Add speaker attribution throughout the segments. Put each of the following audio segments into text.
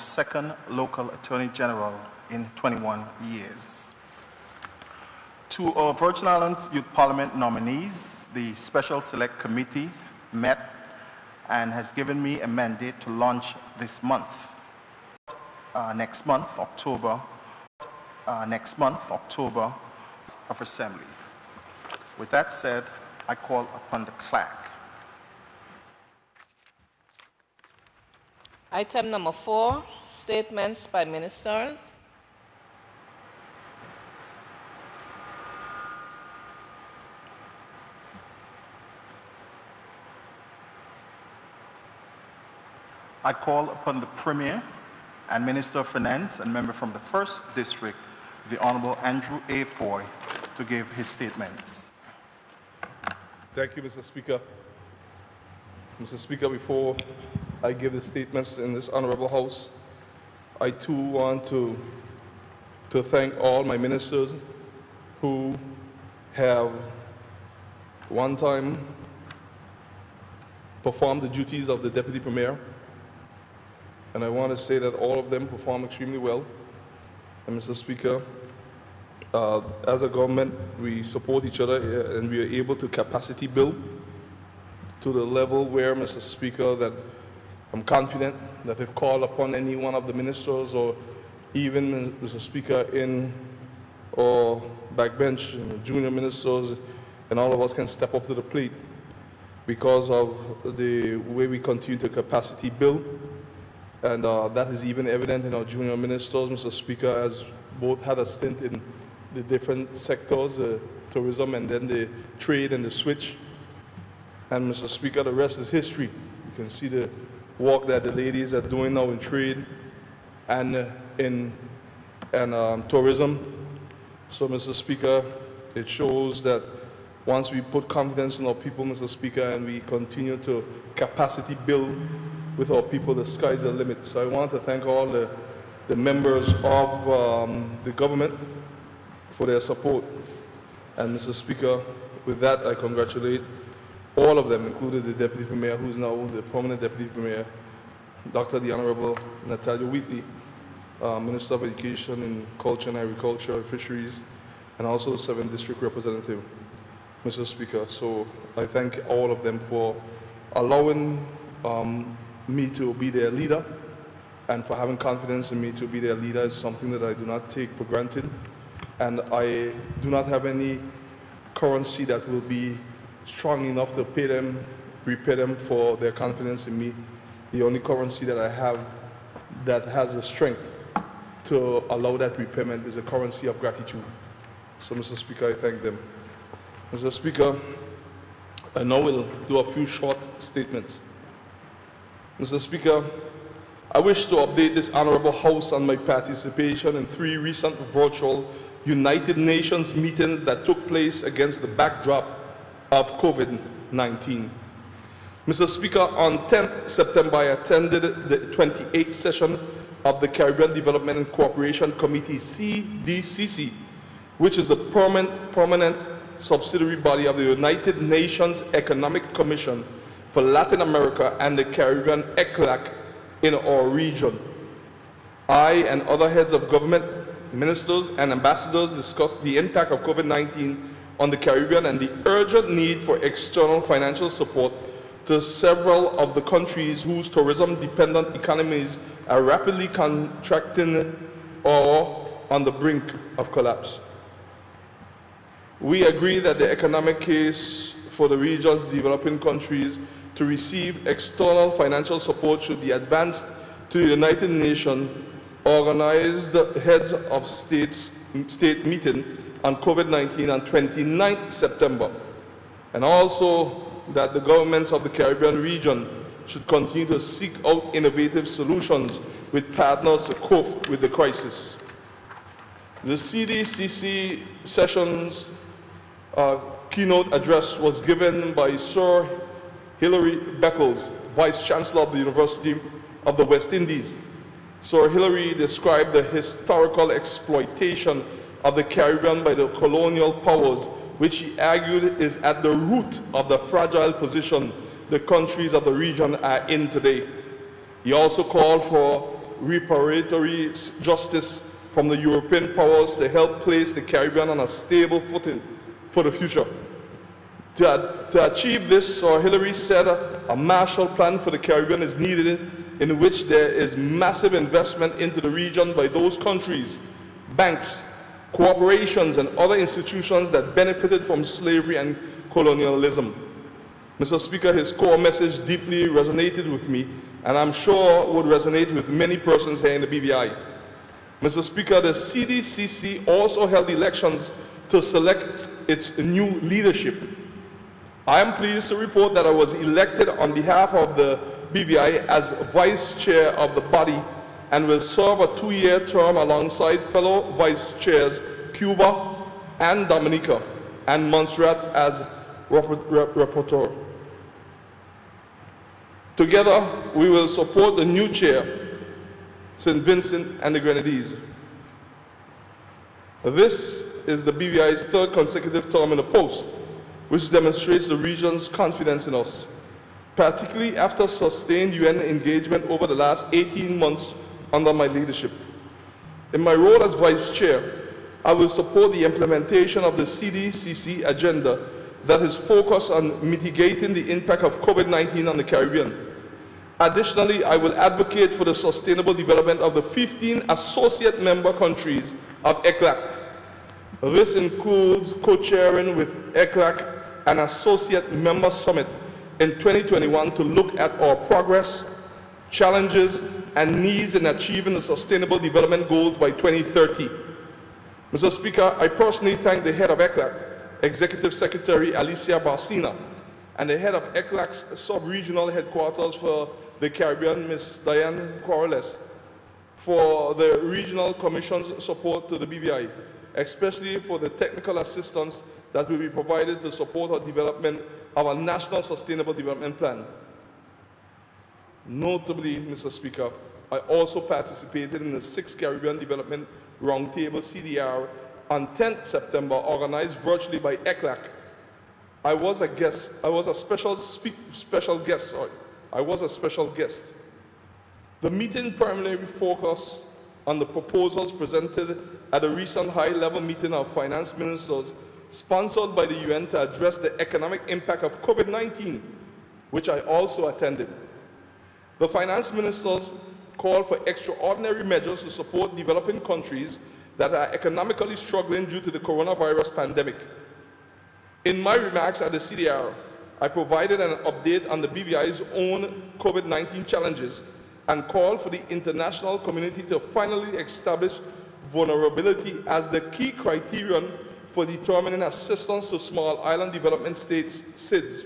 Speaker 1: second local Attorney General in 21 years. To our Virgin Islands Youth Parliament nominees, the Special Select Committee met and has given me a mandate to launch this month, next month, October, of Assembly. With that said, I call upon the clerk.
Speaker 2: Item number 4, statements by ministers.
Speaker 1: I call upon the Premier and Minister of Finance and member from the 1st District, the Honorable Andrew A. Foy, to give his statements.
Speaker 3: Thank you, Mr. Speaker. Mr. Speaker, before I give the statements in this honorable House, I too want to thank all my ministers who have one time performed the duties of the Deputy Premier. And I want to say that all of them performed extremely well. And Mr. Speaker, as a government, we support each other and we are able to capacity build to the level where, Mr. Speaker, that I'm confident that if called upon any one of the ministers or even, Mr. Speaker, in or backbench, junior ministers, and all of us can step up to the plate because of the way we continue to capacity build. And that is even evident in our junior ministers, Mr. Speaker, as both had a stint in the different sectors, tourism and then the trade and the switch. And Mr. Speaker, the rest is history. You can see the work that the ladies are doing now in trade and in tourism. So, Mr. Speaker, it shows that once we put confidence in our people, Mr. Speaker, and we continue to capacity build with our people, the sky's the limit. So I want to thank all the members of the government for their support. And Mr. Speaker, with that, I congratulate all of them, including the Deputy Premier, who is now the permanent Deputy Premier, Dr. the Honorable Natalia Wheatley, Minister of Education and Culture and Agriculture and Fisheries, and also the 7th District Representative, Mr. Speaker. So I thank all of them for allowing me to be their leader, and for having confidence in me to be their leader is something that I do not take for granted. And I do not have any currency that will be strong enough to repay them for their confidence in me. The only currency that I have that has the strength to allow that repayment is a currency of gratitude. So, Mr. Speaker, I thank them. Mr. Speaker, I now will do a few short statements. Mr. Speaker, I wish to update this honorable House on my participation in 3 recent virtual United Nations meetings that took place against the backdrop of COVID-19. Mr. Speaker, on 10th September, I attended the 28th session of the Caribbean Development and Cooperation Committee, CDCC, which is the permanent subsidiary body of the United Nations Economic Commission for Latin America and the Caribbean, ECLAC, in our region. I and other heads of government, ministers and ambassadors discussed the impact of COVID-19 on the Caribbean and the urgent need for external financial support to several of the countries whose tourism-dependent economies are rapidly contracting or on the brink of collapse. We agree that the economic case for the region's developing countries to receive external financial support should be advanced to the United Nations organized heads of state meeting on COVID-19 on 29th September, and also that the governments of the Caribbean region should continue to seek out innovative solutions with partners to cope with the crisis. The CDCC session's keynote address was given by Sir Hilary Beckles, Vice Chancellor of the University of the West Indies. Sir Hilary described the historical exploitation of the Caribbean by the colonial powers, which he argued is at the root of the fragile position the countries of the region are in today. He also called for reparatory justice from the European powers to help place the Caribbean on a stable footing for the future. To achieve this, Sir Hillary said a Marshall Plan for the Caribbean is needed, in which there is massive investment into the region by those countries, banks, corporations, and other institutions that benefited from slavery and colonialism. Mr. Speaker, his core message deeply resonated with me, and I'm sure would resonate with many persons here in the BVI. Mr. Speaker, the CDCC also held elections to select its new leadership. I am pleased to report that I was elected on behalf of the BVI as Vice Chair of the body and will serve a 2-year term alongside fellow Vice Chairs Cuba and Dominica and Montserrat as rapporteur. Together, we will support the new chair, St. Vincent and the Grenadines. This is the BVI's 3rd consecutive term in the post, which demonstrates the region's confidence in us, particularly after sustained UN engagement over the last 18 months under my leadership. In my role as Vice Chair, I will support the implementation of the CDCC agenda that is focused on mitigating the impact of COVID-19 on the Caribbean. Additionally, I will advocate for the sustainable development of the 15 associate member countries of ECLAC. This includes co-chairing with ECLAC an associate member summit in 2021 to look at our progress, challenges, and needs in achieving the Sustainable Development Goals by 2030. Mr. Speaker, I personally thank the head of ECLAC, Executive Secretary Alicia Barcina, and the head of ECLAC's sub-regional headquarters for the Caribbean, Ms. Diane Corrales, for the Regional Commission's support to the BVI, especially for the technical assistance that will be provided to support our development of a National Sustainable Development Plan. Notably, Mr. Speaker, I also participated in the 6th Caribbean Development Roundtable CDR on 10th September, organized virtually by ECLAC. I was a special guest. The meeting primarily focused on the proposals presented at a recent high-level meeting of finance ministers sponsored by the UN to address the economic impact of COVID-19, which I also attended. The finance ministers called for extraordinary measures to support developing countries that are economically struggling due to the coronavirus pandemic. In my remarks at the CDR, I provided an update on the BVI's own COVID-19 challenges and called for the international community to finally establish vulnerability as the key criterion for determining assistance to small island development states, SIDS,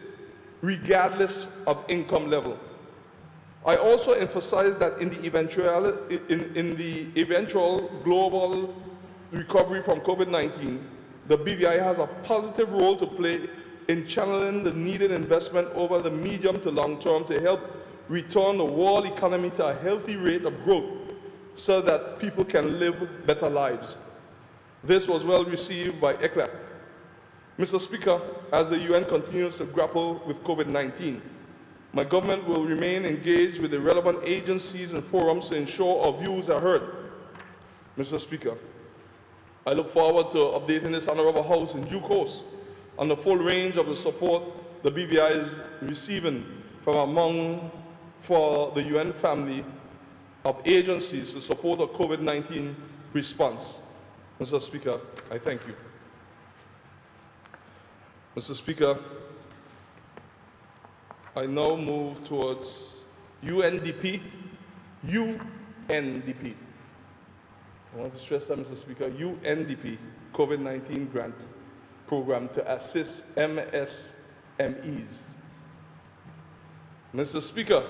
Speaker 3: regardless of income level. I also emphasized that in the eventual global recovery from COVID-19, the BVI has a positive role to play in channeling the needed investment over the medium to long term to help return the world economy to a healthy rate of growth so that people can live better lives. This was well received by ECLAC. Mr. Speaker, as the UN continues to grapple with COVID-19, my government will remain engaged with the relevant agencies and forums to ensure our views are heard. Mr. Speaker, I look forward to updating this Honorable House in due course on the full range of the support the BVI is receiving for the UN family of agencies to support the COVID-19 response. Mr. Speaker, I thank you. Mr. Speaker, I now move towards UNDP. UNDP. I want to stress that, Mr. Speaker, UNDP COVID-19 grant program to assist MSMEs. Mr. Speaker,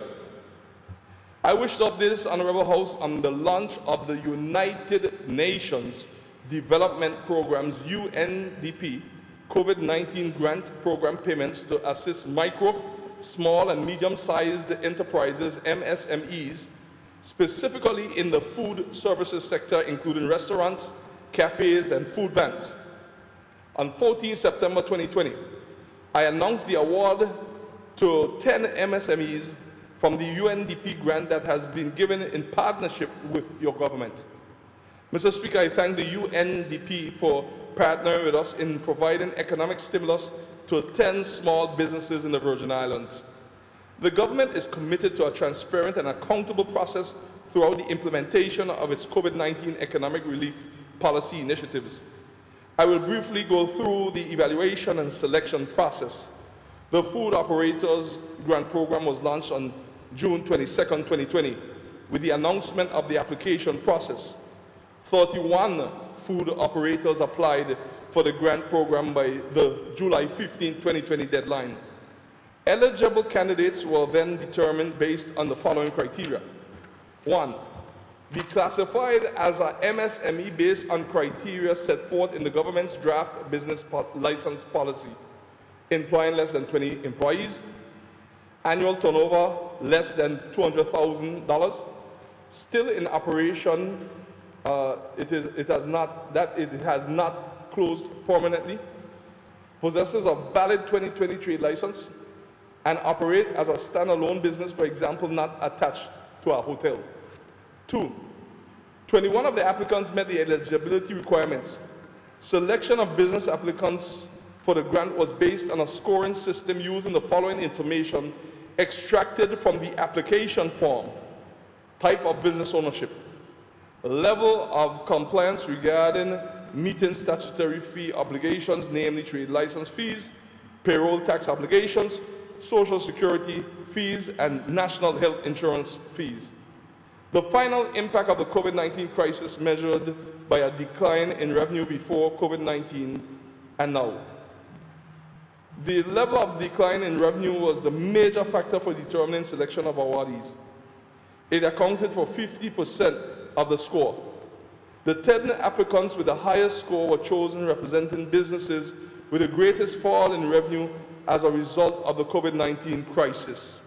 Speaker 3: I wish to update this Honorable House on the launch of the United Nations Development Program's UNDP COVID-19 grant program payments to assist micro, small, and medium-sized enterprises, MSMEs, specifically in the food services sector, including restaurants, cafes, and food vans. On 14 September 2020, I announced the award to 10 MSMEs from the UNDP grant that has been given in partnership with your government. Mr. Speaker, I thank the UNDP for partnering with us in providing economic stimulus to 10 small businesses in the Virgin Islands. The government is committed to a transparent and accountable process throughout the implementation of its COVID-19 economic relief policy initiatives. I will briefly go through the evaluation and selection process. The Food Operators Grant Program was launched on June 22, 2020, with the announcement of the application process. 31 food operators applied for the grant program by the July 15, 2020 deadline. Eligible candidates were then determined based on the following criteria. 1. Be classified as a MSME based on criteria set forth in the government's draft business license policy, employing less than 20 employees, annual turnover less than $200,000, still in operation, it has not closed permanently, possesses a valid 2020 trade license, and operate as a standalone business, for example, not attached to a hotel. 2. 21 of the applicants met the eligibility requirements. Selection of business applicants for the grant was based on a scoring system using the following information extracted from the application form: type of business ownership, level of compliance regarding meeting statutory fee obligations, namely trade license fees, payroll tax obligations, social security fees, and national health insurance fees. The final impact of the COVID-19 crisis measured by a decline in revenue before COVID-19 and now. The level of decline in revenue was the major factor for determining selection of awardees. It accounted for 50% of the score. The 10 applicants with the highest score were chosen representing businesses with the greatest fall in revenue as a result of the COVID-19 crisis.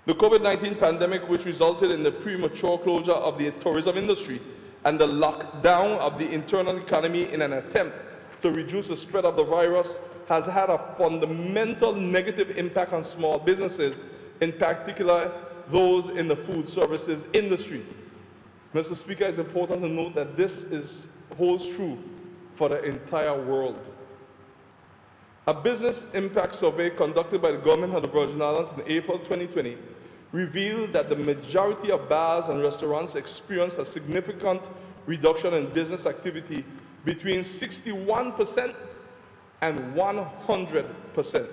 Speaker 3: The COVID-19 pandemic, which resulted in the premature closure of the tourism industry and the lockdown of the internal economy in an attempt to reduce the spread of the virus, has had a fundamental negative impact on small businesses, in particular those in the food services industry. Mr. Speaker, it's important to note that this holds true for the entire world. A business impact survey conducted by the government of the Virgin Islands in April 2020 revealed that the majority of bars and restaurants experienced a significant reduction in business activity between 61% and 100%.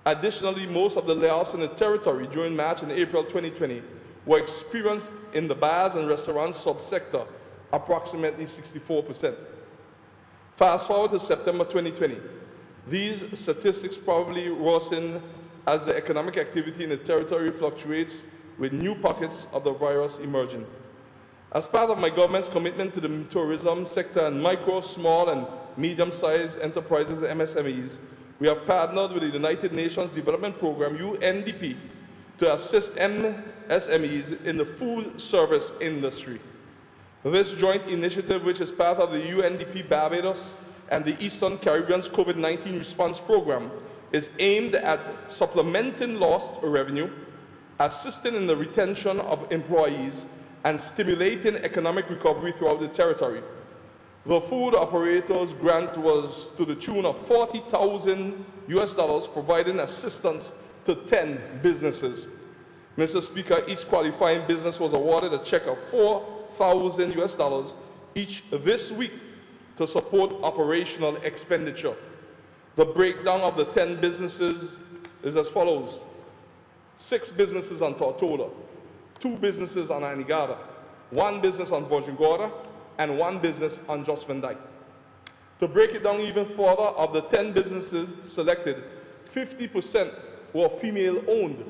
Speaker 3: Additionally, most of the layoffs in the territory during March and April 2020 were experienced in the bars and restaurants subsector, approximately 64%. Fast forward to September 2020. These statistics probably worsen as the economic activity in the territory fluctuates with new pockets of the virus emerging. As part of my government's commitment to the tourism sector and micro, small, and medium-sized enterprises and MSMEs, we have partnered with the United Nations Development Program, UNDP, to assist MSMEs in the food service industry. This joint initiative, which is part of the UNDP Barbados and the Eastern Caribbean's COVID-19 response program, is aimed at supplementing lost revenue, assisting in the retention of employees, and stimulating economic recovery throughout the territory. The Food Operators Grant was to the tune of $40,000, providing assistance to 10 businesses. Mr. Speaker, each qualifying business was awarded a check of $4,000 each this week to support operational expenditure. The breakdown of the 10 businesses is as follows: 6 businesses on Tortola, 2 businesses on Anegada, 1 business on Virgin Gorda, and 1 business on Jost Van Dyke. To break it down even further, of the 10 businesses selected, 50% were female-owned.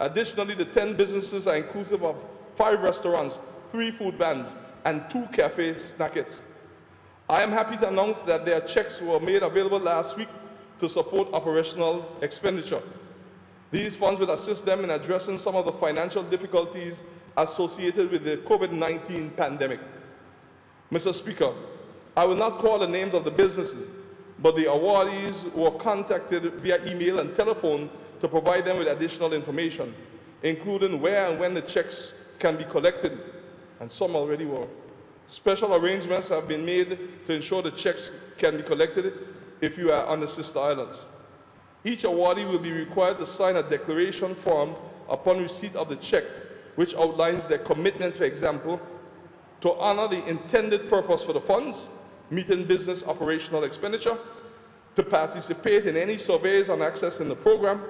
Speaker 3: Additionally, the 10 businesses are inclusive of 5 restaurants, 3 food vans, and 2 cafe snackettes. I am happy to announce that their checks were made available last week to support operational expenditure. These funds will assist them in addressing some of the financial difficulties associated with the COVID-19 pandemic. Mr. Speaker, I will not call the names of the businesses, but the awardees were contacted via email and telephone to provide them with additional information, including where and when the checks can be collected, and some already were. Special arrangements have been made to ensure the checks can be collected if you are on the sister islands. Each awardee will be required to sign a declaration form upon receipt of the check, which outlines their commitment, for example, to honor the intended purpose for the funds, meeting business operational expenditure, to participate in any surveys on access in the program,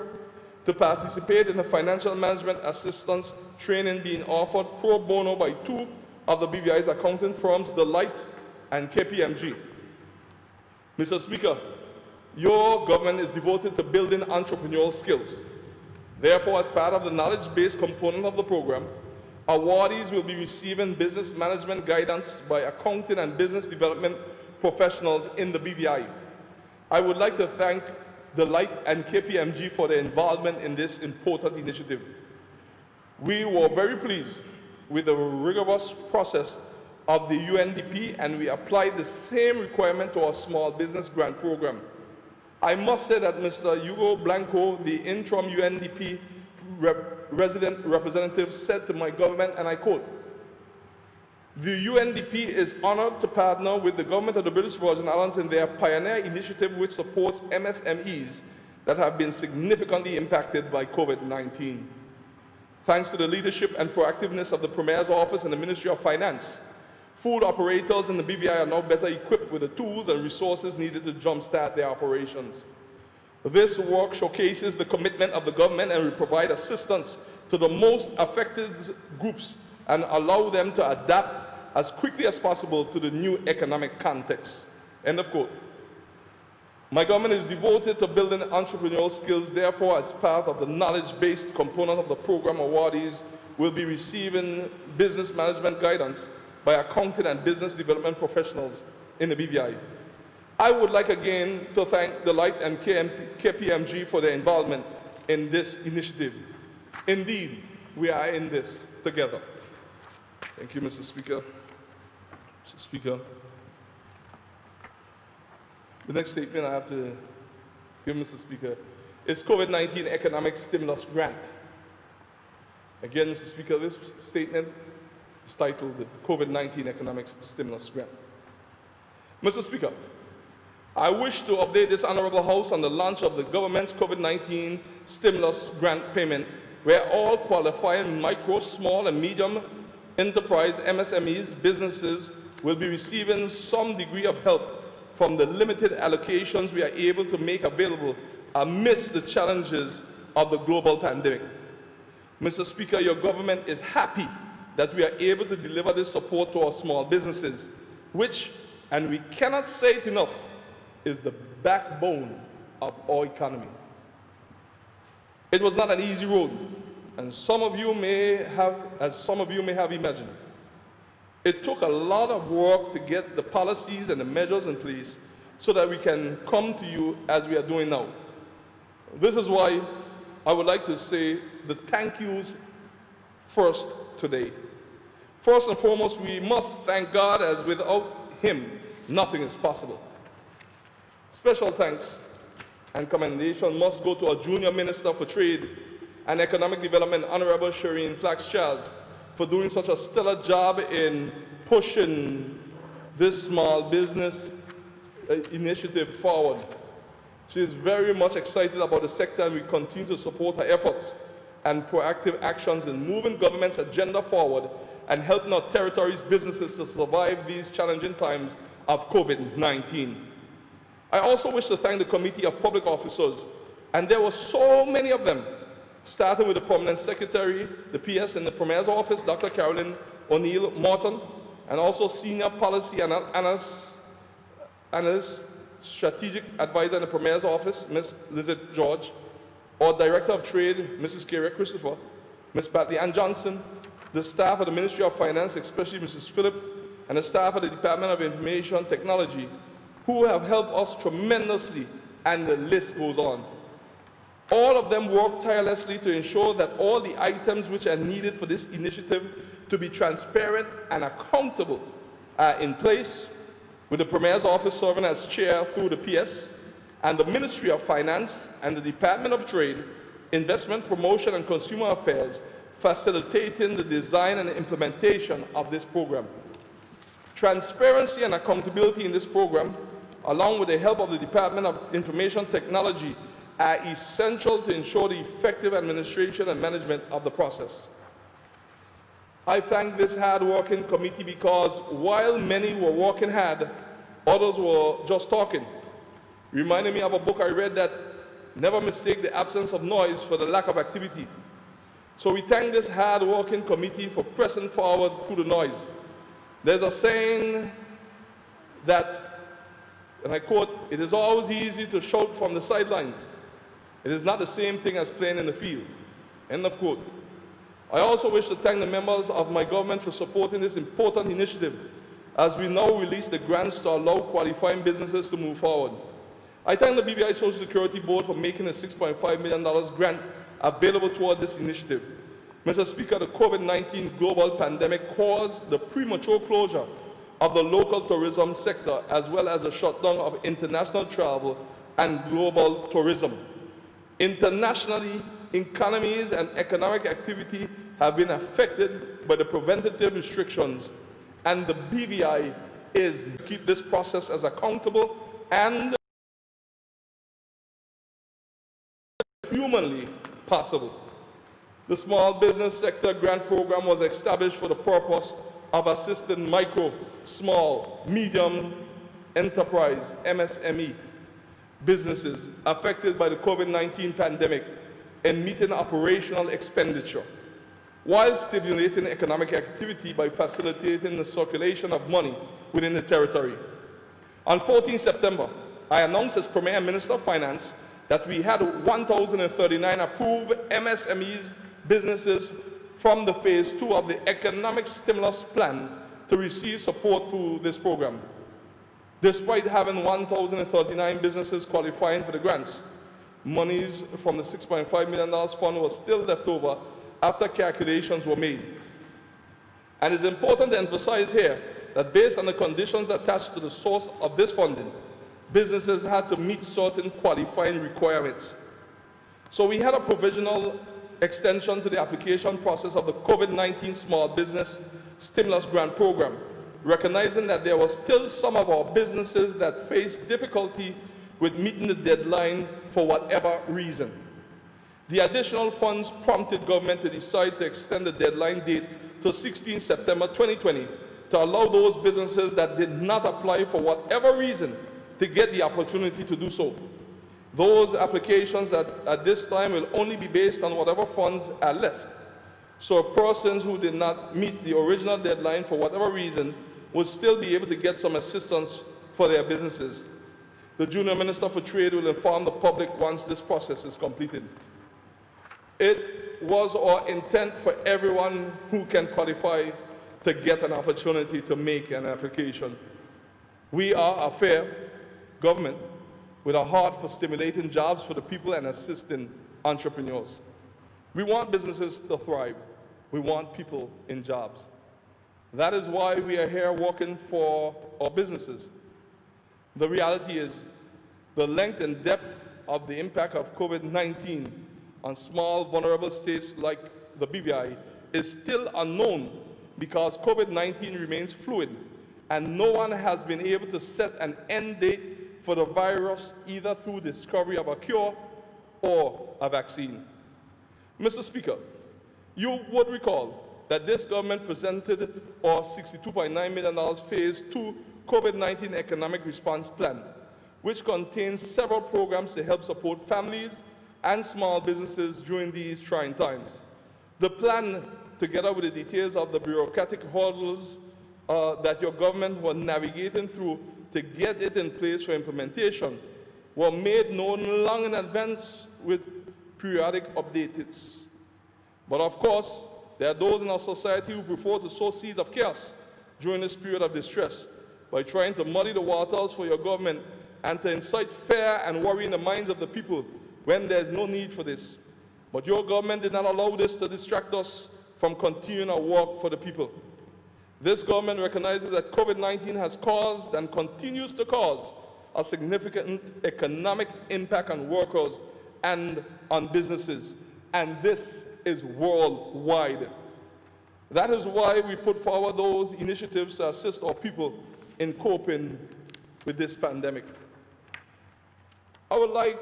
Speaker 3: to participate in the financial management assistance training being offered pro bono by two of the BVI's accounting firms, Deloitte and KPMG. Mr. Speaker, your government is devoted to building entrepreneurial skills. Therefore, as part of the knowledge-based component of the program, awardees will be receiving business management guidance by accounting and business development professionals in the BVI. I would like to thank Deloitte and KPMG for their involvement in this important initiative. We were very pleased with the rigorous process of the UNDP, and we applied the same requirement to our small business grant program. I must say that Mr. Hugo Blanco, the interim UNDP resident representative, said to my government, and I quote, "The UNDP is honored to partner with the government of the British Virgin Islands in their pioneer initiative which supports MSMEs that have been significantly impacted by COVID-19. Thanks to the leadership and proactiveness of the Premier's Office and the Ministry of Finance, food operators in the BVI are now better equipped with the tools and resources needed to jumpstart their operations. This work showcases the commitment of the government and will provide assistance to the most affected groups and allow them to adapt as quickly as possible to the new economic context." End of quote. My government is devoted to building entrepreneurial skills. Therefore, as part of the knowledge-based component of the program, awardees will be receiving business management guidance by accounting and business development professionals in the BVI. I would like again to thank Deloitte and KPMG for their involvement in this initiative. Indeed, we are in this together. Thank you, Mr. Speaker. Mr. Speaker, the next statement I have to give, Mr. Speaker, is COVID-19 Economic Stimulus Grant. Again, Mr. Speaker, this statement is titled the COVID-19 Economic Stimulus Grant. Mr. Speaker, I wish to update this Honourable House on the launch of the government's COVID-19 Stimulus Grant payment, where all qualifying micro, small and medium enterprise MSMEs businesses will be receiving some degree of help from the limited allocations we are able to make available amidst the challenges of the global pandemic. Mr. Speaker, your government is happy that we are able to deliver this support to our small businesses, which, and we cannot say it enough, is the backbone of our economy. It was not an easy road, and some of you may have imagined. It took a lot of work to get the policies and the measures in place so that we can come to you as we are doing now. This is why I would like to say the thank yous first today. First and foremost, we must thank God, as without Him, nothing is possible. Special thanks and commendation must go to our Junior Minister for Trade and Economic Development, Honorable Shireen Flax-Charles, for doing such a stellar job in pushing this small business initiative forward. She is very much excited about the sector, and we continue to support her efforts and proactive actions in moving government's agenda forward and helping our territory's businesses to survive these challenging times of COVID-19. I also wish to thank the Committee of Public Officers, and there were so many of them, starting with the Permanent Secretary, the PS in the Premier's Office, Dr. Carolyn O'Neill Morton, and also Senior Policy Analyst, Strategic Advisor in the Premier's Office, Ms. Lizette George, our Director of Trade, Mrs. Kira Christopher, Ms. Patty Ann Johnson, the staff of the Ministry of Finance, especially Mrs. Phillip, and the staff of the Department of Information Technology, who have helped us tremendously, and the list goes on. All of them work tirelessly to ensure that all the items which are needed for this initiative to be transparent and accountable are in place, with the Premier's Office serving as chair through the PS, and the Ministry of Finance and the Department of Trade Investment Promotion and Consumer Affairs, facilitating the design and implementation of this program. Transparency and accountability in this program, along with the help of the Department of Information Technology, are essential to ensure the effective administration and management of the process. I thank this hard-working committee because while many were working hard, others were just talking. Reminding me of a book I read that never mistake the absence of noise for the lack of activity. So we thank this hard-working committee for pressing forward through the noise. There's a saying that, and I quote, "It is always easy to shout from the sidelines. It is not the same thing as playing in the field." End of quote. I also wish to thank the members of my government for supporting this important initiative as we now release the grants to allow qualifying businesses to move forward. I thank the BVI Social Security Board for making a $6.5 million grant available toward this initiative. Mr. Speaker, the COVID-19 global pandemic caused the premature closure of the local tourism sector as well as a shutdown of international travel and global tourism. Internationally, economies and economic activity have been affected by the preventative restrictions, and the BVI is to keep this process as accountable and humanly possible. The Small Business Sector Grant Program was established for the purpose of assisting micro, small, medium enterprise, MSME, businesses affected by the COVID-19 pandemic in meeting operational expenditure, while stimulating economic activity by facilitating the circulation of money within the territory. On 14 September, I announced as Premier Minister of Finance that we had 1,039 approved MSMEs businesses from the Phase 2 of the Economic Stimulus Plan to receive support through this program. Despite having 1,039 businesses qualifying for the grants, monies from the $6.5 million fund was still left over after calculations were made. And it's important to emphasize here that based on the conditions attached to the source of this funding, businesses had to meet certain qualifying requirements. So we had a provisional extension to the application process of the COVID-19 Small Business Stimulus Grant Program, recognizing that there were still some of our businesses that faced difficulty with meeting the deadline for whatever reason. The additional funds prompted government to decide to extend the deadline date to 16 September 2020 to allow those businesses that did not apply for whatever reason to get the opportunity to do so. Those applications at this time will only be based on whatever funds are left. So persons who did not meet the original deadline for whatever reason will still be able to get some assistance for their businesses. The Junior Minister for Trade will inform the public once this process is completed. It was our intent for everyone who can qualify to get an opportunity to make an application. We are a fair government with a heart for stimulating jobs for the people and assisting entrepreneurs. We want businesses to thrive. We want people in jobs. That is why we are here working for our businesses. The reality is the length and depth of the impact of COVID-19 on small, vulnerable states like the BVI is still unknown because COVID-19 remains fluid and no one has been able to set an end date for the virus either through discovery of a cure or a vaccine. Mr. Speaker, you would recall that this government presented our $62.9 million Phase 2 COVID-19 Economic Response Plan, which contains several programs to help support families and small businesses during these trying times. The plan, together with the details of the bureaucratic hurdles that your government was navigating through to get it in place for implementation, were made known long in advance with periodic updates. But of course, there are those in our society who prefer to sow seeds of chaos during this period of distress by trying to muddy the waters for your government and to incite fear and worry in the minds of the people when there is no need for this. But your government did not allow this to distract us from continuing our work for the people. This government recognizes that COVID-19 has caused and continues to cause a significant economic impact on workers and on businesses, and this is worldwide. That is why we put forward those initiatives to assist our people in coping with this pandemic. I would like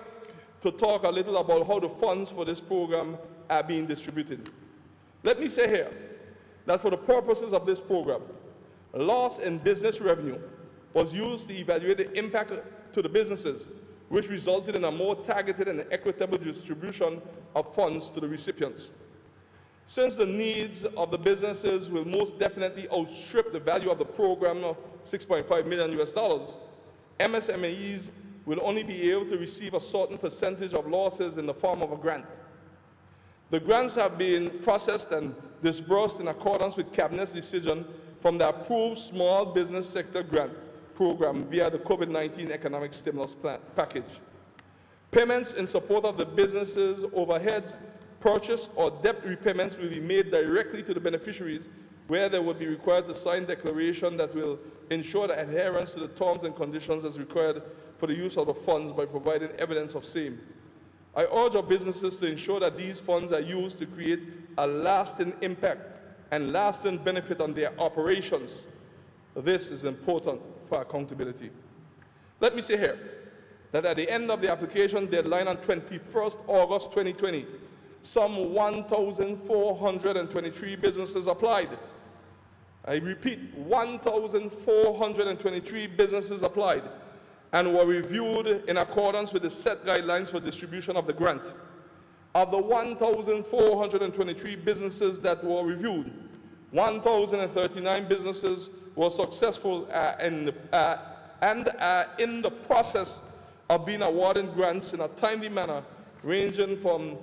Speaker 3: to talk a little about how the funds for this program are being distributed. Let me say here that for the purposes of this program, loss in business revenue was used to evaluate the impact to the businesses, which resulted in a more targeted and equitable distribution of funds to the recipients. Since the needs of the businesses will most definitely outstrip the value of the program of $6.5 million, MSMEs will only be able to receive a certain percentage of losses in the form of a grant. The grants have been processed and disbursed in accordance with Cabinet's decision from the approved Small Business Sector Grant Program via the COVID-19 Economic Stimulus Package. Payments in support of the businesses' overheads, purchase, or debt repayments will be made directly to the beneficiaries, where they will be required to sign a declaration that will ensure the adherence to the terms and conditions as required for the use of the funds by providing evidence of same. I urge our businesses to ensure that these funds are used to create a lasting impact and lasting benefit on their operations. This is important for accountability. Let me say here that at the end of the application deadline on 21st August 2020, some 1,423 businesses applied. I repeat, 1,423 businesses applied and were reviewed in accordance with the set guidelines for distribution of the grant. Of the 1,423 businesses that were reviewed, 1,039 businesses were successful and are in the process of being awarded grants in a timely manner, ranging from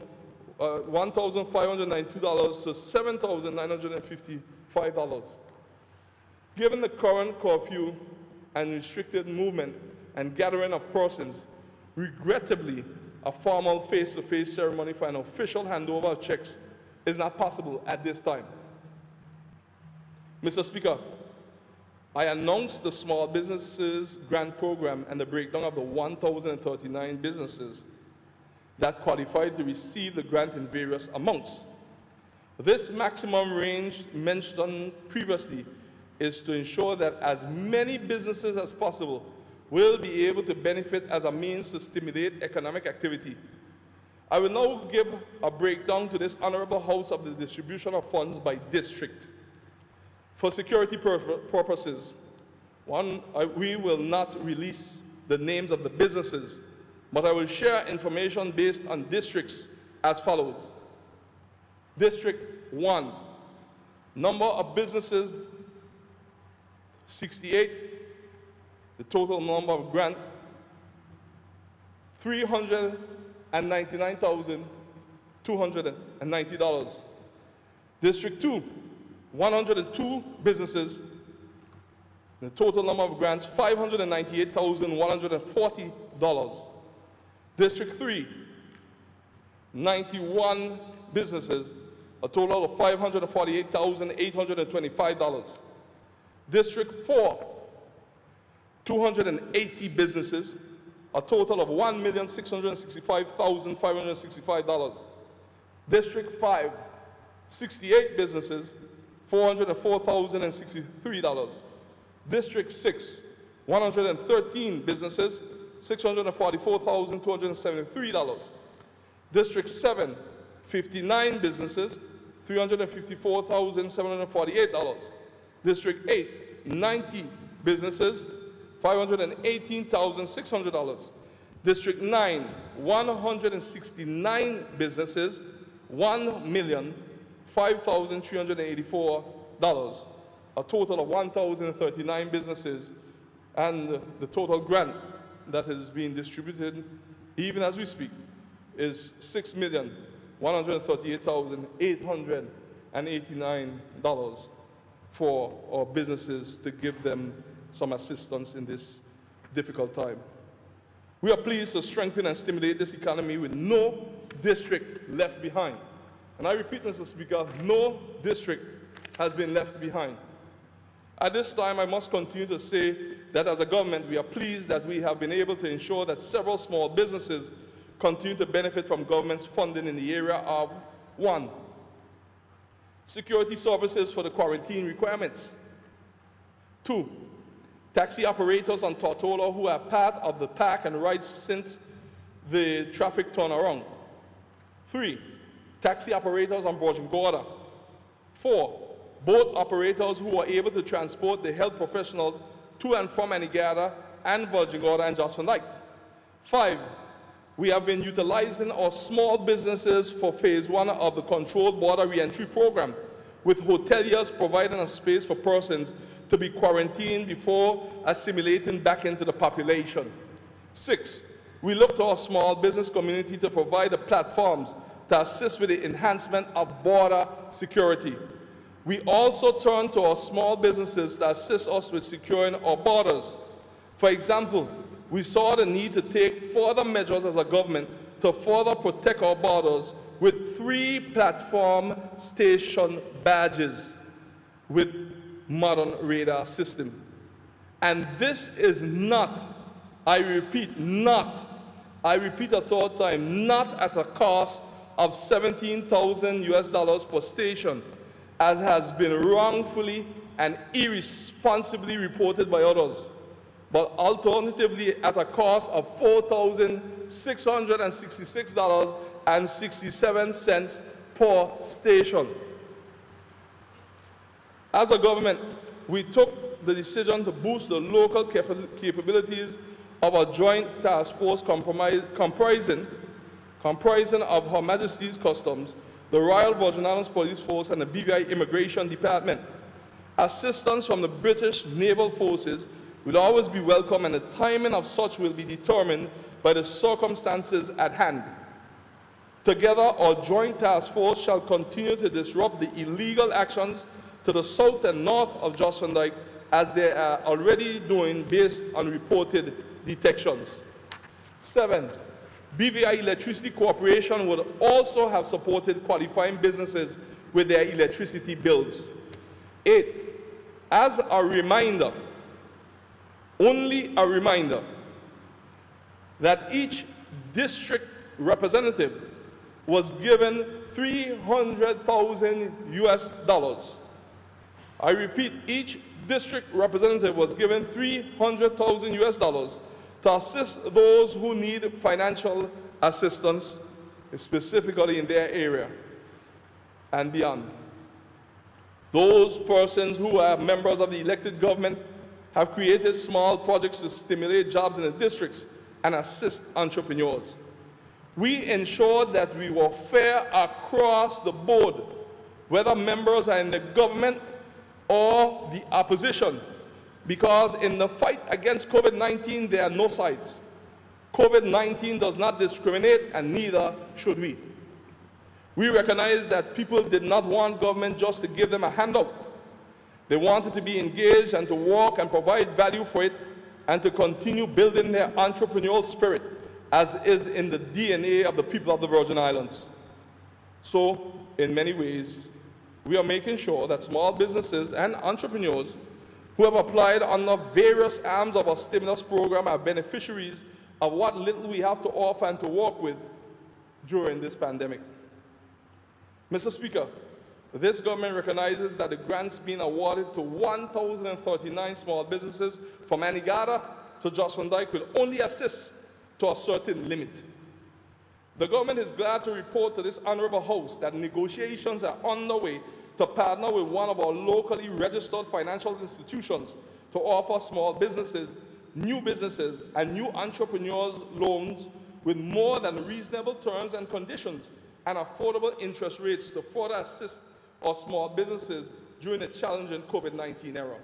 Speaker 3: $1,592 to $7,955. Given the current curfew and restricted movement and gathering of persons, regrettably, a formal face-to-face ceremony for an official handover of checks is not possible at this time. Mr. Speaker, I announced the Small Businesses Grant Program and the breakdown of the 1,039 businesses that qualified to receive the grant in various amounts. This maximum range mentioned previously is to ensure that as many businesses as possible will be able to benefit as a means to stimulate economic activity. I will now give a breakdown to this Honorable House of the distribution of funds by district. For security purposes, we will not release the names of the businesses, but I will share information based on districts as follows. District 1, number of businesses 68, the total number of grant $399,290. District 2, 102 businesses, the total number of grants $598,140. District 3, 91 businesses, a total of $548,825. District 4, 280 businesses, a total of $1,665,565. District 5, 68 businesses, $404,063. District 6, 113 businesses, $644,273. District 7, 59 businesses, $354,748. District 8, 90 businesses, $518,600. District 9, 169 businesses, $1,005,384. A total of 1,039 businesses, and the total grant that is being distributed, even as we speak, is $6,138,889 for our businesses to give them some assistance in this difficult time. We are pleased to strengthen and stimulate this economy with no district left behind. And I repeat, Mr. Speaker, no district has been left behind. At this time, I must continue to say that as a government, we are pleased that we have been able to ensure that several small businesses continue to benefit from government's funding in the area of 1. Security services for the quarantine requirements. 2. Taxi operators on Tortola who are part of the park and ride since the traffic turnaround. 3. Taxi operators on Virgin Gorda. 4. Boat operators who are able to transport the health professionals to and from Anegada and Virgin Gorda and Jost Van Dyke. 5. We have been utilizing our small businesses for phase 1 of the controlled border reentry program, with hoteliers providing a space for persons to be quarantined before assimilating back into the population. 6. We look to our small business community to provide the platforms to assist with the enhancement of border security. We also turn to our small businesses to assist us with securing our borders. For example, we saw the need to take further measures as a government to further protect our borders with 3 platform station badges with modern radar system. And this is not, I repeat a third time, not at a cost of $17,000 per station, as has been wrongfully and irresponsibly reported by others, but alternatively at a cost of $4,666.67 per station. As a government, we took the decision to boost the local capabilities of a joint task force comprising of Her Majesty's Customs, the Royal Virgin Islands Police Force, and the BVI Immigration Department. Assistance from the British Naval Forces will always be welcome, and the timing of such will be determined by the circumstances at hand. Together, our joint task force shall continue to disrupt the illegal actions to the south and north of Jost Van Dyke, as they are already doing based on reported detections. 7. BVI Electricity Corporation would also have supported qualifying businesses with their electricity bills. 8. As a reminder, only a reminder, that each district representative was given $300,000. I repeat, each district representative was given $300,000 to assist those who need financial assistance, specifically in their area and beyond. Those persons who are members of the elected government have created small projects to stimulate jobs in the districts and assist entrepreneurs. We ensured that we were fair across the board, whether members are in the government or the opposition, because in the fight against COVID-19, there are no sides. COVID-19 does not discriminate, and neither should we. We recognize that people did not want government just to give them a handout. They wanted to be engaged and to work and provide value for it, and to continue building their entrepreneurial spirit, as is in the DNA of the people of the Virgin Islands. So, in many ways, we are making sure that small businesses and entrepreneurs who have applied under various arms of our stimulus program are beneficiaries of what little we have to offer and to work with during this pandemic. Mr. Speaker, this government recognizes that the grants being awarded to 1,039 small businesses from Anegada to Jost Van Dyke will only assist to a certain limit. The government is glad to report to this honorable House that negotiations are underway to partner with one of our locally registered financial institutions to offer small businesses, new businesses, and new entrepreneurs loans with more than reasonable terms and conditions and affordable interest rates to further assist our small businesses during the challenging COVID-19 era.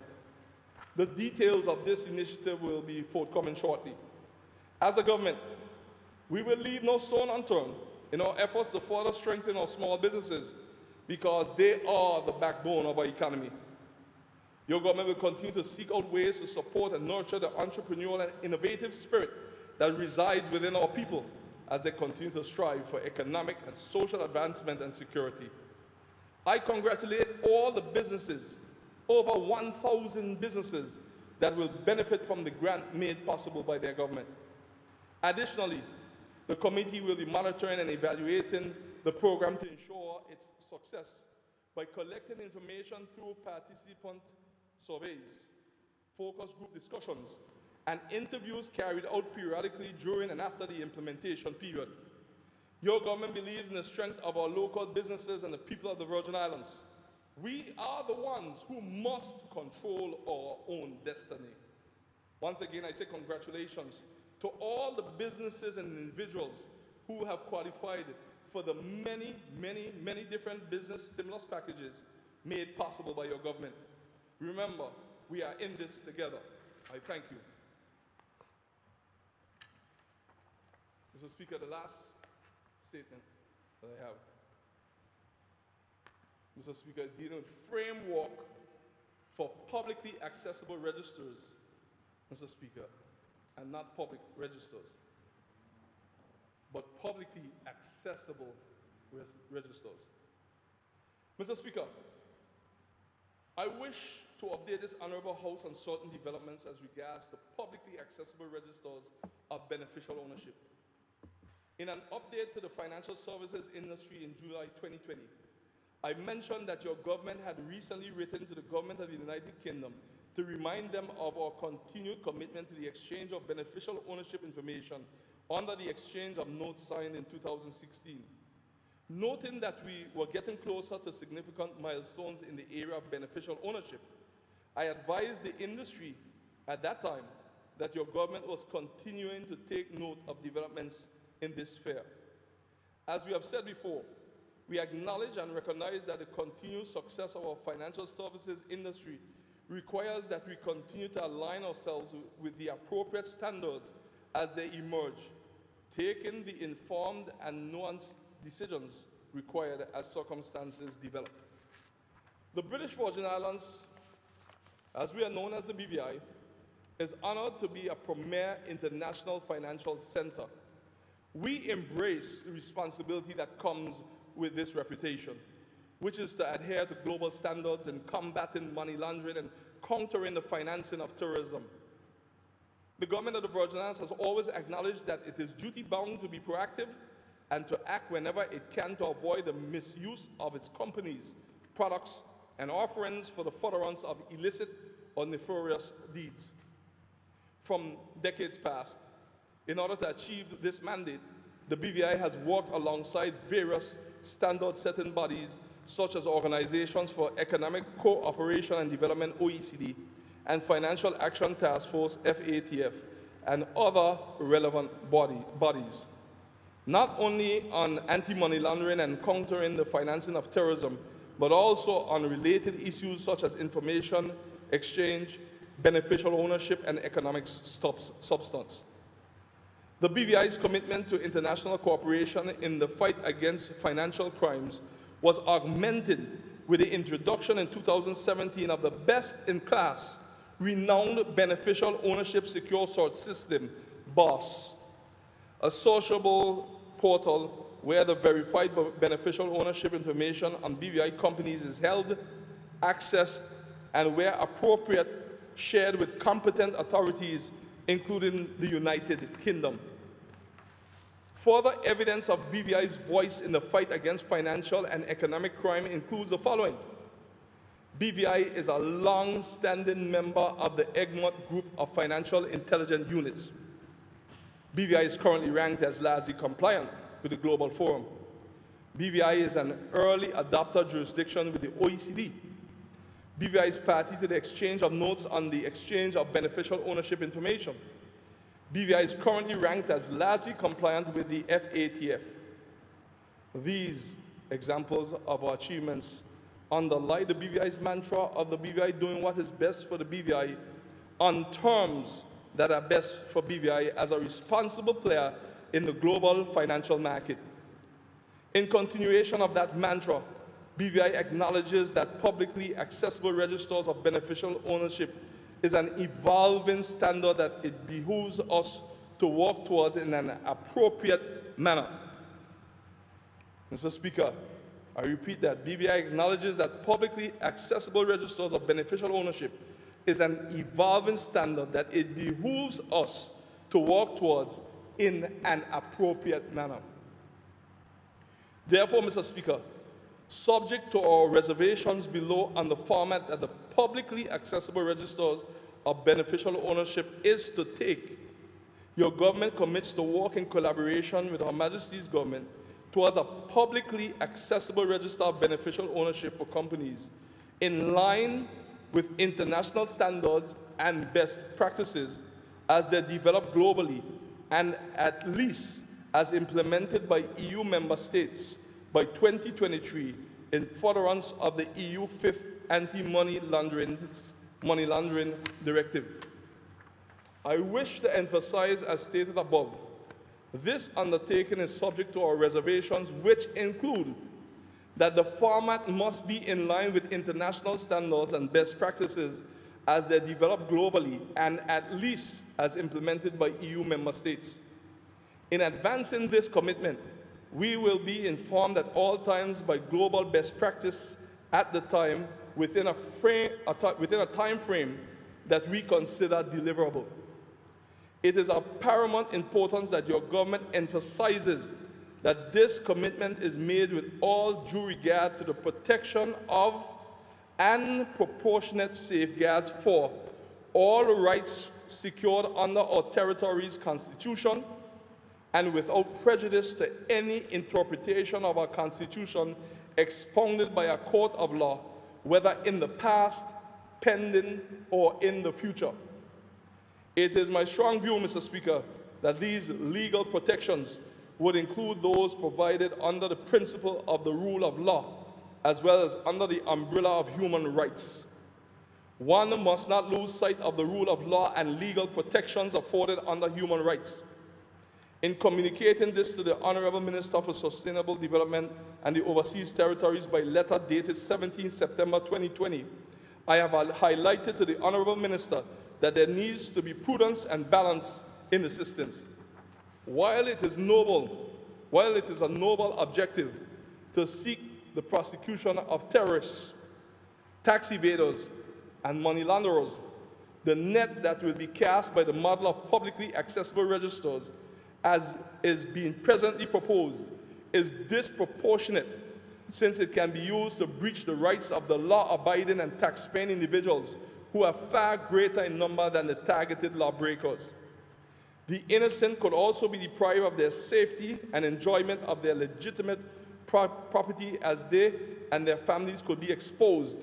Speaker 3: The details of this initiative will be forthcoming shortly. As a government, we will leave no stone unturned in our efforts to further strengthen our small businesses, because they are the backbone of our economy. Your government will continue to seek out ways to support and nurture the entrepreneurial and innovative spirit that resides within our people as they continue to strive for economic and social advancement and security. I congratulate all the businesses, over 1,000 businesses, that will benefit from the grant made possible by their government. Additionally, The committee will be monitoring and evaluating the program to ensure its success by collecting information through participant surveys, focus group discussions, and interviews carried out periodically during and after the implementation period. Your government believes in the strength of our local businesses and the people of the Virgin Islands. We are the ones who must control our own destiny. Once again, I say congratulations to all the businesses and individuals who have qualified for the many different business stimulus packages made possible by your government. Remember, we are in this together. I thank you. Mr. Speaker, the last statement that I have, Mr. Speaker, is dealing with framework for publicly accessible registers, Mr. Speaker, and not public registers, but publicly accessible registers. Mr. Speaker, I wish to update this Honorable House on certain developments as regards to publicly accessible registers of beneficial ownership. In an update to the financial services industry in July 2020, I mentioned that your government had recently written to the government of the United Kingdom to remind them of our continued commitment to the exchange of beneficial ownership information under the exchange of notes signed in 2016. Noting that we were getting closer to significant milestones in the area of beneficial ownership, I advised the industry at that time that your government was continuing to take note of developments in this sphere. As we have said before, we acknowledge and recognize that the continued success of our financial services industry requires that we continue to align ourselves with the appropriate standards as they emerge, taking the informed and nuanced decisions required as circumstances develop. The British Virgin Islands, as we are known as the BVI, is honored to be a premier international financial center. We embrace the responsibility that comes with this reputation, which is to adhere to global standards in combating money laundering and countering the financing of terrorism. The government of the Virgin Islands has always acknowledged that it is duty-bound to be proactive and to act whenever it can to avoid the misuse of its companies, products, and offerings for the furtherance of illicit or nefarious deeds. From decades past, in order to achieve this mandate, the BVI has worked alongside various standard-setting bodies such as Organizations for Economic Cooperation and Development, OECD, and Financial Action Task Force, FATF, and other relevant bodies, not only on anti-money laundering and countering the financing of terrorism, but also on related issues such as information exchange, beneficial ownership, and economic substance. The BVI's commitment to international cooperation in the fight against financial crimes was augmented with the introduction in 2017 of the best-in-class, renowned beneficial ownership secure sort system, BOSS, a sociable portal where the verified beneficial ownership information on BVI companies is held, accessed, and where appropriate, shared with competent authorities, including the United Kingdom. Further evidence of BVI's voice in the fight against financial and economic crime includes the following. BVI is a long-standing member of the Egmont Group of Financial Intelligence Units. BVI is currently ranked as largely compliant with the Global Forum. BVI is an early adopter jurisdiction with the OECD. BVI is party to the exchange of notes on the exchange of beneficial ownership information. BVI is currently ranked as largely compliant with the FATF. These examples of our achievements underlie the BVI's mantra of the BVI doing what is best for the BVI on terms that are best for BVI as a responsible player in the global financial market. In continuation of that mantra, BVI acknowledges that publicly accessible registers of beneficial ownership is an evolving standard that it behooves us to work towards in an appropriate manner. Mr. Speaker, I repeat that BVI acknowledges that publicly accessible registers of beneficial ownership is an evolving standard that it behooves us to work towards in an appropriate manner. Therefore, Mr. Speaker, subject to our reservations below on the format that the publicly accessible registers of beneficial ownership is to take, your government commits to work in collaboration with Her Majesty's government towards a publicly accessible register of beneficial ownership for companies in line with international standards and best practices as they're developed globally and at least as implemented by EU member states by 2023 in furtherance of the EU 5th Anti-Money Laundering Directive. I wish to emphasize, as stated above, this undertaking is subject to our reservations, which include that the format must be in line with international standards and best practices as they're developed globally and at least as implemented by EU member states. In advancing this commitment, we will be informed at all times by global best practice at the time within a time frame that we consider deliverable. It is of paramount importance that your government emphasizes that this commitment is made with all due regard to the protection of and proportionate safeguards for all rights secured under our territory's constitution and without prejudice to any interpretation of our constitution expounded by a court of law, whether in the past, pending, or in the future. It is my strong view, Mr. Speaker, that these legal protections would include those provided under the principle of the rule of law, as well as under the umbrella of human rights. One must not lose sight of the rule of law and legal protections afforded under human rights. In communicating this to the Honorable Minister for Sustainable Development and the Overseas Territories by letter dated 17 September 2020, I have highlighted to the Honorable Minister that there needs to be prudence and balance in the systems. While it is a noble objective to seek the prosecution of terrorists, tax evaders, and money launderers, the net that will be cast by the model of publicly accessible registers, as is being presently proposed, is disproportionate, since it can be used to breach the rights of the law-abiding and tax-paying individuals who are far greater in number than the targeted lawbreakers. The innocent could also be deprived of their safety and enjoyment of their legitimate property, as they and their families could be exposed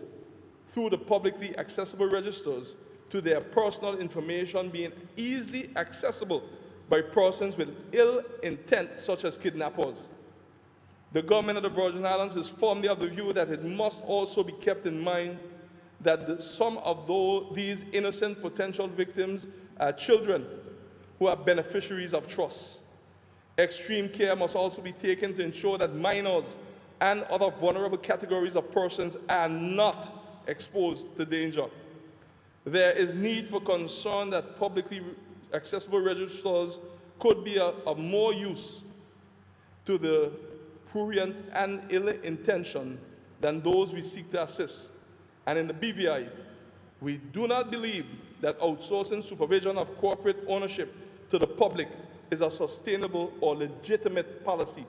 Speaker 3: through the publicly accessible registers to their personal information being easily accessible by persons with ill intent, such as kidnappers. The government of the Virgin Islands is firmly of the view that it must also be kept in mind that some of these innocent potential victims are children who are beneficiaries of trusts. Extreme care must also be taken to ensure that minors and other vulnerable categories of persons are not exposed to danger. There is need for concern that publicly accessible registers could be of more use to the prurient and ill-intentioned than those we seek to assist. And in the BVI, we do not believe that outsourcing supervision of corporate ownership to the public is a sustainable or legitimate policy.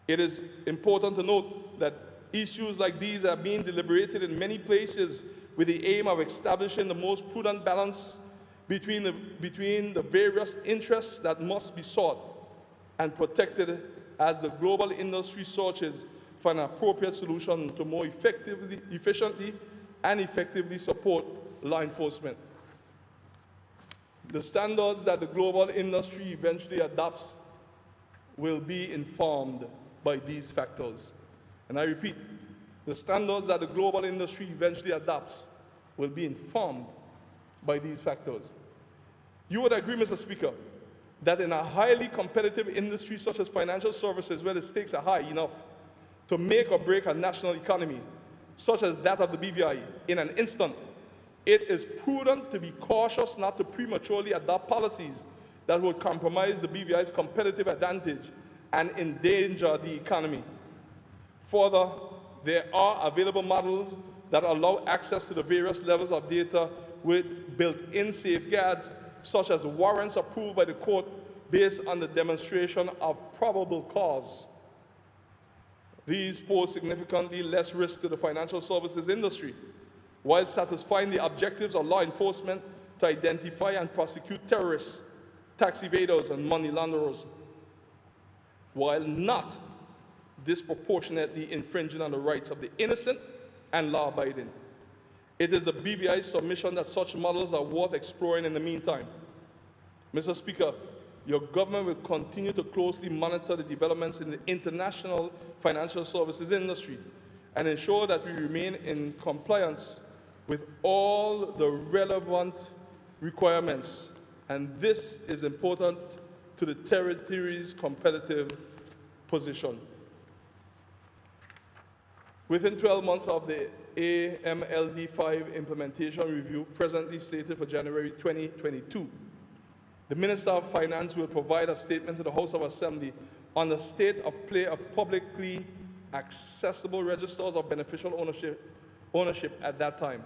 Speaker 3: It is important to note that issues like these are being deliberated in many places with the aim of establishing the most prudent balance between the various interests that must be sought and protected as the global industry searches for an appropriate solution to more efficiently and effectively support law enforcement. The standards that the global industry eventually adopts will be informed by these factors. And I repeat, the standards that the global industry eventually adopts will be informed by these factors. You would agree, Mr. Speaker, that in a highly competitive industry such as financial services, where the stakes are high enough to make or break a national economy, such as that of the BVI, in an instant, it is prudent to be cautious not to prematurely adopt policies that would compromise the BVI's competitive advantage and endanger the economy. Further, there are available models that allow access to the various levels of data with built-in safeguards, such as warrants approved by the court based on the demonstration of probable cause. These pose significantly less risk to the financial services industry, while satisfying the objectives of law enforcement to identify and prosecute terrorists, tax evaders, and money launderers, while not disproportionately infringing on the rights of the innocent and law-abiding. It is the BVI's submission that such models are worth exploring in the meantime. Mr. Speaker, your government will continue to closely monitor the developments in the international financial services industry and ensure that we remain in compliance with all the relevant requirements. And this is important to the territory's competitive position. Within 12 months of the AMLD5 implementation review, presently slated for January 2022, the Minister of Finance will provide a statement to the House of Assembly on the state of play of publicly accessible registers of beneficial ownership at that time.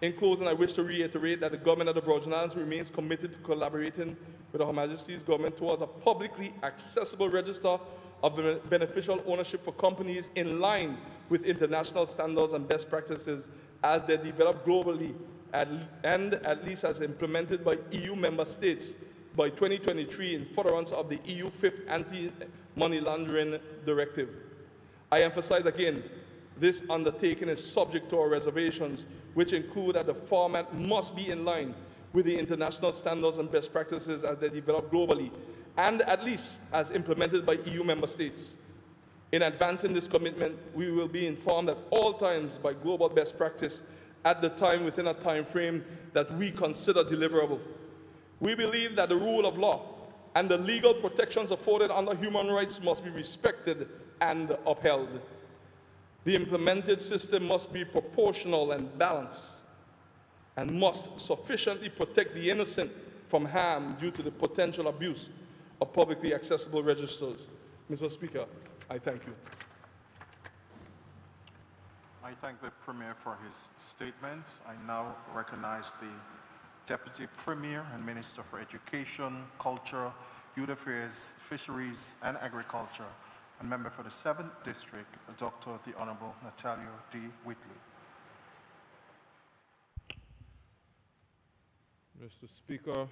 Speaker 3: In closing, I wish to reiterate that the government of the Virgin Islands remains committed to collaborating with Her Majesty's government towards a publicly accessible register of beneficial ownership for companies in line with international standards and best practices as they develop globally and at least as implemented by EU member states by 2023 in furtherance of the EU 5th Anti-Money Laundering Directive. I emphasize again, this undertaking is subject to our reservations, which include that the format must be in line with the international standards and best practices as they develop globally, and at least as implemented by EU member states. In advancing this commitment, we will be informed at all times by global best practice at the time within a time frame that we consider deliverable. We believe that the rule of law and the legal protections afforded under human rights must be respected and upheld. The implemented system must be proportional and balanced and must sufficiently protect the innocent from harm due to the potential abuse of publicly accessible registers. Mr. Speaker, I thank you.
Speaker 1: I thank the Premier for his statements. I now recognize the Deputy Premier and Minister for Education, Culture, Youth Affairs, Fisheries and Agriculture, and member for the 7th District, Dr. the Honorable Natalia D. Whitley.
Speaker 4: Mr. Speaker,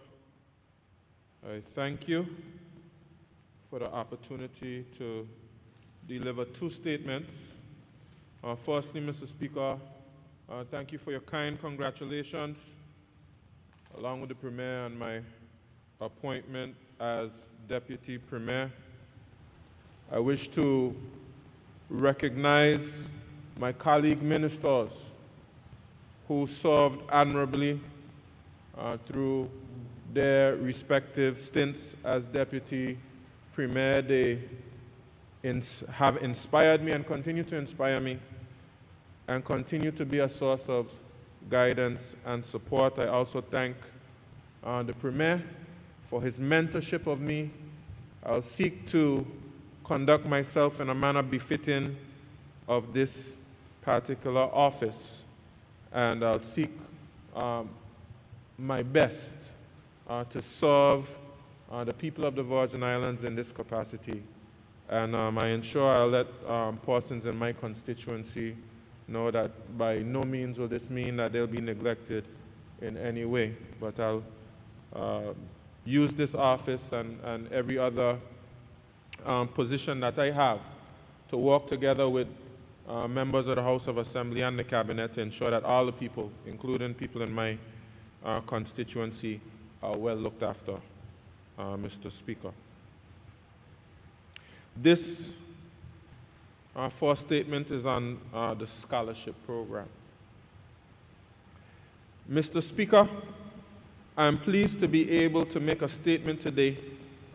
Speaker 4: I thank you for the opportunity to deliver two statements. Firstly, Mr. Speaker, thank you for your kind congratulations, along with the Premier on my appointment as Deputy Premier. I wish to recognize my colleague ministers who served admirably through their respective stints as Deputy Premier. They have inspired me and continue to inspire me and continue to be a source of guidance and support. I also thank the Premier for his mentorship of me. I'll seek to conduct myself in a manner befitting of this particular office, and I'll seek my best to serve the people of the Virgin Islands in this capacity. And I ensure I'll let persons in my constituency know that by no means will this mean that they'll be neglected in any way, but I'll use this office and every other position that I have to work together with members of the House of Assembly and the Cabinet to ensure that all the people, including people in my constituency, are well looked after, Mr. Speaker. This first statement is on the scholarship program. Mr. Speaker, I am pleased to be able to make a statement today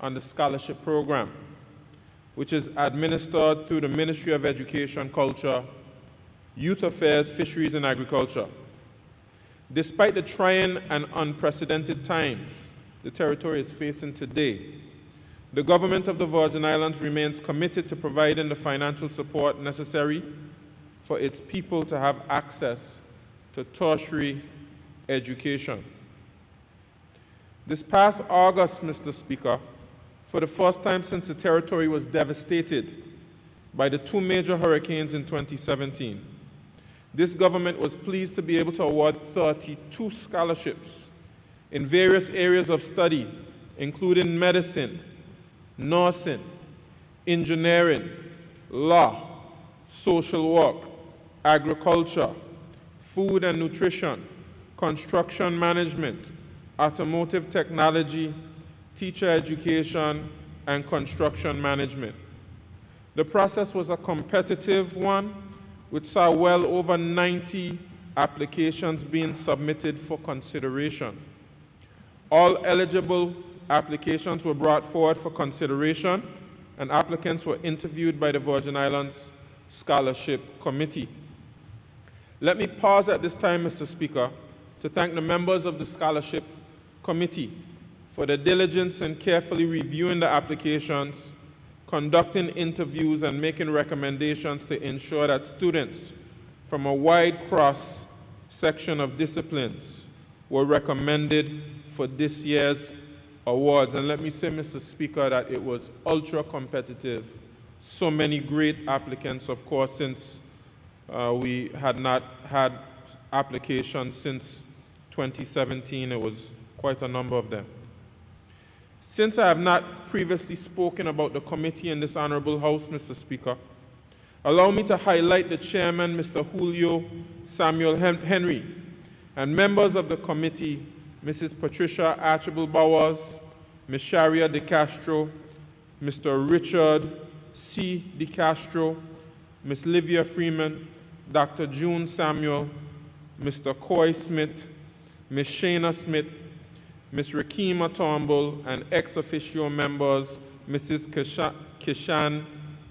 Speaker 4: on the scholarship program, which is administered through the Ministry of Education, Culture, Youth Affairs, Fisheries and Agriculture. Despite the trying and unprecedented times the territory is facing today, the government of the Virgin Islands remains committed to providing the financial support necessary for its people to have access to tertiary education. This past August, Mr. Speaker, for the first time since the territory was devastated by the two major hurricanes in 2017, this government was pleased to be able to award 32 scholarships in various areas of study, including medicine, nursing, engineering, law, social work, agriculture, food and nutrition, construction management, automotive technology, teacher education, and construction management. The process was a competitive one, which saw well over 90 applications being submitted for consideration. All eligible applications were brought forward for consideration, and applicants were interviewed by the Virgin Islands Scholarship Committee. Let me pause at this time, Mr. Speaker, to thank the members of the Scholarship Committee for their diligence in carefully reviewing the applications, conducting interviews, and making recommendations to ensure that students from a wide cross-section of disciplines were recommended for this year's awards. And let me say, Mr. Speaker, that it was ultra-competitive. So many great applicants, of course, since we had not had applications since 2017. It was quite a number of them. Since I have not previously spoken about the committee in this honorable House, Mr. Speaker, allow me to highlight the chairman, Mr. Julio Samuel Henry, and members of the committee, Mrs. Patricia Archibald Bowers, Ms. Sharia De Castro, Mr. Richard C. De Castro, Ms. Livia Freeman, Dr. June Samuel, Mr. Coy Smith, Ms. Shana Smith, Ms. Rakima Turnbull, and ex officio members, Mrs. Kishan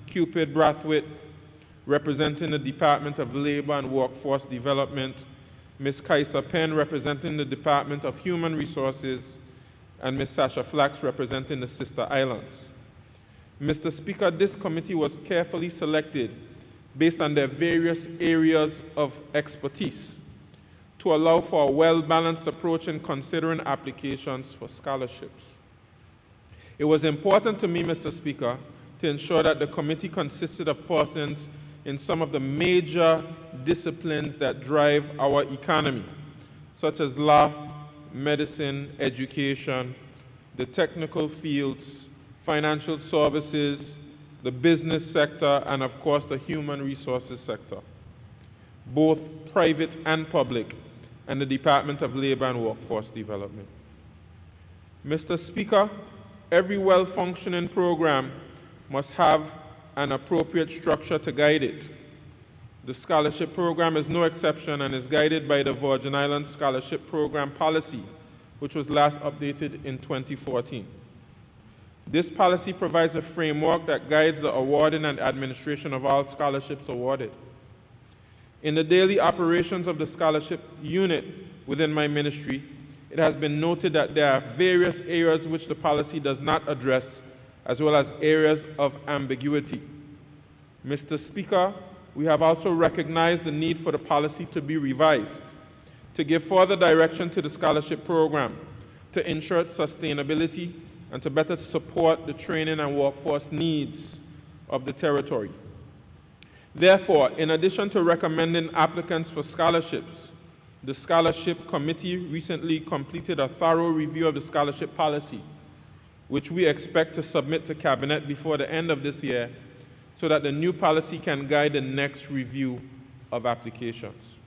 Speaker 4: Cupid Brathwaite, representing the Department of Labor and Workforce Development, Ms. Kaisa Penn, representing the Department of Human Resources, and Ms. Sasha Flax, representing the Sister Islands. Mr. Speaker, this committee was carefully selected based on their various areas of expertise to allow for a well-balanced approach in considering applications for scholarships. It was important to me, Mr. Speaker, to ensure that the committee consisted of persons in some of the major disciplines that drive our economy, such as law, medicine, education, the technical fields, financial services, the business sector, and of course the human resources sector, both private and public, and the Department of Labor and Workforce Development. Mr. Speaker, every well-functioning program must have an appropriate structure to guide it. The scholarship program is no exception and is guided by the Virgin Islands Scholarship Program Policy, which was last updated in 2014. This policy provides a framework that guides the awarding and administration of all scholarships awarded. In the daily operations of the scholarship unit within my ministry, it has been noted that there are various areas which the policy does not address, as well as areas of ambiguity. Mr. Speaker, we have also recognized the need for the policy to be revised, to give further direction to the scholarship program, to ensure its sustainability, and to better support the training and workforce needs of the territory. Therefore, in addition to recommending applicants for scholarships, the Scholarship Committee recently completed a thorough review of the scholarship policy, which we expect to submit to Cabinet before the end of this year, so that the new policy can guide the next review of applications.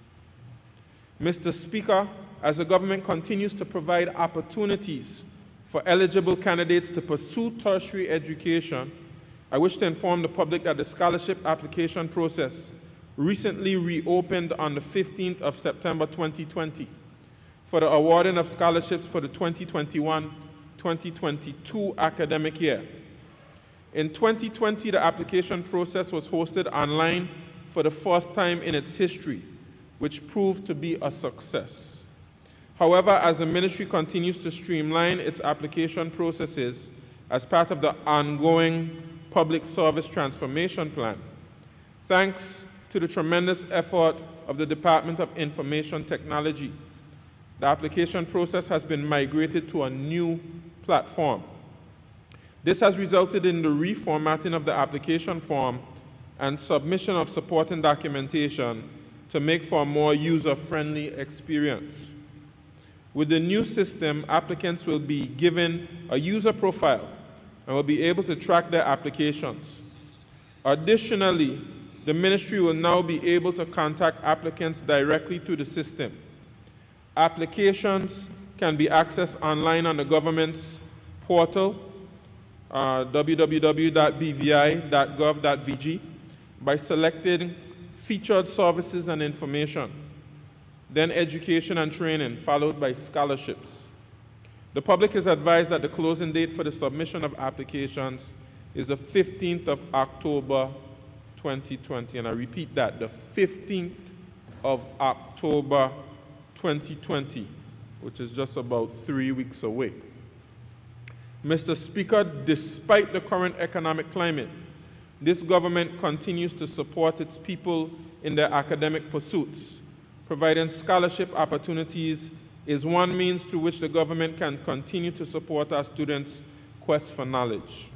Speaker 4: Mr. Speaker, as the government continues to provide opportunities for eligible candidates to pursue tertiary education, I wish to inform the public that the scholarship application process recently reopened on the 15th of September 2020 for the awarding of scholarships for the 2021-2022 academic year. In 2020, the application process was hosted online for the first time in its history, which proved to be a success. However, as the ministry continues to streamline its application processes as part of the ongoing Public Service Transformation Plan, thanks to the tremendous effort of the Department of Information Technology, the application process has been migrated to a new platform. This has resulted in the reformatting of the application form and submission of supporting documentation to make for a more user-friendly experience. With the new system, applicants will be given a user profile and will be able to track their applications. Additionally, the ministry will now be able to contact applicants directly through the system. Applications can be accessed online on the government's portal, www.bvi.gov.vg, by selecting featured services and information, then education and training, followed by scholarships. The public is advised that the closing date for the submission of applications is the 15th of October 2020, and I repeat that, the 15th of October 2020, which is just about 3 weeks away. Mr. Speaker, despite the current economic climate, this government continues to support its people in their academic pursuits. Providing scholarship opportunities is one means through which the government can continue to support our students' quest for knowledge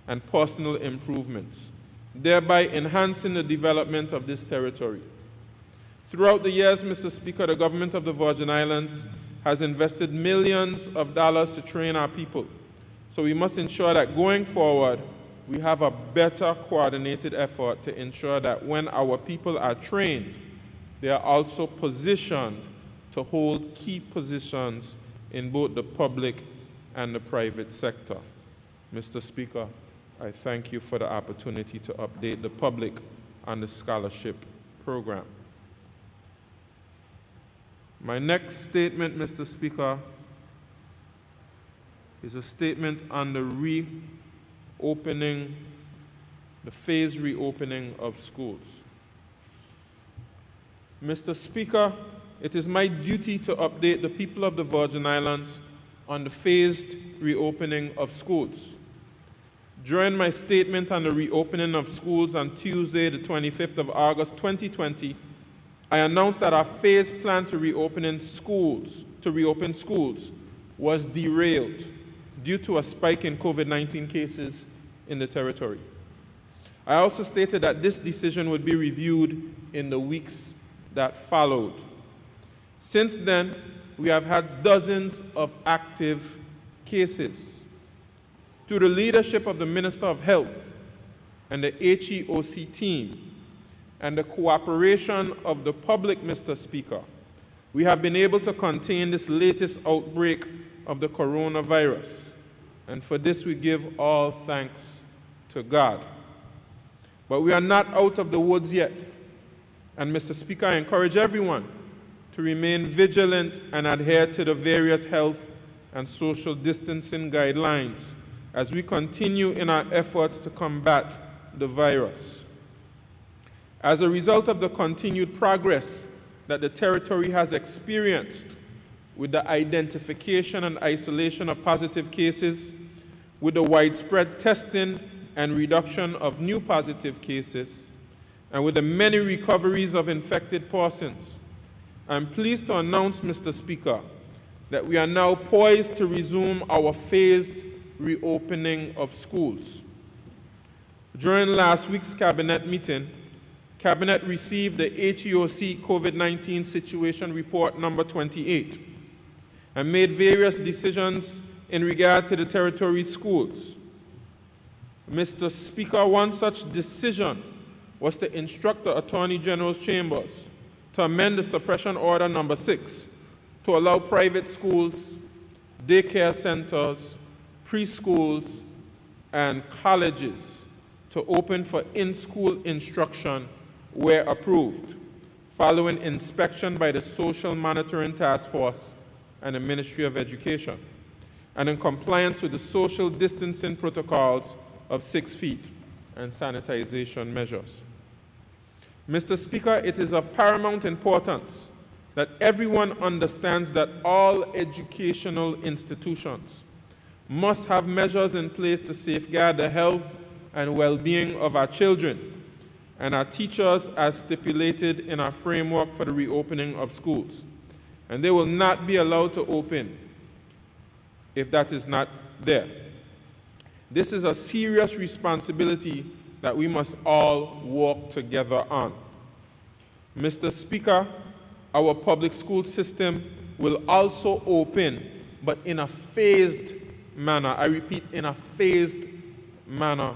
Speaker 4: and personal improvements, thereby enhancing the development of this territory. Throughout the years, Mr. Speaker, the government of the Virgin Islands has invested millions of dollars to train our people. So we must ensure that going forward, we have a better coordinated effort to ensure that when our people are trained, they are also positioned to hold key positions in both the public and the private sector. Mr. Speaker, I thank you for the opportunity to update the public on the scholarship program. My next statement, Mr. Speaker, is a statement on the phased reopening of schools. Mr. Speaker, it is my duty to update the people of the Virgin Islands on the phased reopening of schools. During my statement on the reopening of schools on Tuesday, the 25th of August 2020, I announced that our phased plan to reopen schools was derailed due to a spike in COVID-19 cases in the territory. I also stated that this decision would be reviewed in the weeks that followed. Since then, we have had dozens of active cases. Through the leadership of the Minister of Health and the HEOC team and the cooperation of the public, Mr. Speaker, we have been able to contain this latest outbreak of the coronavirus. And for this, we give all thanks to God. But we are not out of the woods yet. And Mr. Speaker, I encourage everyone to remain vigilant and adhere to the various health and social distancing guidelines as we continue in our efforts to combat the virus. As a result of the continued progress that the territory has experienced with the identification and isolation of positive cases, with the widespread testing and reduction of new positive cases, and with the many recoveries of infected persons, I'm pleased to announce, Mr. Speaker, that we are now poised to resume our phased reopening of schools. During last week's Cabinet meeting, Cabinet received the HEOC COVID-19 Situation Report number 28 and made various decisions in regard to the territory's schools. Mr. Speaker, one such decision was to instruct the Attorney General's chambers to amend the Suppression Order number 6 to allow private schools, daycare centers, preschools, and colleges to open for in-school instruction where approved, following inspection by the Social Monitoring Task Force and the Ministry of Education, and in compliance with the social distancing protocols of 6 feet and sanitization measures. Mr. Speaker, it is of paramount importance that everyone understands that all educational institutions must have measures in place to safeguard the health and well-being of our children and our teachers as stipulated in our framework for the reopening of schools. and they will not be allowed to open if that is not there. This is a serious responsibility that we must all work together on. Mr. Speaker, our public school system will also open, but in a phased manner. I repeat, in a phased manner,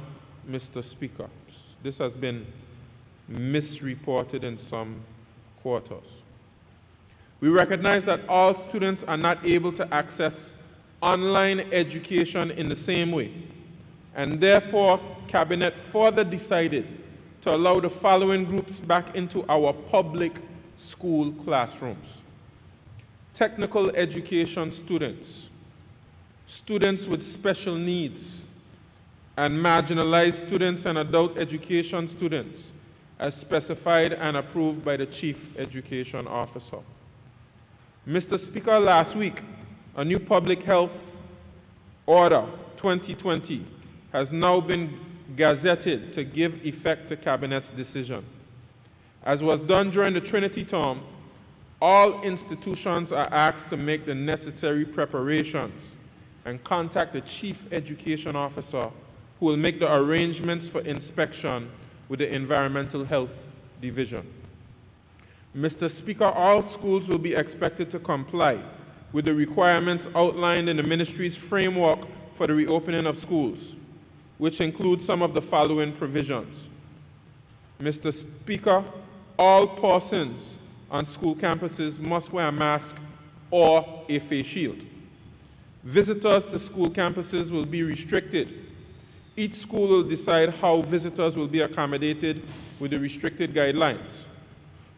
Speaker 4: Mr. Speaker. This has been misreported in some quarters. We recognize that all students are not able to access online education in the same way, and therefore, Cabinet further decided to allow the following groups back into our public school classrooms: technical education students, students with special needs, and marginalized students and adult education students, as specified and approved by the Chief Education Officer. Mr. Speaker, last week, a new Public Health Order 2020 has now been gazetted to give effect to Cabinet's decision. As was done during the Trinity term, all institutions are asked to make the necessary preparations and contact the Chief Education Officer, who will make the arrangements for inspection with the Environmental Health Division. Mr. Speaker, all schools will be expected to comply with the requirements outlined in the Ministry's framework for the reopening of schools, which include some of the following provisions. Mr. Speaker, all persons on school campuses must wear a mask or a face shield. Visitors to school campuses will be restricted. Each school will decide how visitors will be accommodated with the restricted guidelines.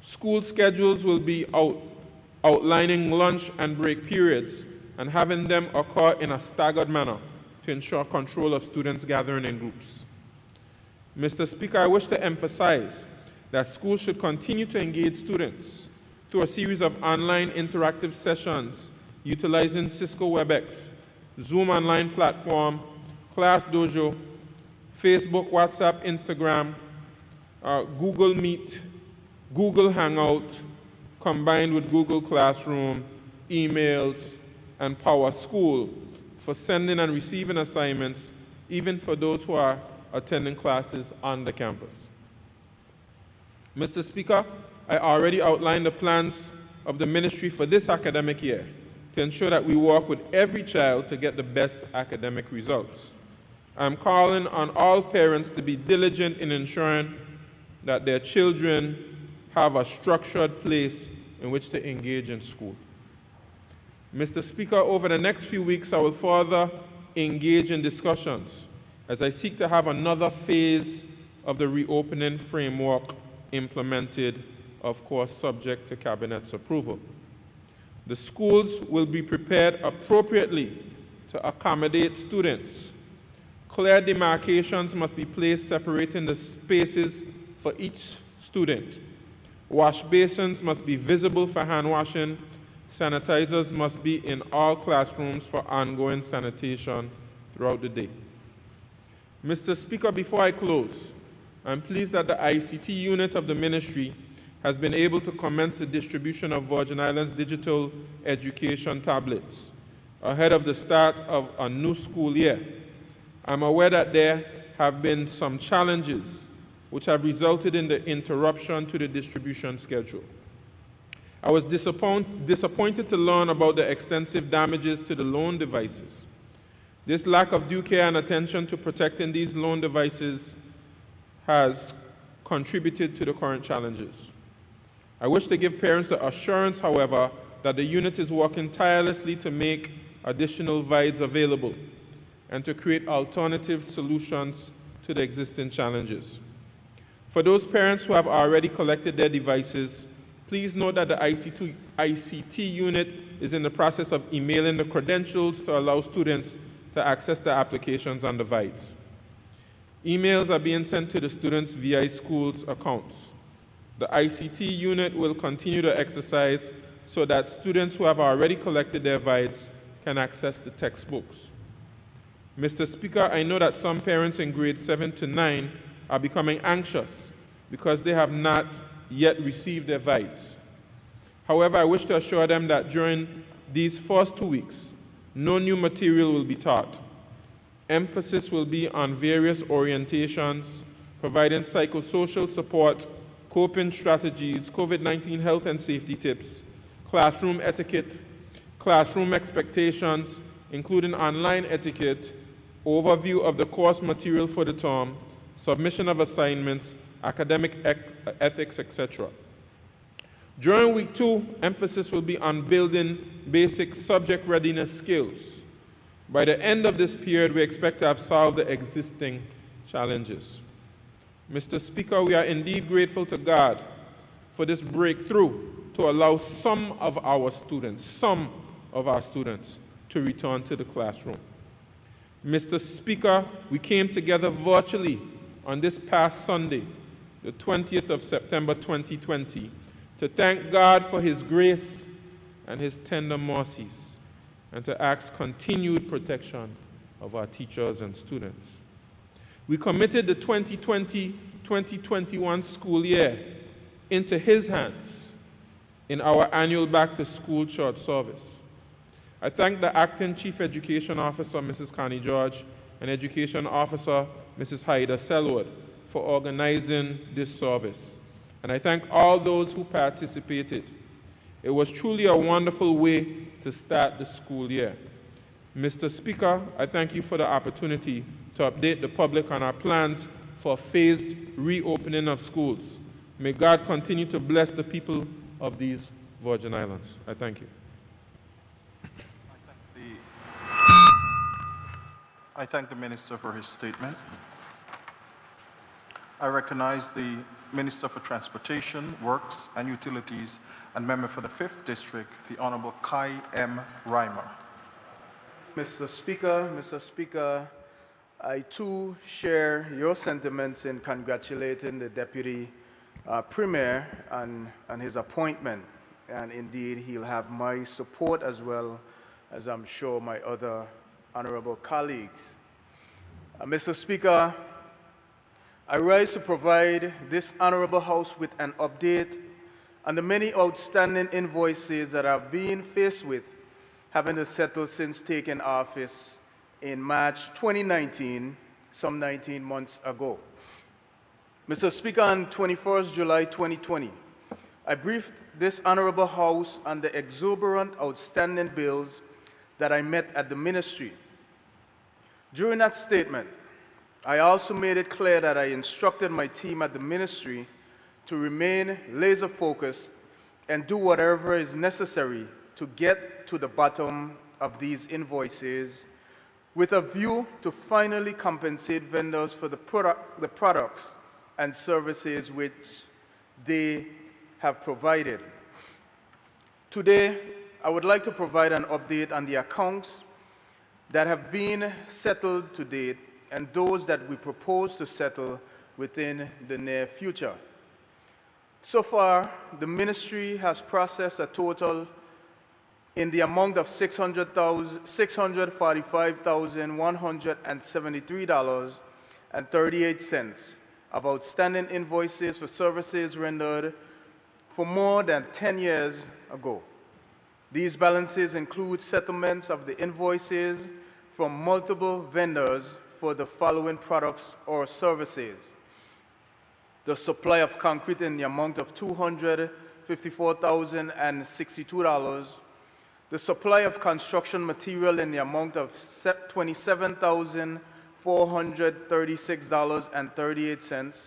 Speaker 4: School schedules will be outlining lunch and break periods and having them occur in a staggered manner to ensure control of students gathering in groups. Mr. Speaker, I wish to emphasize that schools should continue to engage students through a series of online interactive sessions utilizing Cisco WebEx, Zoom online platform, Class Dojo, Facebook, WhatsApp, Instagram, Google Meet, Google Hangout, combined with Google Classroom, emails, and Power School for sending and receiving assignments, even for those who are attending classes on the campus. Mr. Speaker, I already outlined the plans of the ministry for this academic year to ensure that we work with every child to get the best academic results. I'm calling on all parents to be diligent in ensuring that their children have a structured place in which to engage in school. Mr. Speaker, over the next few weeks, I will further engage in discussions as I seek to have another phase of the reopening framework implemented, of course, subject to Cabinet's approval. The schools will be prepared appropriately to accommodate students. Clear demarcations must be placed separating the spaces for each student. Wash basins must be visible for hand washing. Sanitizers must be in all classrooms for ongoing sanitation throughout the day. Mr. Speaker, before I close, I'm pleased that the ICT unit of the ministry has been able to commence the distribution of Virgin Islands digital education tablets ahead of the start of a new school year. I'm aware that there have been some challenges which have resulted in the interruption to the distribution schedule. I was disappointed to learn about the extensive damages to the loan devices. This lack of due care and attention to protecting these loan devices has contributed to the current challenges. I wish to give parents the assurance, however, that the unit is working tirelessly to make additional VIDEs available and to create alternative solutions to the existing challenges. For those parents who have already collected their devices, please note that the ICT unit is in the process of emailing the credentials to allow students to access the applications on the VIDEs. Emails are being sent to the students via schools' accounts. The ICT unit will continue to exercise so that students who have already collected their VIDEs can access the textbooks. Mr. Speaker, I know that some parents in grades 7 to 9 are becoming anxious because they have not yet received their VIDEs. However, I wish to assure them that during these first 2 weeks, no new material will be taught. Emphasis will be on various orientations, providing psychosocial support, coping strategies, COVID-19 health and safety tips, classroom etiquette, classroom expectations, including online etiquette, overview of the course material for the term, submission of assignments, academic ethics, etc. During week 2, emphasis will be on building basic subject readiness skills. By the end of this period, we expect to have solved the existing challenges. Mr. Speaker, we are indeed grateful to God for this breakthrough to allow some of our students to return to the classroom. Mr. Speaker, we came together virtually on this past Sunday, the 20th of September 2020, to thank God for His grace and His tender mercies, and to ask continued protection of our teachers and students. We committed the 2020-2021 school year into His hands in our annual Back to School church service. I thank the Acting Chief Education Officer, Mrs. Connie George, and Education Officer, Mrs. Haida Selwood, for organizing this service. And I thank all those who participated. It was truly a wonderful way to start the school year. Mr. Speaker, I thank you for the opportunity to update the public on our plans for a phased reopening of schools. May God continue to bless the people of these Virgin Islands. I thank you.
Speaker 1: I thank the Minister for his statement. I recognize the Minister for Transportation, Works and Utilities and member for the 5th District, the Honorable Kai M. Reimer.
Speaker 5: Mr. Speaker, I too share your sentiments in congratulating the Deputy Premier on his appointment. And indeed, he'll have my support as well as I'm sure my other honorable colleagues. Mr. Speaker, I rise to provide this honorable House with an update on the many outstanding invoices that I've been faced with having to settle since taking office in March 2019, some 19 months ago. Mr. Speaker, on 21st July 2020, I briefed this honorable House on the exuberant outstanding bills that I met at the ministry. During that statement, I also made it clear that I instructed my team at the ministry to remain laser-focused and do whatever is necessary to get to the bottom of these invoices with a view to finally compensate vendors for the products and services which they have provided. Today, I would like to provide an update on the accounts that have been settled to date and those that we propose to settle within the near future. So far, the ministry has processed a total in the amount of $645,173.38 of outstanding invoices for services rendered for more than 10 years ago. These balances include settlements of the invoices from multiple vendors for the following products or services: the supply of concrete in the amount of $254,062, the supply of construction material in the amount of $27,436.38,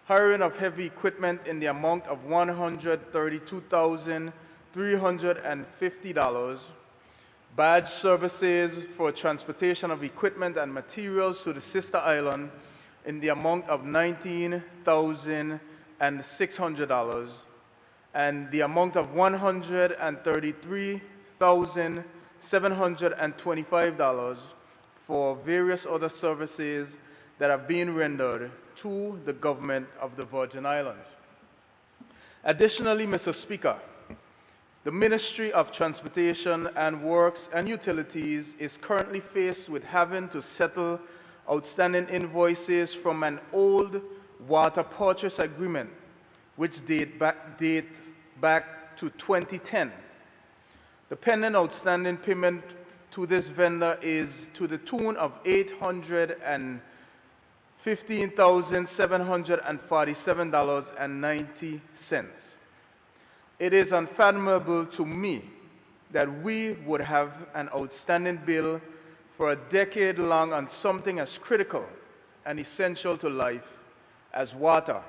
Speaker 5: hiring of heavy equipment in the amount of $132,350, badge services for transportation of equipment and materials to the sister island in the amount of $19,600, and the amount of $133,725 for various other services that have been rendered to the government of the Virgin Islands. Additionally, Mr. Speaker, the Ministry of Transportation and Works and Utilities is currently faced with having to settle outstanding invoices from an old water purchase agreement which date back to 2010. The pending outstanding payment to this vendor is to the tune of $815,747.90. It is unfathomable to me that we would have an outstanding bill for a decade long on something as critical and essential to life as water.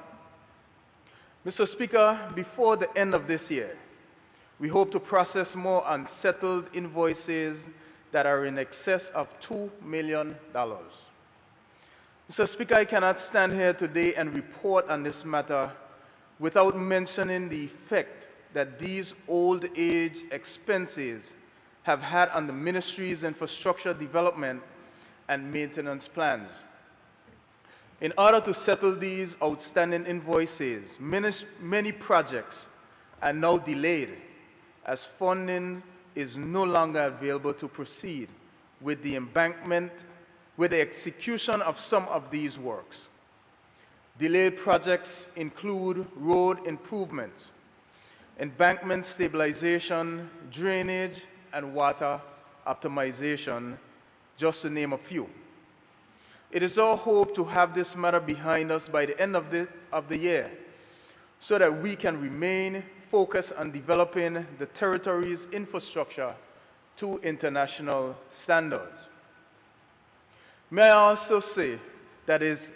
Speaker 5: Mr. Speaker, before the end of this year, we hope to process more unsettled invoices that are in excess of $2 million. Mr. Speaker, I cannot stand here today and report on this matter without mentioning the effect that these old age expenses have had on the ministry's infrastructure development and maintenance plans. In order to settle these outstanding invoices, many projects are now delayed as funding is no longer available to proceed with the execution of some of these works. Delayed projects include road improvements, embankment stabilization, drainage, and water optimization, just to name a few. It is our hope to have this matter behind us by the end of the year so that we can remain focused on developing the territory's infrastructure to international standards. May I also say that it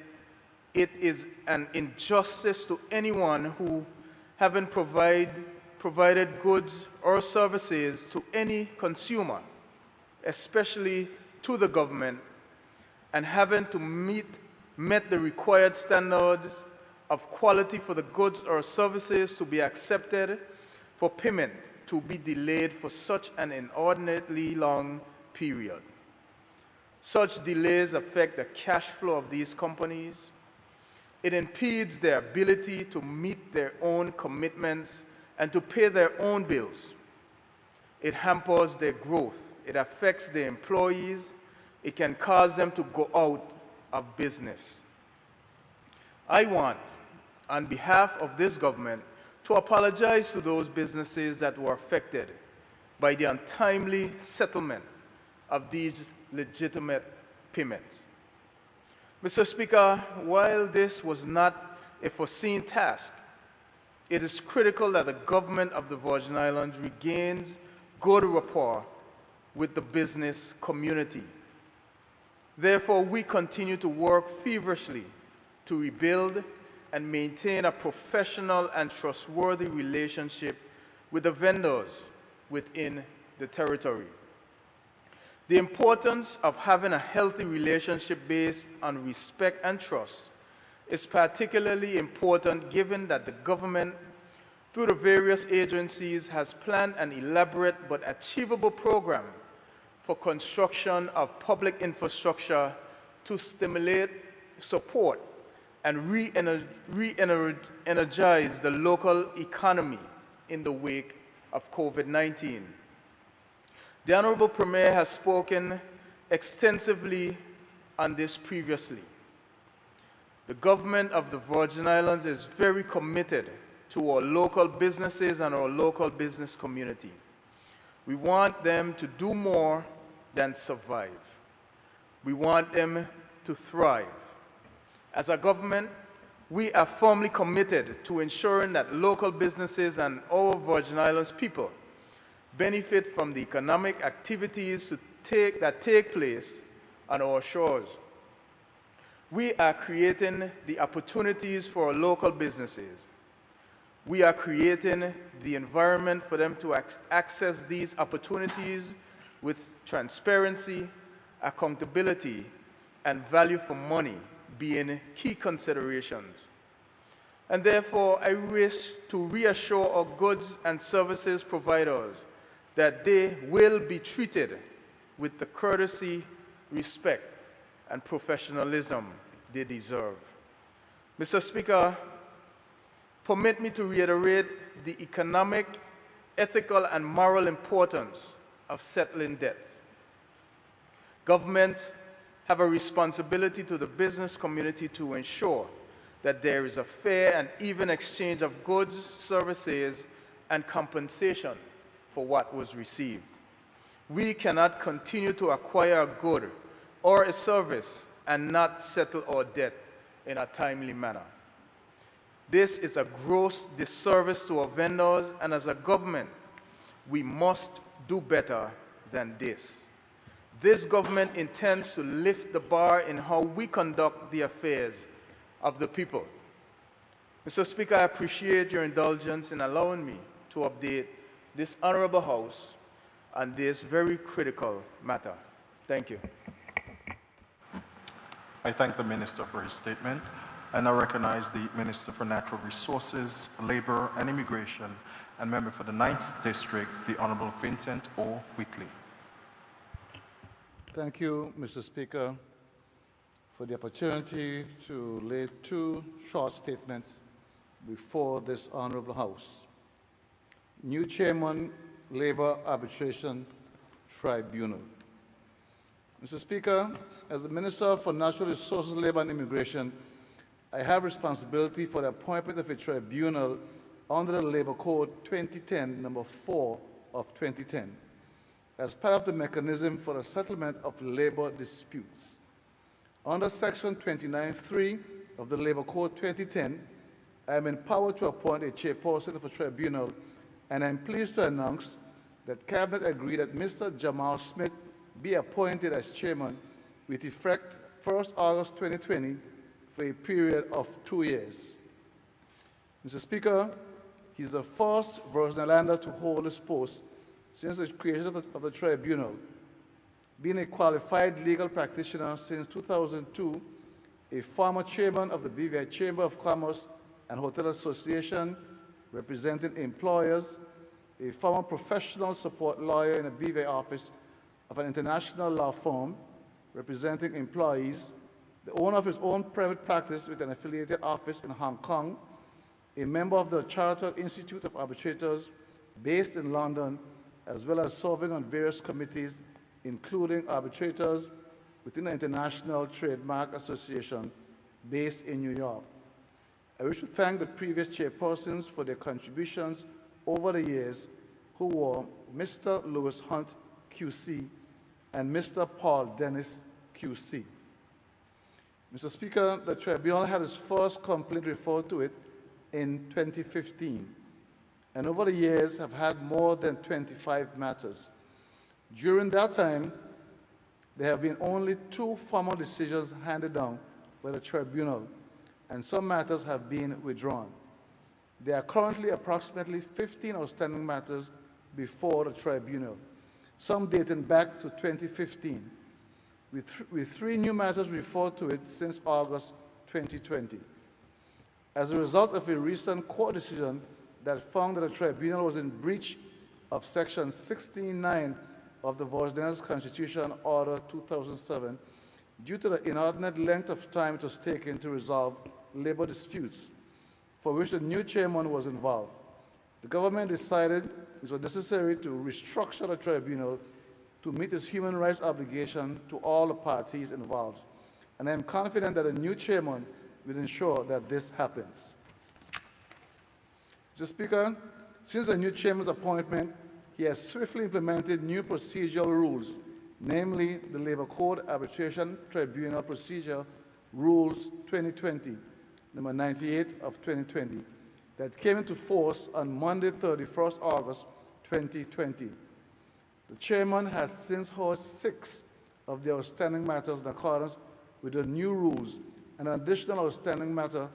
Speaker 5: is an injustice to anyone who, having provided goods or services to any consumer, especially to the government, and having to met the required standards of quality for the goods or services to be accepted for payment to be delayed for such an inordinately long period. Such delays affect the cash flow of these companies. It impedes their ability to meet their own commitments and to pay their own bills. It hampers their growth. It affects their employees. It can cause them to go out of business. I want, on behalf of this government, to apologize to those businesses that were affected by the untimely settlement of these legitimate payments. Mr. Speaker, while this was not a foreseen task, it is critical that the government of the Virgin Islands regains good rapport with the business community. Therefore, we continue to work feverishly to rebuild and maintain a professional and trustworthy relationship with the vendors within the territory. The importance of having a healthy relationship based on respect and trust is particularly important given that the government, through the various agencies, has planned an elaborate but achievable program for construction of public infrastructure to stimulate, support, and re-energize the local economy in the wake of COVID-19. The Honorable Premier has spoken extensively on this previously. The government of the Virgin Islands is very committed to our local businesses and our local business community. We want them to do more than survive. We want them to thrive. As a government, we are firmly committed to ensuring that local businesses and our Virgin Islands people benefit from the economic activities that take place on our shores. We are creating the opportunities for our local businesses. We are creating the environment for them to access these opportunities with transparency, accountability, and value for money being key considerations. And therefore, I wish to reassure our goods and services providers that they will be treated with the courtesy, respect, and professionalism they deserve. Mr. Speaker, permit me to reiterate the economic, ethical, and moral importance of settling debt. Governments have a responsibility to the business community to ensure that there is a fair and even exchange of goods, services, and compensation for what was received. We cannot continue to acquire a good or a service and not settle our debt in a timely manner. This is a gross disservice to our vendors, and as a government, we must do better than this. This government intends to lift the bar in how we conduct the affairs of the people. Mr. Speaker, I appreciate your indulgence in allowing me to update this honorable House on this very critical matter. Thank you.
Speaker 1: I thank the Minister for his statement, and I recognize the Minister for Natural Resources, Labor and Immigration, and member for the 9th District, the Honorable Vincent O. Whitley.
Speaker 6: Thank you, Mr. Speaker, for the opportunity to lay two short statements before this honorable House. New Chairman, Labor Arbitration Tribunal. Mr. Speaker, as the Minister for Natural Resources, Labor and Immigration, I have responsibility for the appointment of a tribunal under the Labor Code 2010, number 4 of 2010, as part of the mechanism for the settlement of labor disputes. Under Section 29(3) of the Labor Code 2010, I am empowered to appoint a chairperson of a tribunal, and I am pleased to announce that Cabinet agreed that Mr. Jamal Smith be appointed as chairman with effect 1st August 2020 for a period of 2 years. Mr. Speaker, he is the first Virgin Islander to hold this post since the creation of the tribunal. Being a qualified legal practitioner since 2002, a former chairman of the BVI Chamber of Commerce and Hotel Association representing employers, a former professional support lawyer in a BVI office of an international law firm representing employees, the owner of his own private practice with an affiliated office in Hong Kong, a member of the Chartered Institute of Arbitrators based in London, as well as serving on various committees, including arbitrators within the International Trademark Association based in New York. I wish to thank the previous chairpersons for their contributions over the years, who were Mr. Lewis Hunt, QC, and Mr. Paul Dennis, QC. Mr. Speaker, the tribunal had its first complaint referred to it in 2015, and over the years have had more than 25 matters. During that time, there have been only 2 formal decisions handed down by the tribunal, and some matters have been withdrawn. There are currently approximately 15 outstanding matters before the tribunal, some dating back to 2015, with 3 new matters referred to it since August 2020. As a result of a recent court decision that found that the tribunal was in breach of Section 16(9) of the Virgin Islands Constitution Order 2007, due to the inordinate length of time it was taken to resolve labor disputes, for which the new chairman was involved, the government decided it was necessary to restructure the tribunal to meet its human rights obligation to all the parties involved. And I am confident that a new chairman will ensure that this happens. Mr. Speaker, since the new chairman's appointment, he has swiftly implemented new procedural rules, namely the Labor Code Arbitration Tribunal Procedure Rules 2020, number 98 of 2020, that came into force on Monday, 31st August 2020. The chairman has since heard 6 of the outstanding matters in accordance with the new rules, and an additional outstanding matter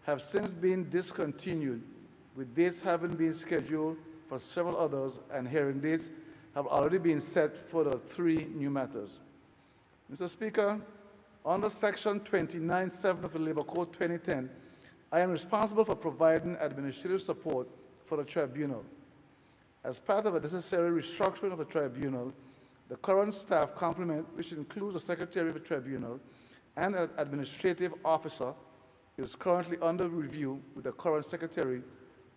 Speaker 6: have since been discontinued, with dates having been scheduled for several others, and hearing dates have already been set for the 3 new matters. Mr. Speaker, under Section 29(7) of the Labor Code 2010, I am responsible for providing administrative support for the tribunal. As part of a necessary restructuring of the tribunal, the current staff complement, which includes the Secretary of the Tribunal and an administrative officer, is currently under review with the current Secretary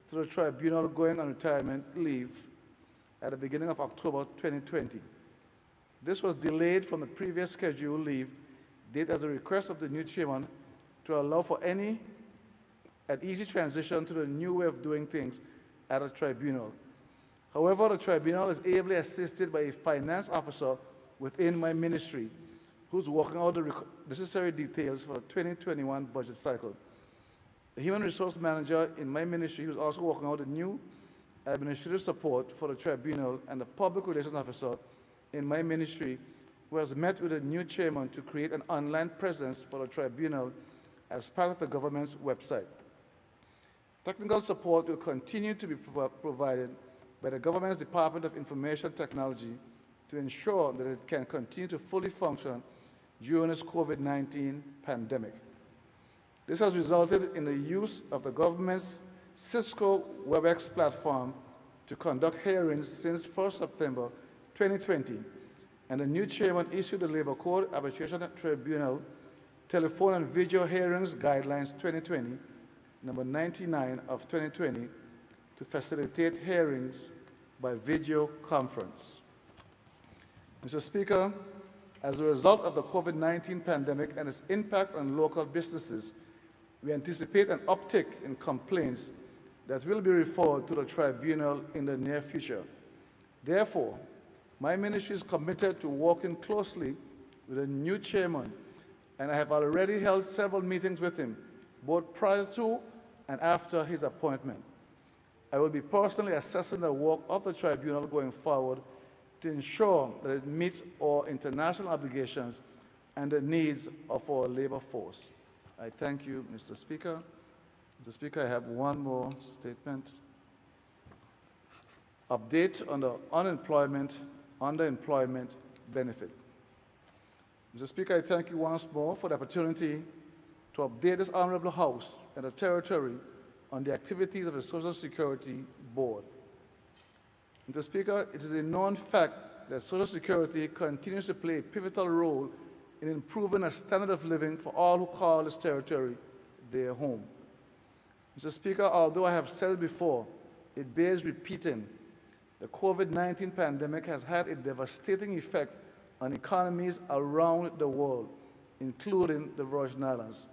Speaker 6: to the tribunal going on retirement leave at the beginning of October 2020. This was delayed from the previous scheduled leave date as a request of the new chairman to allow for an easy transition to the new way of doing things at a tribunal. However, the tribunal is ably assisted by a finance officer within my ministry who's working out the necessary details for the 2021 budget cycle. The human resource manager in my ministry who's also working out the new administrative support for the tribunal, and the public relations officer in my ministry who has met with the new chairman to create an online presence for the tribunal as part of the government's website. Technical support will continue to be provided by the government's Department of Information Technology to ensure that it can continue to fully function during this COVID-19 pandemic. This has resulted in the use of the government's Cisco WebEx platform to conduct hearings since 1 September 2020, and the new chairman issued the Labor Code Arbitration Tribunal Telephone and Video Hearings Guidelines 2020, number 99 of 2020, to facilitate hearings by video conference. Mr. Speaker, as a result of the COVID-19 pandemic and its impact on local businesses, we anticipate an uptick in complaints that will be referred to the tribunal in the near future. Therefore, my ministry is committed to working closely with the new chairman, and I have already held several meetings with him, both prior to and after his appointment. I will be personally assessing the work of the tribunal going forward to ensure that it meets our international obligations and the needs of our labor force. I thank you, Mr. Speaker. Mr. Speaker, I have one more statement. Update on the underemployment benefit. Mr. Speaker, I thank you once more for the opportunity to update this Honorable House and the territory on the activities of the Social Security Board. Mr. Speaker, it is a known fact that Social Security continues to play a pivotal role in improving the standard of living for all who call this territory their home. Mr. Speaker, although I have said it before, it bears repeating. The COVID-19 pandemic has had a devastating effect on economies around the world, including the Virgin Islands.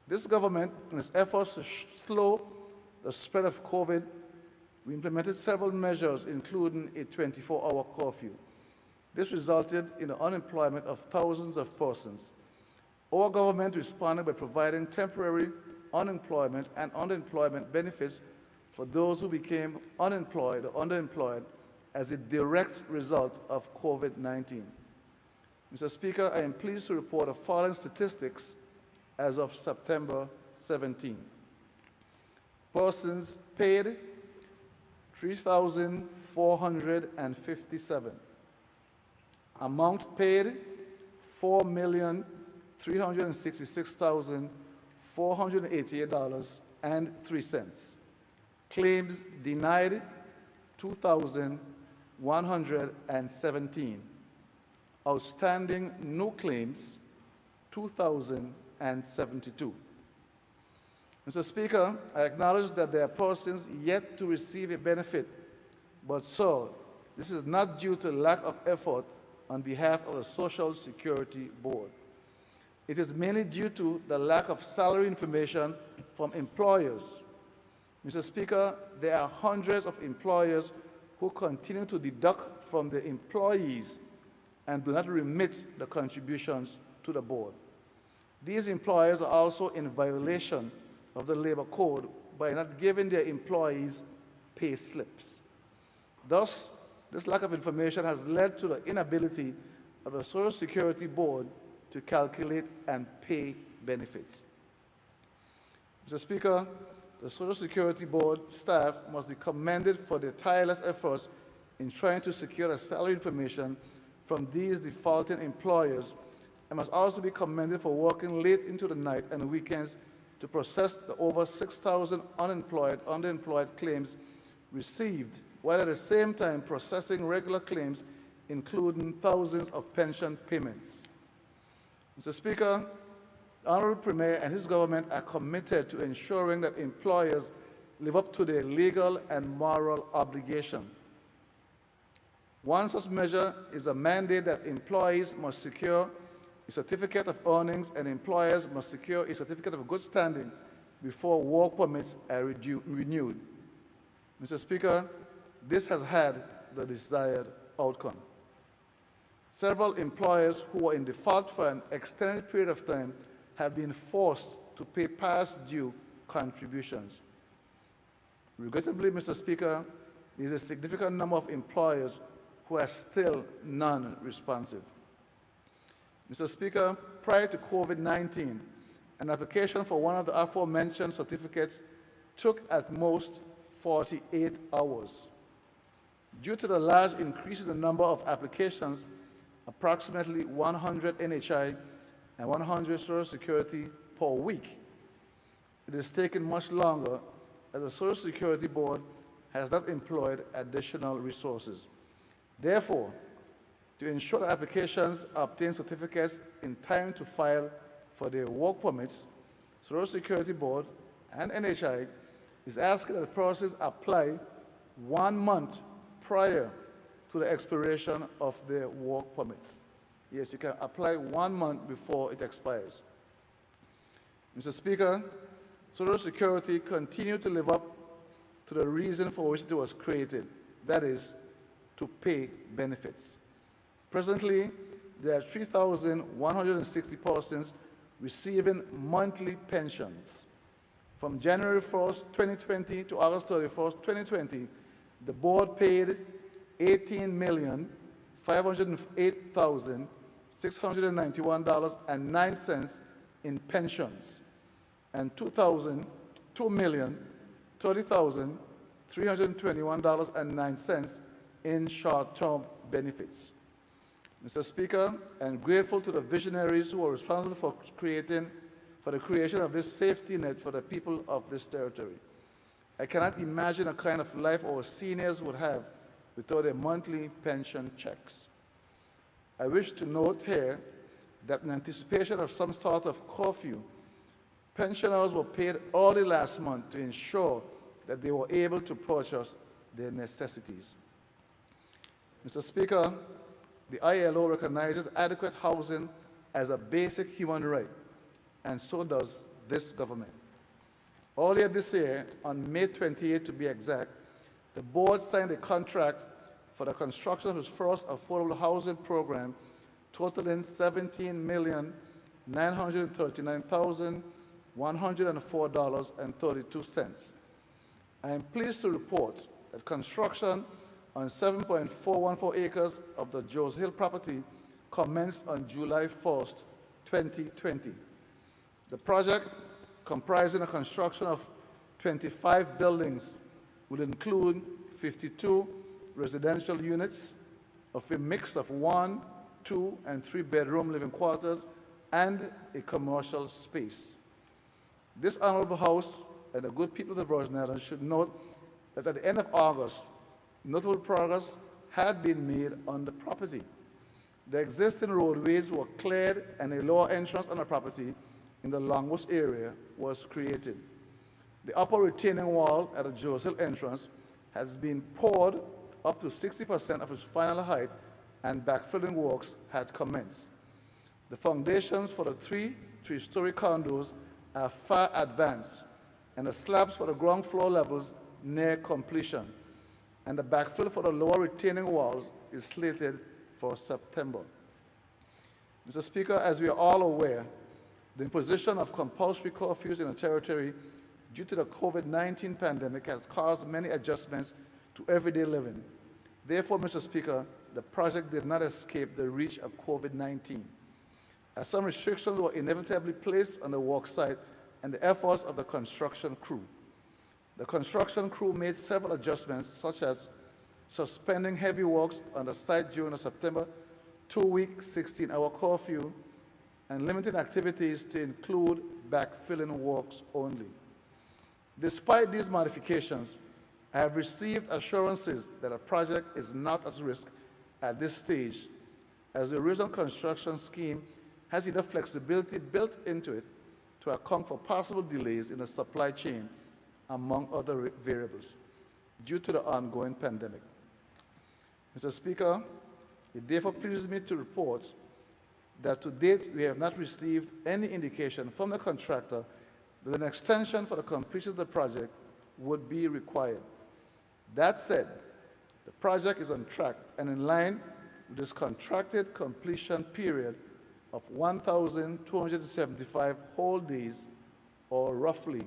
Speaker 6: This government, in its efforts to slow the spread of COVID, we implemented several measures, including a 24-hour curfew. This resulted in the unemployment of thousands of persons. Our government responded by providing temporary unemployment and underemployment benefits for those who became unemployed or underemployed as a direct result of COVID-19. Mr. Speaker, I am pleased to report the following statistics as of September 17. Persons paid 3,457. Amount paid 4,366,488.03. Claims denied 2,117. Outstanding no claims 2,072. Mr. Speaker, I acknowledge that there are persons yet to receive a benefit, but sir, this is not due to lack of effort on behalf of the Social Security Board. It is mainly due to the lack of salary information from employers. Mr. Speaker, there are hundreds of employers who continue to deduct from their employees and do not remit the contributions to the board. These employers are also in violation of the Labor Code by not giving their employees pay slips. Thus, this lack of information has led to the inability of the Social Security Board to calculate and pay benefits. Mr. Speaker, the Social Security Board staff must be commended for their tireless efforts in trying to secure the salary information from these defaulting employers, and must also be commended for working late into the night and weekends to process the over 6,000 underemployed claims received, while at the same time processing regular claims, including thousands of pension payments. Mr. Speaker, the Honorable Premier and his government are committed to ensuring that employers live up to their legal and moral obligation. One such measure is a mandate that employees must secure a certificate of earnings and employers must secure a certificate of good standing before work permits are renewed. Mr. Speaker, this has had the desired outcome. Several employers who were in default for an extended period of time have been forced to pay past due contributions. Regrettably, Mr. Speaker, there is a significant number of employers who are still non-responsive. Mr. Speaker, prior to COVID-19, an application for one of the aforementioned certificates took at most 48 hours. Due to the large increase in the number of applications, approximately 100 NHI and 100 Social Security per week, it is taking much longer as the Social Security Board has not employed additional resources. Therefore, to ensure that applications obtain certificates in time to file for their work permits, Social Security Board and NHI is asking that the process apply 1 month prior to the expiration of their work permits. Yes, you can apply 1 month before it expires. Mr. Speaker, Social Security continues to live up to the reason for which it was created, that is, to pay benefits. Presently, there are 3,160 persons receiving monthly pensions. From January 1st, 2020 to August 31st, 2020, the board paid $18,508,691.09 in pensions and $2,030,321.09 in short-term benefits. Mr. Speaker, I am grateful to the visionaries who are responsible for the creation of this safety net for the people of this territory. I cannot imagine a kind of life our seniors would have without their monthly pension checks. I wish to note here that in anticipation of some sort of curfew, pensioners were paid early last month to ensure that they were able to purchase their necessities. Mr. Speaker, the ILO recognizes adequate housing as a basic human right, and so does this government. Earlier this year, on May 28 to be exact, the board signed a contract for the construction of its first affordable housing program totaling $17,939,104.32. I am pleased to report that construction on 7.414 acres of the Joes Hill property commenced on July 1st, 2020. The project, comprising a construction of 25 buildings, will include 52 residential units of a mix of 1, 2, and 3-bedroom living quarters and a commercial space. This honorable House and the good people of the Virgin Islands should note that at the end of August, notable progress had been made on the property. The existing roadways were cleared and a lower entrance on the property in the Longbush area was created. The upper retaining wall at the Joes Hill entrance has been poured up to 60% of its final height, and backfilling works had commenced. The foundations for the three-story condos are far advanced, and the slabs for the ground floor levels near completion, and the backfill for the lower retaining walls is slated for September. Mr. Speaker, as we are all aware, the imposition of compulsory curfews in the territory due to the COVID-19 pandemic has caused many adjustments to everyday living. Therefore, Mr. Speaker, the project did not escape the reach of COVID-19, as some restrictions were inevitably placed on the work site and the efforts of the construction crew. The construction crew made several adjustments, such as suspending heavy works on the site during the September 2-week 16-hour curfew and limiting activities to include backfilling works only. Despite these modifications, I have received assurances that the project is not at risk at this stage, as the original construction scheme has enough flexibility built into it to account for possible delays in the supply chain, among other variables, due to the ongoing pandemic. Mr. Speaker, it therefore pleases me to report that to date we have not received any indication from the contractor that an extension for the completion of the project would be required. That said, the project is on track and in line with its contracted completion period of 1,275 whole days, or roughly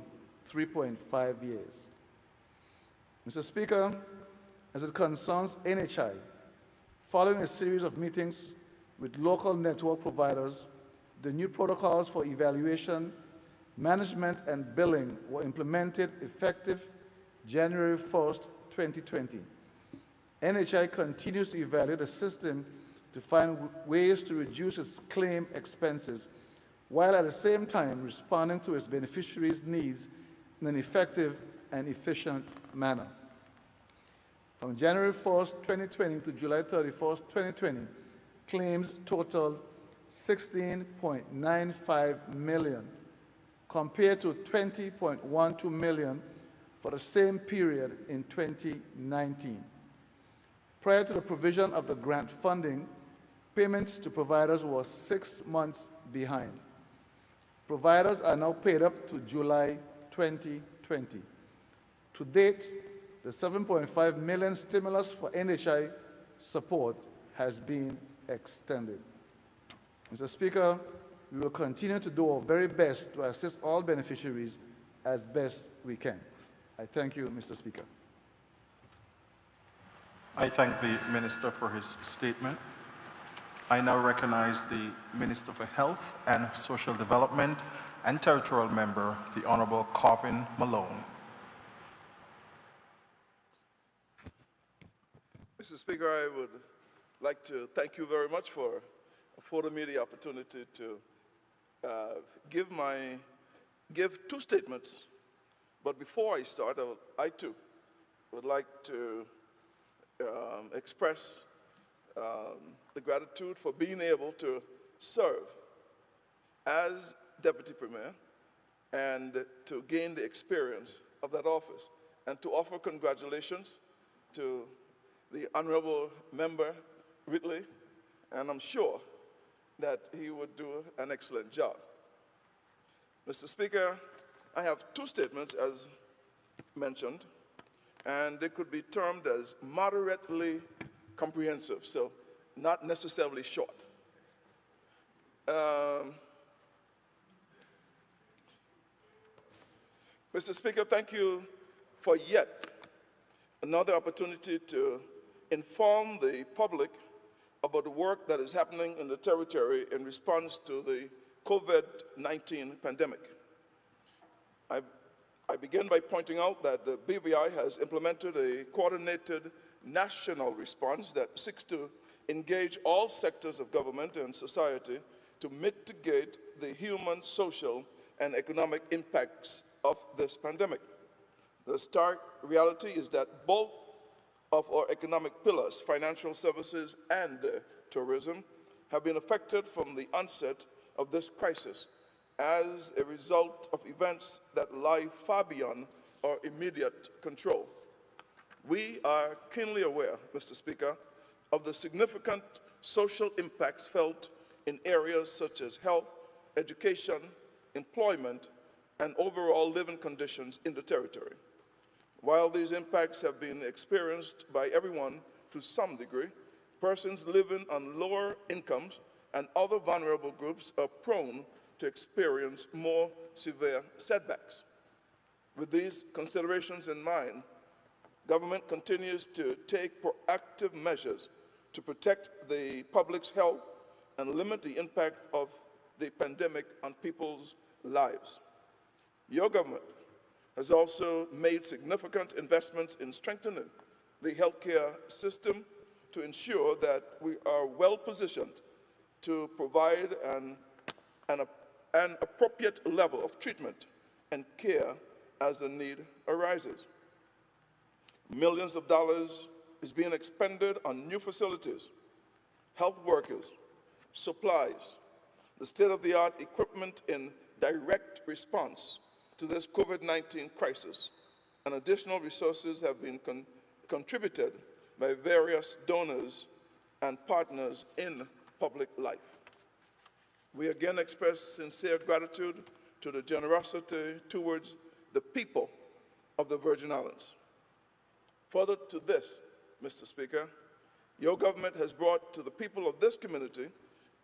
Speaker 6: 3.5 years. Mr. Speaker, as it concerns NHI, following a series of meetings with local network providers, the new protocols for evaluation, management, and billing were implemented effective January 1st, 2020. NHI continues to evaluate the system to find ways to reduce its claim expenses, while at the same time responding to its beneficiaries' needs in an effective and efficient manner. From January 1st, 2020 to July 31st, 2020, claims totaled 16.95 million, compared to 20.12 million for the same period in 2019. Prior to the provision of the grant funding, payments to providers were 6 months behind. Providers are now paid up to July 2020. To date, the 7.5 million stimulus for NHI support has been extended. Mr. Speaker, we will continue to do our very best to assist all beneficiaries as best we can. I thank you, Mr. Speaker.
Speaker 1: I thank the Minister for his statement. I now recognize the Minister for Health and Social Development and Territorial Member, the Honorable Corvin Malone.
Speaker 3: Mr. Speaker, I would like to thank you very much for affording me the opportunity to give two statements. But before I start, I too would like to express the gratitude for being able to serve as Deputy Premier and to gain the experience of that office, and to offer congratulations to the Honorable Member Whitley, and I'm sure that he would do an excellent job. Mr. Speaker, I have two statements as mentioned, and they could be termed as moderately comprehensive, so not necessarily short. Mr. Speaker, thank you for yet another opportunity to inform the public about the work that is happening in the territory in response to the COVID-19 pandemic. I begin by pointing out that the BVI has implemented a coordinated national response that seeks to engage all sectors of government and society to mitigate the human, social, and economic impacts of this pandemic. The stark reality is that both of our economic pillars, financial services and tourism, have been affected from the onset of this crisis as a result of events that lie far beyond our immediate control. We are keenly aware, Mr. Speaker, of the significant social impacts felt in areas such as health, education, employment, and overall living conditions in the territory. While these impacts have been experienced by everyone to some degree, persons living on lower incomes and other vulnerable groups are prone to experience more severe setbacks. With these considerations in mind, government continues to take proactive measures to protect the public's health and limit the impact of the pandemic on people's lives. Your government has also made significant investments in strengthening the healthcare system to ensure that we are well positioned to provide an appropriate level of treatment and care as the need arises. Millions of dollars is being expended on new facilities, health workers, supplies, the state-of-the-art equipment in direct response to this COVID-19 crisis, and additional resources have been contributed by various donors and partners in public life. We again express sincere gratitude to the generosity towards the people of the Virgin Islands. Further to this, Mr. Speaker, your government has brought to the people of this community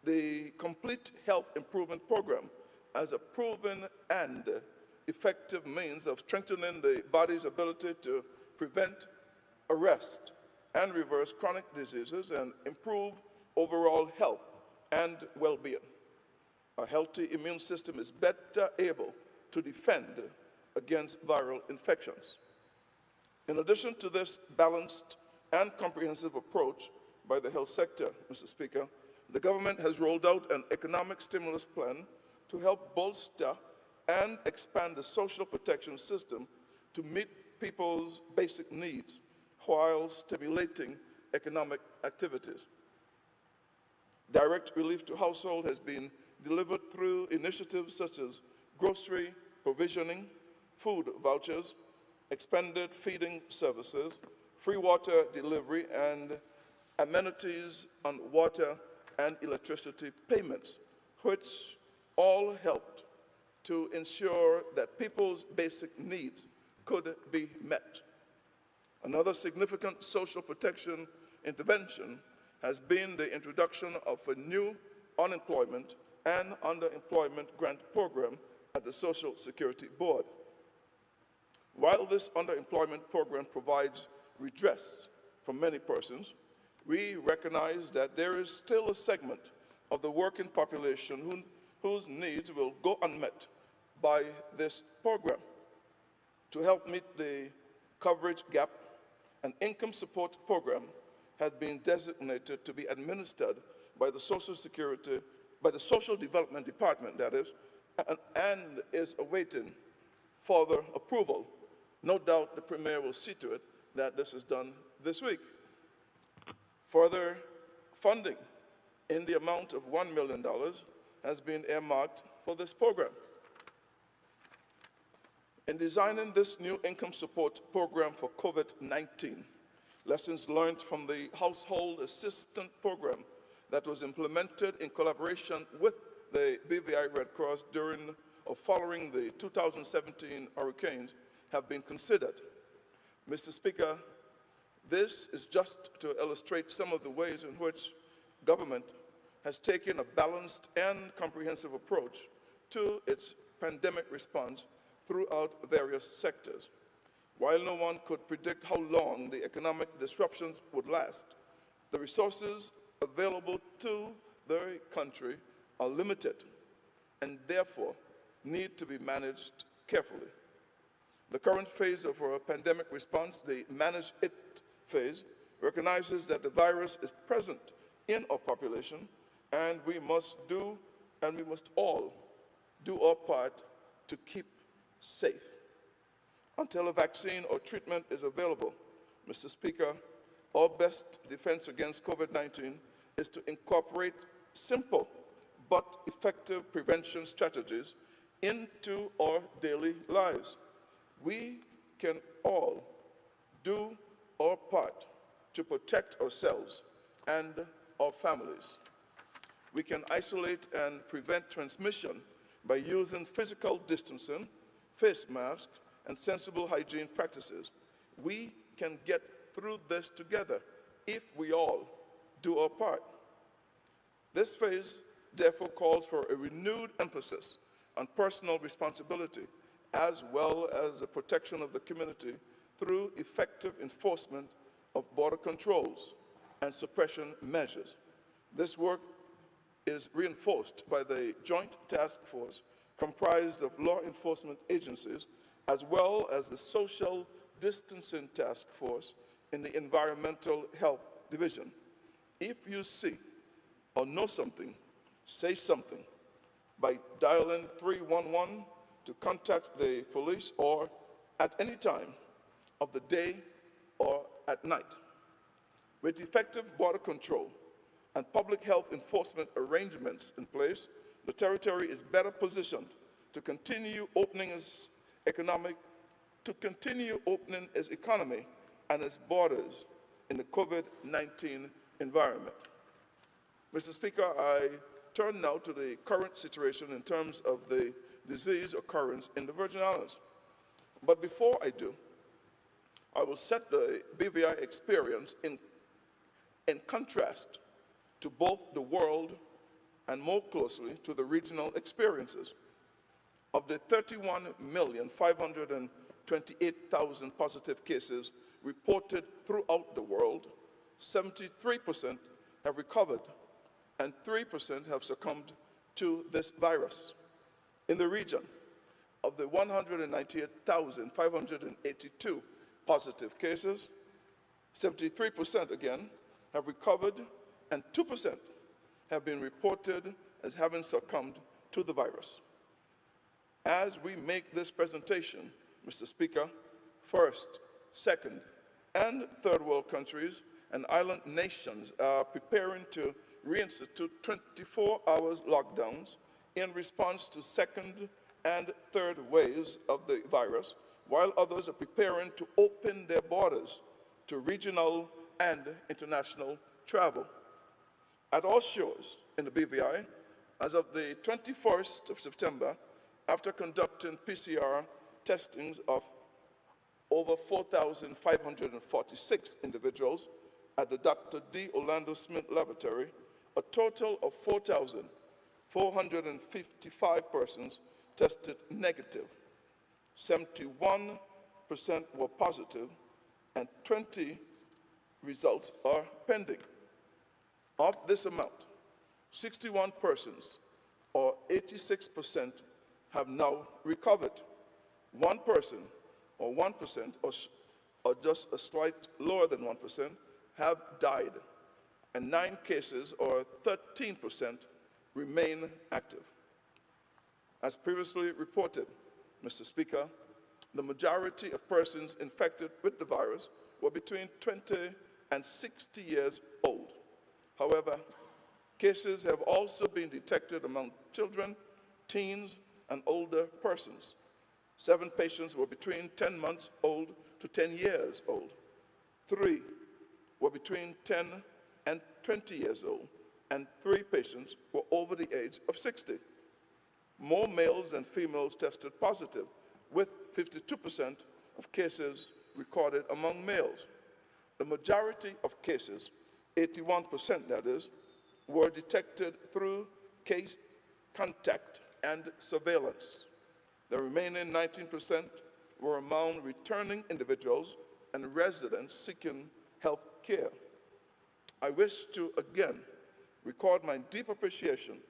Speaker 3: the Complete Health Improvement Program as a proven and effective means of strengthening the body's ability to prevent, arrest, and reverse chronic diseases and improve overall health and well-being. A healthy immune system is better able to defend against viral infections. In addition to this balanced and comprehensive approach by the health sector, Mr. Speaker, the government has rolled out an economic stimulus plan to help bolster and expand the social protection system to meet people's basic needs while stimulating economic activities. Direct relief to households has been delivered through initiatives such as grocery provisioning, food vouchers, expanded feeding services, free water delivery, and amenities on water and electricity payments, which all helped to ensure that people's basic needs could be met. Another significant social protection intervention has been the introduction of a new unemployment and underemployment grant program at the Social Security Board. While this underemployment program provides redress for many persons, we recognize that there is still a segment of the working population whose needs will go unmet by this program. To help meet the coverage gap, an income support program has been designated to be administered by the Social Development Department, that is, and is awaiting further approval. No doubt the Premier will see to it that this is done this week. Further funding in the amount of $1 million has been earmarked for this program. In designing this new income support program for COVID-19, lessons learned from the Household Assistance Program that was implemented in collaboration with the BVI Red Cross during or following the 2017 hurricanes have been considered. Mr. Speaker, this is just to illustrate some of the ways in which government has taken a balanced and comprehensive approach to its pandemic response throughout various sectors. While no one could predict how long the economic disruptions would last, the resources available to the country are limited and therefore need to be managed carefully. The current phase of our pandemic response, the Manage It phase, recognizes that the virus is present in our population, and we must all do our part to keep safe. Until a vaccine or treatment is available, Mr. Speaker, our best defense against COVID-19 is to incorporate simple but effective prevention strategies into our daily lives. We can all do our part to protect ourselves and our families. We can isolate and prevent transmission by using physical distancing, face masks, and sensible hygiene practices. We can get through this together if we all do our part. This phase therefore calls for a renewed emphasis on personal responsibility as well as the protection of the community through effective enforcement of border controls and suppression measures. This work is reinforced by the Joint Task Force comprised of law enforcement agencies as well as the Social Distancing Task Force in the Environmental Health Division. If you see or know something, say something by dialing 311 to contact the police or at any time of the day or at night. With effective border control and public health enforcement arrangements in place, the territory is better positioned to continue opening its economy and its borders in the COVID-19 environment. Mr. Speaker, I turn now to the current situation in terms of the disease occurrence in the Virgin Islands. But before I do, I will set the BVI experience in contrast to both the world and more closely to the regional experiences. Of the 31,528,000 positive cases reported throughout the world, 73% have recovered and 3% have succumbed to this virus. In the region, of the 198,582 positive cases, 73% again have recovered and 2% have been reported as having succumbed to the virus. As we make this presentation, Mr. Speaker, first, second, and third world countries and island nations are preparing to reinstitute 24 hours lockdowns in response to second and third waves of the virus, while others are preparing to open their borders to regional and international travel. At all shores in the BVI, as of the 21st of September, after conducting PCR testings of over 4,546 individuals at the Dr. D. Orlando Smith Laboratory, a total of 4,455 persons tested negative. 71% were positive, and 20 results are pending. Of this amount, 61 persons, or 86%, have now recovered. 1 person, or 1%, or just a slight lower than 1%, have died, and 9 cases, or 13%, remain active. As previously reported, Mr. Speaker, the majority of persons infected with the virus were between 20 and 60 years old. However, cases have also been detected among children, teens, and older persons. 7 patients were between 10 months old to 10 years old. 3 were between 10 and 20 years old, and 3 patients were over the age of 60. More males than females tested positive, with 52% of cases recorded among males. The majority of cases, 81% that is, were detected through case contact and surveillance. The remaining 19% were among returning individuals and residents seeking health care. I wish to again record my deep appreciation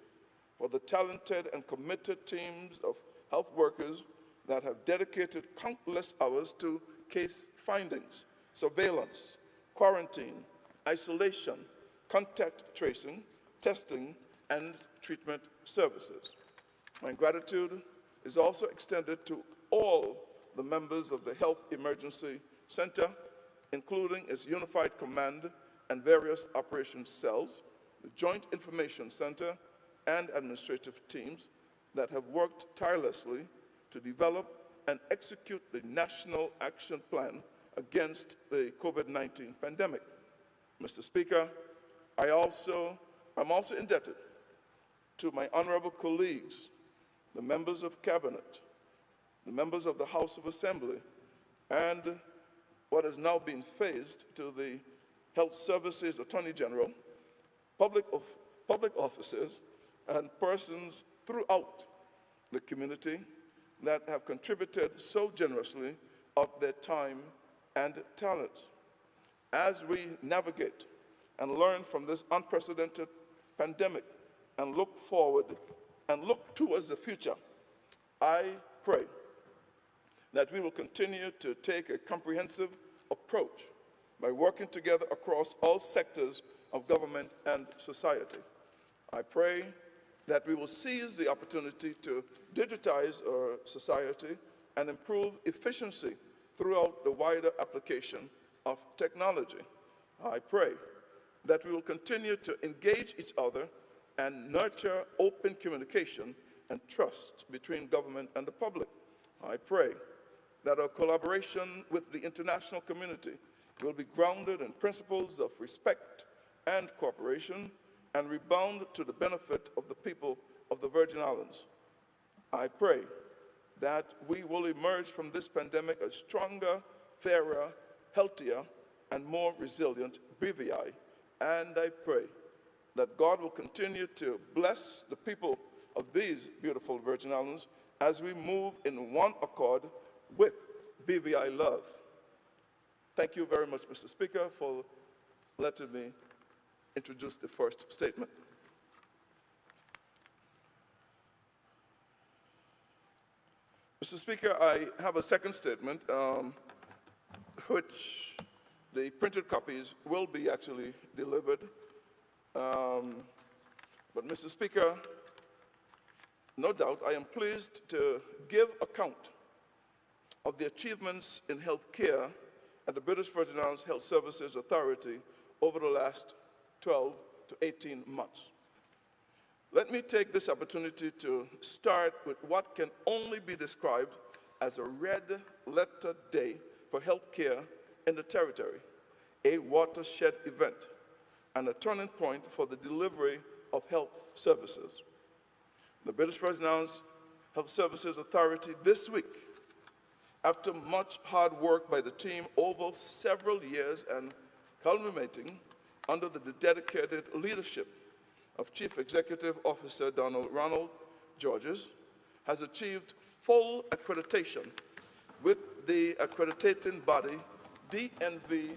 Speaker 3: for the talented and committed teams of health workers that have dedicated countless hours to case findings, surveillance, quarantine, isolation, contact tracing, testing, and treatment services. My gratitude is also extended to all the members of the Health Emergency Center, including its Unified Command and various operations cells, the Joint Information Center, and administrative teams that have worked tirelessly to develop and execute the National Action Plan against the COVID-19 pandemic. Mr. Speaker, I'm also indebted to my honorable colleagues, the members of Cabinet, the members of the House of Assembly, and what has now been phased to the Health Services Attorney General, public officers, and persons throughout the community that have contributed so generously of their time and talent. As we navigate and learn from this unprecedented pandemic and look forward and look towards the future, I pray that we will continue to take a comprehensive approach by working together across all sectors of government and society. I pray that we will seize the opportunity to digitize our society and improve efficiency throughout the wider application of technology. I pray that we will continue to engage each other and nurture open communication and trust between government and the public. I pray that our collaboration with the international community will be grounded in principles of respect and cooperation and rebound to the benefit of the people of the Virgin Islands. I pray that we will emerge from this pandemic a stronger, fairer, healthier, and more resilient BVI. And I pray that God will continue to bless the people of these beautiful Virgin Islands as we move in one accord with BVI love. Thank you very much, Mr. Speaker, for letting me introduce the first statement. Mr. Speaker, I have a second statement, which the printed copies will be actually delivered. But Mr. Speaker, no doubt I am pleased to give account of the achievements in health care at the British Virgin Islands Health Services Authority over the last 12 to 18 months. Let me take this opportunity to start with what can only be described as a red letter day for health care in the territory, a watershed event, and a turning point for the delivery of health services. The British Virgin Islands Health Services Authority this week, after much hard work by the team over several years and culminating under the dedicated leadership of Chief Executive Officer Ronald Georges, has achieved full accreditation with the accrediting body DNVGL.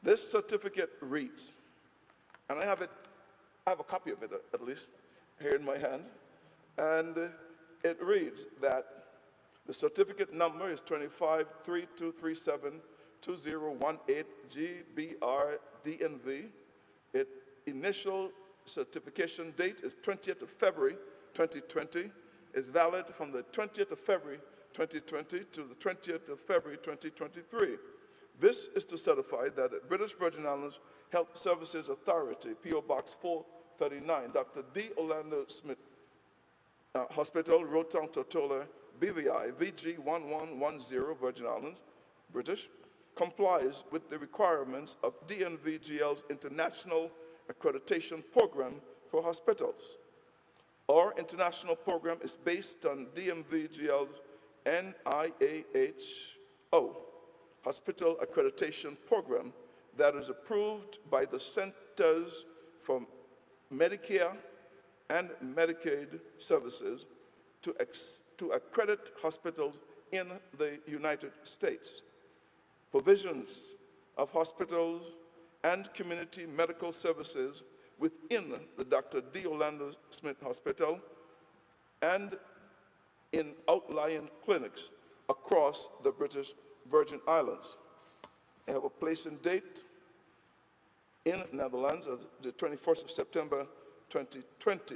Speaker 3: This certificate reads, and I have a copy of it at least here in my hand, and it reads that the certificate number is 2532372018GBR-DNV. Its initial certification date is 20th of February 2020. Is valid from the 20th of February 2020 to the 20th of February 2023. This is to certify that the British Virgin Islands Health Services Authority, P.O. Box 439, Dr. D. Orlando Smith Hospital, Roadtown, Tortola, BVI, VG1110, Virgin Islands, British, complies with the requirements of DNVGL's International Accreditation Program for Hospitals. Our international program is based on DNVGL's NIAHO, Hospital Accreditation Program, that is approved by the Centers for Medicare and Medicaid Services to accredit hospitals in the United States. Provisions of hospitals and community medical services within the Dr. D. Orlando Smith Hospital and in outlying clinics across the British Virgin Islands. I have a placing date in Netherlands of the 21st of September 2020.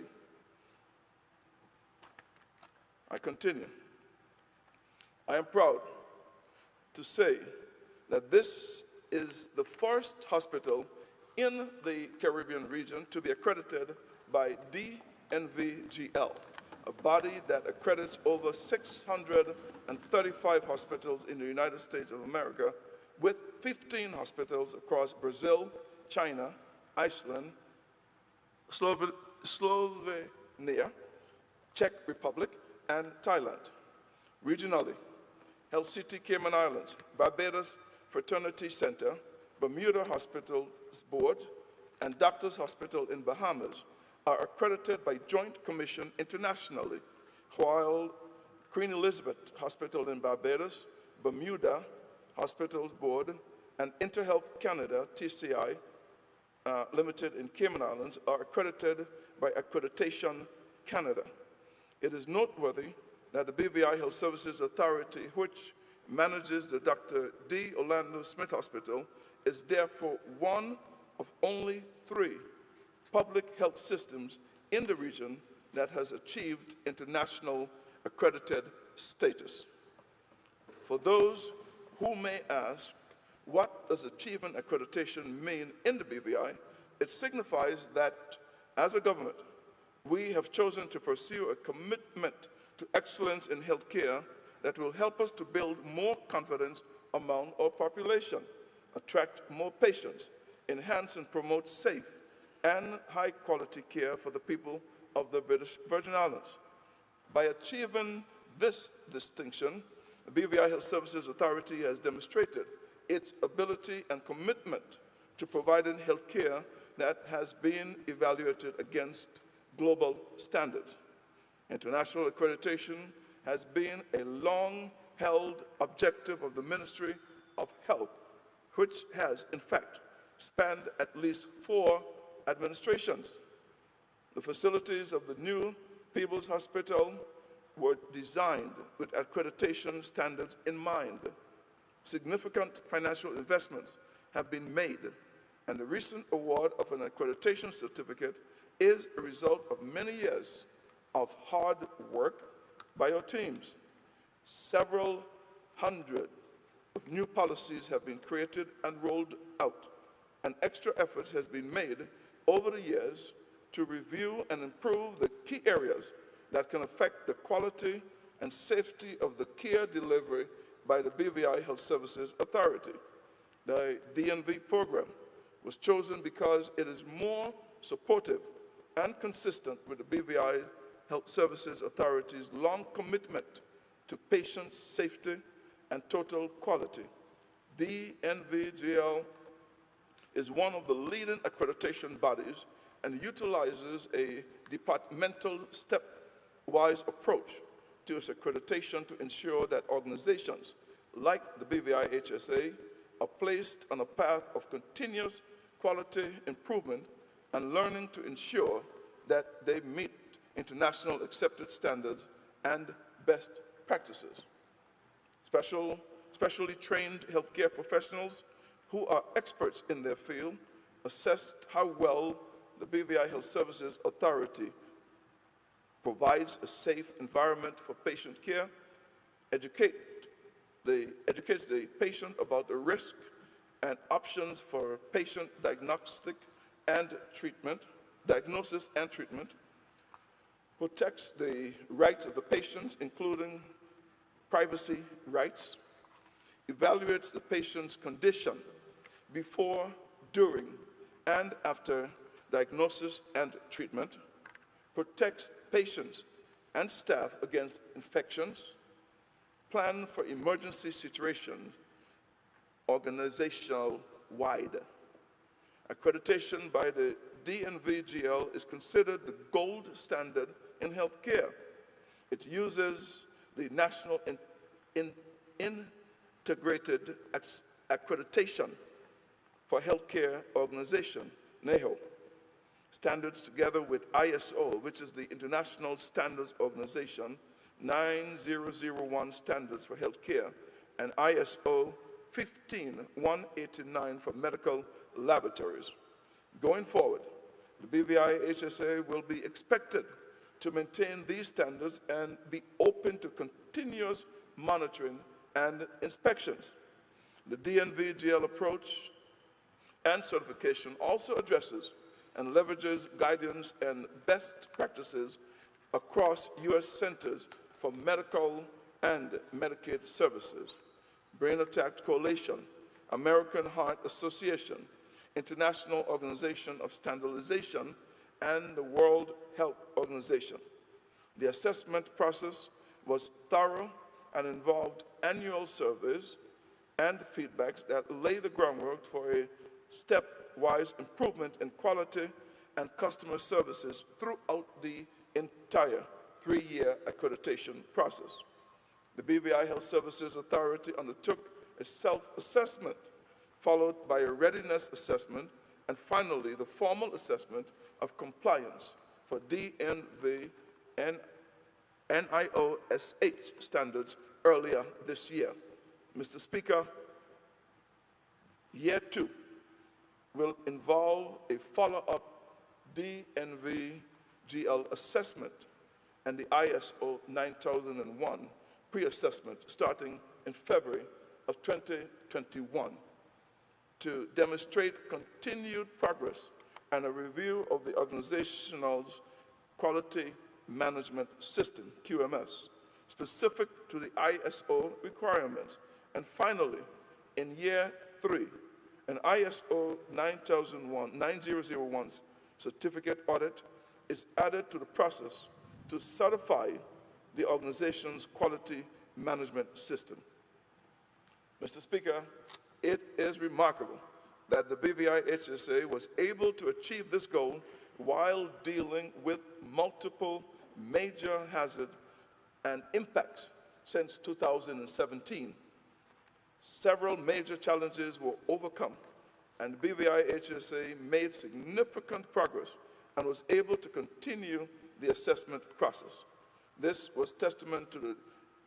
Speaker 3: I continue. I am proud to say that this is the first hospital in the Caribbean region to be accredited by DNVGL, a body that accredits over 635 hospitals in the United States of America, with 15 hospitals across Brazil, China, Iceland, Slovenia, Czech Republic, and Thailand. Regionally, Health City Cayman Islands, Barbados Fraternity Center, Bermuda Hospitals Board, and Doctors Hospital in Bahamas are accredited by Joint Commission internationally, while Queen Elizabeth Hospital in Barbados, Bermuda Hospitals Board, and InterHealth Canada, TCI, Limited in Cayman Islands are accredited by Accreditation Canada. It is noteworthy that the BVI Health Services Authority, which manages the Dr. D. Orlando Smith Hospital, is therefore one of only 3 public health systems in the region that has achieved international accredited status. For those who may ask, what does achievement accreditation mean in the BVI? It signifies that, as a government, we have chosen to pursue a commitment to excellence in healthcare that will help us to build more confidence among our population, attract more patients, enhance and promote safe and high-quality care for the people of the British Virgin Islands. By achieving this distinction, the BVI Health Services Authority has demonstrated its ability and commitment to providing health care that has been evaluated against global standards. International accreditation has been a long-held objective of the Ministry of Health, which has, in fact, spanned at least 4 administrations. The facilities of the new People's Hospital were designed with accreditation standards in mind. Significant financial investments have been made, and the recent award of an accreditation certificate is a result of many years of hard work by our teams. Several hundred of new policies have been created and rolled out, and extra efforts has been made over the years to review and improve the key areas that can affect the quality and safety of the care delivery by the BVI Health Services Authority. The DNV program was chosen because it is more supportive and consistent with the BVI Health Services Authority's long commitment to patient safety and total quality. DNVGL is one of the leading accreditation bodies and utilizes a departmental stepwise approach to its accreditation to ensure that organizations like the BVI HSA are placed on a path of continuous quality improvement and learning to ensure that they meet international accepted standards and best practices. Specially trained healthcare professionals who are experts in their field assessed how well the BVI Health Services Authority provides a safe environment for patient care, educates the patient about the risk and options for patient diagnosis and treatment, protects the rights of the patients, including privacy rights, evaluates the patient's condition before, during, and after diagnosis and treatment, protects patients and staff against infections, plan for emergency situations organizational-wide. Accreditation by the DNVGL is considered the gold standard in healthcare. It uses the National Integrated Accreditation for Healthcare Organization, NAHO, standards together with ISO, which is the International Standards Organization, 9001 standards for healthcare, and ISO 15189 for medical laboratories. Going forward, the BVI HSA will be expected to maintain these standards and be open to continuous monitoring and inspections. The DNVGL approach and certification also addresses and leverages guidance and best practices across U.S. Centers for Medical and Medicaid Services, Brain Attack Coalition, American Heart Association, International Organization of Standardization, and the World Health Organization. The assessment process was thorough and involved annual surveys and feedbacks that lay the groundwork for a stepwise improvement in quality and customer services throughout the entire 3-year accreditation process. The BVI Health Services Authority undertook a self-assessment, followed by a readiness assessment, and finally the formal assessment of compliance for DNV and NIOSH standards earlier this year. Mr. Speaker, Year 2 will involve a follow-up DNVGL assessment and the ISO 9001 pre-assessment starting in February of 2021 to demonstrate continued progress and a review of the organization's quality management system, QMS, specific to the ISO requirements. And finally, in Year 3, an ISO 9001 certificate audit is added to the process to certify the organization's quality management system. Mr. Speaker, it is remarkable that the BVI HSA was able to achieve this goal while dealing with multiple major hazards and impacts since 2017. Several major challenges were overcome, and the BVI HSA made significant progress and was able to continue the assessment process. This was testament to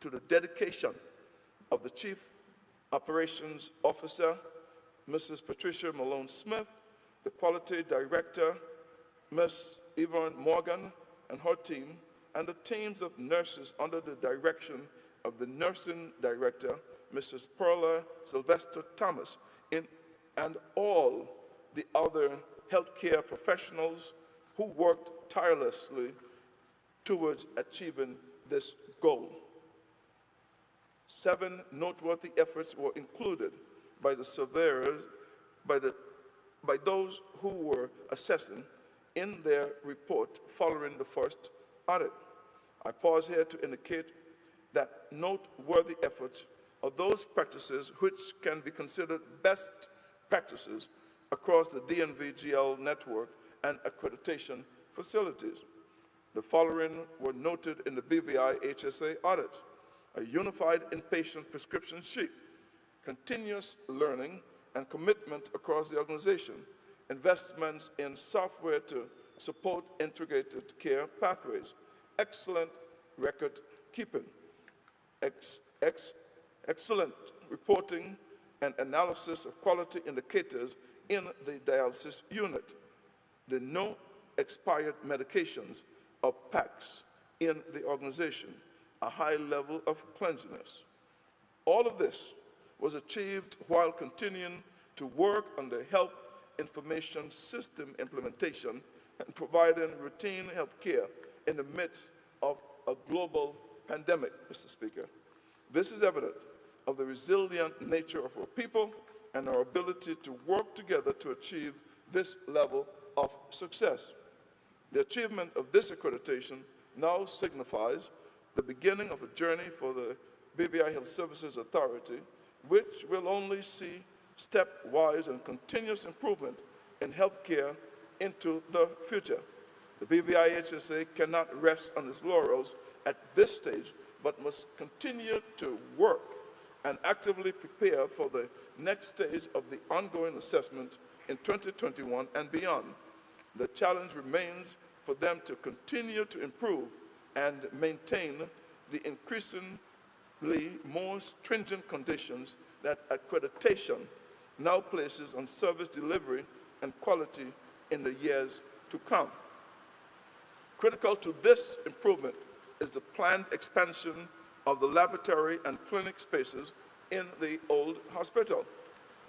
Speaker 3: the dedication of the Chief Operations Officer, Mrs. Patricia Malone Smith, the Quality Director, Ms. Yvonne Morgan and her team, and the teams of nurses under the direction of the Nursing Director, Mrs. Perla Sylvester Thomas, and all the other healthcare professionals who worked tirelessly towards achieving this goal. 7 noteworthy efforts were included by the surveyors, by those who were assessing in their report following the first audit. I pause here to indicate that noteworthy efforts are those practices which can be considered best practices across the DNV-GL network and accreditation facilities. The following were noted in the BVI HSA audit: a unified inpatient prescription sheet, continuous learning and commitment across the organization, investments in software to support integrated care pathways, excellent record keeping, excellent reporting and analysis of quality indicators in the dialysis unit, the no expired medications or PACs in the organization, a high level of cleanliness. All of this was achieved while continuing to work on the health information system implementation and providing routine health care in the midst of a global pandemic, Mr. Speaker. This is evident of the resilient nature of our people and our ability to work together to achieve this level of success. The achievement of this accreditation now signifies the beginning of a journey for the BVI Health Services Authority, which will only see stepwise and continuous improvement in healthcare into the future. The BVI HSA cannot rest on its laurels at this stage, but must continue to work and actively prepare for the next stage of the ongoing assessment in 2021 and beyond. The challenge remains for them to continue to improve and maintain the increasingly more stringent conditions that accreditation now places on service delivery and quality in the years to come. Critical to this improvement is the planned expansion of the laboratory and clinic spaces in the old hospital.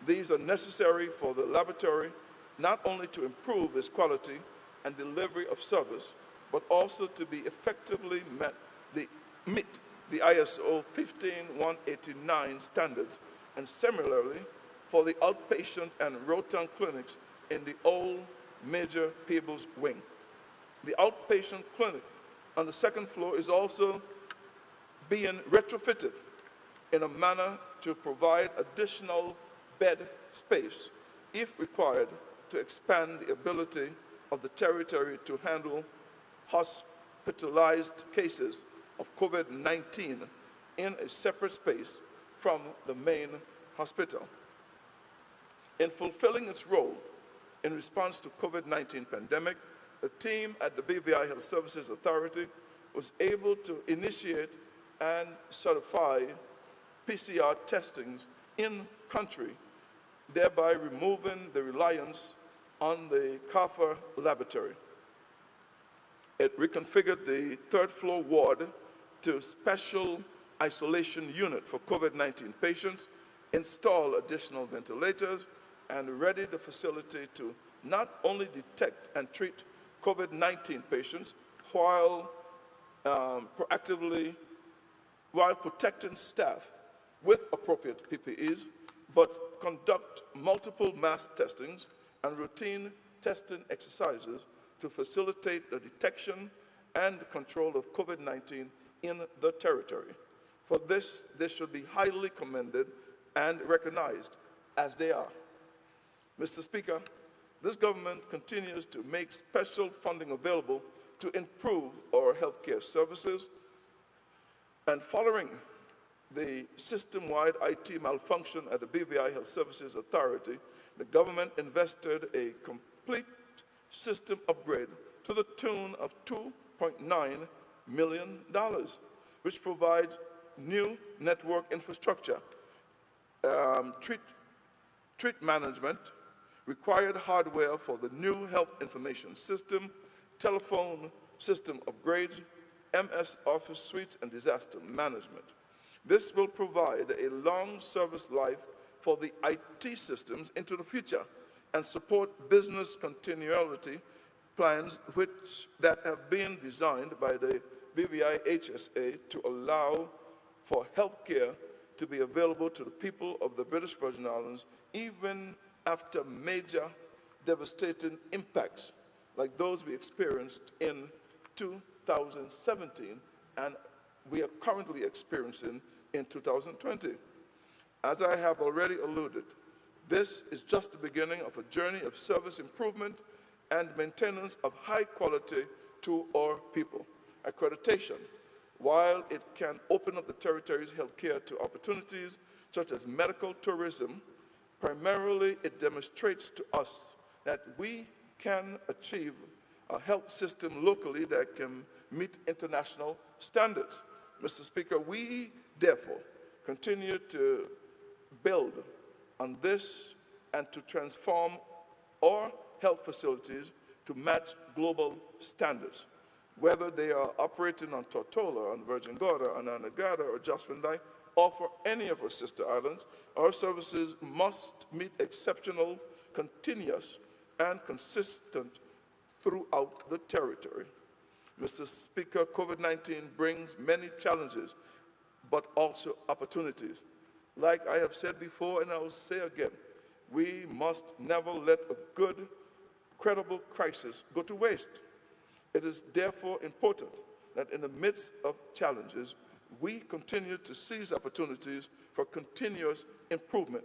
Speaker 3: These are necessary for the laboratory not only to improve its quality and delivery of service, but also to be effectively meet the ISO 15189 standards, and similarly for the outpatient and rotund clinics in the old Major Peebles wing. The outpatient clinic on the second floor is also being retrofitted in a manner to provide additional bed space, if required, to expand the ability of the territory to handle hospitalized cases of COVID-19 in a separate space from the main hospital. In fulfilling its role in response to COVID-19 pandemic, the team at the BVI Health Services Authority was able to initiate and certify PCR testings in country, thereby removing the reliance on the CARPHA laboratory. It reconfigured the third floor ward to special isolation unit for COVID-19 patients, installed additional ventilators, and readied the facility to not only detect and treat COVID-19 patients while protecting staff with appropriate PPEs, but conduct multiple mass testings and routine testing exercises to facilitate the detection and control of COVID-19 in the territory. For this, they should be highly commended and recognized as they are. Mr. Speaker, this government continues to make special funding available to improve our healthcare services, and following the system-wide IT malfunction at the BVI Health Services Authority, the government invested a complete system upgrade to the tune of $2.9 million, which provides new network infrastructure, treat management, required hardware for the new health information system, telephone system upgrades, MS Office suites, and disaster management. This will provide a long service life for the IT systems into the future and support business continuity plans that have been designed by the BVI HSA to allow for healthcare to be available to the people of the British Virgin Islands even after major devastating impacts like those we experienced in 2017 and we are currently experiencing in 2020. As I have already alluded, this is just the beginning of a journey of service improvement and maintenance of high quality to our people. Accreditation, while it can open up the territory's healthcare to opportunities such as medical tourism, primarily it demonstrates to us that we can achieve a health system locally that can meet international standards. Mr. Speaker, we therefore continue to build on this and to transform our health facilities to match global standards. Whether they are operating on Tortola, on Virgin Gorda, on Anegada, or Josephine Dyke, or for any of our sister islands, our services must meet exceptional, continuous, and consistent throughout the territory. Mr. Speaker, COVID-19 brings many challenges, but also opportunities. Like I have said before, and I will say again, we must never let a good, credible crisis go to waste. It is therefore important that in the midst of challenges, we continue to seize opportunities for continuous improvement.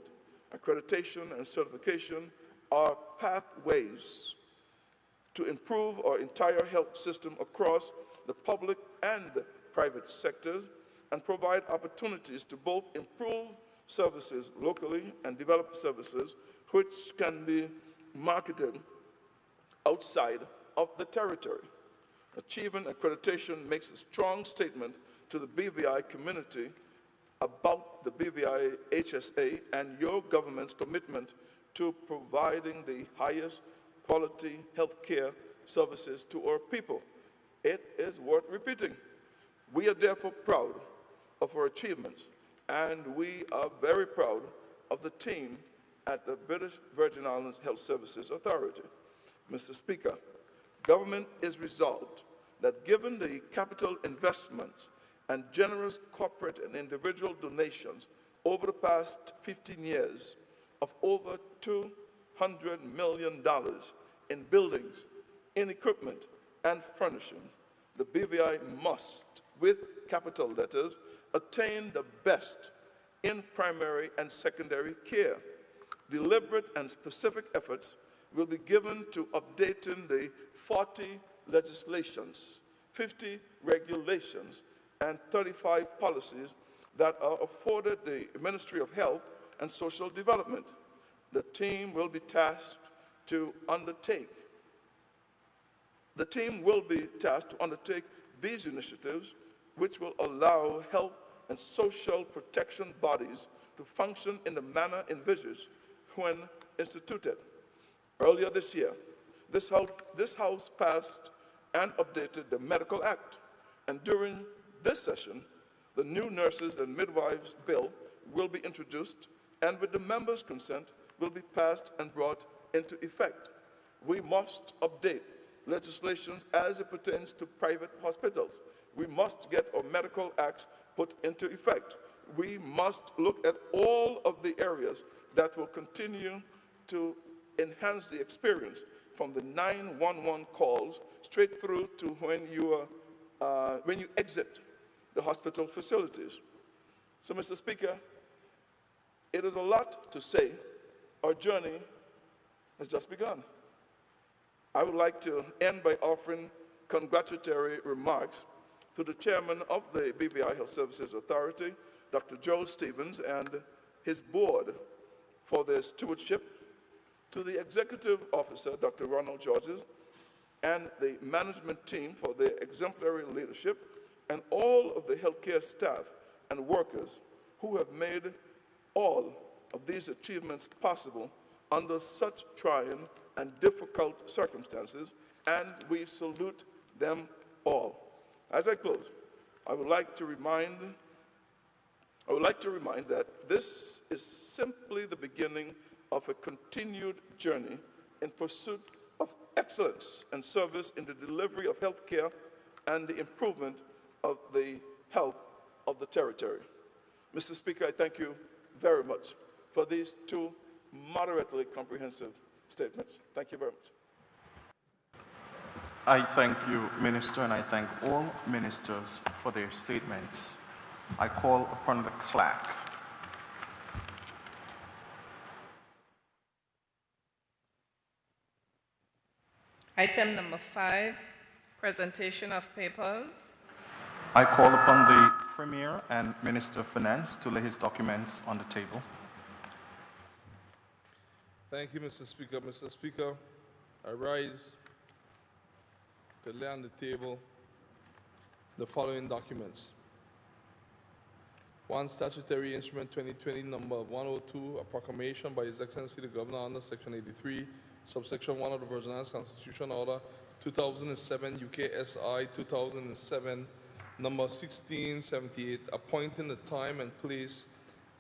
Speaker 3: Accreditation and certification are pathways to improve our entire health system across the public and private sectors and provide opportunities to both improve services locally and develop services which can be marketed outside of the territory. Achieving accreditation makes a strong statement to the BVI community about the BVI HSA and your government's commitment to providing the highest quality health care services to our people. It is worth repeating. We are therefore proud of our achievements, and we are very proud of the team at the British Virgin Islands Health Services Authority. Mr. Speaker, government is resolved that given the capital investments and generous corporate and individual donations over the past 15 years of over $200 million in buildings, in equipment, and furnishings, the BVI must, with capital letters, attain the best in primary and secondary care. Deliberate and specific efforts will be given to updating the 40 legislations, 50 regulations, and 35 policies that are afforded the Ministry of Health and Social Development. The team will be tasked to undertake these initiatives, which will allow health and social protection bodies to function in the manner envisaged when instituted. Earlier this year, this House passed and updated the Medical Act, and during this session, the new Nurses and Midwives Bill will be introduced, and with the members' consent, will be passed and brought into effect. We must update legislations as it pertains to private hospitals. We must get our medical acts put into effect. We must look at all of the areas that will continue to enhance the experience, from the 911 calls straight through to when you exit the hospital facilities. So, Mr. Speaker, it is a lot to say. Our journey has just begun. I would like to end by offering congratulatory remarks to the chairman of the BVI Health Services Authority, Dr. Joel Stevens, and his board for their stewardship, to the executive officer, Dr. Ronald Georges, and the management team for their exemplary leadership, and all of the healthcare staff and workers who have made all of these achievements possible under such trying and difficult circumstances, and we salute them all. As I close, I would like to remind that this is simply the beginning of a continued journey in pursuit of excellence and service in the delivery of health care and the improvement of the health of the territory. Mr. Speaker, I thank you very much for these two moderately comprehensive statements. Thank you very much.
Speaker 1: I thank you, Minister, and I thank all ministers for their statements. I call upon the clerk.
Speaker 2: Item number 5, presentation of papers.
Speaker 1: I call upon the Premier and Minister of Finance to lay his documents on the table.
Speaker 3: Thank you, Mr. Speaker. Mr. Speaker, I rise to lay on the table the following documents. 1. Statutory Instrument 2020 number 102, a proclamation by His Excellency the Governor under Section 83, subsection 1 of the Virgin Islands Constitution Order 2007 UKSI 2007 number 1678, appointing the time and place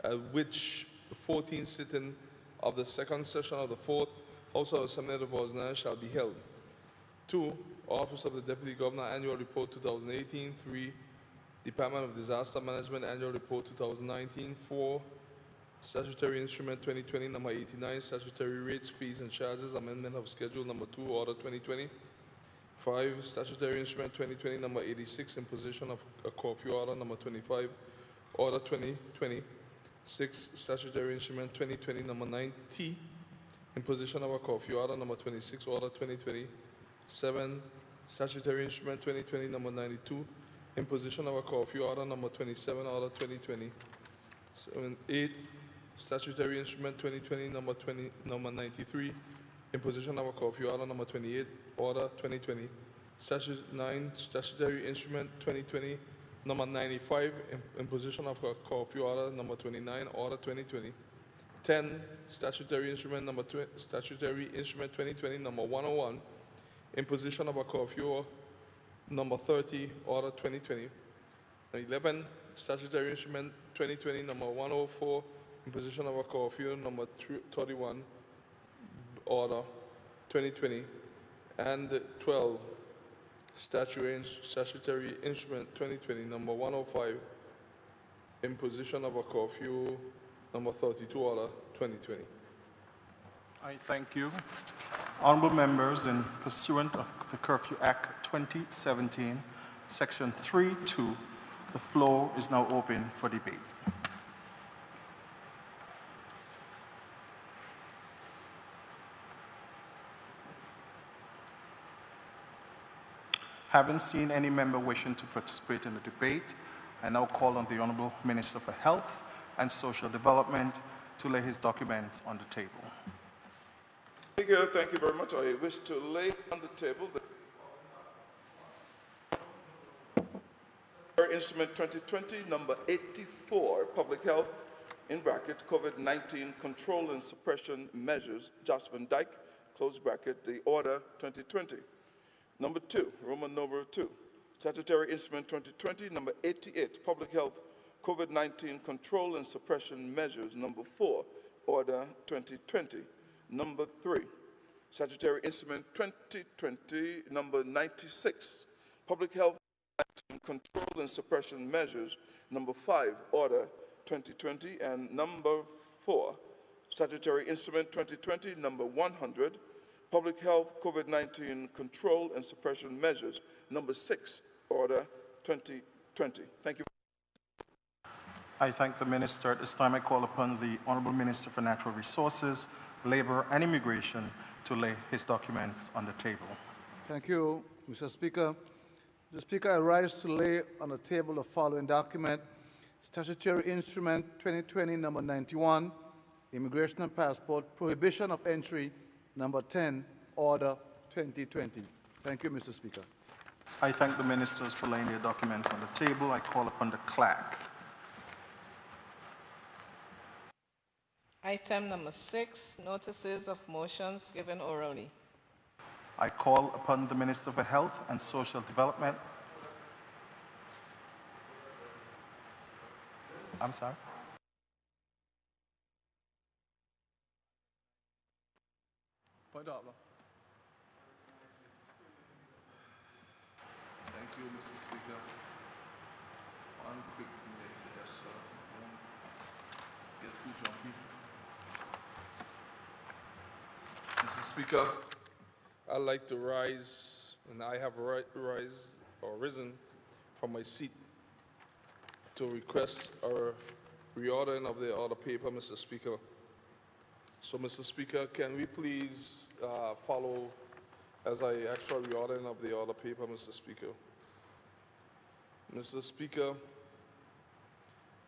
Speaker 3: at which the 14th sitting of the second session of the 4th House of Assembly of the Virgin Islands shall be held. 2. Office of the Deputy Governor Annual Report 2018. 3. Department of Disaster Management Annual Report 2019. 4. Statutory Instrument 2020 number 89, Statutory Rates, Fees and Charges, Amendment of Schedule number 2, Order 2020. 5. Statutory Instrument 2020 number 86, Imposition of a Curfew Order number 25, Order 2020. 6. Statutory Instrument 2020 number 90, Imposition of a Curfew Order number 26, Order 2020. 7. Statutory Instrument 2020 number 92, Imposition of a Curfew Order number 27, Order 2020. 8. Statutory Instrument 2020 number 93, Imposition of a Curfew Order number 28, Order 2020. 9. Statutory Instrument 2020 number 95, Imposition of a Curfew Order number 29, Order 2020. 10. Statutory Instrument 2020 number 101, Imposition of a Curfew number 30, Order 2020. 11. Statutory Instrument 2020 number 104, Imposition of a Curfew number 31, Order 2020. And 12. Statutory Instrument 2020 number 105, Imposition of a Curfew number 32, Order 2020.
Speaker 1: I thank you. Honorable members, in pursuant of the Curfew Act 2017, Section 3(2), the floor is now open for debate. Having seen any member wishing to participate in the debate, I now call on the Honorable Minister for Health and Social Development to lay his documents on the table.
Speaker 3: Speaker, thank you very much. I wish to lay on the table the Instrument 2020 number 84, Public Health, in bracket, COVID-19 Control and Suppression Measures, Joshua Dyke, close bracket, the Order 2020. Number 2, Roman number 2, Statutory Instrument 2020 number 88, Public Health, COVID-19 Control and Suppression Measures, number 4, Order 2020. Number 3, Statutory Instrument 2020 number 96, Public Health Control and Suppression Measures, number 5, Order 2020, and number 4, Statutory Instrument 2020 number 100, Public Health COVID-19 Control and Suppression Measures, number 6, Order 2020. Thank you.
Speaker 1: I thank the minister. At this time, I call upon the Honorable Minister for Natural Resources, Labor and Immigration to lay his documents on the table.
Speaker 6: Thank you, Mr. Speaker. The Speaker, I rise to lay on the table the following document: Statutory Instrument 2020 number 91, Immigration and Passport, Prohibition of Entry number 10, Order 2020. Thank you, Mr. Speaker.
Speaker 1: I thank the ministers for laying their documents on the table. I call upon the clerk.
Speaker 2: Item number 6, notices of motions given orally.
Speaker 1: I call upon the Minister for Health and Social Development. I'm sorry.
Speaker 3: Point out. Thank you, Mr. Speaker. One quick minute there, sir. Don't get too jumpy. Mr. Speaker, I'd like to rise, and I have risen from my seat to request a reordering of the order paper, Mr. Speaker. So, Mr. Speaker, can we please follow as I ask for reordering of the order paper, Mr. Speaker? Mr. Speaker,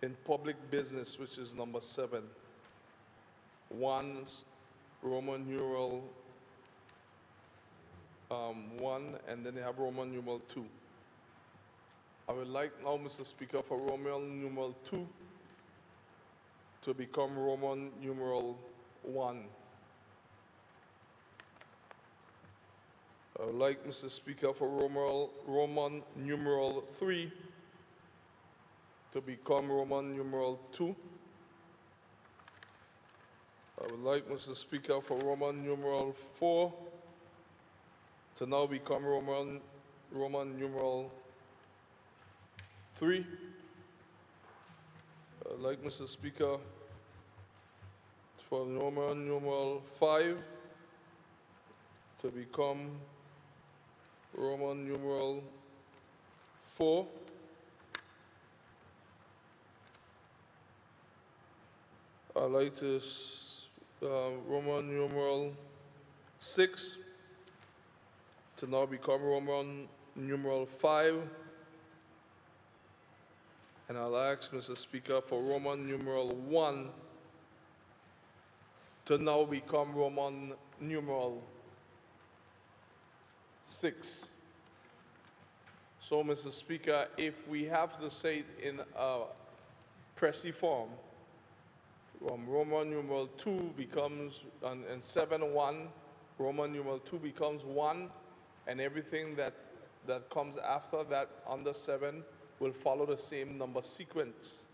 Speaker 3: in public business, which is number 7, 1 Roman numeral 1, and then they have Roman numeral 2. I would like now, Mr. Speaker, for Roman numeral 2 to become Roman numeral 1. I would like, Mr. Speaker, for Roman numeral 3 to become Roman numeral 2. I would like, Mr. Speaker, for Roman numeral 4 to now become Roman numeral 3. I would like, Mr. Speaker, for Roman numeral 5 to become Roman numeral 4. I'd like to Roman numeral 6 to now become Roman numeral 5. And I'll ask, Mr. Speaker, for Roman numeral 1 to now become Roman numeral 6. So, Mr. Speaker, if we have to say it in a pressy form, Roman numeral 2 becomes, and 7-1, Roman numeral 2 becomes 1, and everything that comes after that under 7 will follow the same number sequence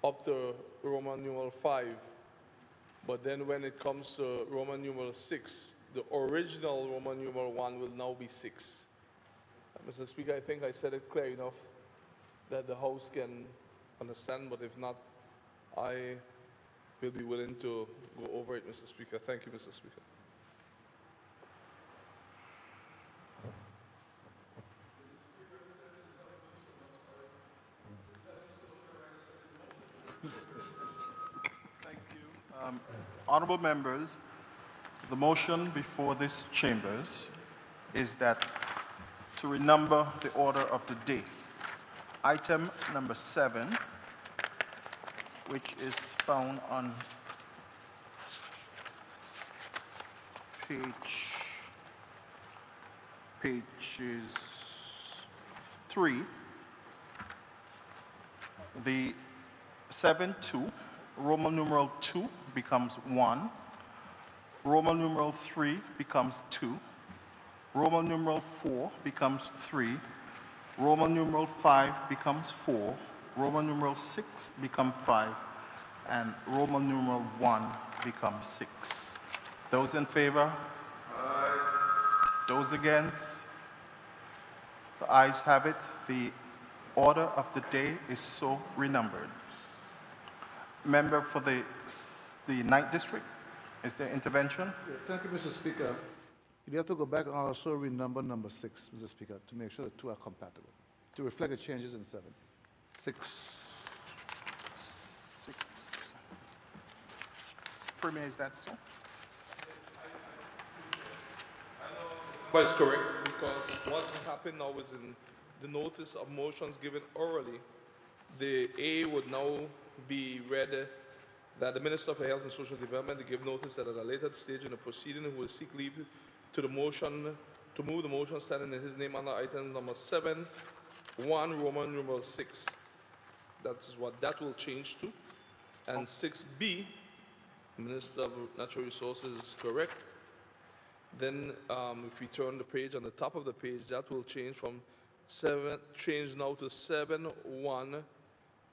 Speaker 3: up to Roman numeral 5. But then when it comes to Roman numeral 6, the original Roman numeral 1 will now be 6. Mr. Speaker, I think I said it clear enough that the House can understand, but if not, I will be willing to go over it, Mr. Speaker. Thank you, Mr. Speaker.
Speaker 1: Thank you. Honorable members, the motion before this chambers is that to renumber the order of the day. Item number 7, which is found on pages 3. The 7-2, Roman numeral 2 becomes 1. Roman numeral 3 becomes 2. Roman numeral 4 becomes 3. Roman numeral 5 becomes 4. Roman numeral 6 becomes 5. And Roman numeral 1 becomes 6. Those in favor? Aye. Those against? The ayes have it. The order of the day is so renumbered. Member for the 9th District, is there intervention?
Speaker 6: Yeah, thank you, Mr. Speaker. You have to go back and also renumber number 6, Mr. Speaker, to make sure the two are compatible, to reflect the changes in 7. 6.
Speaker 1: Premier, is that so?
Speaker 3: That is correct, because what happened now is in the notice of motions given orally, the A would now be read that the Minister for Health and Social Development to give notice that at a later stage in the proceeding, who will seek leave to the motion, to move the motion standing in his name under item number 7, 1, Roman numeral 6. That is what that will change to. And 6B, Minister of Natural Resources is correct. Then if we turn the page, on the top of the page, that will change from 7, change now to 7, 1,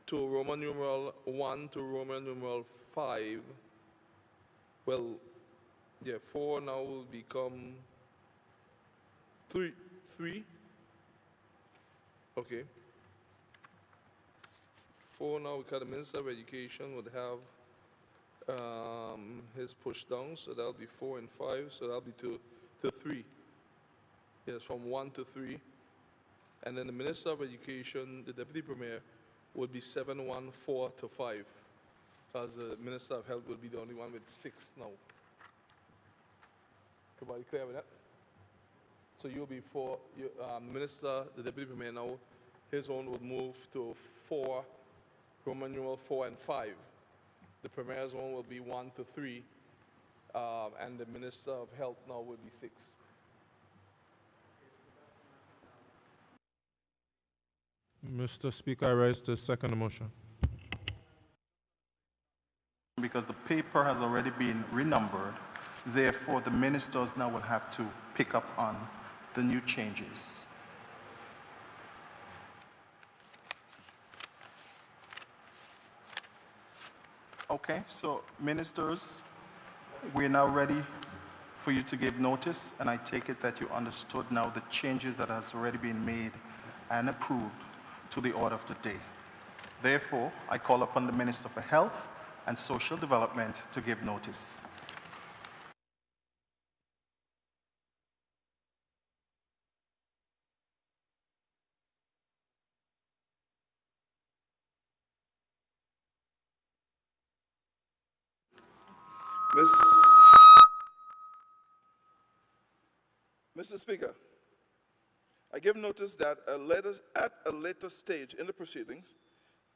Speaker 3: to Roman numeral 1 to Roman numeral 5. Well, yeah, 4 now will become 3. Okay. 4 now, because the Minister of Education would have his push down, so that'll be 4 and 5, so that'll be to 3. Yes, from 1 to 3. And then the Minister of Education, the Deputy Premier, would be 7, 1, 4 to 5, because the Minister of Health will be the only one with 6 now. Everybody clear with that? So you'll be Minister, the Deputy Premier now, his own would move to 4, Roman numeral 4 and 5. The Premier's one will be 1 to 3, and the Minister of Health now will be 6.
Speaker 4: Mr. Speaker, I rise to second motion.
Speaker 1: Because the paper has already been renumbered, therefore the ministers now will have to pick up on the new changes. Okay, so ministers, we're now ready for you to give notice, and I take it that you understood now the changes that has already been made and approved to the order of the day. Therefore, I call upon the Minister for Health and Social Development to give notice.
Speaker 7: Mr. Speaker, I give notice that at a later stage in the proceedings,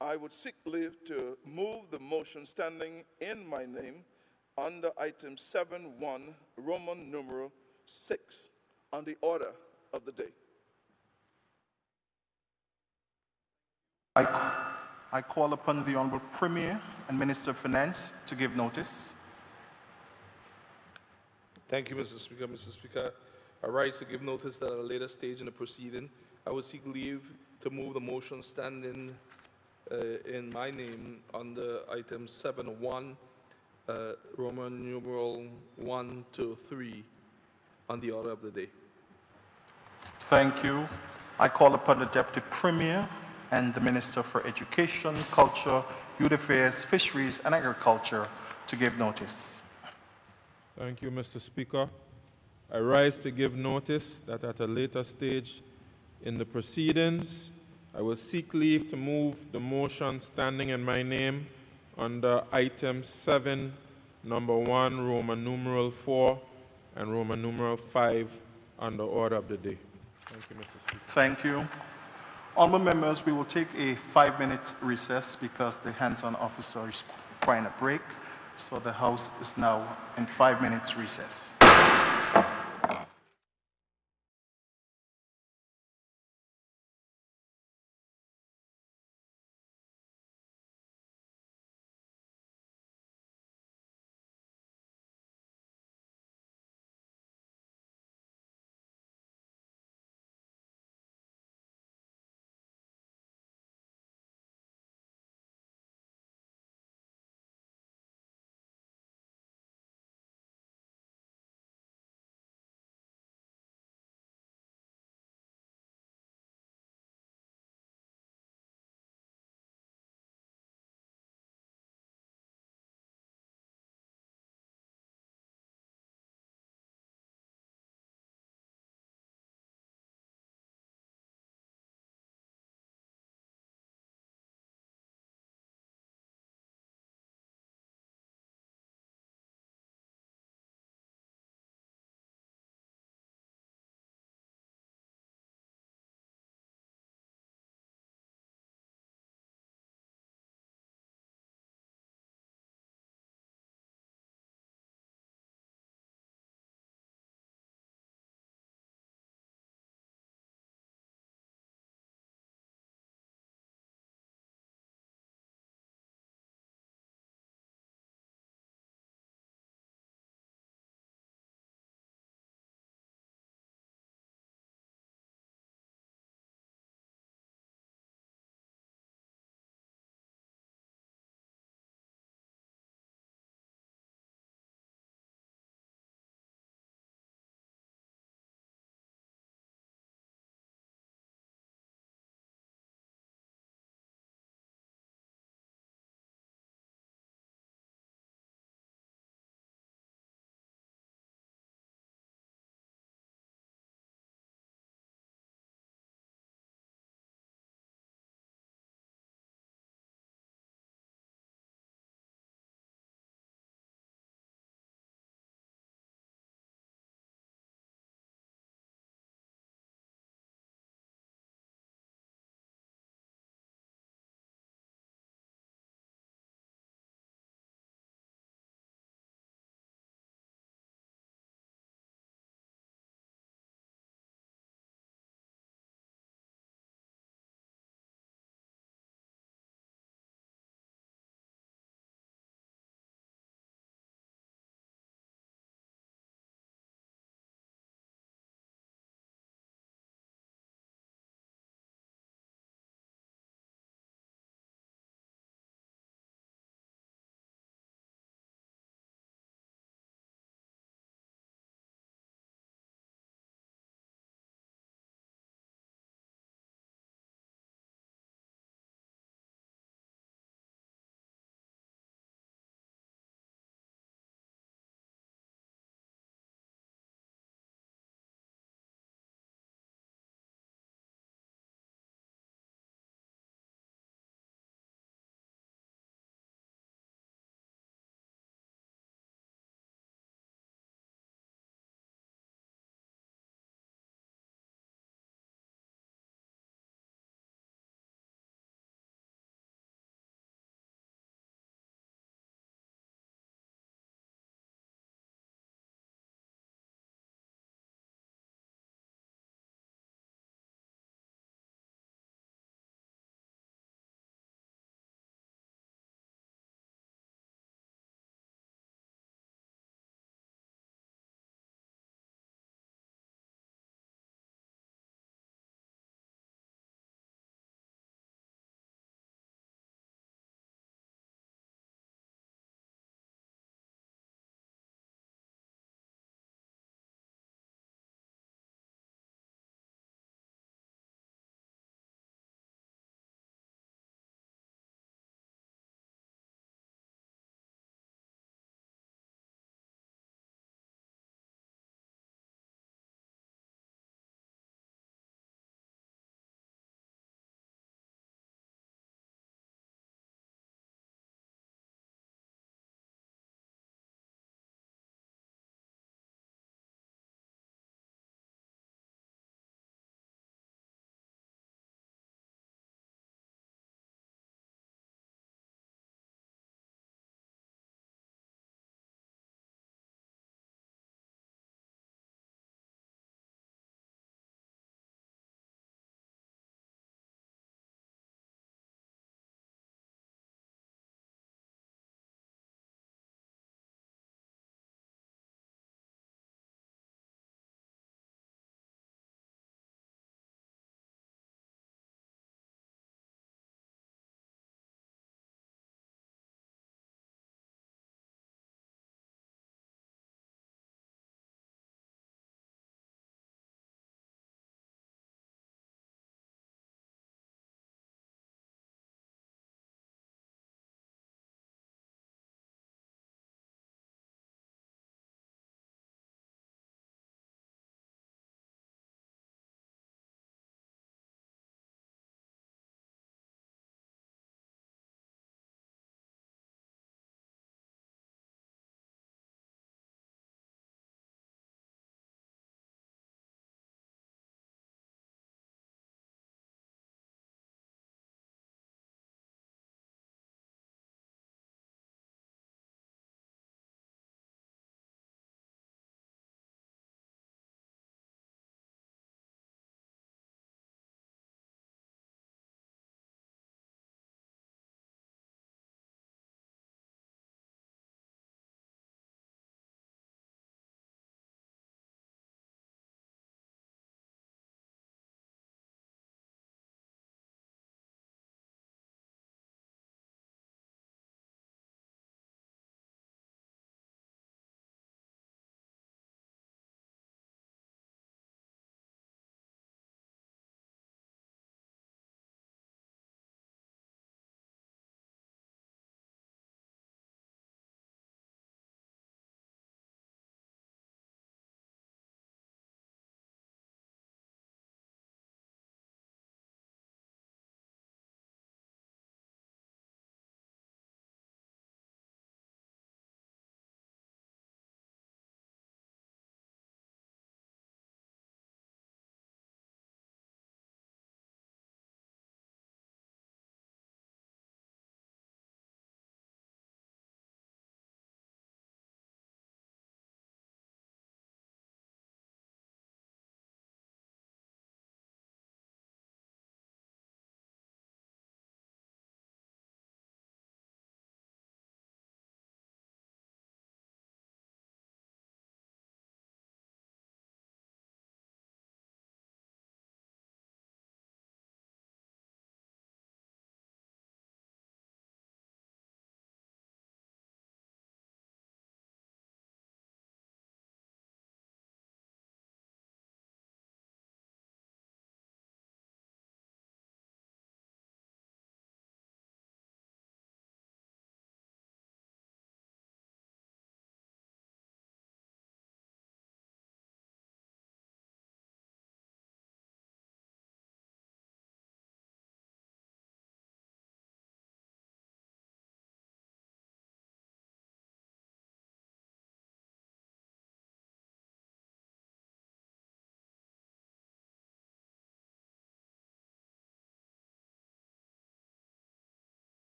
Speaker 7: I would seek leave to move the motion standing in my name under item 7.1, Roman numeral 6, on the order of the day.
Speaker 1: I call upon the Honorable Premier and Minister of Finance to give notice.
Speaker 3: Thank you, Mr. Speaker. Mr. Speaker, I rise to give notice that at a later stage in the proceeding, I would seek leave to move the motion standing in my name under item 7.1, Roman numeral 1 to 3, on the order of the day.
Speaker 1: Thank you. I call upon the Deputy Premier and the Minister for Education, Culture, Youth Affairs, Fisheries and Agriculture to give notice.
Speaker 4: Thank you, Mr. Speaker. I rise to give notice that at a later stage in the proceedings, I will seek leave to move the motion standing in my name under item 7, number 1, Roman numeral 4, and Roman numeral 5 on the order of the day. Thank you, Mr. Speaker.
Speaker 1: Thank you. Honourable members, we will take a 5-minute recess because the hands-on officer is requiring a break. So the House is now in 5 minutes recess.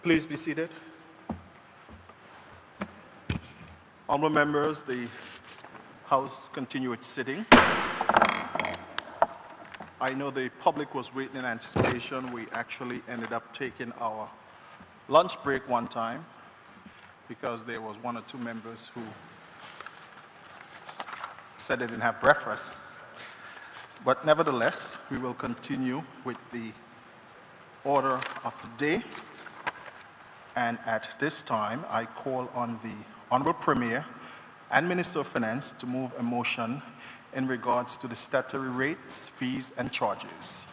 Speaker 1: Please be seated. Honorable members, the House continue its sitting. I know the public was waiting in anticipation. We actually ended up taking our lunch break one time because there was one or two members who said they didn't have breakfast. But nevertheless, we will continue with the order of the day. And at this time, I call on the Honorable Premier and Minister of Finance to move a motion in regards to the statutory rates, fees, and charges.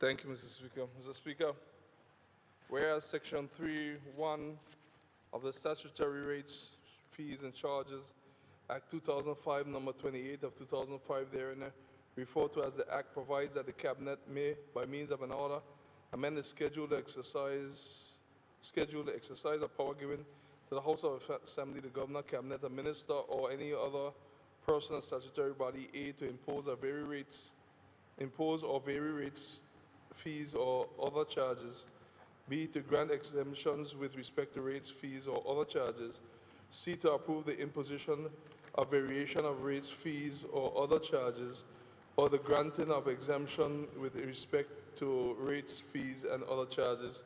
Speaker 3: Thank you, Mr. Speaker. Mr. Speaker, whereas Section 3.1 of the Statutory Rates, Fees, and Charges Act 2005, number 28 of 2005, therein referred to as the Act, provides that the Cabinet may, by means of an order, amend the schedule to exercise of power given to the House of Assembly, the Governor, Cabinet, a Minister, or any other person or statutory body, A, to impose or vary rates, fees, or other charges, B, to grant exemptions with respect to rates, fees, or other charges, C, to approve the imposition of variation of rates, fees, or other charges, or the granting of exemption with respect to rates, fees, and other charges,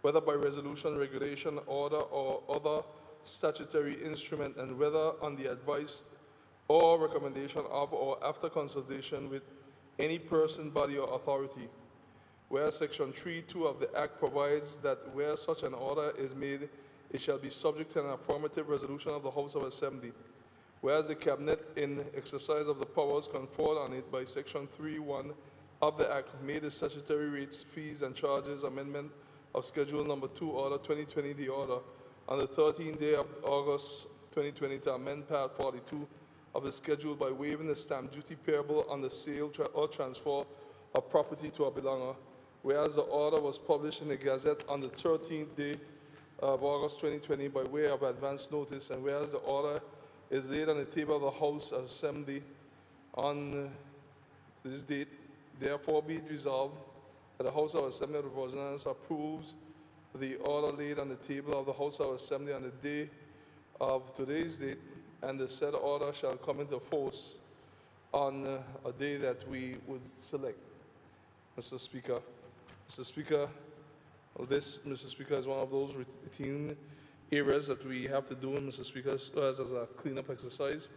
Speaker 3: whether by resolution, regulation, order, or other statutory instrument, and whether on the advice or recommendation of or after consultation with any person, body, or authority. Where Section 3.2 of the Act provides that where such an order is made, it shall be subject to an affirmative resolution of the House of Assembly. Whereas the Cabinet, in exercise of the powers conferred on it by Section 3.1 of the Act, made the statutory rates, fees, and charges amendment of Schedule Number 2, Order 2020, the order, on the 13th day of August 2020 to amend Part 42 of the schedule by waiving the stamp duty payable on the sale or transfer of property to a belanger. Whereas the order was published in the Gazette on the 13th day of August 2020 by way of advance notice, and whereas the order is laid on the table of the House of Assembly on this date, therefore be it resolved that the House of Assembly of the Virgin Islands approves the order laid on the table of the House of Assembly on the day of today's date, and the said order shall come into force on a day that we would select. Mr. Speaker. Mr. Speaker, Mr. Speaker, is one of those routine areas that we have to do, Mr. Speaker, as a cleanup exercise.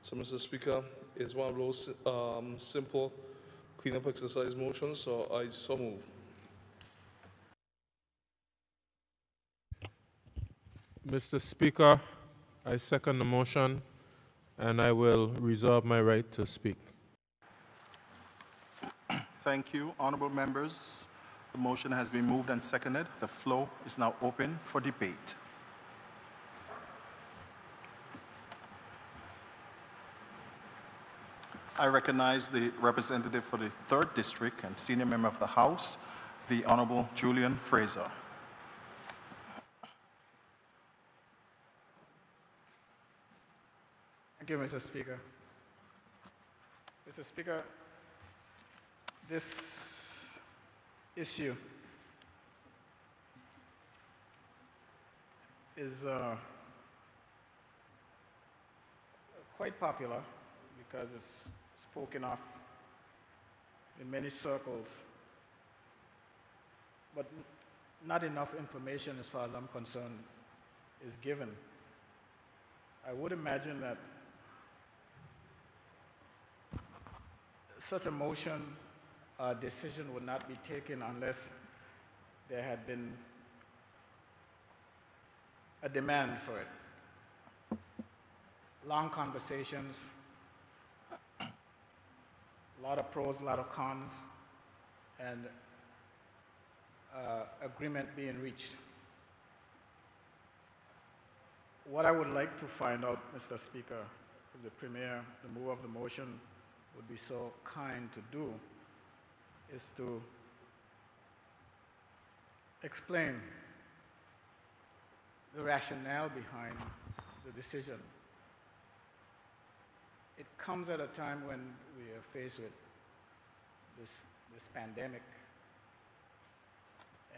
Speaker 3: So, Mr. Speaker, it's one of those simple cleanup exercise motions, so I so move.
Speaker 4: Mr. Speaker, I second the motion, and I will reserve my right to speak.
Speaker 1: Thank you, honorable members. The motion has been moved and seconded. The floor is now open for debate. I recognize the representative for the 3rd District and senior member of the House, the Honorable Julian Fraser.
Speaker 5: Thank you, Mr. Speaker. Mr. Speaker, this issue is quite popular because it's spoken of in many circles, but not enough information, as far as I'm concerned, is given. I would imagine that such a motion decision would not be taken unless there had been a demand for it. Long conversations, a lot of pros, a lot of cons, and agreement being reached. What I would like to find out, Mr. Speaker, if the Premier, the mover of the motion, would be so kind to do, is to explain the rationale behind the decision. It comes at a time when we are faced with this pandemic,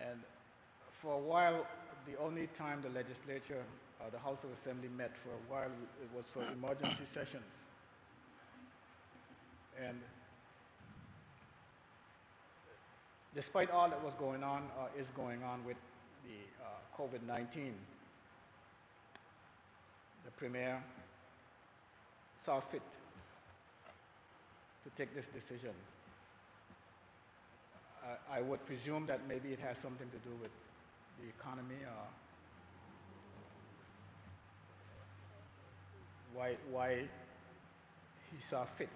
Speaker 5: And for a while, the only time the legislature or the House of Assembly met for a while, it was for emergency sessions. And despite all that was going on or is going on with the COVID-19, the Premier saw fit to take this decision. I would presume that maybe it has something to do with the economy or why he saw fit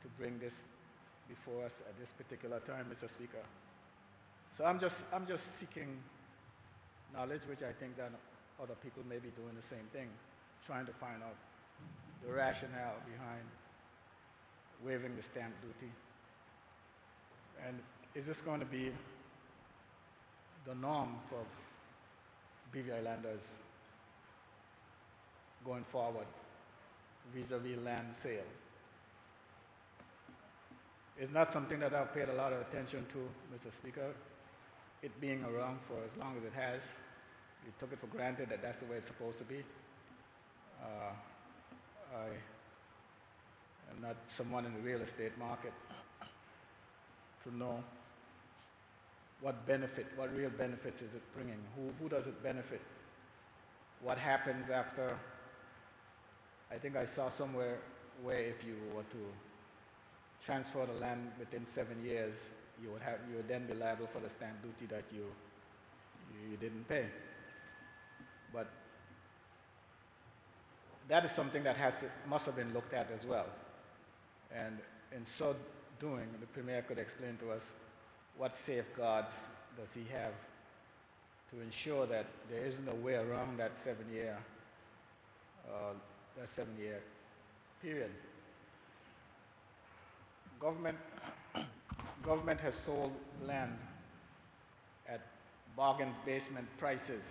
Speaker 5: to bring this before us at this particular time, Mr. Speaker. So I'm just seeking knowledge, which I think that other people may be doing the same thing, trying to find out the rationale behind waiving the stamp duty. And is this going to be the norm for BV Islanders going forward vis-a-vis land sale? It's not something that I've paid a lot of attention to, Mr. Speaker. It being around for as long as it has, we took it for granted that that's the way it's supposed to be. I am not someone in the real estate market to know what real benefits is it bringing? Who does it benefit? What happens after? I think I saw somewhere where if you were to transfer the land within 7 years, you would then be liable for the stamp duty that you didn't pay. But that is something that must have been looked at as well. And in so doing, the Premier could explain to us what safeguards does he have to ensure that there isn't a way around that 7-year period. Government has sold land at bargain basement prices.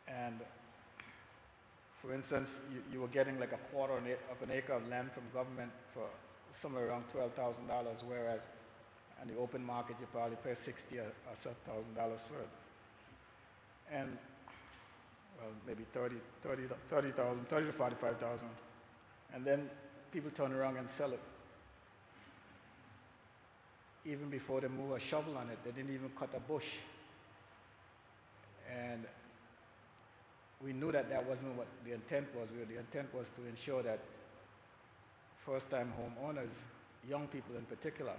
Speaker 5: And for instance, you were getting like a quarter of an acre of land from government for somewhere around $12,000, whereas on the open market you probably pay $60,000 or $7,000 for it. And well, maybe $30,000 to $45,000. And then people turn around and sell it. Even before they move a shovel on it, they didn't even cut a bush. And we knew that that wasn't what the intent was. The intent was to ensure that first-time homeowners, young people in particular,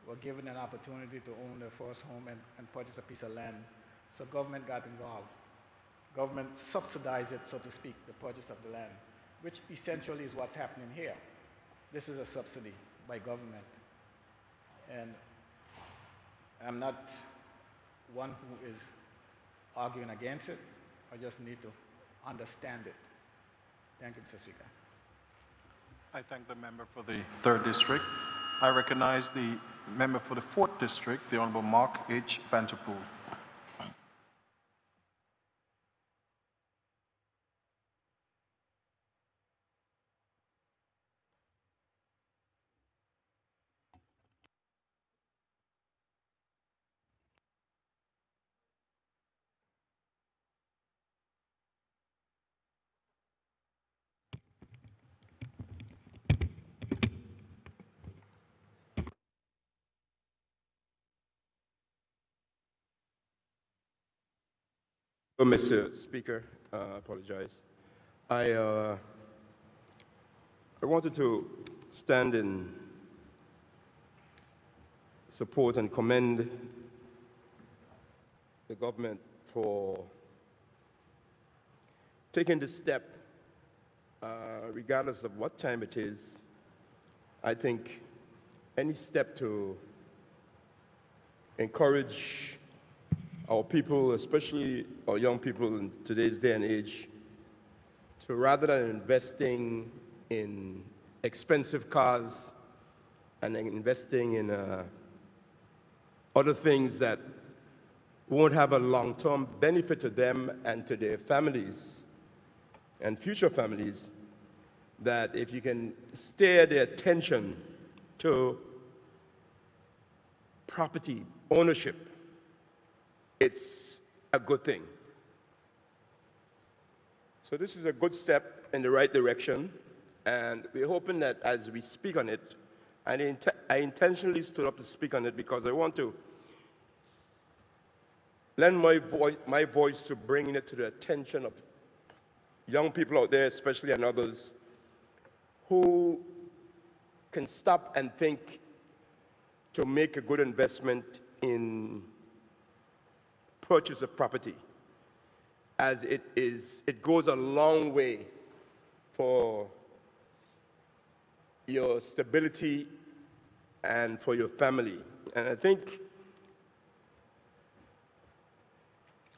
Speaker 5: were given an opportunity to own their first home and purchase a piece of land. So government got involved. Government subsidized it, so to speak, the purchase of the land, which essentially is what's happening here. This is a subsidy by government. And I'm not one who is arguing against it. I just need to understand it. Thank you, Mr. Speaker.
Speaker 1: I thank the member for the 3rd District. I recognize the member for the 4th District, the Honorable Mark H. Vanterpool.
Speaker 8: Oh, Mr. Speaker, I apologize. I wanted to stand in support and commend the government for taking this step, regardless of what time it is. I think any step to encourage our people, especially our young people in today's day and age, to rather than investing in expensive cars and investing in other things that won't have a long-term benefit to them and to their families and future families, that if you can steer their attention to property ownership, it's a good thing. So this is a good step in the right direction, and we're hoping that as we speak on it, and I intentionally stood up to speak on it because I want to lend my voice to bringing it to the attention of young people out there, especially, and others, who can stop and think to make a good investment in purchase of property, as it goes a long way for your stability and for your family. And I think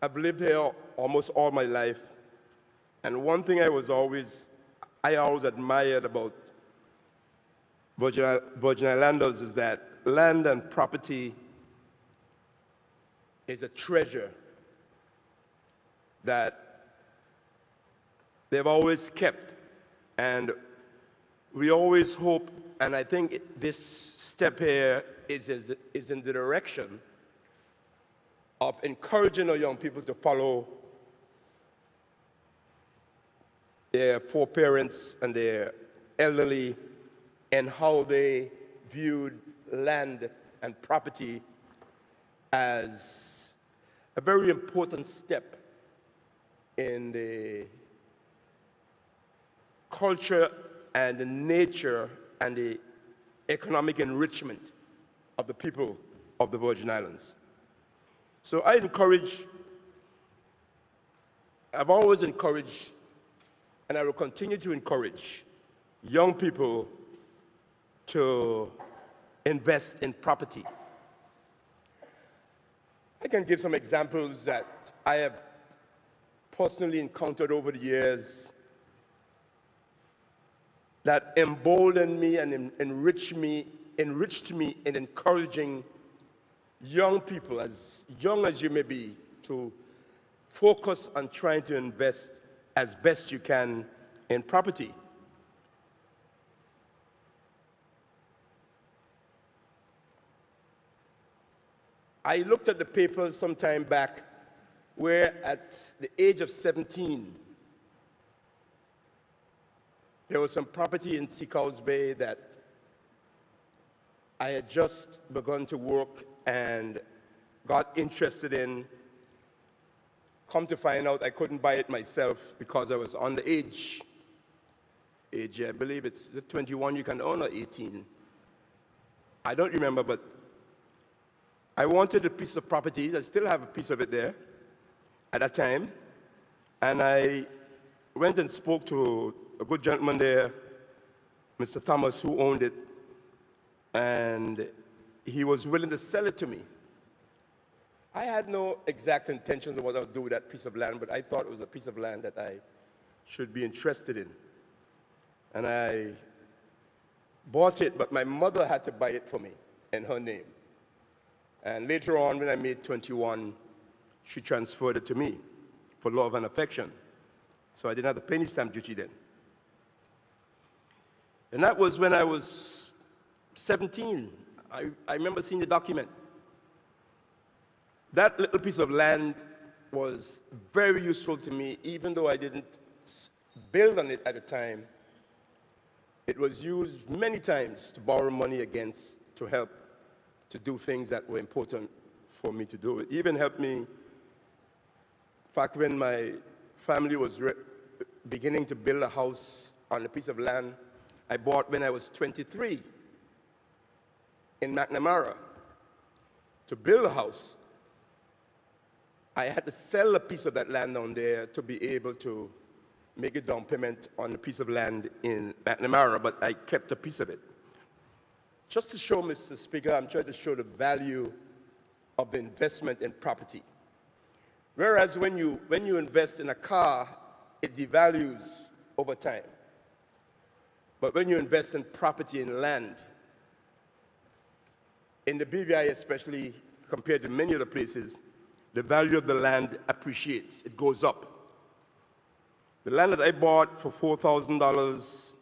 Speaker 8: I've lived here almost all my life, and one thing I always admired about Virgin Islanders is that land and property is a treasure that they've always kept. And we always hope, and I think this step here is in the direction of encouraging our young people to follow their foreparents and their elderly and how they viewed land and property as a very important step in the culture and the nature and the economic enrichment of the people of the Virgin Islands. So I've always encouraged, and I will continue to encourage young people to invest in property. I can give some examples that I have personally encountered over the years that emboldened me and enriched me in encouraging young people, as young as you may be, to focus on trying to invest as best you can in property. I looked at the papers some time back where at the age of 17, there was some property in Seacoast Bay that I had just begun to work and got interested in. Come to find out, I couldn't buy it myself because I was underage. I believe it's 21 you can own, or 18. I don't remember, but I wanted a piece of property. I still have a piece of it there at that time. And I went and spoke to a good gentleman there, Mr. Thomas, who owned it. And he was willing to sell it to me. I had no exact intentions of what I would do with that piece of land, but I thought it was a piece of land that I should be interested in. And I bought it, but my mother had to buy it for me in her name. And later on, when I made 21, she transferred it to me for love and affection. So I didn't have the penny stamp duty then. And that was when I was 17. I remember seeing the document. That little piece of land was very useful to me, even though I didn't build on it at the time. It was used many times to borrow money against, to help to do things that were important for me to do. It even helped me, in fact, when my family was beginning to build a house on a piece of land I bought when I was 23 in McNamara. To build a house, I had to sell a piece of that land down there to be able to make a down payment on a piece of land in McNamara, but I kept a piece of it. Just to show, Mr. Speaker, I'm trying to show the value of the investment in property. Whereas when you invest in a car, it devalues over time. But when you invest in property and land, in the BVI especially, compared to many other places, the value of the land appreciates, it goes up. The land that I bought for $4,000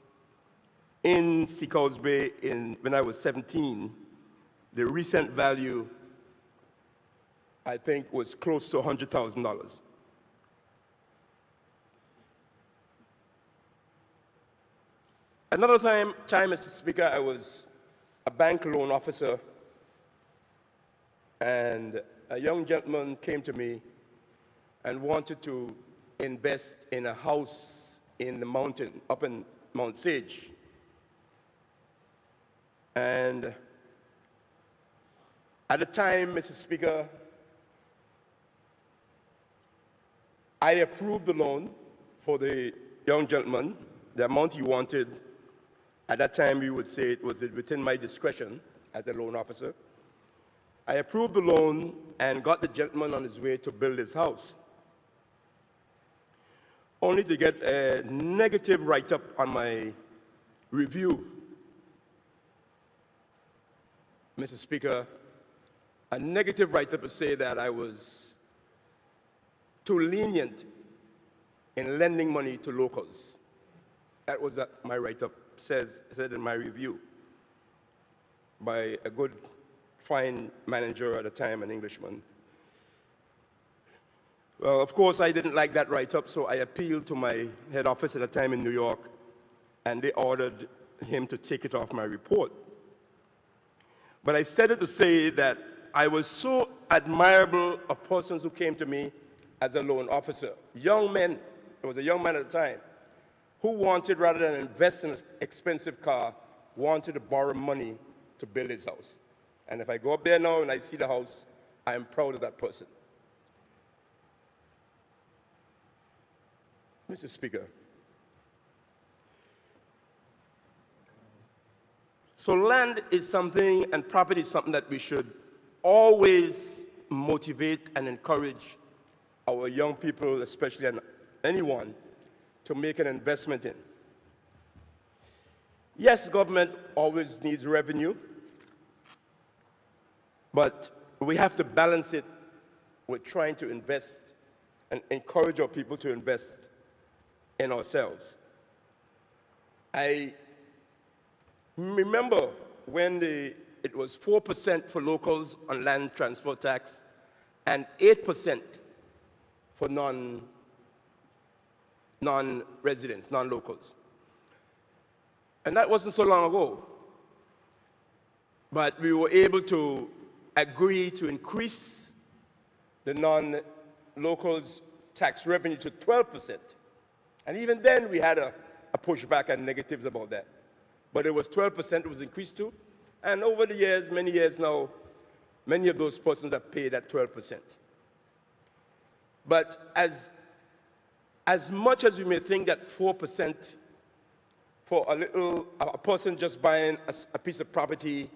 Speaker 8: in Seacoast Bay when I was 17, The recent value, I think, was close to $100,000. Another time, Mr. Speaker, I was a bank loan officer, and a young gentleman came to me and wanted to invest in a house in the mountain, up in Mount Sage. And at the time, Mr. Speaker, I approved the loan for the young gentleman, the amount he wanted. At that time, we would say it was within my discretion as a loan officer. I approved the loan and got the gentleman on his way to build his house, only to get a negative write-up on my review. Mr. Speaker, a negative write-up to say that I was too lenient in lending money to locals. That was what my write-up said in my review by a good, fine manager at the time, an Englishman. Well, of course, I didn't like that write-up, so I appealed to my head office at the time in New York, and they ordered him to take it off my report. But I said it to say that I was so admirable of persons who came to me as a loan officer, young men. There was a young man at the time who wanted, rather than invest in an expensive car, wanted to borrow money to build his house. And if I go up there now and I see the house, I am proud of that person. Mr. Speaker, so land is something, and property is something that we should always motivate and encourage our young people, especially and anyone, to make an investment in. Yes, government always needs revenue, but we have to balance it with trying to invest and encourage our people to invest in ourselves. I remember when it was 4% for locals on land transfer tax and 8% for non-residents, non-locals. And that wasn't so long ago. But we were able to agree to increase the non-locals tax revenue to 12%. And even then, we had a pushback and negatives about that. But it was 12% it was increased to. And over the years, many years now, many of those persons have paid at 12%. But as much as we may think that 4% for a person just buying a piece of property,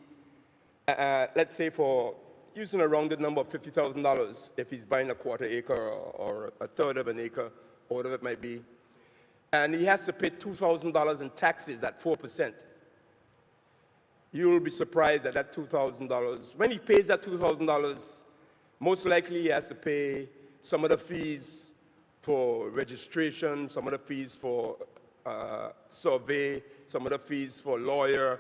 Speaker 8: let's say for using a rounded number of $50,000, if he's buying a quarter acre or a third of an acre, or whatever it might be, and he has to pay $2,000 in taxes at 4%. You'll be surprised at that $2,000. When he pays that $2,000, most likely he has to pay some of the fees for registration, some of the fees for survey, some of the fees for lawyer,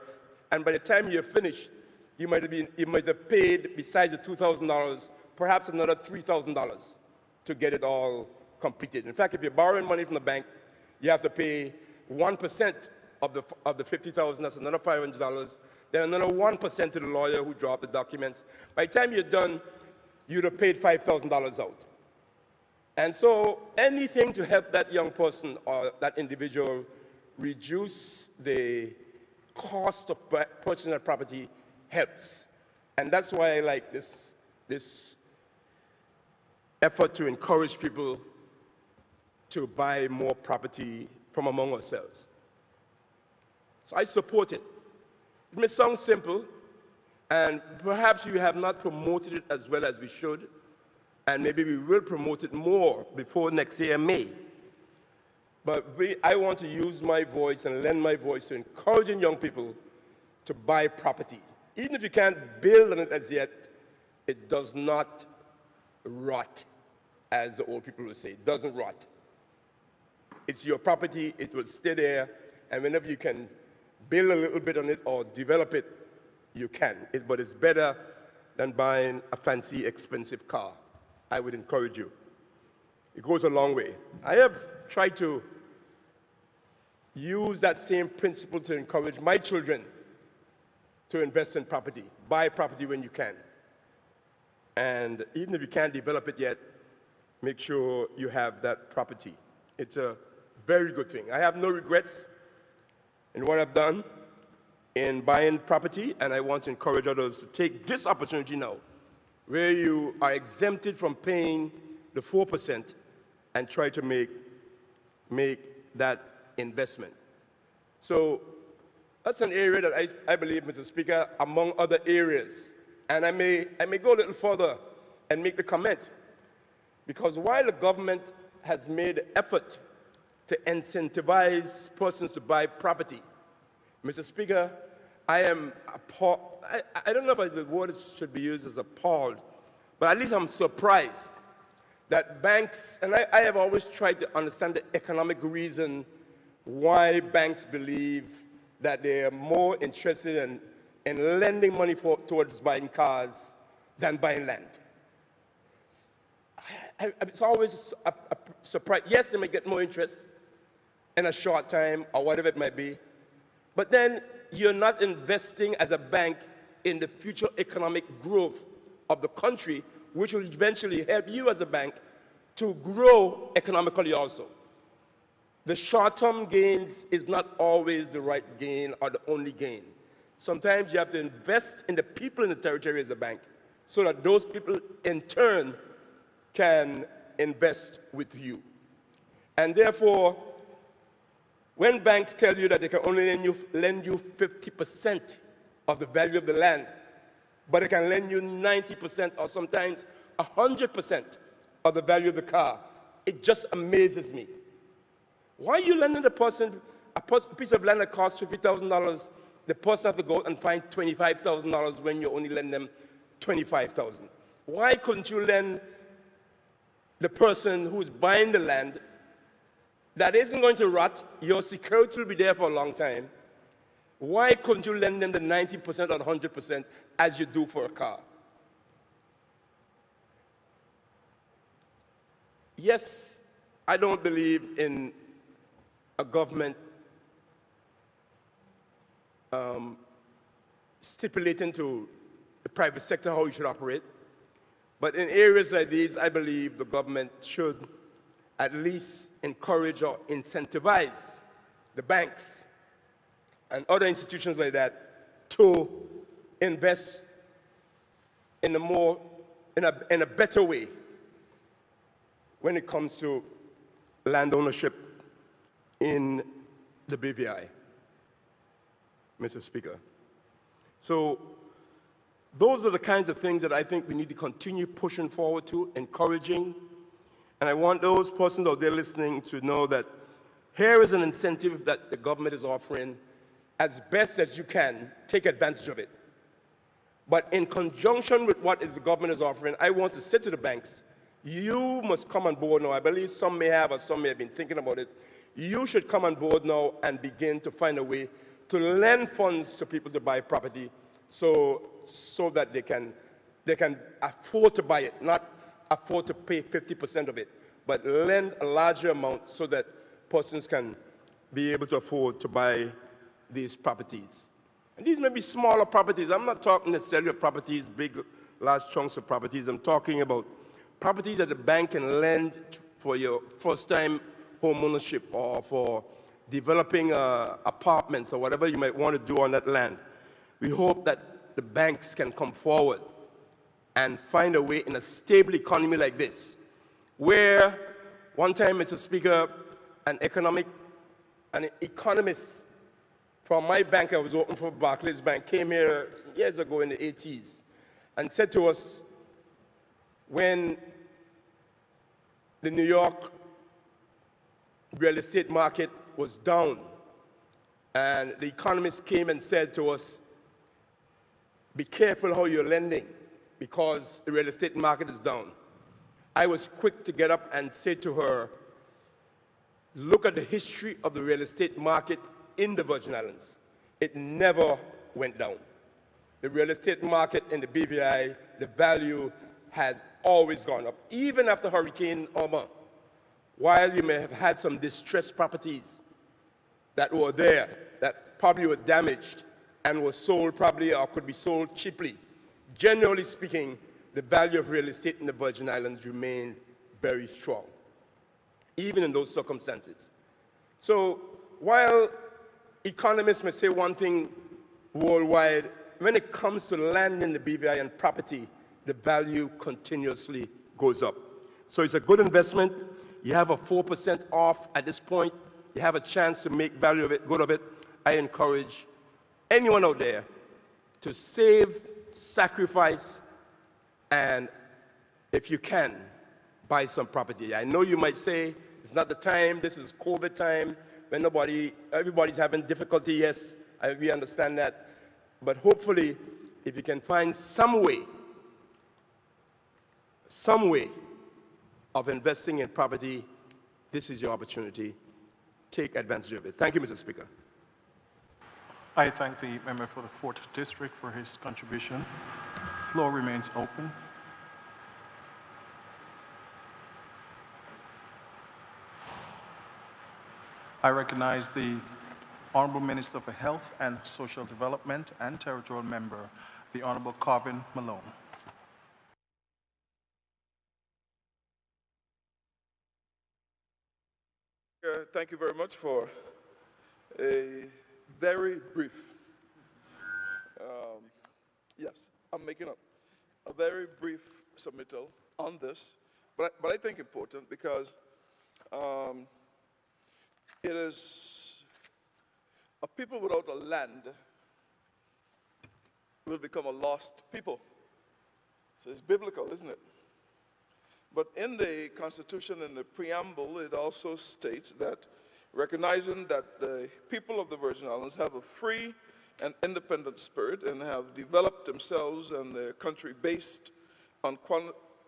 Speaker 8: and by the time you're finished, you might have paid, besides the $2,000, perhaps another $3,000 to get it all completed. In fact, if you're borrowing money from the bank, you have to pay 1% of the $50,000, that's another $500, then another 1% to the lawyer who drew up the documents. By the time you're done, you'd have paid $5,000 out. And so anything to help that young person or that individual reduce the cost of purchasing a property helps. And that's why I like this effort to encourage people to buy more property from among ourselves. So I support it. It may sound simple, and perhaps we have not promoted it as well as we should, and maybe we will promote it more before next year, May. But I want to use my voice and lend my voice to encouraging young people to buy property. Even if you can't build on it as yet, it does not rot, as the old people would say. It doesn't rot. It's your property, it will stay there, and whenever you can build a little bit on it or develop it, you can. But it's better than buying a fancy, expensive car. I would encourage you. It goes a long way. I have tried to use that same principle to encourage my children to invest in property. Buy property when you can. And even if you can't develop it yet, make sure you have that property. It's a very good thing. I have no regrets in what I've done in buying property, and I want to encourage others to take this opportunity now, where you are exempted from paying the 4% and try to make that investment. So that's an area that I believe, Mr. Speaker, among other areas. And I may go a little further and make the comment, because while the government has made an effort to incentivize persons to buy property, Mr. Speaker, I am appalled. I don't know if the word should be used as appalled, but at least I'm surprised that banks, and I have always tried to understand the economic reason why banks believe that they are more interested in lending money towards buying cars than buying land. It's always a surprise. Yes, they may get more interest in a short time or whatever it might be, but then you're not investing as a bank in the future economic growth of the country, which will eventually help you as a bank to grow economically also. The short-term gains is not always the right gain or the only gain. Sometimes you have to invest in the people in the territory as a bank so that those people in turn can invest with you. And therefore, when banks tell you that they can only lend you 50% of the value of the land, but they can lend you 90% or sometimes 100% of the value of the car, it just amazes me. Why are you lending the person a piece of land that costs $50,000, the person has to go and find $25,000 when you only lend them $25,000? Why couldn't you lend the person who's buying the land that isn't going to rot, your security will be there for a long time? Why couldn't you lend them the 90% or 100% as you do for a car? Yes, I don't believe in a government stipulating to the private sector how you should operate. But in areas like these, I believe the government should at least encourage or incentivize the banks and other institutions like that to invest in a better way when it comes to land ownership in the BVI, Mr. Speaker. So those are the kinds of things that I think we need to continue pushing forward to, encouraging. And I want those persons out there listening to know that here is an incentive that the government is offering. As best as you can, take advantage of it. But in conjunction with what the government is offering, I want to say to the banks, you must come on board now. I believe some may have or some may have been thinking about it. You should come on board now and begin to find a way to lend funds to people to buy property so that they can afford to buy it, not afford to pay 50% of it, but lend a larger amount so that persons can be able to afford to buy these properties. And these may be smaller properties. I'm not talking necessarily of properties, big, large chunks of properties. I'm talking about properties that the bank can lend for your first-time home ownership or for developing apartments or whatever you might want to do on that land. We hope that the banks can come forward and find a way in a stable economy like this, where one time, Mr. Speaker, an economist from my bank, I was working for Barclays Bank, came here years ago in the 80s and said to us, when the New York real estate market was down, and the economist came and said to us, be careful how you're lending because the real estate market is down. I was quick to get up and say to her, look at the history of the real estate market in the Virgin Islands. It never went down. the real estate market in the BVI, the value has always gone up, even after Hurricane Irma. While you may have had some distressed properties that were there, that probably were damaged and were sold probably or could be sold cheaply, generally speaking, the value of real estate in the Virgin Islands remained very strong, even in those circumstances. So while economists may say one thing worldwide, when it comes to land in the BVI and property, the value continuously goes up. So it's a good investment. You have a 4% off at this point. You have a chance to make value of it, good of it. I encourage anyone out there to save, sacrifice, and if you can, buy some property. I know you might say, it's not the time, this is COVID time, when everybody's having difficulty. Yes, we understand that. But hopefully, if you can find some way of investing in property, this is your opportunity. Take advantage of it. Thank you, Mr. Speaker.
Speaker 1: I thank the member for the 4th District for his contribution. Floor remains open. I recognize the Honorable Minister for Health and Social Development and Territorial Member, the Honorable Carvin Malone.
Speaker 7: Thank you very much for a very brief, yes, I'm making up, a very brief submittal on this, but I think important because it is a people without a land will become a lost people. So it's biblical, isn't it? But in the Constitution, in the preamble, it also states that recognizing that the people of the Virgin Islands have a free and independent spirit and have developed themselves and their country based on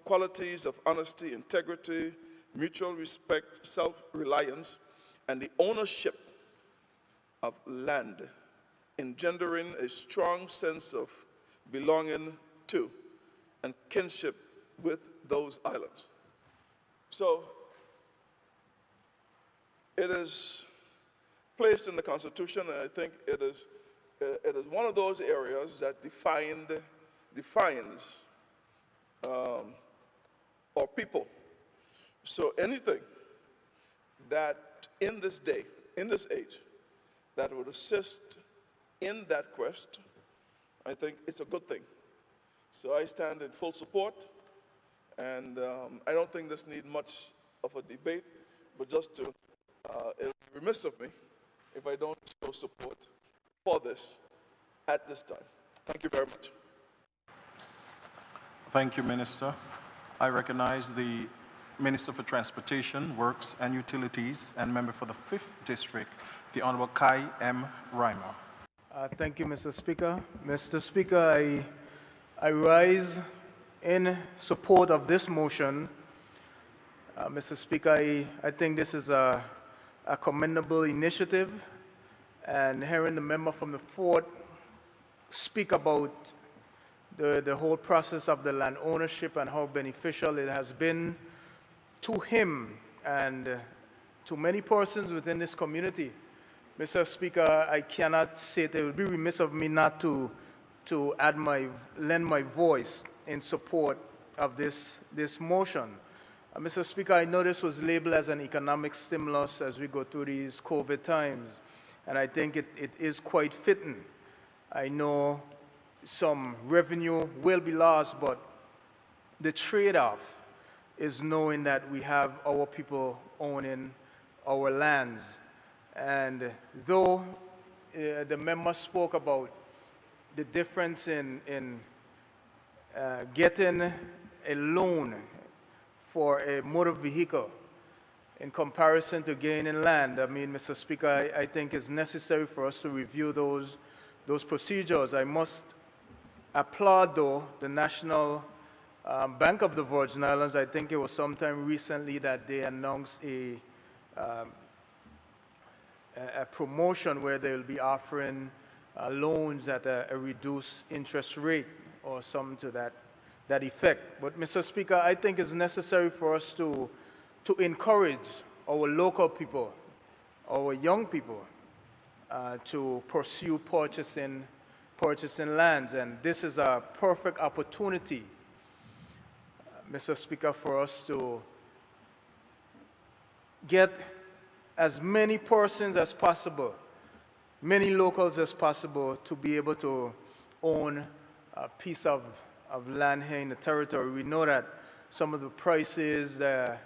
Speaker 7: qualities of honesty, integrity, mutual respect, self-reliance, and the ownership of land, engendering a strong sense of belonging to and kinship with those islands. So it is placed in the Constitution, and I think it is one of those areas that defines our people. So anything that in this day, in this age, that would assist in that quest, I think it's a good thing. So I stand in full support, and I don't think this needs much of a debate, but just to, it would be remiss of me if I don't show support for this at this time. Thank you very much.
Speaker 1: Thank you, Minister. I recognize the Minister for Transportation, Works and Utilities, and member for the 5th District, the Honorable Kai M. Reimer.
Speaker 5: Thank you, Mr. Speaker. Mr. Speaker, I rise in support of this motion. Mr. Speaker, I think this is a commendable initiative, and hearing the member from the 4th speak about the whole process of the land ownership and how beneficial it has been to him and to many persons within this community. Mr. Speaker, I cannot say it would be remiss of me not to lend my voice in support of this motion. Mr. Speaker, I know this was labeled as an economic stimulus as we go through these COVID times, and I think it is quite fitting. I know some revenue will be lost, but the trade-off is knowing that we have our people owning our lands. And though the member spoke about the difference in getting a loan for a motor vehicle in comparison to gaining land, I mean, Mr. Speaker, I think it's necessary for us to review those procedures. I must applaud, though, the National Bank of the Virgin Islands. I think it was sometime recently that they announced a promotion where they will be offering loans at a reduced interest rate or something to that effect. But, Mr. Speaker, I think it's necessary for us to encourage our local people, our young people, to pursue purchasing lands, and this is a perfect opportunity, Mr. Speaker, for us to get as many persons as possible, many locals as possible, to be able to own a piece of land here in the territory. We know that some of the prices are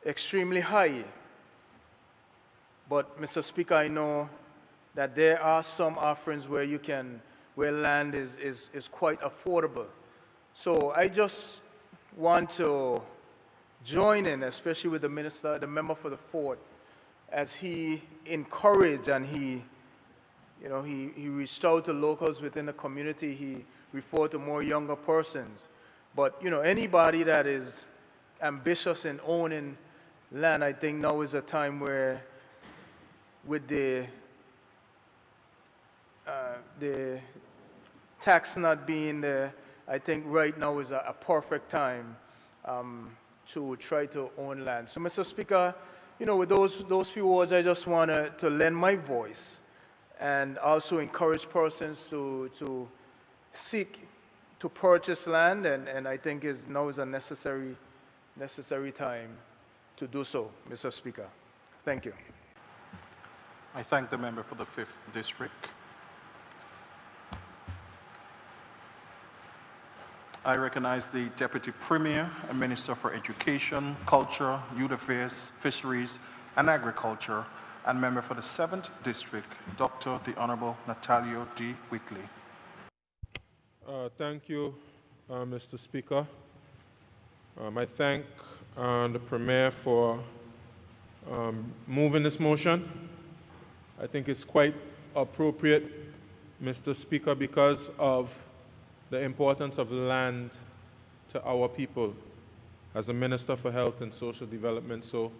Speaker 5: extremely high, but, Mr. Speaker, I know that there are some offerings where land is quite affordable. So I just want to join in, especially with the minister, the member for the 4th, as he encouraged and he reached out to locals within the community. He referred to more younger persons. But, anybody that is ambitious in owning land, I think now is a time where, with the tax not being there, I think right now is a perfect time to try to own land. So, Mr. Speaker, with those few words, I just want to lend my voice and also encourage persons to seek to purchase land, and I think now is a necessary time to do so, Mr. Speaker. Thank you.
Speaker 1: I thank the member for the 5th District. I recognize the Deputy Premier and Minister for Education, Culture, Youth Affairs, Fisheries, and Agriculture, and member for the 7th District, Dr. the Honorable Natalio D. Whitley.
Speaker 4: Thank you, Mr. Speaker. I thank the Premier for moving this motion. I think it's quite appropriate, Mr. Speaker, because of the importance of land to our people, as the Minister for Health and Social Development so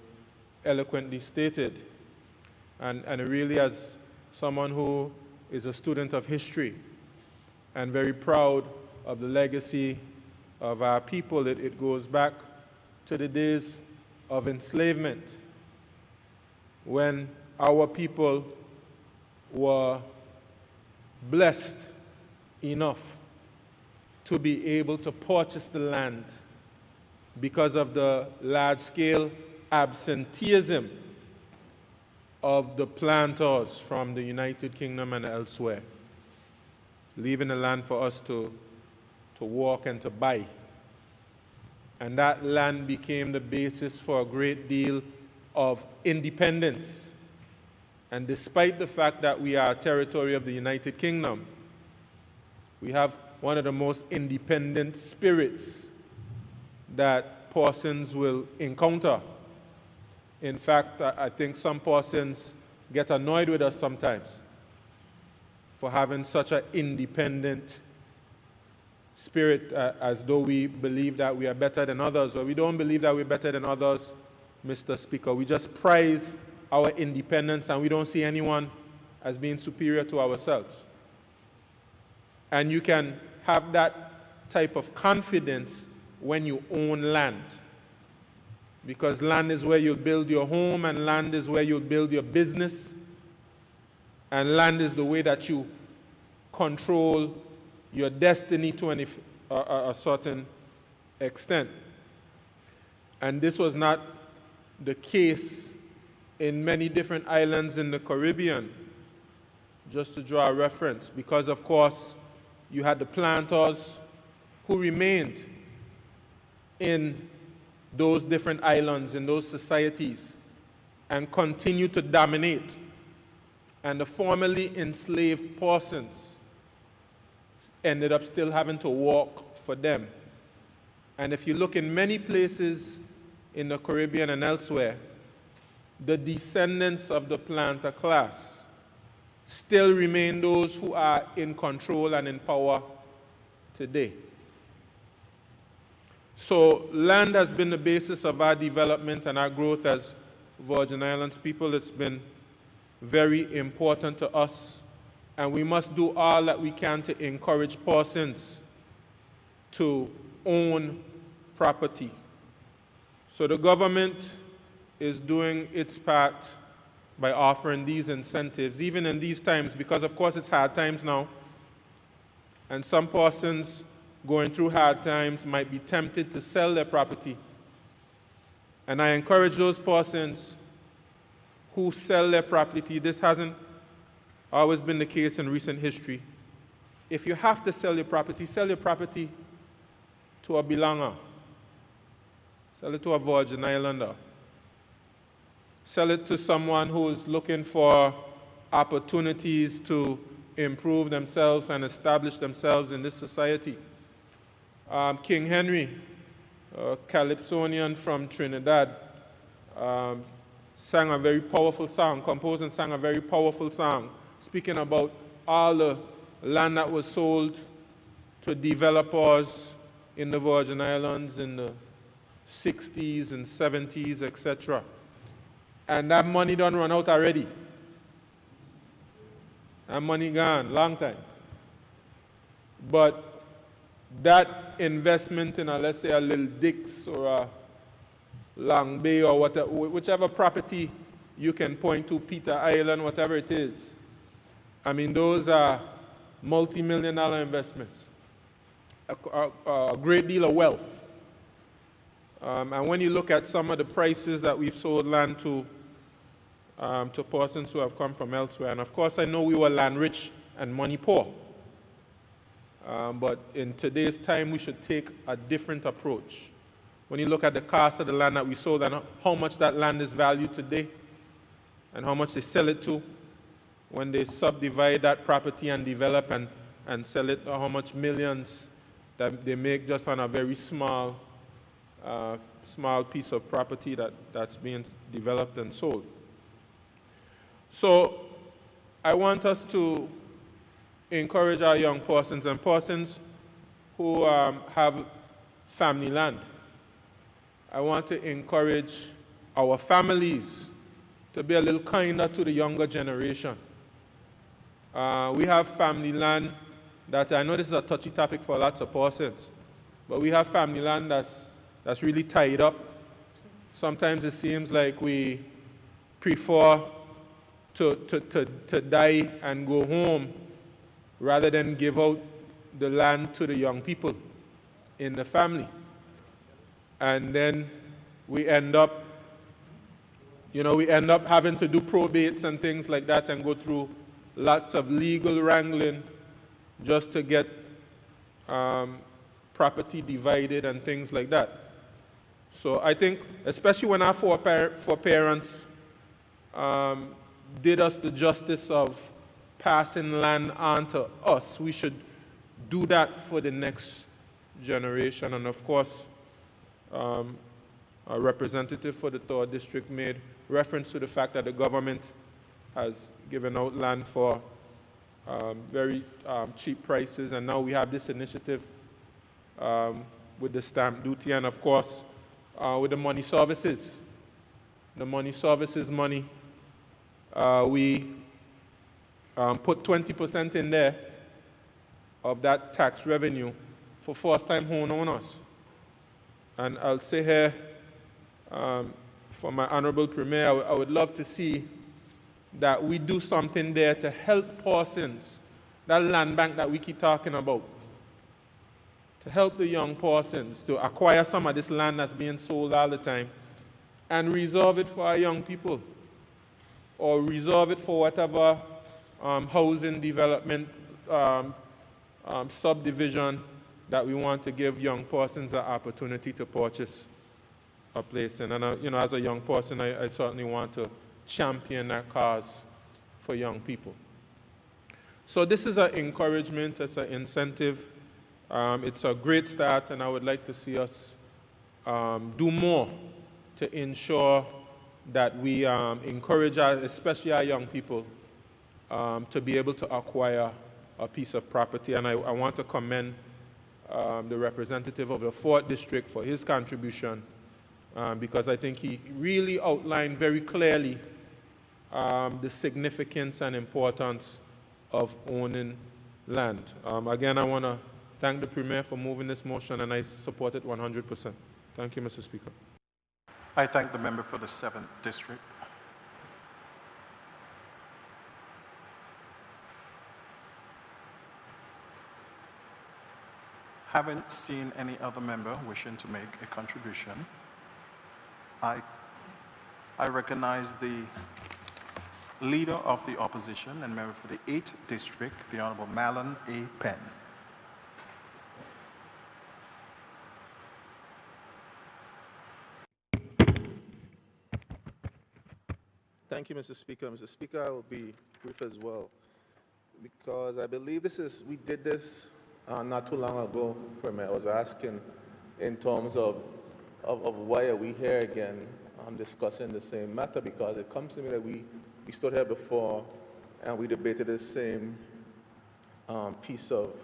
Speaker 4: eloquently stated. And really, as someone who is a student of history and very proud of the legacy of our people, it goes back to the days of enslavement, when our people were blessed enough to be able to purchase the land because of the large-scale absenteeism of the planters from the United Kingdom and elsewhere, leaving the land for us to walk and to buy. And that land became the basis for a great deal of independence. And despite the fact that we are a territory of the United Kingdom, we have one of the most independent spirits that persons will encounter. In fact, I think some persons get annoyed with us sometimes for having such an independent spirit, as though we believe that we are better than others, or we don't believe that we're better than others, Mr. Speaker. We just prize our independence, and we don't see anyone as being superior to ourselves. And you can have that type of confidence when you own land, because land is where you'll build your home, and land is where you'll build your business, and land is the way that you control your destiny to a certain extent. And this was not the case in many different islands in the Caribbean, just to draw a reference, because of course you had the planters who remained in those different islands, in those societies, and continued to dominate. And the formerly enslaved persons ended up still having to work for them. And if you look in many places in the Caribbean and elsewhere, the descendants of the planter class still remain those who are in control and in power today. So land has been the basis of our development and our growth as Virgin Islands people. It's been very important to us and we must do all that we can to encourage persons to own property. So the government is doing its part by offering these incentives, even in these times, because of course it's hard times now, and some persons going through hard times might be tempted to sell their property. And I encourage those persons who sell their property. This hasn't always been the case in recent history. If you have to sell your property to a belonger. Sell it to a Virgin Islander. Sell it to someone who is looking for opportunities to improve themselves and establish themselves in this society. King Henry, a Calypsonian from Trinidad, sang a very powerful song, composed and sang a very powerful song, speaking about all the land that was sold to developers in the Virgin Islands in the 60s and 70s, etc. And that money done run out already. That money gone, long time. But that investment in let's say a Little Dix or a Long Bay or whatever, whichever property you can point to, Peter Island, whatever it is, I mean, those are multi-million-dollar investments, a great deal of wealth. And when you look at some of the prices that we've sold land to persons who have come from elsewhere, and of course I know we were land rich and money poor, but in today's time we should take a different approach. When you look at the cost of the land that we sold and how much that land is valued today and how much they sell it to, when they subdivide that property and develop and sell it, how much millions that they make just on a very small piece of property that's being developed and sold. So I want us to encourage our young persons and persons who have family land. I want to encourage our families to be a little kinder to the younger generation. We have family land that, I know this is a touchy topic for lots of persons, but we have family land that's really tied up. Sometimes it seems like we prefer to die and go home rather than give out the land to the young people in the family. And then we end up having to do probates and things like that and go through lots of legal wrangling just to get property divided and things like that. So I think, especially when our foreparents did us the justice of passing land on to us, we should do that for the next generation. And of course, a representative for the 3rd District made reference to the fact that the government has given out land for very cheap prices, and now we have this initiative with the stamp duty, and of course with the money services. The money services money, we put 20% in there of that tax revenue for first-time homeowners. And I'll say here, for my Honorable Premier, I would love to see that we do something there to help persons, that land bank that we keep talking about, to help the young persons to acquire some of this land that's being sold all the time and reserve it for our young people, or reserve it for whatever housing development subdivision that we want to give young persons an opportunity to purchase a place in. And as a young person, I certainly want to champion that cause for young people. So this is an encouragement, it's an incentive, it's a great start, and I would like to see us do more to ensure that we encourage especially our young people to be able to acquire a piece of property. And I want to commend the representative of the 4th District for his contribution, because I think he really outlined very clearly the significance and importance of owning land. Again, I want to thank the Premier for moving this motion, and I support it 100%. Thank you, Mr. Speaker.
Speaker 1: I thank the member for the 7th District. Haven't seen any other member wishing to make a contribution. I recognize the Leader of the Opposition and member for the 8th District, the Honorable Marlon A. Penn.
Speaker 9: Thank you, Mr. Speaker. Mr. Speaker, I will be brief as well, because I believe we did this not too long ago. Premier, I was asking in terms of why are we here again discussing the same matter, because it comes to me that we stood here before and we debated the same piece of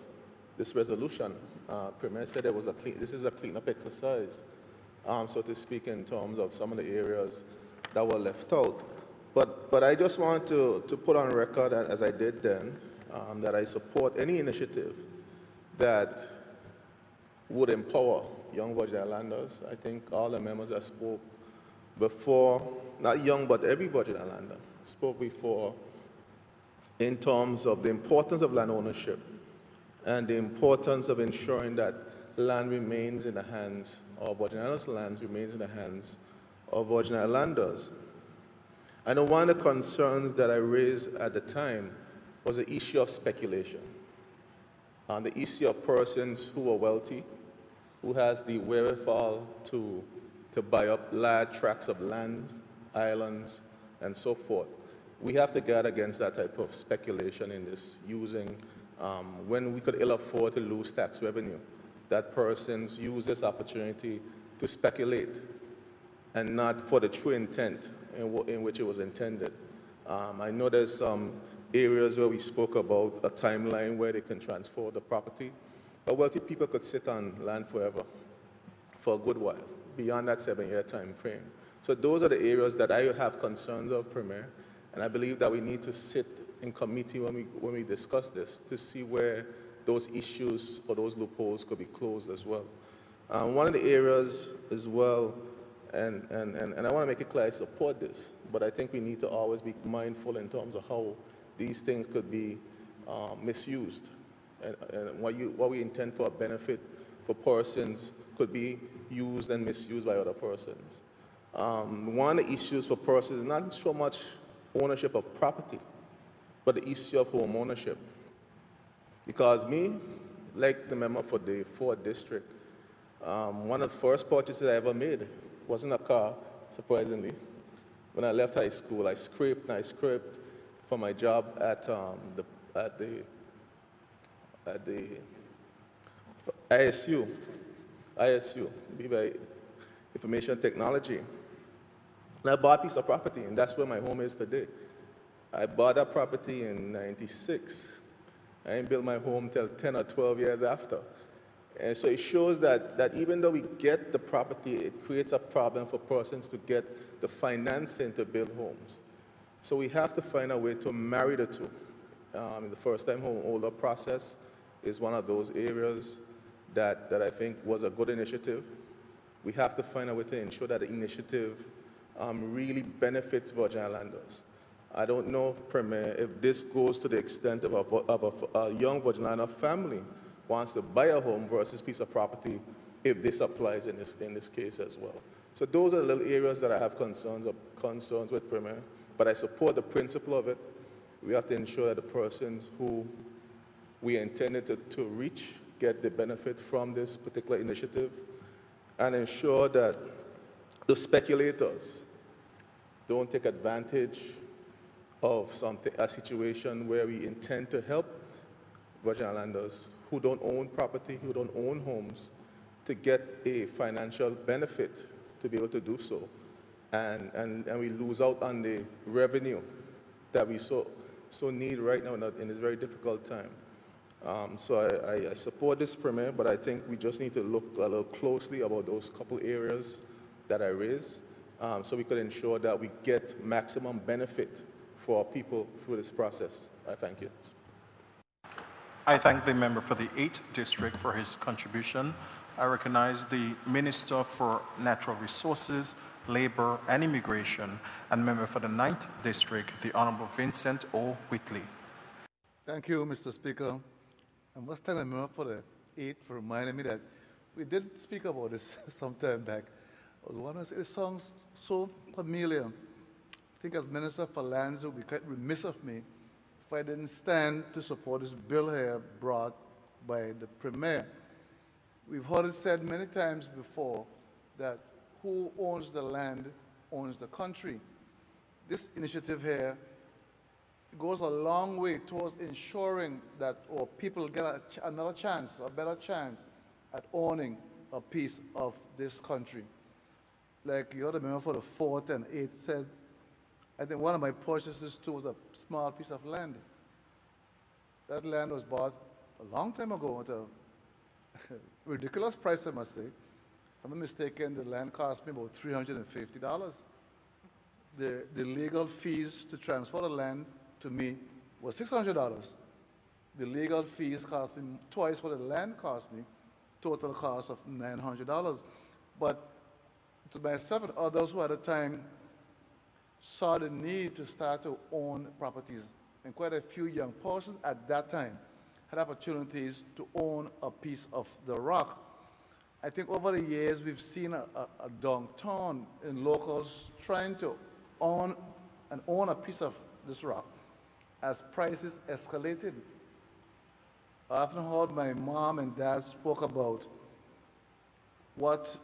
Speaker 9: this resolution. Premier said this is a cleanup exercise, so to speak, in terms of some of the areas that were left out. But I just want to put on record, as I did then, that I support any initiative that would empower young Virgin Islanders. I think all the members that spoke before, not young, but every Virgin Islander spoke before in terms of the importance of land ownership and the importance of ensuring that land remains in the hands of Virgin Islands, lands remains in the hands of Virgin Islanders. I know one of the concerns that I raised at the time was the issue of speculation, the issue of persons who are wealthy, who has the wherewithal to buy up large tracts of lands, islands, and so forth. We have to guard against that type of speculation in this, using, when we could ill afford to lose tax revenue, that persons use this opportunity to speculate and not for the true intent in which it was intended. I know there's some areas where we spoke about a timeline where they can transfer the property, but wealthy people could sit on land forever, for a good while, beyond that 7-year time frame. So those are the areas that I have concerns of, Premier, and I believe that we need to sit in committee when we discuss this to see where those issues or those loopholes could be closed as well. One of the areas as well, and I want to make it clear, I support this, but I think we need to always be mindful in terms of how these things could be misused, and what we intend for a benefit for persons could be used and misused by other persons. One of the issues for persons is not so much ownership of property, but the issue of home ownership. Because me, like the member for the 4th District, one of the first purchases I ever made wasn't a car, surprisingly. When I left high school, I scraped for my job at the ISU, Beaver Information Technology. And I bought a piece of property, and that's where my home is today. I bought that property in '96. I didn't build my home till 10 or 12 years after. And so it shows that even though we get the property, it creates a problem for persons to get the financing to build homes. So we have to find a way to marry the two. The first-time home owner process is one of those areas that I think was a good initiative. We have to find a way to ensure that the initiative really benefits Virgin Islanders. I don't know, Premier, if this goes to the extent of a young Virgin Islander family wants to buy a home versus piece of property, if this applies in this case as well. So those are the little areas that I have concerns with, Premier, but I support the principle of it. We have to ensure that the persons who we intended to reach get the benefit from this particular initiative, and ensure that the speculators don't take advantage of a situation where we intend to help Virgin Islanders who don't own property, who don't own homes, to get a financial benefit to be able to do so. And we lose out on the revenue that we so need right now in this very difficult time. So I support this, Premier, but I think we just need to look a little closely about those couple areas that I raised, so we could ensure that we get maximum benefit for people through this process. I thank you.
Speaker 1: I thank the member for the 8th District for his contribution. I recognize the Minister for Natural Resources, Labor and Immigration, and member for the 9th District, the Honorable Vincent O. Whitley.
Speaker 6: Thank you, Mr. Speaker. I must thank the member for the 8th for reminding me that we did speak about this some time back. I was wondering, it sounds so familiar. I think as Minister for Lands, it would be quite remiss of me if I didn't stand to support this bill here brought by the Premier. We've heard it said many times before that who owns the land owns the country. This initiative here goes a long way towards ensuring that our people get another chance, a better chance at owning a piece of this country. Like the other member for the 4th and 8th said, I think one of my purchases too was a small piece of land. That land was bought a long time ago at a ridiculous price, I must say. If I'm not mistaken, the land cost me about $350. The legal fees to transfer the land to me was $600. The legal fees cost me twice what the land cost me, total cost of $900. But to myself and others who at the time saw the need to start to own properties, and quite a few young persons at that time had opportunities to own a piece of the rock. I think over the years we've seen a downturn in locals trying to own a piece of this rock as prices escalated. I often heard my mom and dad spoke about what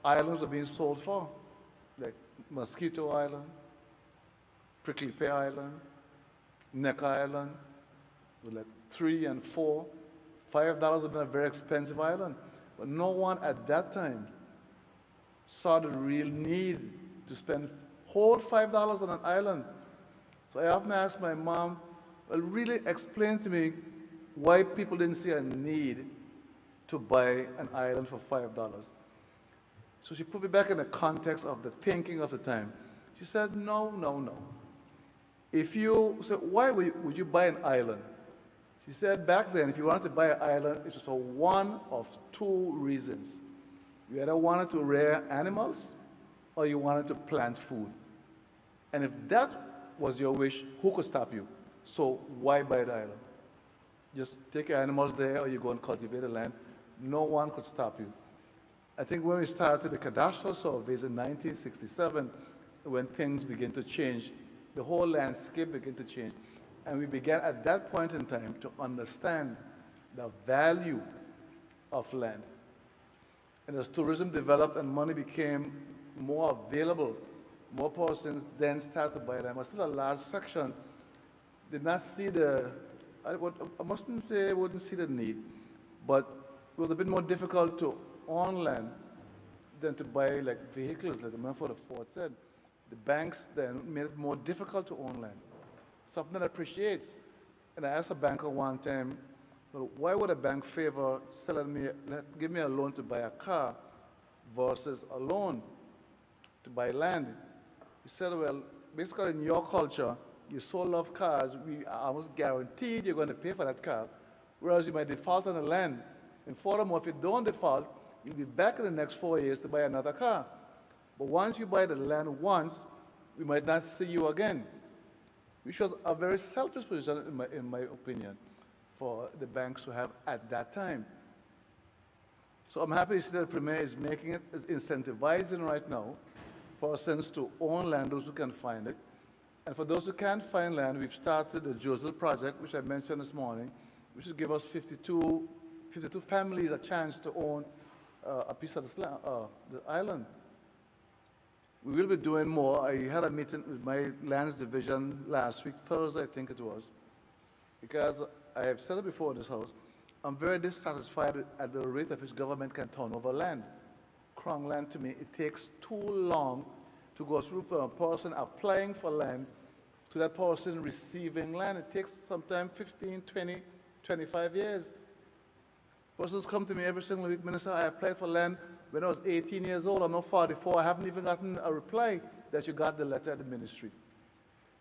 Speaker 6: islands are being sold for, like Mosquito Island, Prickly Pear Island, Neck Island, with like 3 and 4. $5 would be a very expensive island. But no one at that time saw the real need to spend whole $5 on an island. So I often asked my mom, well, really explain to me why people didn't see a need to buy an island for $5. So she put me back in the context of the thinking of the time. She said, no. If you said, why would you buy an island? She said back then, if you wanted to buy an island, it's just for one of 2 reasons. You either wanted to rear animals or you wanted to plant food. And if that was your wish, who could stop you? So why buy the island? Just take your animals there or you go and cultivate the land. No one could stop you. I think when we started the cadastral surveys in 1967, when things began to change, the whole landscape began to change. And we began at that point in time to understand the value of land. And as tourism developed and money became more available, more persons then started to buy land. But still a large section did not see I mustn't say I wouldn't see the need, but it was a bit more difficult to own land than to buy like vehicles, like the man for the Ford said. The banks then made it more difficult to own land. Something that appreciates. And I asked a banker one time, well, why would a bank favor give me a loan to buy a car versus a loan to buy land? He said, well, basically in your culture, you so love cars, we are almost guaranteed you're going to pay for that car, whereas you might default on the land. And furthermore, if you don't default, you'll be back in the next 4 years to buy another car. But once you buy the land once, we might not see you again, which was a very selfish position, in my opinion, for the banks to have at that time. So I'm happy to see that the Premier is incentivizing right now persons to own land, those who can find it. And for those who can't find land, we've started the Josel project, which I mentioned this morning, which will give us 52 families a chance to own a piece of the island. We will be doing more. I had a meeting with my lands division last week, Thursday, I think it was, because I have said it before in this house, I'm very dissatisfied at the rate at which government can turn over land. Crown land, to me, it takes too long to go through from a person applying for land to that person receiving land. It takes sometimes 15, 20, 25 years. Persons come to me every single week, Minister, I applied for land when I was 18 years old. I'm not 44. I haven't even gotten a reply that you got the letter at the ministry.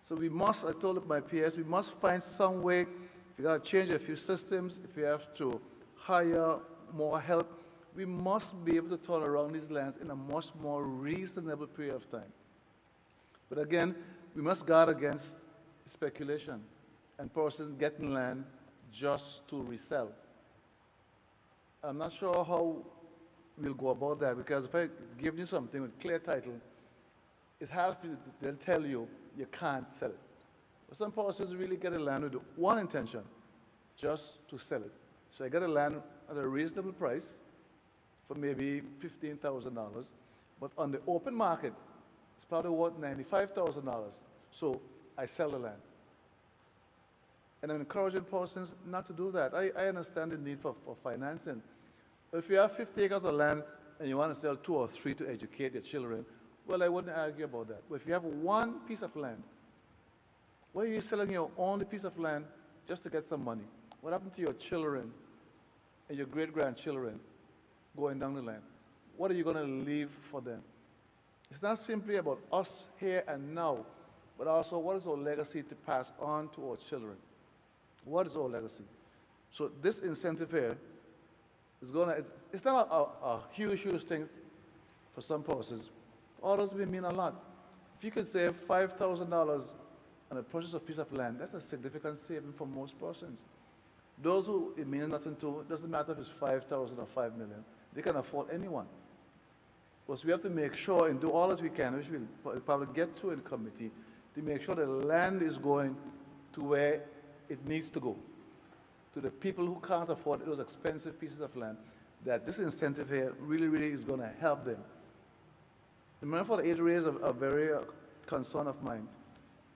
Speaker 6: So we must, I told my PS, we must find some way if you got to change a few systems, if you have to hire more help, we must be able to turn around these lands in a much more reasonable period of time. But again, we must guard against speculation and persons getting land just to resell. I'm not sure how we'll go about that, because if I give you something with clear title, it's hard for you to then tell you you can't sell it. But some persons really get a land with one intention, just to sell it. So I get a land at a reasonable price for maybe $15,000, but on the open market, it's probably worth $95,000. So I sell the land. And I'm encouraging persons not to do that. I understand the need for financing. But if you have 50 acres of land and you want to sell 2 or 3 to educate your children, well, I wouldn't argue about that. But if you have one piece of land, why are you selling your only piece of land just to get some money? What happened to your children and your great-grandchildren going down the line? What are you going to leave for them? It's not simply about us here and now, but also what is our legacy to pass on to our children? What is our legacy? So this incentive here is going to, it's not a huge, huge thing for some persons. For others, it may mean a lot. If you could save $5,000 on the purchase of a piece of land, that's a significant saving for most persons. Those who it means nothing to, it doesn't matter if it's 5,000 or 5 million, they can afford anyone. But we have to make sure and do all that we can, which we'll probably get to in committee, to make sure the land is going to where it needs to go, to the people who can't afford those expensive pieces of land, that this incentive here really, really is going to help them. The money for the age raise is a very concern of mine.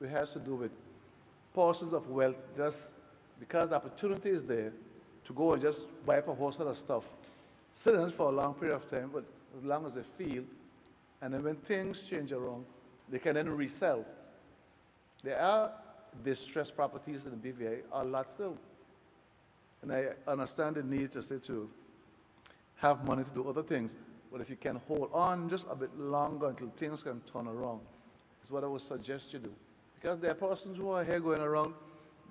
Speaker 6: It has to do with portions of wealth, just because the opportunity is there to go and just buy up a whole set of stuff, sit in it for a long period of time, but as long as they feel, and then when things change around, they can then resell. There are distressed properties in the BVI, a lot still. And I understand the need to have money to do other things, but if you can hold on just a bit longer until things can turn around, is what I would suggest you do. Because there are persons who are here going around,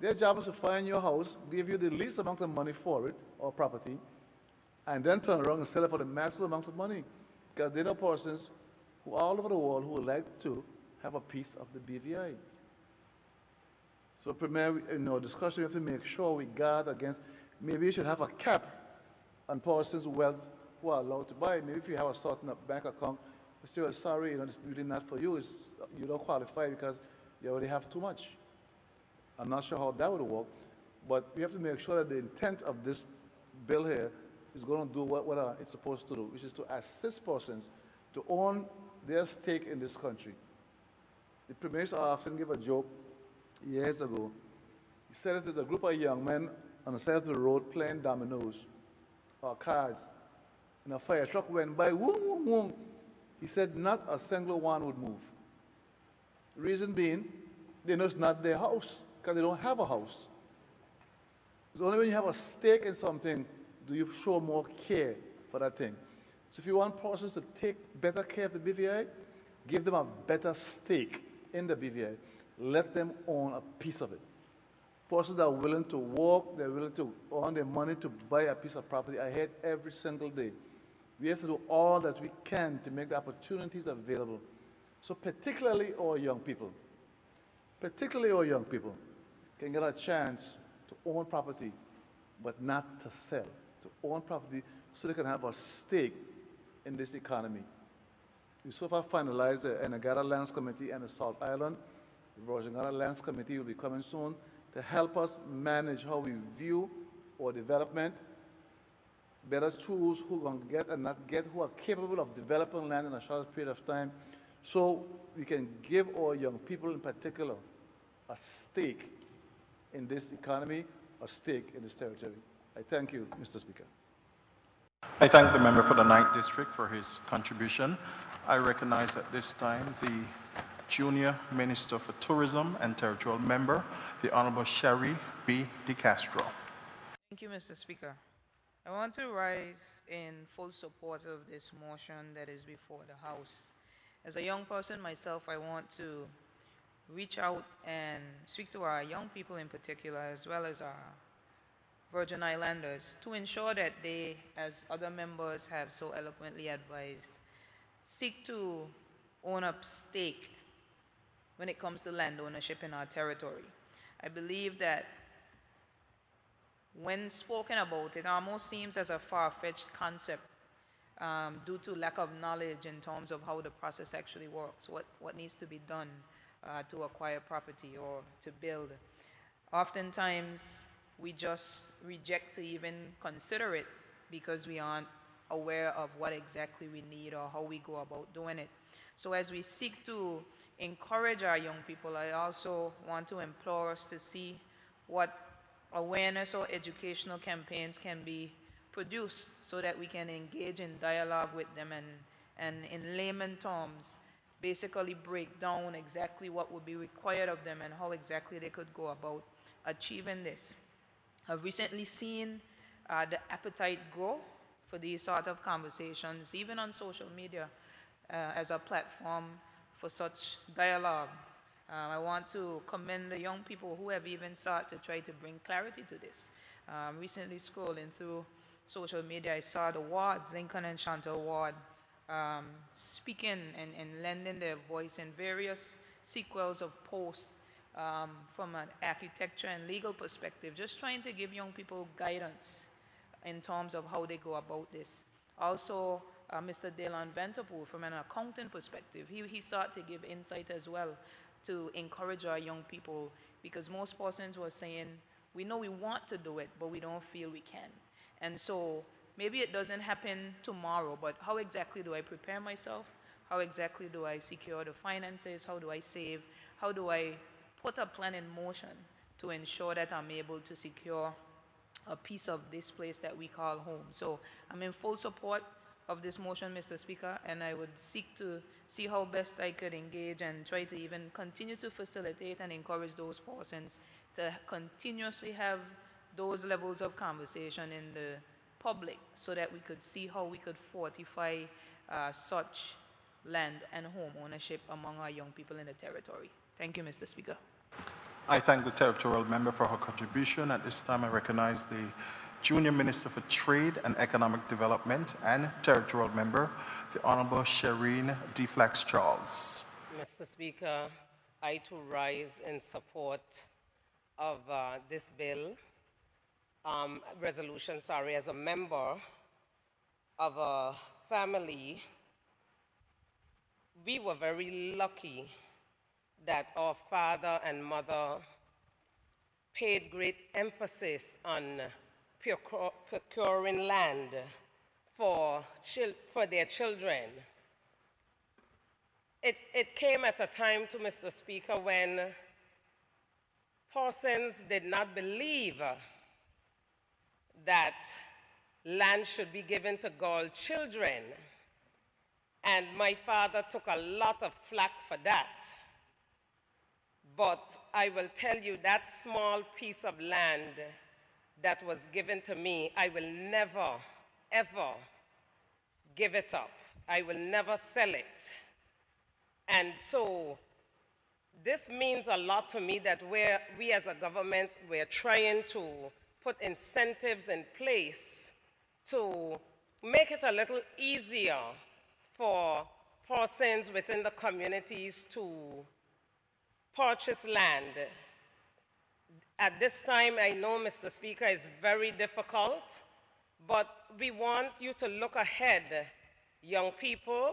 Speaker 6: their job is to find your house, give you the least amount of money for it, or property, and then turn around and sell it for the maximum amount of money. Because there are persons who all over the world who would like to have a piece of the BVI. So Premier, in our discussion, we have to make sure we guard against, maybe you should have a cap on persons' wealth who are allowed to buy. Maybe if you have a certain bank account, we say, well, sorry, this is really not for you. You don't qualify because you already have too much. I'm not sure how that would work, but we have to make sure that the intent of this bill here is going to do what it's supposed to do, which is to assist persons to own their stake in this country. The Premier often gave a joke years ago. He said it was a group of young men on the side of the road playing dominoes or cards, and a fire truck went by, whoom, whoom, whoom. He said not a single one would move. Reason being, they know it's not their house, because they don't have a house. It's only when you have a stake in something do you show more care for that thing. So if you want persons to take better care of the BVI, give them a better stake in the BVI. Let them own a piece of it. Persons that are willing to work, they're willing to earn their money to buy a piece of property. I hear it every single day. We have to do all that we can to make the opportunities available. So particularly our young people can get a chance to own property, but not to sell, to own property so they can have a stake in this economy. We so far finalized the Anegada Lands Committee and the Salt Island. The Virgin Islands Lands Committee will be coming soon to help us manage how we view our development, better tools who can get and not get, who are capable of developing land in a short period of time, so we can give our young people in particular a stake in this economy, a stake in this territory. I thank you, Mr. Speaker.
Speaker 1: I thank the member for the 9th District for his contribution. I recognize at this time the Junior Minister for Tourism and Territorial Member, the Honorable Sherry B. DeCastro.
Speaker 10: Thank you, Mr. Speaker. I want to rise in full support of this motion that is before the House. As a young person myself, I want to reach out and speak to our young people in particular, as well as our Virgin Islanders, to ensure that they, as other members have so eloquently advised, seek to own up stake when it comes to land ownership in our territory. I believe that when spoken about, it almost seems as a far-fetched concept due to lack of knowledge in terms of how the process actually works, what needs to be done to acquire property or to build. Oftentimes, we just reject to even consider it because we aren't aware of what exactly we need or how we go about doing it. So as we seek to encourage our young people, I also want to implore us to see what awareness or educational campaigns can be produced so that we can engage in dialogue with them and in layman terms, basically break down exactly what would be required of them and how exactly they could go about achieving this. I've recently seen the appetite grow for these sort of conversations, even on social media, as a platform for such dialogue. I want to commend the young people who have even sought to try to bring clarity to this. Recently scrolling through social media, I saw the Wards, Lincoln and Chantal Ward, speaking and lending their voice in various sequels of posts from an architecture and legal perspective, just trying to give young people guidance in terms of how they go about this. Also, Mr. Delon Vanterpool, from an accounting perspective, he sought to give insight as well to encourage our young people, because most persons were saying, we know we want to do it, but we don't feel we can. And so maybe it doesn't happen tomorrow, but how exactly do I prepare myself? How exactly do I secure the finances? How do I save? How do I put a plan in motion to ensure that I'm able to secure a piece of this place that we call home? So I'm in full support of this motion, Mr. Speaker, and I would seek to see how best I could engage and try to even continue to facilitate and encourage those persons to continuously have those levels of conversation in the public so that we could see how we could fortify such land and home ownership among our young people in the territory. Thank you, Mr. Speaker.
Speaker 1: I thank the territorial member for her contribution. At this time, I recognize the Junior Minister for Trade and Economic Development and territorial member, the Honorable Shireen D. Flax Charles.
Speaker 11: Mr. Speaker, I too rise in support of this bill, resolution, as a member of a family. We were very lucky that our father and mother paid great emphasis on procuring land for their children. It came at a time, to Mr. Speaker, when persons did not believe that land should be given to girl children. And my father took a lot of flack for that. But I will tell you, that small piece of land that was given to me, I will never, ever give it up. I will never sell it. And so this means a lot to me that we as a government, we're trying to put incentives in place to make it a little easier for persons within the communities to purchase land. At this time, I know, Mr. Speaker, it's very difficult, but we want you to look ahead. Young people,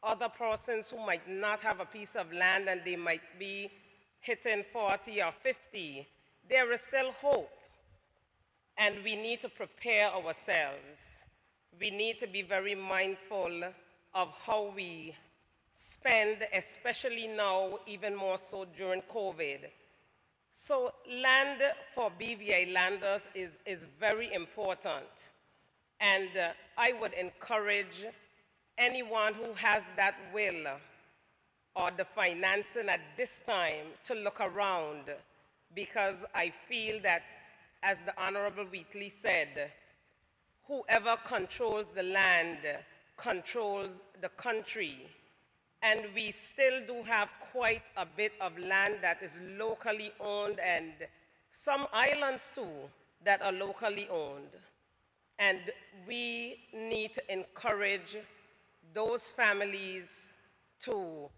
Speaker 11: other persons who might not have a piece of land and they might be hitting 40 or 50, there is still hope. And we need to prepare ourselves. We need to be very mindful of how we spend, especially now, even more so during COVID. So land for BVI landers is very important. And I would encourage anyone who has that will or the financing at this time to look around, because I feel that, as the Honorable Wheatley said, whoever controls the land controls the country. And we still do have quite a bit of land that is locally owned and some islands too that are locally owned. And we need to encourage those families to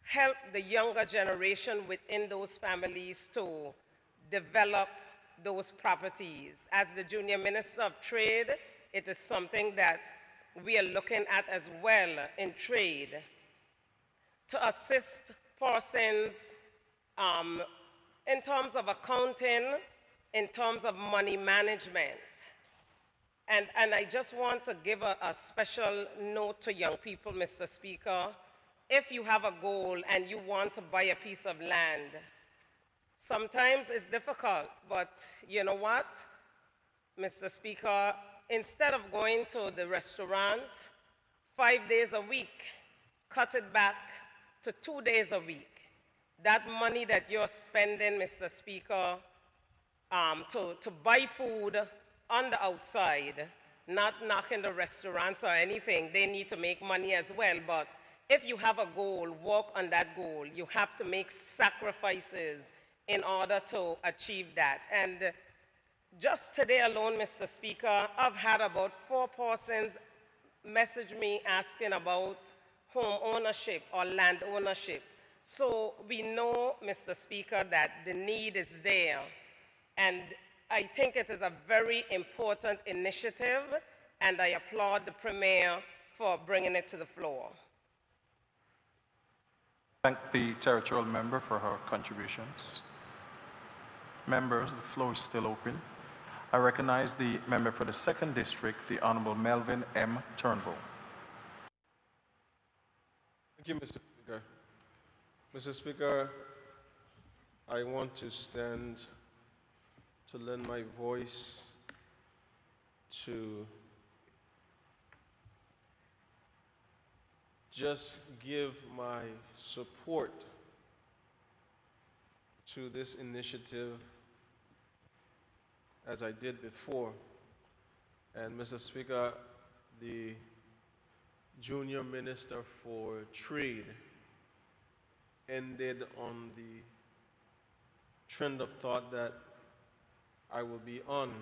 Speaker 11: help the younger generation within those families to develop those properties. As the Junior Minister of Trade, it is something that we are looking at as well in trade to assist persons in terms of accounting, in terms of money management. And I just want to give a special note to young people, Mr. Speaker. If you have a goal and you want to buy a piece of land, sometimes it's difficult, but you know what, Mr. Speaker, instead of going to the restaurant 5 days a week, cut it back to 2 days a week. That money that you're spending, Mr. Speaker, to buy food on the outside, not knocking the restaurants or anything, they need to make money as well, but if you have a goal, work on that goal. You have to make sacrifices in order to achieve that. And just today alone, Mr. Speaker, I've had about 4 persons message me asking about home ownership or land ownership. So we know, Mr. Speaker, that the need is there. And I think it is a very important initiative, and I applaud the Premier for bringing it to the floor.
Speaker 1: Thank the territorial member for her contributions. Members, the floor is still open. I recognize the member for the 2nd District, the Honorable Melvin M. Turnbull.
Speaker 12: Thank you, Mr. Speaker. Mr. Speaker, I want to stand to lend my voice to just give my support to this initiative as I did before. And Mr. Speaker, the Junior Minister for Trade ended on the trend of thought that I will be on.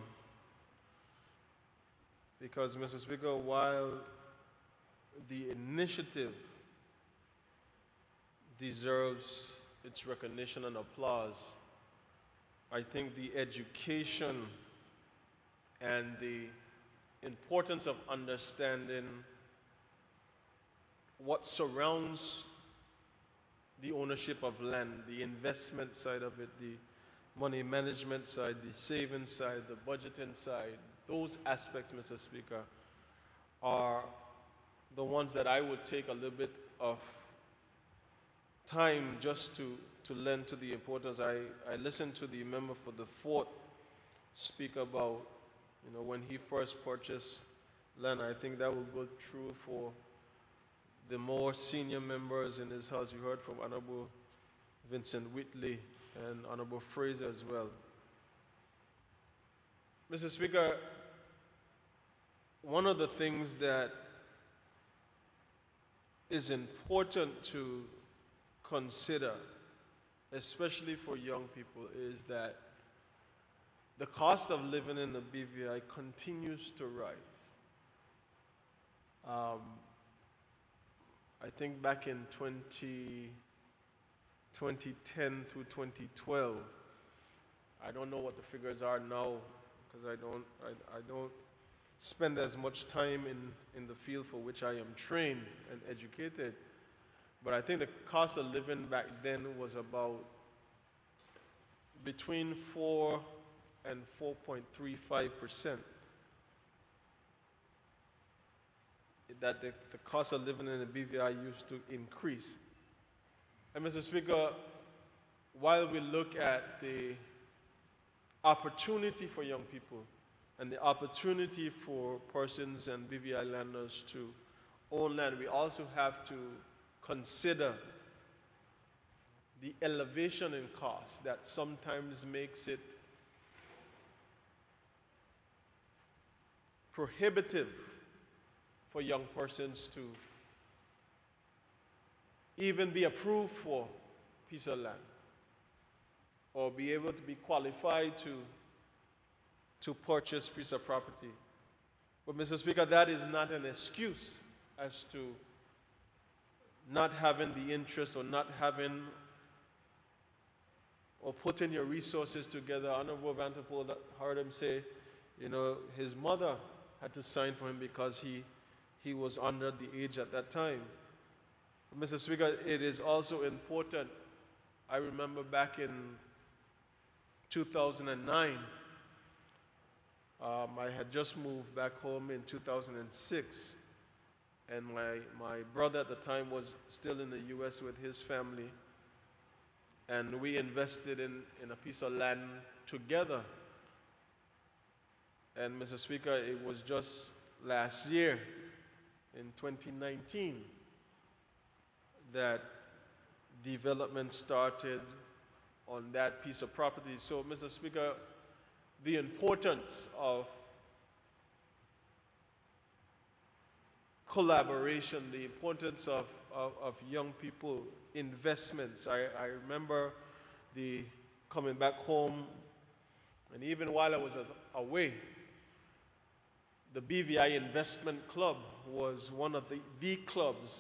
Speaker 12: Because, Mr. Speaker, while the initiative deserves its recognition and applause, I think the education and the importance of understanding what surrounds the ownership of land, the investment side of it, the money management side, the savings side, the budgeting side, those aspects, Mr. Speaker, are the ones that I would take a little bit of time just to lend to the importance. I listened to the member for the 4th speak about, when he first purchased land. I think that will go true for the more senior members in this House. You heard from Honorable Vincent Whitley and Honorable Fraser as well. Mr. Speaker, one of the things that is important to consider, especially for young people, is that the cost of living in the BVI continues to rise. I think back in 2010 through 2012, I don't know what the figures are now because I don't spend as much time in the field for which I am trained and educated. But I think the cost of living back then was about between 4 and 4.35%. That the cost of living in the BVI used to increase. And Mr. Speaker, while we look at the opportunity for young people and the opportunity for persons and BVI landlords to own land, we also have to consider the elevation in cost that sometimes makes it prohibitive for young persons to even be approved for a piece of land or be able to be qualified to purchase a piece of property. But Mr. Speaker, that is not an excuse as to not having the interest or not having or putting your resources together. Honorable Vanderpool heard him say, you know, his mother had to sign for him because he was under the age at that time. But Mr. Speaker, it is also important. I remember back in 2009, I had just moved back home in 2006, and my brother at the time was still in the U.S. with his family, and we invested in a piece of land together. And Mr. Speaker, it was just last year, in 2019, that development started on that piece of property. So, Mr. Speaker, the importance of collaboration, the importance of young people, investments. I remember coming back home, and even while I was away, the BVI Investment Club was one of the clubs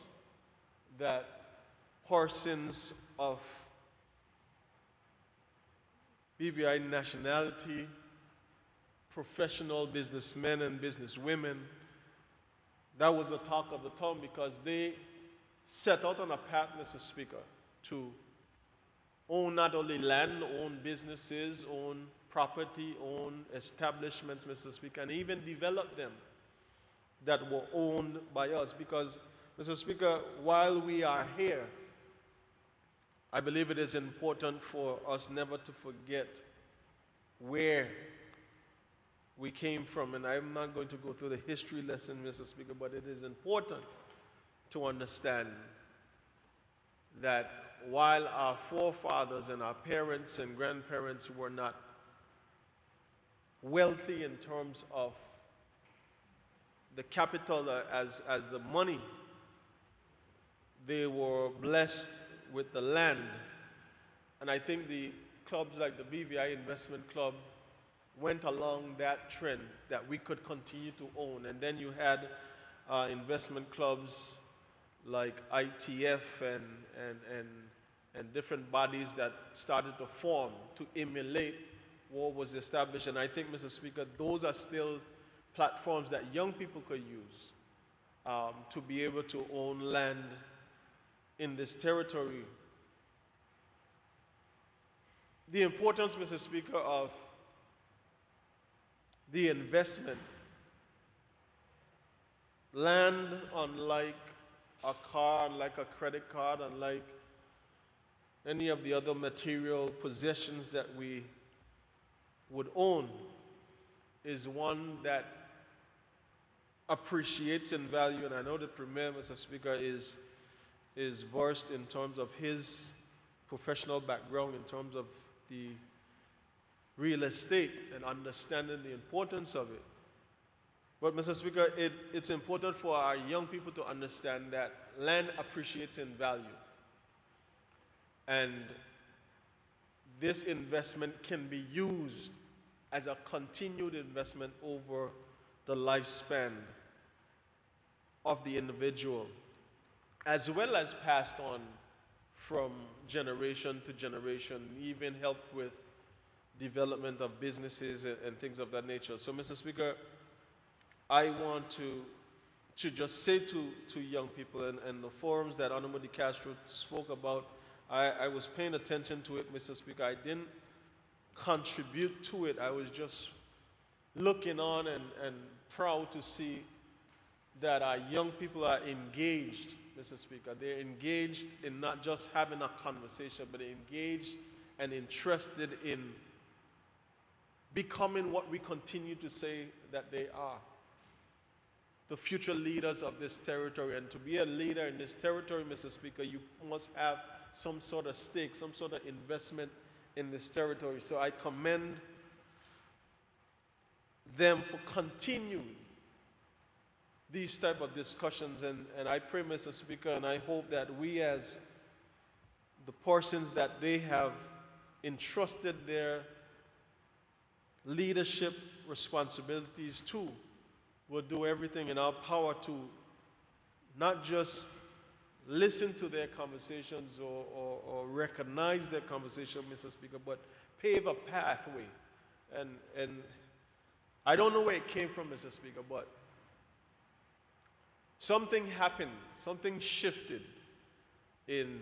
Speaker 12: that persons of BVI nationality, professional businessmen and businesswomen, that was the talk of the town, because they set out on a path, Mr. Speaker, to own not only land, own businesses, own property, own establishments, Mr. Speaker, and even develop them that were owned by us. Because, Mr. Speaker, while we are here, I believe it is important for us never to forget where we came from. And I'm not going to go through the history lesson, Mr. Speaker, but it is important to understand that while our forefathers and our parents and grandparents were not wealthy in terms of the capital as the money, they were blessed with the land. And I think the clubs like the BVI Investment Club went along that trend, that we could continue to own. And then you had investment clubs like ITF and different bodies that started to form to emulate what was established. And I think, Mr. Speaker, those are still platforms that young people could use to be able to own land in this territory. The importance, Mr. Speaker, of the investment. Land, unlike a car, unlike a credit card, unlike any of the other material possessions that we would own, is one that appreciates in value. And I know the Premier, Mr. Speaker, is versed in terms of his professional background, in terms of the real estate and understanding the importance of it. But, Mr. Speaker, it's important for our young people to understand that land appreciates in value. And this investment can be used as a continued investment over the lifespan of the individual, as well as passed on from generation to generation, even help with development of businesses and things of that nature. So, Mr. Speaker, I want to just say to young people and the forums that Honorable De Castro spoke about, I was paying attention to it, Mr. Speaker. I didn't contribute to it. I was just looking on and proud to see that our young people are engaged, Mr. Speaker. They're engaged in not just having a conversation, but they're engaged and interested in becoming what we continue to say that they are, the future leaders of this territory. And to be a leader in this territory, Mr. Speaker, you must have some sort of stake, some sort of investment in this territory. So I commend them for continuing these type of discussions. And I pray, Mr. Speaker, and I hope that we as the persons that they have entrusted their leadership responsibilities to will do everything in our power to not just listen to their conversations or recognize their conversation, Mr. Speaker, but pave a pathway. And I don't know where it came from, Mr. Speaker, but something happened, something shifted in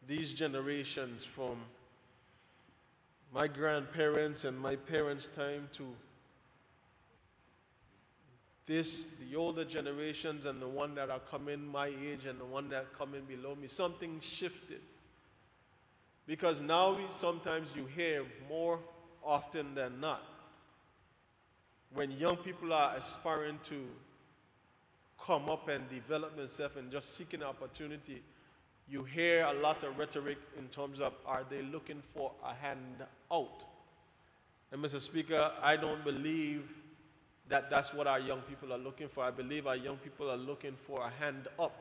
Speaker 12: these generations from my grandparents and my parents' time to the older generations and the one that are coming my age and the one that are coming below me. Something shifted. Because now sometimes you hear more often than not, when young people are aspiring to come up and develop themselves and just seeking opportunity, you hear a lot of rhetoric in terms of, are they looking for a handout? And Mr. Speaker, I don't believe that that's what our young people are looking for. I believe our young people are looking for a hand up.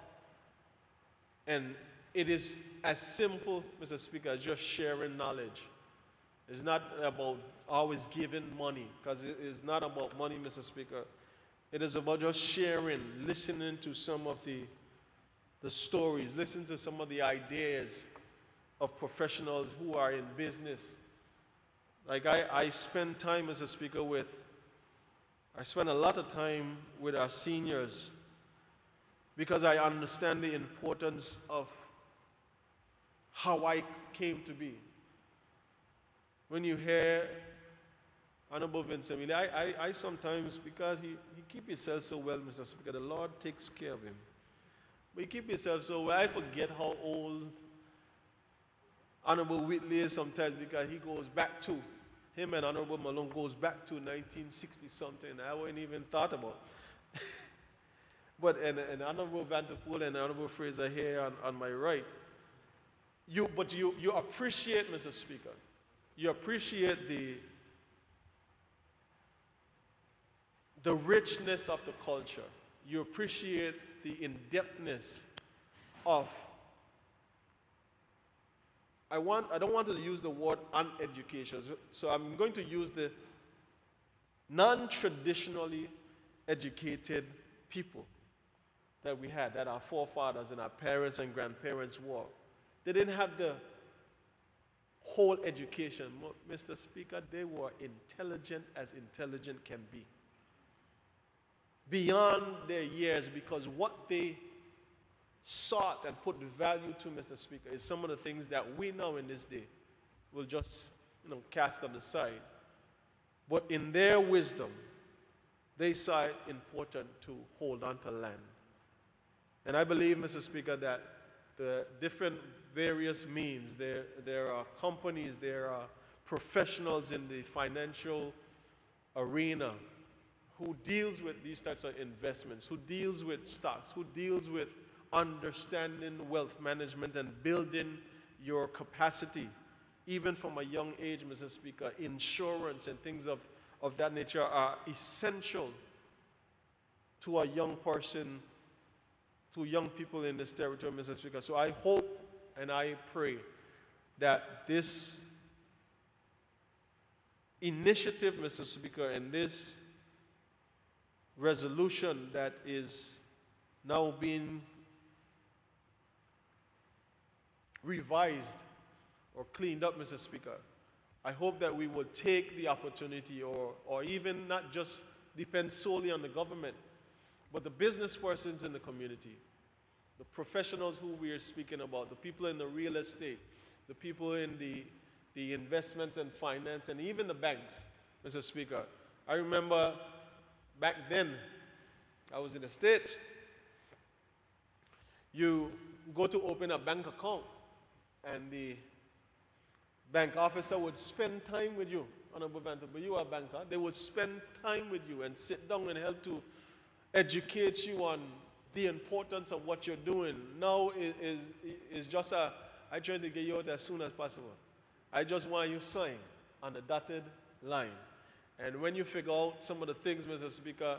Speaker 12: And it is as simple, Mr. Speaker, as just sharing knowledge. It's not about always giving money, because it is not about money, Mr. Speaker. It is about just sharing, listening to some of the stories, listening to some of the ideas of professionals who are in business. Like I spend time, Mr. Speaker, I spend a lot of time with our seniors because I understand the importance of how I came to be. When you hear Honorable Vincent Milley, I sometimes, because he keep himself so well, Mr. Speaker, the Lord takes care of him. But he keep himself so well, I forget how old Honorable Whitley is sometimes, because he goes back to, him and Honorable Malone goes back to 1960 something. I wouldn't even thought about. But and Honorable Vanderpool and Honorable Fraser here on my right, you appreciate, Mr. Speaker, you appreciate the richness of the culture. You appreciate the in-depthness of, I don't want to use the word uneducation, so I'm going to use the non-traditionally educated people that we had, that our forefathers and our parents and grandparents were. They didn't have the whole education. Mr. Speaker, they were intelligent as intelligent can be. Beyond their years, because what they sought and put value to, Mr. Speaker, is some of the things that we now in this day will just cast on the side. But in their wisdom, they saw it important to hold on to land. And I believe, Mr. Speaker, that the different various means, there are companies, there are professionals in the financial arena who deals with these types of investments, who deals with stocks, who deals with understanding wealth management and building your capacity, even from a young age, Mr. Speaker. Insurance and things of that nature are essential to a young person, to young people in this territory, Mr. Speaker. So I hope and I pray that this initiative, Mr. Speaker, and this resolution that is now being revised or cleaned up, Mr. Speaker, I hope that we will take the opportunity, or even not just depend solely on the government, but the business persons in the community, the professionals who we are speaking about, the people in the real estate, the people in the investments and finance, and even the banks, Mr. Speaker. I remember back then, I was in the States, you go to open a bank account, and the bank officer would spend time with you. Honorable Vanderbilt, you are a banker. They would spend time with you and sit down and help to educate you on the importance of what you're doing. Now is just I try to get you out as soon as possible. I just want you sign on the dotted line. And when you figure out some of the things, Mr. Speaker,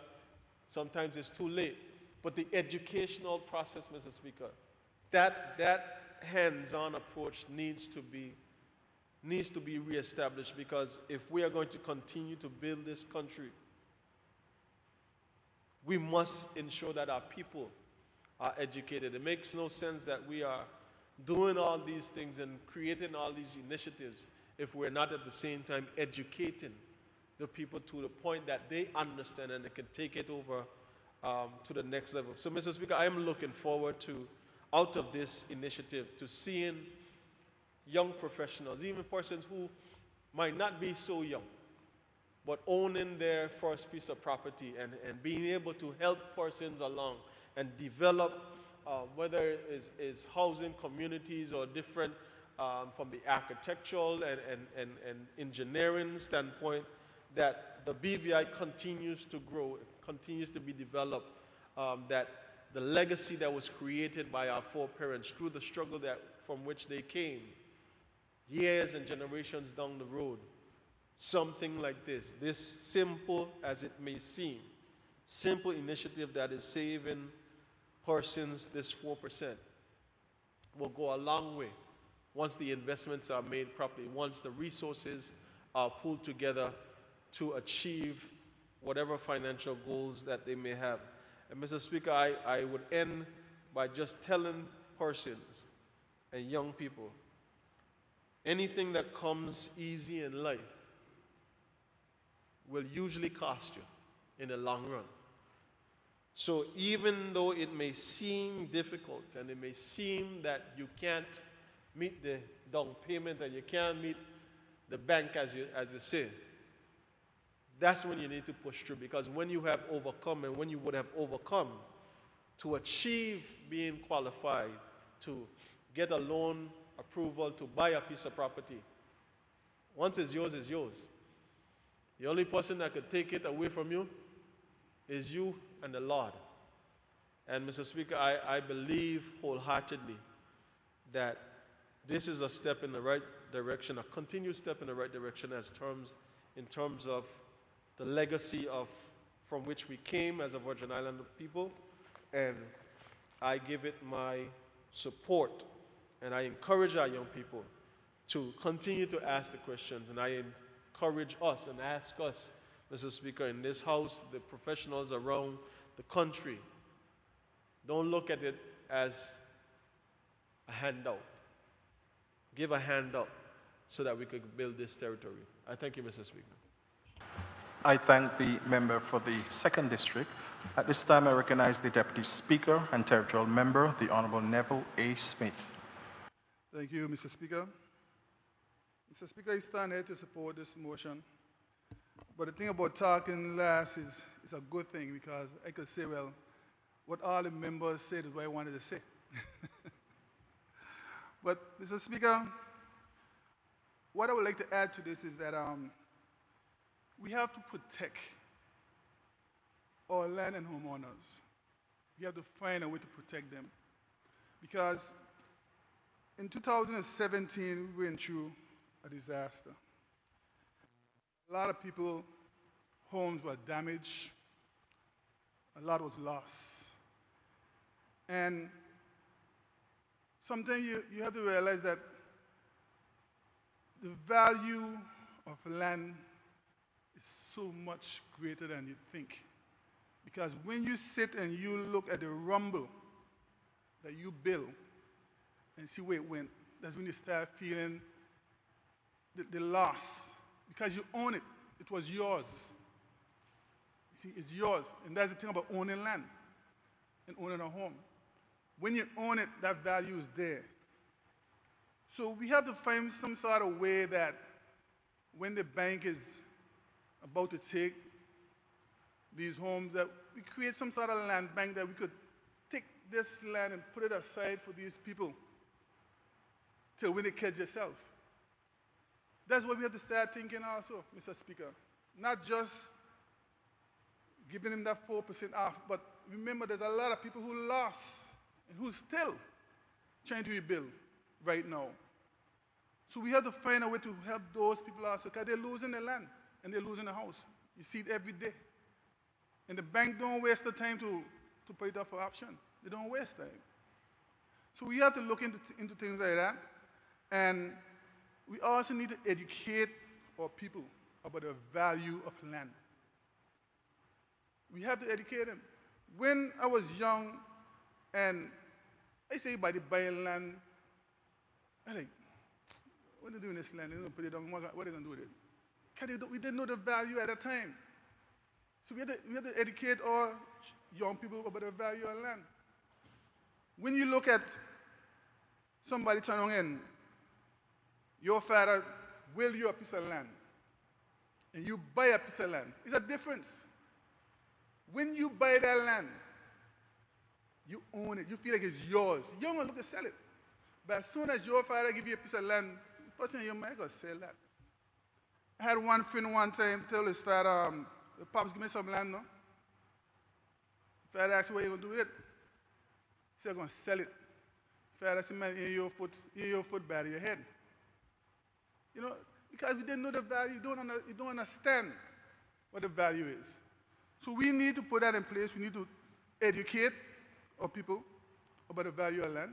Speaker 12: Sometimes it's too late. But the educational process, Mr. Speaker, that hands-on approach needs to be reestablished, because if we are going to continue to build this country, we must ensure that our people are educated. It makes no sense that we are doing all these things and creating all these initiatives if we're not at the same time educating the people to the point that they understand and they can take it over to the next level. So, Mr. Speaker, I am looking forward to, out of this initiative, to seeing young professionals, even persons who might not be so young, but owning their first piece of property and being able to help persons along and develop, whether it is housing communities or different, from the architectural and engineering standpoint, that the BVI continues to grow, continues to be developed, that the legacy that was created by our foreparents through the struggle from which they came, years and generations down the road, something like this simple as it may seem, simple initiative that is saving persons this 4%, will go a long way once the investments are made properly, once the resources are pulled together to achieve whatever financial goals that they may have. And Mr. Speaker, I would end by just telling persons and young people, anything that comes easy in life will usually cost you in the long run. So even though it may seem difficult and it may seem that you can't meet the down payment and you can't meet the bank as you say, that's when you need to push through, because when you have overcome and when you would have overcome to achieve being qualified to get a loan approval to buy a piece of property, once it's yours, it's yours. The only person that could take it away from you is you and the Lord. And Mr. Speaker, I believe wholeheartedly that this is a step in the right direction, a continued step in the right direction in terms of the legacy from which we came as a Virgin Island people. And I give it my support, and I encourage our young people to continue to ask the questions, and I encourage us and ask us, Mr. Speaker, in this House, the professionals around the country, don't look at it as a handout. Give a handout so that we could build this territory. I thank you, Mr. Speaker.
Speaker 1: I thank the member for the 2nd District. At this time, I recognize the Deputy Speaker and Territorial Member, the Honorable Neville A. Smith.
Speaker 13: Thank you, Mr. Speaker. Mr. Speaker, I stand here to support this motion. But the thing about talking last is a good thing, because I could say, well, what all the members said is what I wanted to say. But, Mr. Speaker, what I would like to add to this is that we have to protect our land and homeowners. We have to find a way to protect them. Because in 2017, we went through a disaster. A lot of people, homes were damaged. A lot was lost. And sometimes you have to realize that the value of land is so much greater than you think. Because when you sit and you look at the rumble that you build and see where it went, that's when you start feeling the loss. Because you own it. It was yours. You see, it's yours. And that's the thing about owning land and owning a home. When you own it, that value is there. So we have to find some sort of way that when the bank is about to take these homes, that we create some sort of land bank that we could take this land and put it aside for these people till when they catch yourself. That's what we have to start thinking also, Mr. Speaker. Not just giving them that 4% off, but remember there's a lot of people who lost and who's still trying to rebuild right now. So we have to find a way to help those people also, because they're losing their land and they're losing their house. You see it every day. And the bank don't waste the time to put it up for option. They don't waste time. So we have to look into things like that. And we also need to educate our people about the value of land. We have to educate them. When I was young, and I say by land, I like, what are they doing with this land? They're going to put it on, what are they going to do with it? Because we didn't know the value at that time. So we have to educate our young people about the value of land. When you look at somebody turning in, your father will you a piece of land, and you buy a piece of land, it's a difference. When you buy that land, you own it. You feel like it's yours. You don't want to look to sell it. But as soon as your father gives you a piece of land, the person in your mind is going to sell that. I had one friend one time tell his father, Pops, give me some land, no? The father asked, what are you going to do with it? He said, I'm going to sell it. The father said, man, your foot bad your head. You know, because we didn't know the value, you don't understand what the value is. So we need to put that in place. We need to educate our people about the value of land.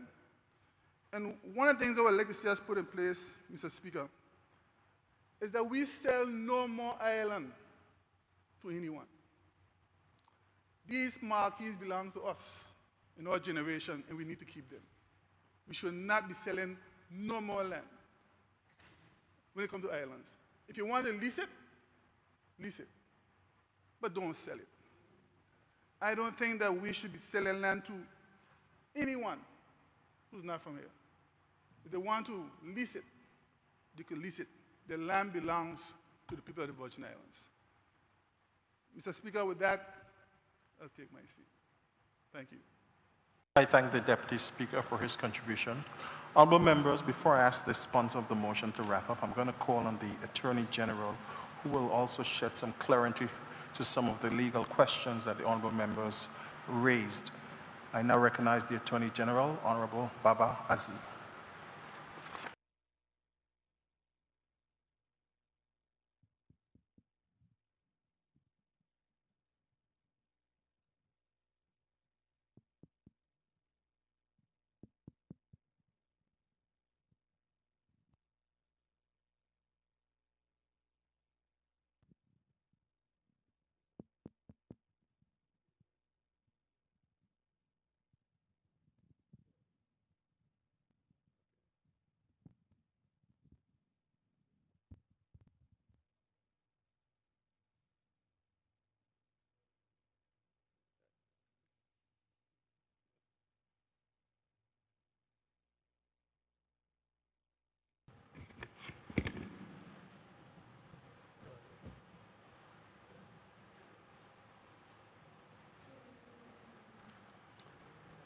Speaker 13: And one of the things I would like to see us put in place, Mr. Speaker, is that we sell no more island to anyone. These marquees belong to us in our generation, and we need to keep them. We should not be selling no more land when it comes to islands. If you want to lease it, but don't sell it. I don't think that we should be selling land to anyone who's not from here. If they want to lease it, they can lease it. The land belongs to the people of the Virgin Islands. Mr. Speaker, with that, I'll take my seat. Thank you.
Speaker 1: I thank the Deputy Speaker for his contribution. Honorable members, before I ask the sponsor of the motion to wrap up, I'm going to call on the Attorney General, who will also shed some clarity to some of the legal questions that the honorable members raised. I now recognize the Attorney General, Honorable Baba Azzi.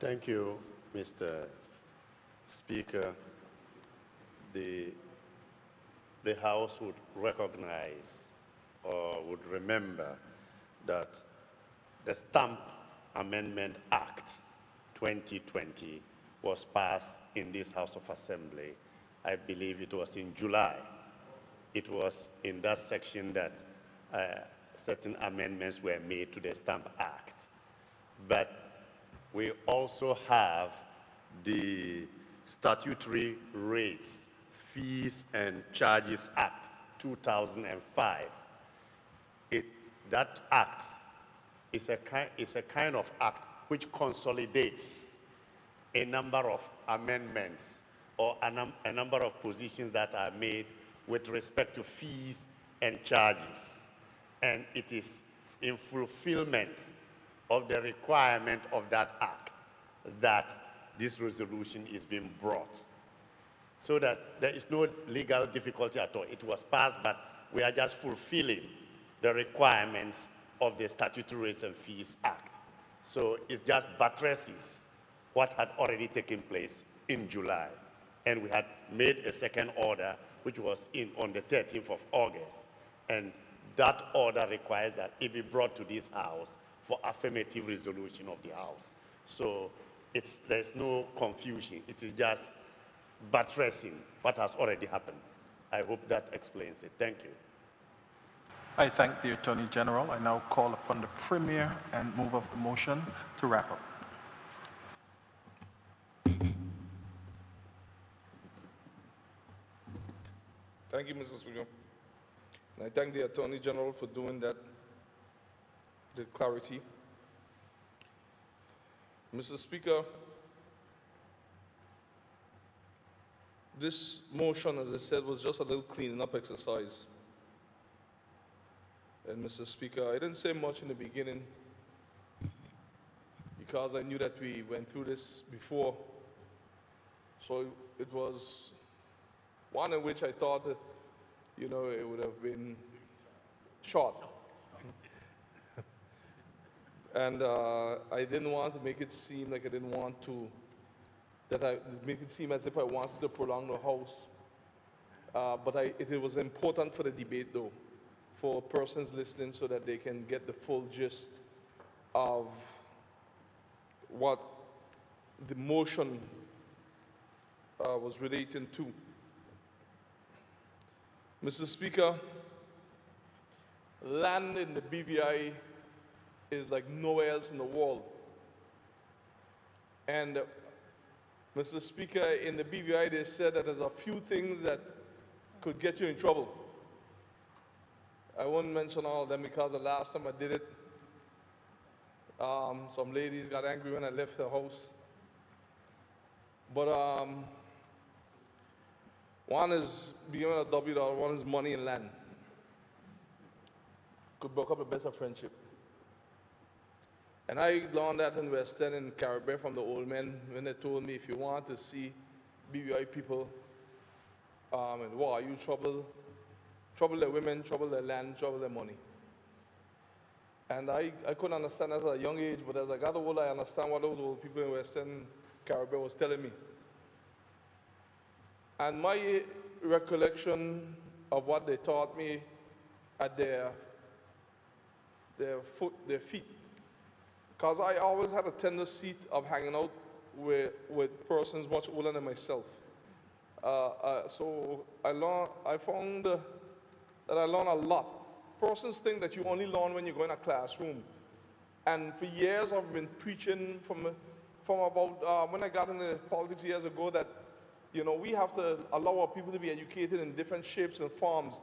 Speaker 14: Thank you, Mr. Speaker. The House would recognize or would remember that the Stamp Amendment Act 2020 was passed in this House of Assembly. I believe it was in July. It was in that section that certain amendments were made to the Stamp Act. But we also have the Statutory Rates, Fees and Charges Act 2005. That act is a kind of act which consolidates a number of amendments or a number of positions that are made with respect to fees and charges. And it is in fulfillment of the requirement of that act that this resolution is being brought. So that there is no legal difficulty at all. It was passed, but we are just fulfilling the requirements of the Statutory Rates and Fees Act. So it just buttresses what had already taken place in July. And we had made a second order, which was in on the 13th of August. And that order requires that it be brought to this House for affirmative resolution of the House. So there's no confusion. It is just buttressing what has already happened. I hope that explains it. Thank you.
Speaker 1: I thank the Attorney General. I now call upon the Premier and move of the motion to wrap up.
Speaker 3: Thank you, Mr. Speaker. And I thank the Attorney General for doing that, the clarity. Mr. Speaker, this motion, as I said, was just a little cleaning up exercise. And Mr. Speaker, I didn't say much in the beginning because I knew that we went through this before. So it was one in which I thought that, you know, it would have been short. And I didn't want to make it seem like I didn't want to, make it seem as if I wanted to prolong the House. But it was important for the debate, though, for persons listening so that they can get the full gist of what the motion was relating to. Mr. Speaker, land in the BVI is like nowhere else in the world. And Mr. Speaker, in the BVI they said that there's a few things that could get you in trouble. I won't mention all of them because the last time I did it, some ladies got angry when I left the house. But one is beyond a W, one is money and land. Could break up the best of friendship. And I learned that in West End and Caribbean from the old men when they told me, if you want to see BVI people and war, you trouble their women, trouble their land, trouble their money. And I couldn't understand that at a young age, but as I got older, I understand what those old people in West End, Caribbean was telling me. And my recollection of what they taught me at their feet, because I always had a tendency of hanging out with persons much older than myself. So I found that I learned a lot. Persons think that you only learn when you go in a classroom. And for years I've been preaching from about when I got into politics years ago that, you know, we have to allow our people to be educated in different shapes and forms.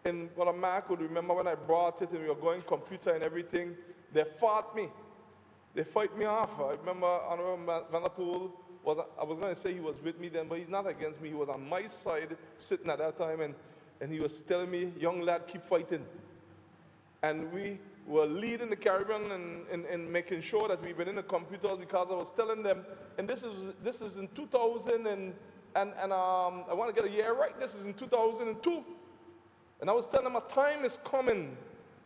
Speaker 3: And what a man could remember when I brought it and we were going computer and everything, they fought me. They fight me off. I remember Honorable Vanderpool I was going to say he was with me then, but he's not against me. He was on my side sitting at that time, and he was telling me, young lad, keep fighting. And we were leading the Caribbean and making sure that we were in the computers because I was telling them, and this is in 2000, and I want to get a year right, this is in 2002. And I was telling them a time is coming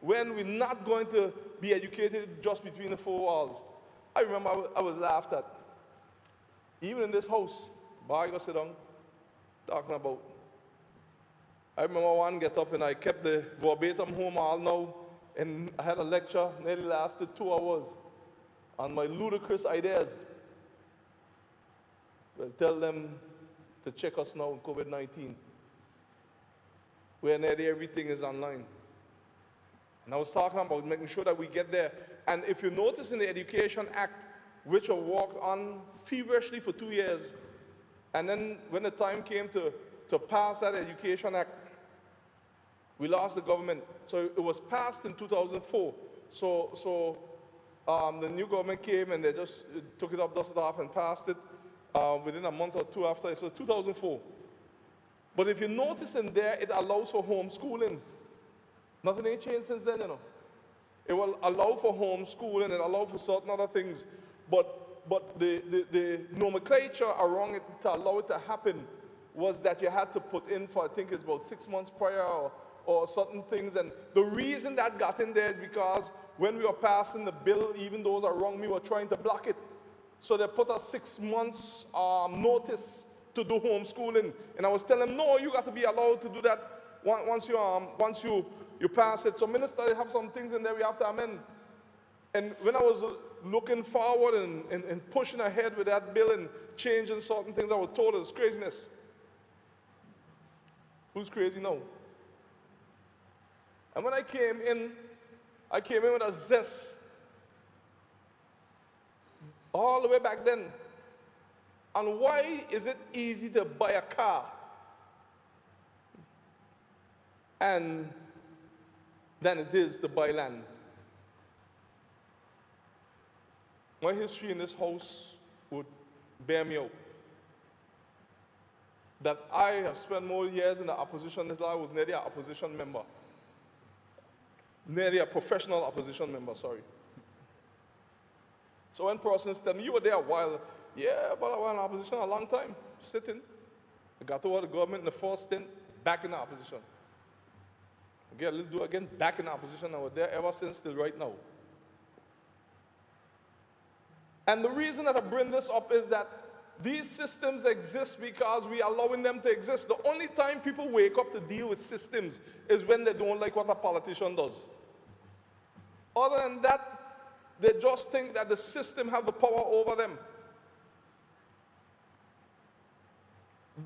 Speaker 3: when we're not going to be educated just between the four walls. I remember I was laughed at. Even in this house, boy, I go sit down, talking about. I remember one get up and I kept the verbatim home all now, and I had a lecture, nearly lasted 2 hours, on my ludicrous ideas. Well, tell them to check us now in COVID-19. Where nearly everything is online. And I was talking about making sure that we get there. And if you notice in the Education Act, which I worked on feverishly for 2 years, and then when the time came to pass that Education Act, we lost the government. So it was passed in 2004. So the new government came and they just took it up, dusted off, and passed it within a month or two after. So 2004. But if you notice in there, it allows for homeschooling. Nothing ain't changed since then, you know. It will allow for homeschooling and allow for certain other things. But the nomenclature around it to allow it to happen was that you had to put in for, I think it's about 6 months prior or certain things. And the reason that got in there is because when we were passing the bill, even those around me were trying to block it. So they put a 6 months notice to do homeschooling. And I was telling them, no, you got to be allowed to do that once you pass it. So minister, they have some things in there we have to amend. And when I was looking forward and pushing ahead with that bill and changing certain things, I was told it was craziness. Who's crazy now? And when I came in with a zest. All the way back then. And why is it easy to buy a car and than it is to buy land? My history in this house would bear me out. That I have spent more years in the opposition than I was nearly an opposition member. Nearly a professional opposition member, sorry. So when persons tell me, you were there a while, yeah, but I was in opposition a long time, sitting. I got over the government in the first stint, back in the opposition. I get a little do again, back in the opposition. I was there ever since till right now. And the reason that I bring this up is that these systems exist because we are allowing them to exist. The only time people wake up to deal with systems is when they don't like what a politician does. Other than that, they just think that the system have the power over them.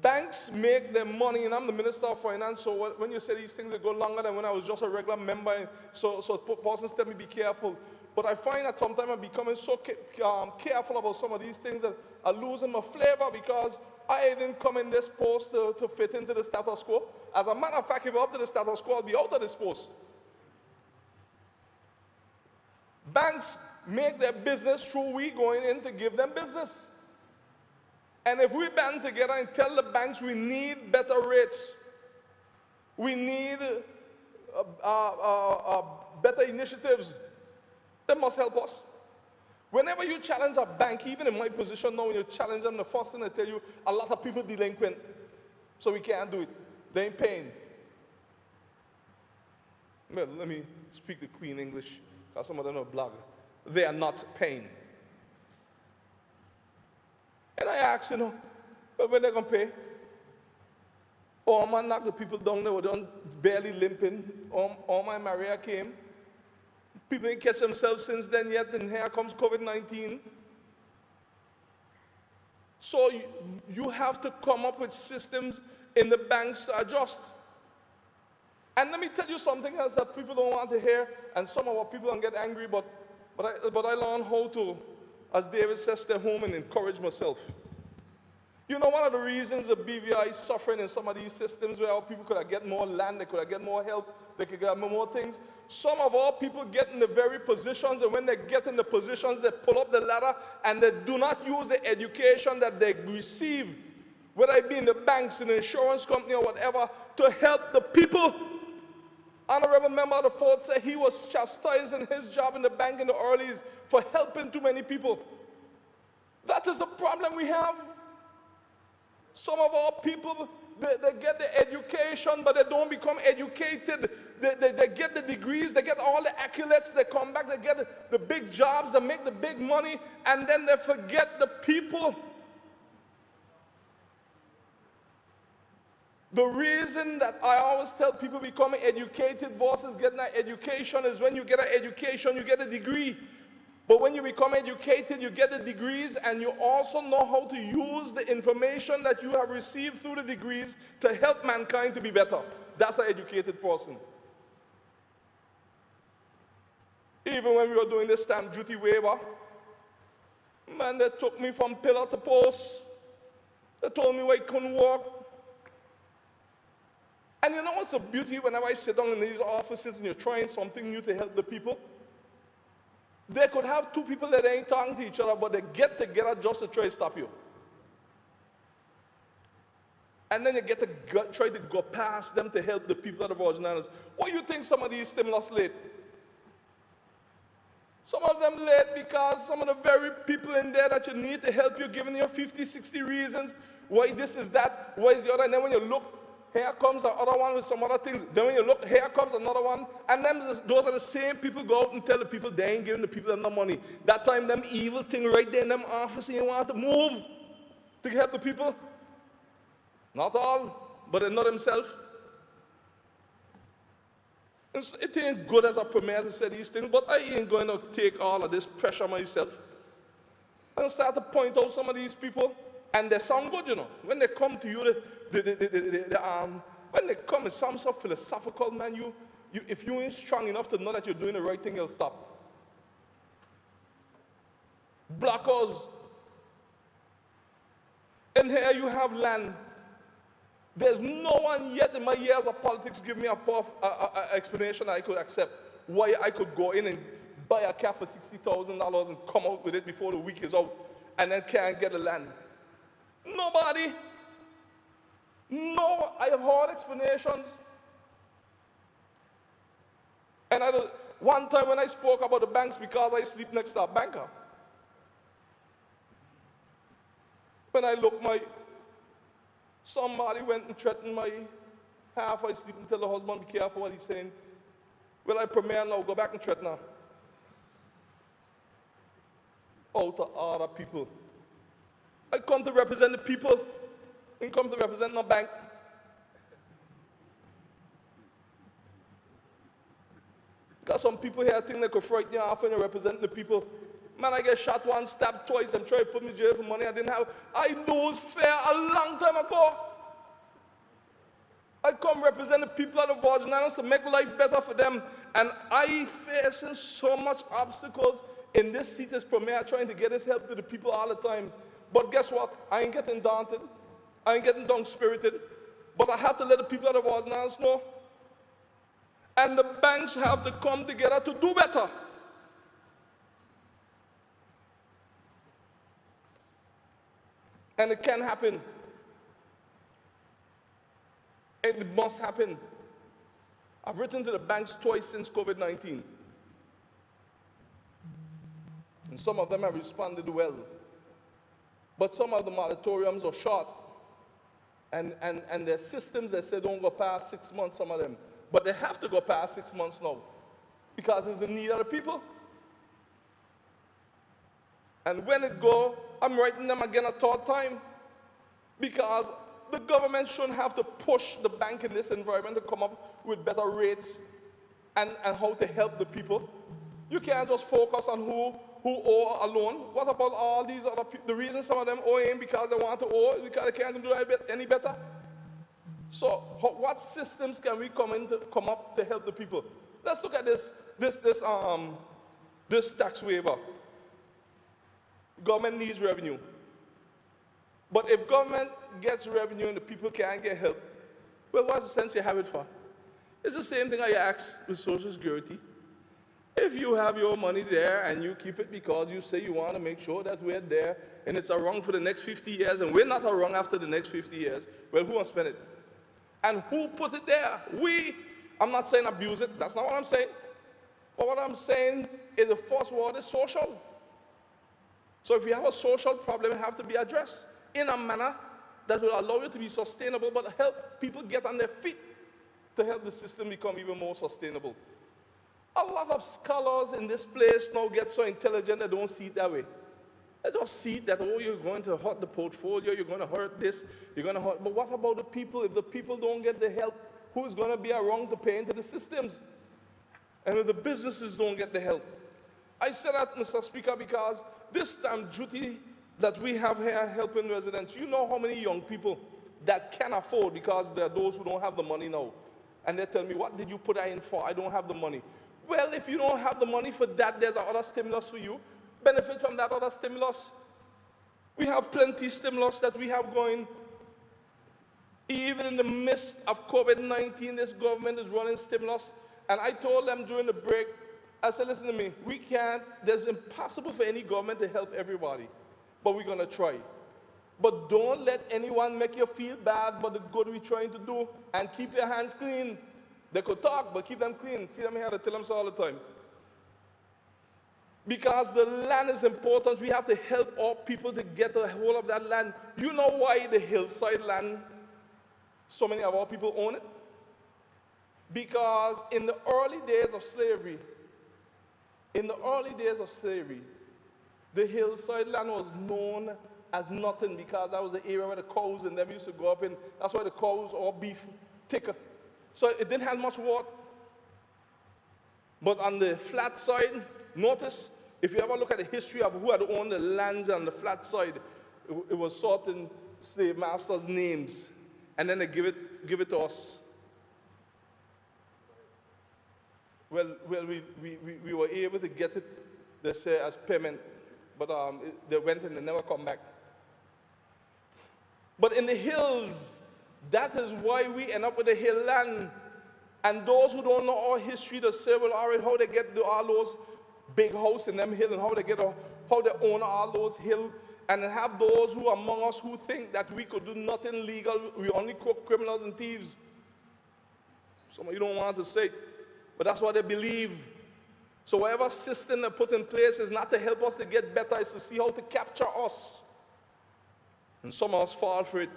Speaker 3: Banks make their money, and I'm the Minister of Finance, so when you say these things, they go longer than when I was just a regular member, so persons tell me be careful. But I find that sometimes I'm becoming so careful about some of these things that I'm losing my flavor because I didn't come in this post to fit into the status quo. As a matter of fact, if I'm up to the status quo, I'll be out of this post. Banks make their business through we going in to give them business. And if we band together and tell the banks we need better rates, we need better initiatives, they must help us. Whenever you challenge a bank, even in my position now, when you challenge them, the first thing they tell you, a lot of people delinquent, so we can't do it. They ain't paying. Well, let me speak the Queen English, because some of them are blogger. They are not paying. And I asked, you know, well, when they're going to pay? Oh, man, knocked the people down, they were done barely limping. My Maria came. People didn't catch themselves since then yet, and here comes COVID-19. So you have to come up with systems in the banks to adjust. And let me tell you something else that people don't want to hear, and some of our people don't get angry, but I learned how to, as David says, stay home and encourage myself. You know, one of the reasons the BVI is suffering in some of these systems where our people could have get more land, they could have get more help, they could get more things. Some of our people get in the very positions, and when they get in the positions, they pull up the ladder and they do not use the education that they receive, whether it be in the banks, in the insurance company, or whatever, to help the people. Honorable member of the Fort said he was chastised in his job in the bank in the earlys for helping too many people. That is the problem we have. Some of our people, they get the education, but they don't become educated. They get the degrees, they get all the accolades, they come back, they get the big jobs, they make the big money, and then they forget the people. The reason that I always tell people becoming educated versus getting an education is when you get an education, you get a degree. But when you become educated, you get the degrees, and you also know how to use the information that you have received through the degrees to help mankind to be better. That's an educated person. Even when we were doing the stamp duty waiver, man, they took me from pillar to post. They told me I couldn't walk. And you know what's the beauty whenever I sit down in these offices and you're trying something new to help the people? They could have two people that ain't talking to each other, but they get together just to try to stop you. And then you get to try to go past them to help the people of the Virgin Islands. What do you think some of these stimulus late? Some of them late because some of the very people in there that you need to help you, giving you 50, 60 reasons why this is that, why is the other, and then when you look, here comes the other one with some other things. Then when you look, here comes another one. And then those are the same people go out and tell the people they ain't giving the people no money. That time, them evil thing right there in them office, you want to move to help the people. Not all, but they know themselves. It ain't good as a premier to say these things, but I ain't going to take all of this pressure myself. And start to point out some of these people. And they sound good, you know. When they come to you, when they come, it sounds so philosophical, man. if you ain't strong enough to know that you're doing the right thing, you'll stop. Blockers. And here you have land. There's no one yet in my years of politics give me a explanation I could accept why I could go in and buy a car for $60,000 and come out with it before the week is out and then can't get the land. Nobody. No, I have heard explanations. And one time when I spoke about the banks because I sleep next to a banker, when I look, somebody went and threatened my half. I sleep and tell the husband, be careful what he's saying. Well, I premier now, go back and threaten her. Out of other people. I come to represent the people. I come to represent my bank. Got some people here think they could frighten you off when you represent the people. Man, I get shot once, stabbed twice. I'm trying to put me in jail for money I didn't have. I know it's fair a long time ago. I come represent the people of the Virgin Islands to make life better for them. And I facing so much obstacles in this seat as premier, trying to get his help to the people all the time. But guess what? I ain't getting daunted. I ain't getting down-spirited. But I have to let the people of the Virgin Islands know. And the banks have to come together to do better. And it can happen. It must happen. I've written to the banks twice since COVID-19. And some of them have responded well. But some of the moratoriums are short. And their systems, they say don't go past 6 months, some of them. But they have to go past 6 months now. Because it's the need of the people. And when it go, I'm writing them again a third time. Because the government shouldn't have to push the bank in this environment to come up with better rates and how to help the people. You can't just focus on who owe a loan. What about all these other people? The reason some of them owe in because they want to owe, because they can't do it any better. So what systems can we come up to help the people? Let's look at this tax waiver. Government needs revenue. But if government gets revenue and the people can't get help, well, what's the sense you have it for? It's the same thing I ask with Social Security. If you have your money there and you keep it because you say you want to make sure that we're there and it's around for the next 50 years and we're not around after the next 50 years, well, who wants to spend it? And who put it there? We. I'm not saying abuse it. That's not what I'm saying. But what I'm saying is the first word is social. So if you have a social problem, it has to be addressed in a manner that will allow you to be sustainable, but help people get on their feet to help the system become even more sustainable. A lot of scholars in this place now get so intelligent they don't see it that way. They just see that, oh, you're going to hurt the portfolio, you're going to hurt this, you're going to hurt. But what about the people? If the people don't get the help, who's going to be around to pay into the systems? And if the businesses don't get the help? I said that, Mr. Speaker, because this stamp duty that we have here helping residents, you know how many young people that can afford, because there are those who don't have the money now. And they tell me, what did you put that in for? I don't have the money. Well, if you don't have the money for that, there's another stimulus for you. Benefit from that other stimulus. We have plenty of stimulus that we have going. Even in the midst of COVID-19, this government is running stimulus. And I told them during the break, I said, listen to me, we can't, there's impossible for any government to help everybody. But we're going to try. But don't let anyone make you feel bad about the good we're trying to do. And keep your hands clean. They could talk, but keep them clean. See them here, I tell them so all the time. Because the land is important, we have to help all people to get a hold of that land. You know why the hillside land, so many of our people own it? Because in the early days of slavery, the hillside land was known as nothing because that was the area where the cows and them used to go up in. That's why the cows or beef thicker. So it didn't have much water. But on the flat side, notice, if you ever look at the history of who had owned the lands on the flat side, it was certain slave masters' names. And then they give it to us. we were able to get it, they say, as payment, but they went and they never come back. But in the hills, that is why we end up with the hill land. And those who don't know our history, they say, well, all right, how they get all those big houses in them hills, and how they own all those hills, and then have those who among us who think that we could do nothing legal, we only criminals and thieves. Some of you don't want to say, but that's what they believe. So whatever system they put in place is not to help us to get better, it's to see how to capture us. And some of us fall for it.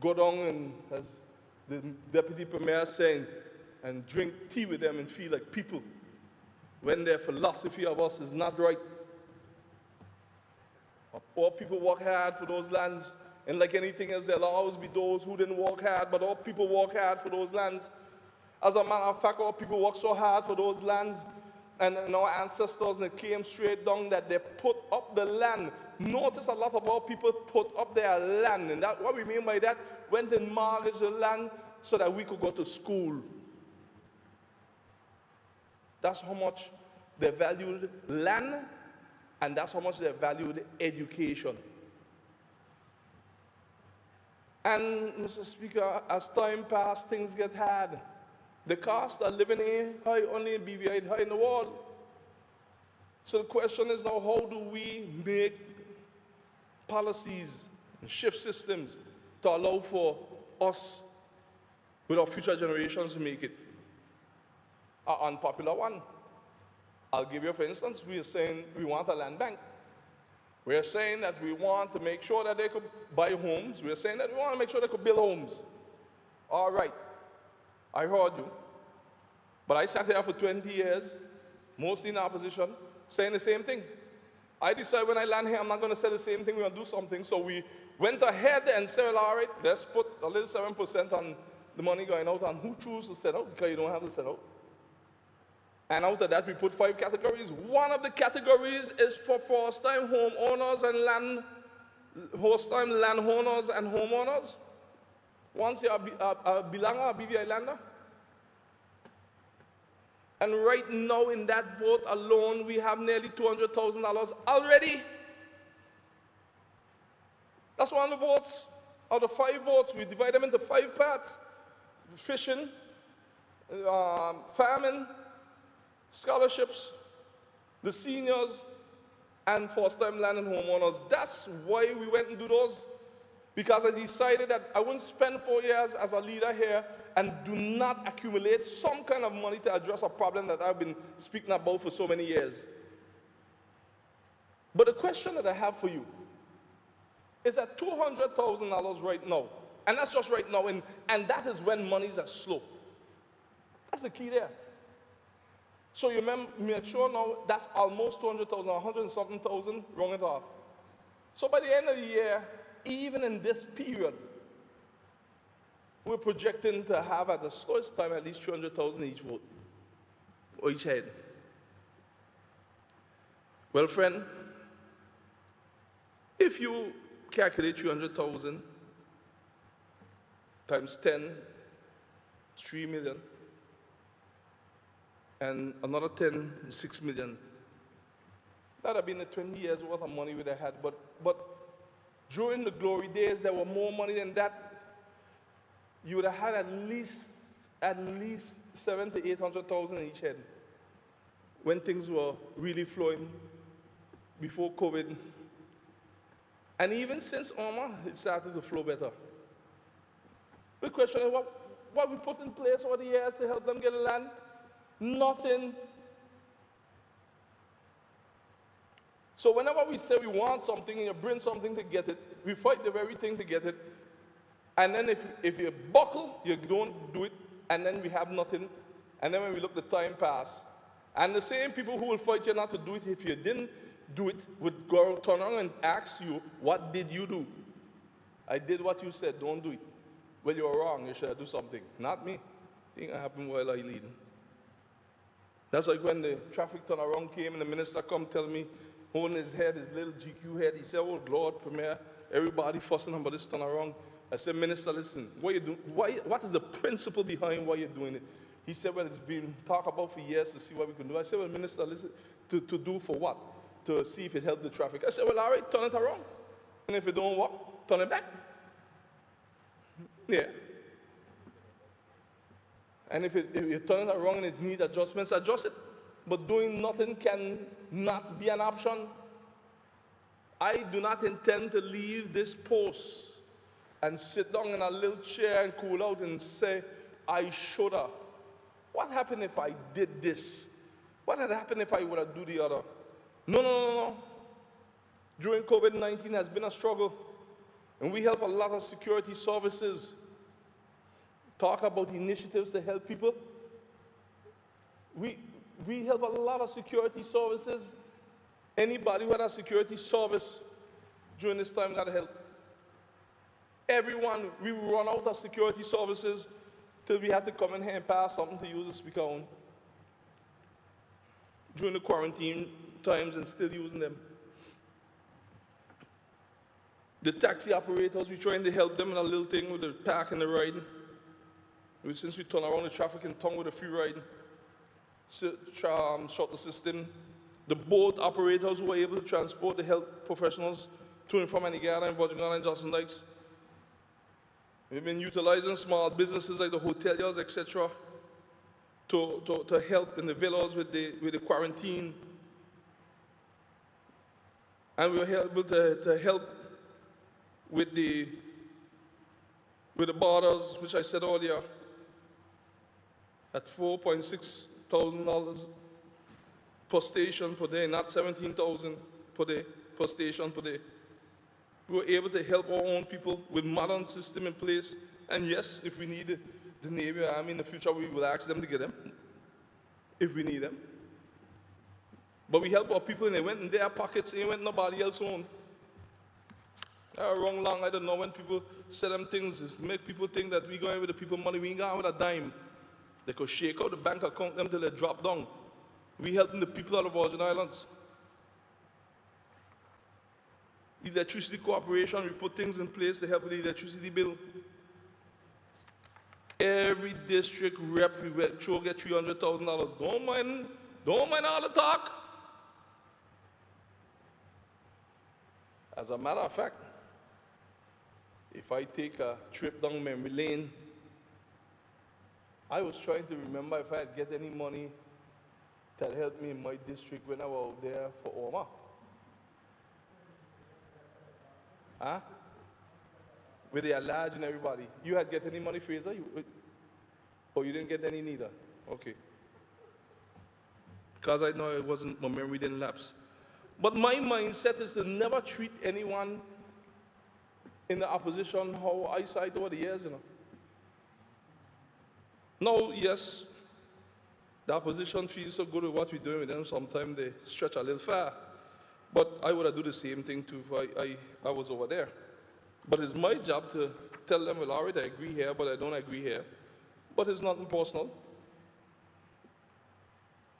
Speaker 3: Go down and, as the Deputy Premier saying, and drink tea with them and feel like people, when their philosophy of us is not right. All people work hard for those lands, and like anything else, there'll always be those who didn't work hard, but all people work hard for those lands. As a matter of fact, all people work so hard for those lands, and our ancestors, they came straight down that they put up the land. Notice a lot of our people put up their land, and that, what we mean by that, went and mortgaged the land so that we could go to school. That's how much they valued land, and that's how much they valued education. And, Mr. Speaker, as time passes, things get hard. The cost of living here high only in BVI, high in the world. So the question is now, how do we make policies and shift systems to allow for us, with our future generations, to make it an unpopular one? I'll give you, for instance, we are saying we want a land bank. We are saying that we want to make sure that they could buy homes. We are saying that we want to make sure they could build homes. All right, I heard you. But I sat here for 20 years, mostly in opposition, saying the same thing. I decided when I land here, I'm not going to say the same thing, we're going to do something. So we went ahead and said, well, all right, let's put a little 7% on the money going out, and who chooses to set out, because you don't have to set out. And out of that, we put 5 categories. One of the categories is for first-time homeowners and first-time landowners and homeowners. Once you are a Bilanger, a BVI lander. And right now, in that vote alone, we have nearly $200,000 already. That's one of the votes. Out of 5 votes, we divide them into 5 parts. Fishing, farming, scholarships, the seniors, and first-time land and homeowners. That's why we went and do those. Because I decided that I wouldn't spend 4 years as a leader here and do not accumulate some kind of money to address a problem that I've been speaking about for so many years. But the question that I have for you is at $200,000 right now, and that's just right now, and that is when monies are slow. That's the key there. So you make sure now that's almost 200,000, 100 and something thousand, round it off. So by the end of the year, even in this period, we're projecting to have at the slowest time at least 300,000 each vote, or each head. Well, friend, if you calculate 300,000 times 10, 3 million, and another 10, 6 million. That would have been the 20 years worth of money we'd have had. But during the glory days, there were more money than that. You would have had at least 700,000 to 800,000 each head when things were really flowing before COVID. And even since Irma, it started to flow better. The question is, what we put in place over the years to help them get land? Nothing. So whenever we say we want something and you bring something to get it, we fight the very thing to get it. And then if you buckle, you don't do it, and then we have nothing. And then when we look, the time pass. And the same people who will fight you not to do it, if you didn't do it, would go turn around and ask you, what did you do? I did what you said, don't do it. Well, you're wrong, you should do something. Not me. I think it happened while I lead. That's like when the traffic turnaround came and the minister come tell me, holding his head, his little GQ head, he said, oh, Lord, Premier, everybody fussing about this turnaround. I said, Minister, listen, what you do? What is the principle behind why you're doing it? He said, well, it's been talked about for years to see what we can do. I said, well, Minister, listen, to do for what? To see if it helped the traffic. I said, well, all right, turn it around. And if it don't work, turn it back. Yeah. And if you turn it around and it needs adjustments, adjust it. But doing nothing can not be an option. I do not intend to leave this post and sit down in a little chair and cool out and say, I shoulda. What happened if I did this? What had happened if I would have do the other? No. During COVID-19 has been a struggle. And we help a lot of security services talk about initiatives to help people. We help a lot of security services. Anybody who had a security service during this time got help. Everyone, we run out of security services till we had to come in here and pass something to use the speaker on. During the quarantine times and still using them. The taxi operators, we're trying to help them in a little thing with the park and the riding. Since we turn around the traffic in town with a free riding. Shut the system. The boat operators who were able to transport the health professionals to and from Antigua and Virgin Islands and Johnson Dykes. We've been utilizing small businesses like the hoteliers, etc., to help in the villas with the quarantine. And we were able to help with the borders, which I said earlier, at $4.6 thousand per station per day, not 17,000 per day, per station per day. We were able to help our own people with modern system in place. And yes, if we need the Navy or Army in the future, we will ask them to get them, if we need them. But we help our people and they went in their pockets, they went nobody else owned. Wrong long, I don't know when people say them things, is to make people think that we going with the people money, we ain't going with a dime. They could shake out the bank account until they drop down. We helping the people of the Virgin Islands. Electricity Corporation, we put things in place to help with the electricity bill. Every district rep we went through get $300,000. Don't mind all the talk. As a matter of fact, if I take a trip down memory lane, I was trying to remember if I had get any money that helped me in my district when I was out there for OMA. Huh? With the large and everybody. You had get any money, Fraser? Or you didn't get any neither? Okay. Because I know it wasn't, my memory didn't lapse. But my mindset is to never treat anyone in the opposition how I side over the years, you know. No, yes, the opposition feels so good with what we're doing with them, sometimes they stretch a little far. But I would have do the same thing too if I was over there. But it's my job to tell them, well, all right, I agree here, but I don't agree here. But it's nothing personal.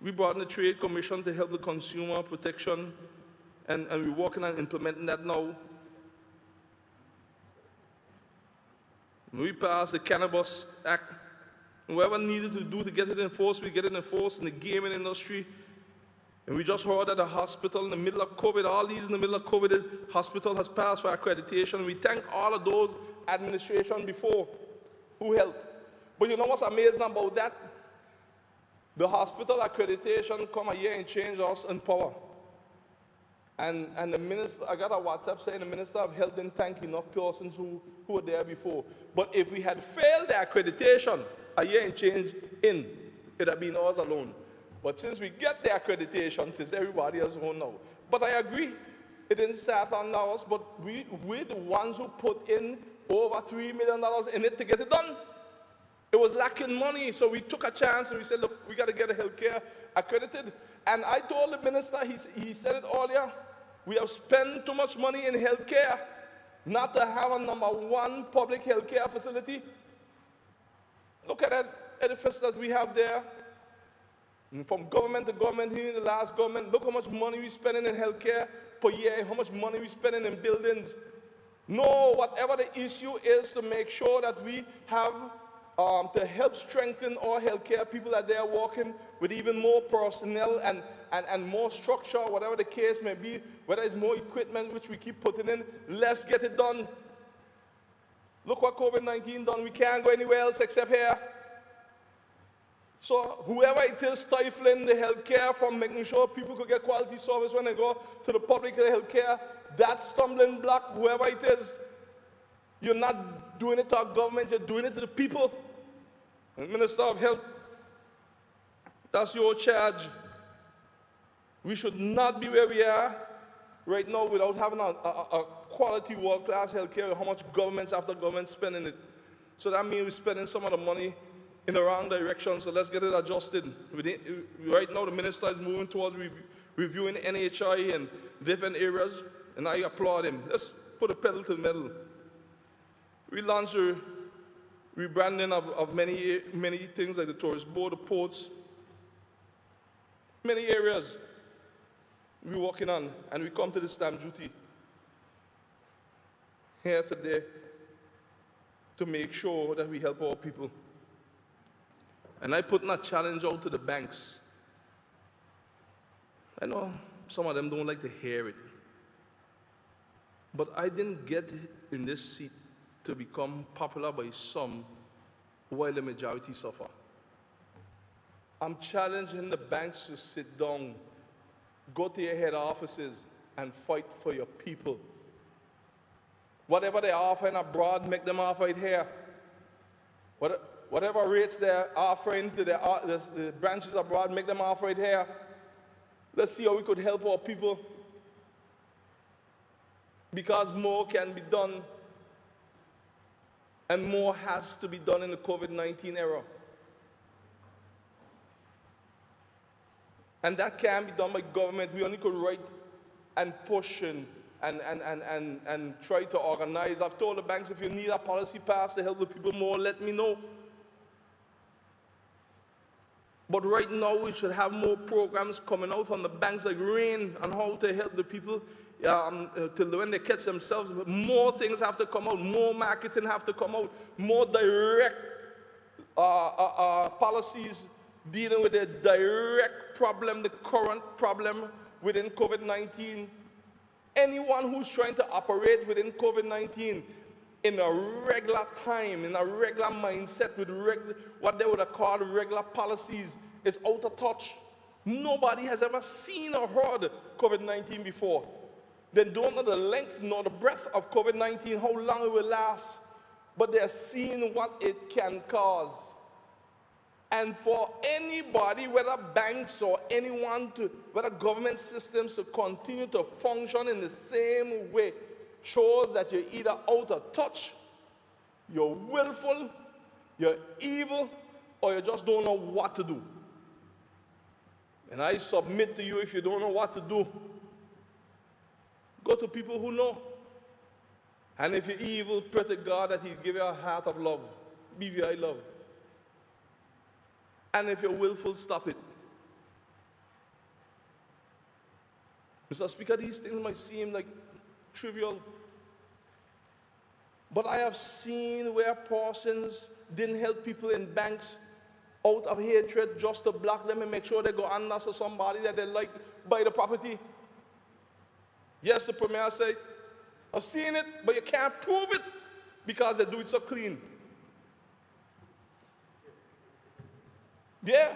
Speaker 3: We brought in the Trade Commission to help the consumer protection, and we're working on implementing that now. We passed the Cannabis Act. Whoever needed to do to get it enforced, we get it enforced in the gaming industry. And we just heard that the hospital in the middle of COVID, all these in the middle of COVID, the hospital has passed for accreditation. We thank all of those administration before who helped. But you know what's amazing about that? The hospital accreditation come a year and change us in power. And the minister, I got a WhatsApp saying the Minister of Health didn't thank enough persons who were there before. But if we had failed the accreditation, a year and change in, it would have been ours alone. But since we get the accreditation, it's everybody else own now. But I agree, it didn't start on ours, but we're the ones who put in over $3 million in it to get it done. It was lacking money, so we took a chance and we said, look, we got to get a healthcare accredited. And I told the minister, he said it earlier, we have spent too much money in healthcare not to have a #1 public healthcare facility. Look at that edifice that we have there. And from government to government, here in the last government, look how much money we're spending in healthcare per year, how much money we're spending in buildings. No, whatever the issue is, to make sure that we have to help strengthen our healthcare people that they are working with even more personnel and more structure, whatever the case may be, whether it's more equipment which we keep putting in, let's get it done. Look what COVID-19 done. We can't go anywhere else except here. So whoever it is stifling the healthcare from making sure people could get quality service when they go to the public healthcare, that stumbling block, whoever it is, you're not doing it to our government, you're doing it to the people. And Minister of Health, that's your charge. We should not be where we are right now without having a quality world-class healthcare. How much governments after governments spending it. So that means we're spending some of the money in the wrong direction, so let's get it adjusted. Right now, the minister is moving towards reviewing NHI and different areas, and I applaud him. Let's put a pedal to the metal. We launched a rebranding of many things like the tourist board, the ports, many areas we're working on, and we come to the stamp duty here today to make sure that we help our people. And I put a challenge out to the banks. I know some of them don't like to hear it, but I didn't get in this seat to become popular by some while the majority suffer. I'm challenging the banks to sit down, go to your head offices and fight for your people. Whatever they're offering abroad, make them offer it here. Whatever rates they're offering to the branches abroad, make them offer it here. Let's see how we could help our people, because more can be done and more has to be done in the COVID-19 era. And that can't be done by government. We only could write and push and try to organize. I've told the banks, if you need a policy passed to help the people more, let me know. But right now, we should have more programs coming out from the banks like RAIN on how to help the people till when they catch themselves. More things have to come out. More marketing have to come out. More direct policies dealing with the direct problem, the current problem within COVID-19. Anyone who's trying to operate within COVID-19 in a regular time, in a regular mindset, with what they would have called regular policies, is out of touch. Nobody has ever seen or heard COVID-19 before. They don't know the length nor the breadth of COVID-19, how long it will last, but they're seeing what it can cause. And for anybody, whether banks or anyone, whether government systems, to continue to function in the same way, shows that you're either out of touch, you're willful, you're evil, or you just don't know what to do. And I submit to you, if you don't know what to do, go to people who know. And if you're evil, pray to God that He'll give you a heart of love, BVI love. And if you're willful, stop it. Mr. Speaker, these things might seem like trivial, but I have seen where persons didn't help people in banks out of hatred just to block them and make sure they go under to somebody that they like buy the property. Yes, the Premier said, I've seen it, but you can't prove it because they do it so clean. Yeah.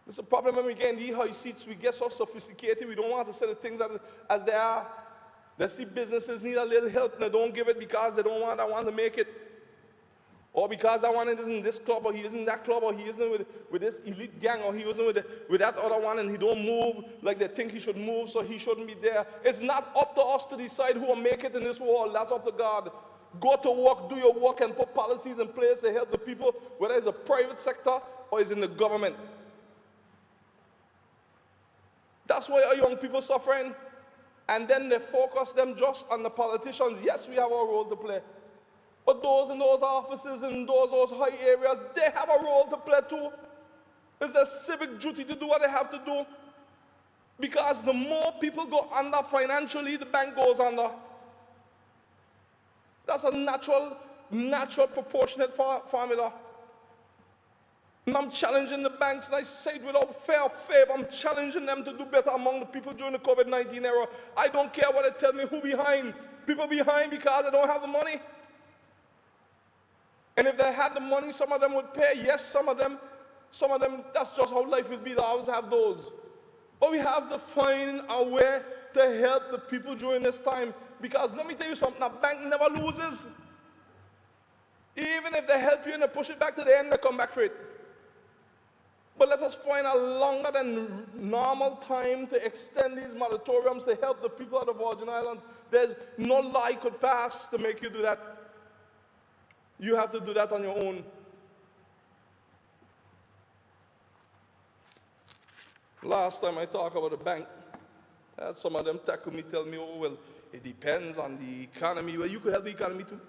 Speaker 3: It's a problem when we get in these high seats, we get so sophisticated, we don't want to say the things as they are. They see businesses need a little help and they don't give it because they don't want to make it. Or because that one is in this club, or he isn't in that club, or he isn't with this elite gang, or he isn't with that other one, and he don't move like they think he should move, so he shouldn't be there. It's not up to us to decide who will make it in this world. That's up to God. Go to work, do your work, and put policies in place to help the people, whether it's a private sector or it's in the government. That's why our young people suffering. And then they focus them just on the politicians. Yes, we have a role to play. But those in those offices, in those high areas, they have a role to play too. It's a civic duty to do what they have to do. Because the more people go under financially, the bank goes under. That's a natural natural proportionate formula. And I'm challenging the banks, and I say it without fear of favor, I'm challenging them to do better among the people during the COVID-19 era. I don't care what they tell me, who behind. People behind because they don't have the money. And if they had the money, some of them would pay. Yes, some of them, that's just how life will be. They always have those. But we have to find a way to help the people during this time. Because let me tell you something, a bank never loses. Even if they help you and they push it back to the end, they come back for it. But let us find a longer than normal time to extend these moratoriums to help the people of the Virgin Islands. There's no law could pass to make you do that. You have to do that on your own. Last time I talked about the bank, I had some of them tackle me, tell me, oh, well, it depends on the economy. Well, you could help the economy too.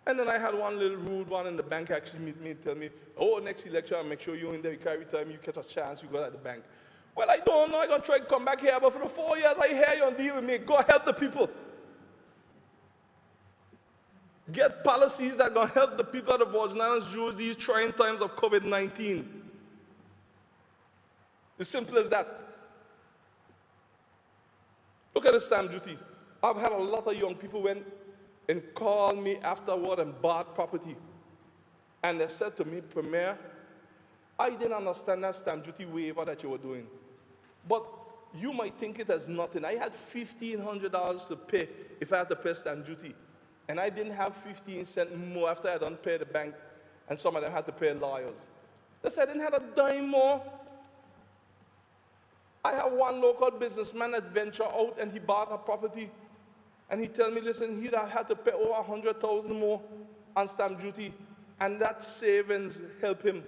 Speaker 3: And then I had one little rude one in the bank actually meet me and tell me, oh, next election, I'll make sure you're in there. Every time you catch a chance, you go at the bank. Well, I don't know. I'm going to try to come back here, but for the 4 years I hear you and deal with me. Go help the people. Get policies that are going to help the people of the Virgin Islands during these trying times of COVID-19. As simple as that. Look at the stamp duty. I've had a lot of young people went and called me afterward and bought property. And they said to me, Premier, I didn't understand that stamp duty waiver that you were doing. But you might think it as nothing. I had $1,500 to pay if I had to pay stamp duty. And I didn't have 15 cents more after I done pay the bank, and some of them had to pay lawyers. They said I didn't have a dime more. I have one local businessman that ventured out and he bought a property. And he told me, listen, he had to pay over $100,000 more on stamp duty. And that savings helped him.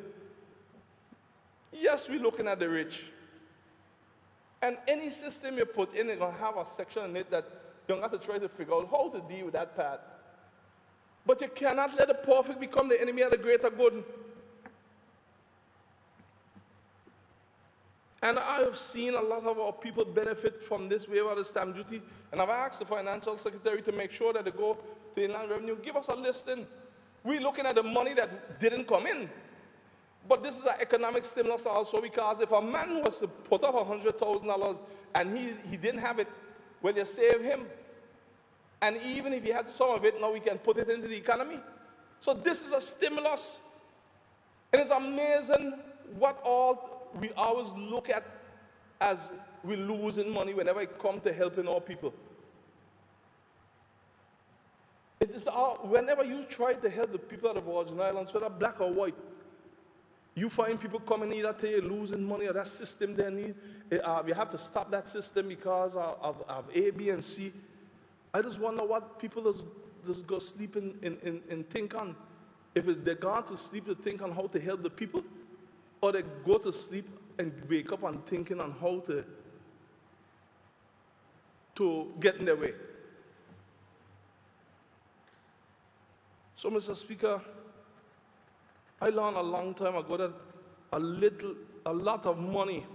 Speaker 3: Yes, we're looking at the rich. And any system you put in, it's going to have a section in it that you have to try to figure out how to deal with that part. But you cannot let the perfect become the enemy of the greater good. And I have seen a lot of our people benefit from this waiver of the stamp duty. And I've asked the financial secretary to make sure that they go to the Inland Revenue, give us a listing. We're looking at the money that didn't come in. But this is an economic stimulus also, because if a man was to put up $100,000 and he didn't have it, well, you save him. And even if he had some of it, now we can put it into the economy. So this is a stimulus. And it's amazing what all we always look at as we're losing money whenever it comes to helping our people. It is whenever you try to help the people of the Virgin Islands, whether black or white, you find people coming either to you losing money or that system they need. We have to stop that system because of A, B, and C. I just wonder what people just go sleep and think on. If they're gone to sleep to think on how to help the people, or they go to sleep and wake up and thinking on how to get in their way. So, Mr. Speaker, I learned a long time ago that a lot of money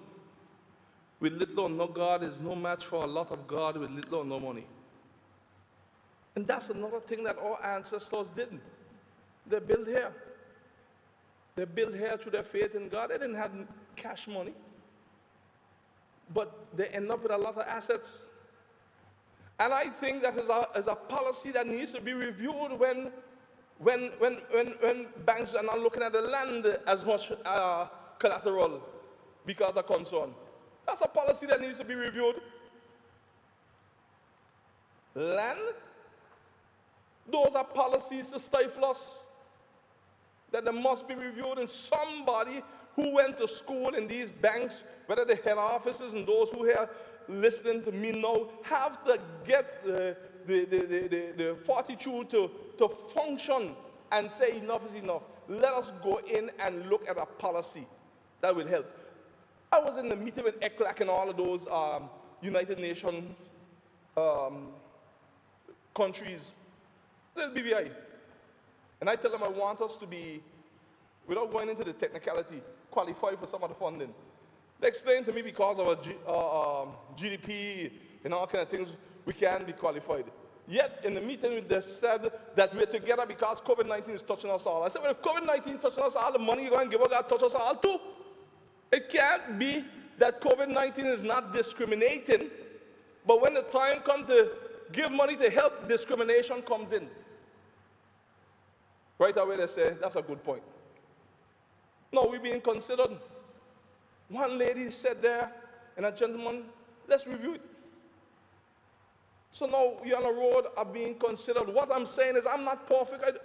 Speaker 3: with little or no God is no match for a lot of God with little or no money. And that's another thing that our ancestors didn't. They built here. They built here through their faith in God. They didn't have cash money. But they end up with a lot of assets. And I think that is a policy that needs to be reviewed when banks are not looking at the land as much collateral because of concern. That's a policy that needs to be reviewed. Land, those are policies to stifle us that they must be reviewed, and somebody who went to school in these banks, whether the head offices and those who are listening to me now, have to get the fortitude to function and say enough is enough. Let us go in and look at a policy that will help. I was in the meeting with ECLAC and all of those United Nations countries, little BVI. And I tell them I want us to be, without going into the technicality, qualified for some of the funding. They explained to me because of our GDP and all kind of things, we can be qualified. Yet in the meeting, they said that we're together because COVID-19 is touching us all. I said, well, if COVID-19 touching us all, the money you're going to give us got to touch us all too. It can't be that COVID-19 is not discriminating, but when the time comes to give money to help, discrimination comes in. Right away they say, that's a good point. No, we're being considered. One lady said there, and a gentleman, let's review it. So now you're on a road of being considered. What I'm saying is I'm not perfect.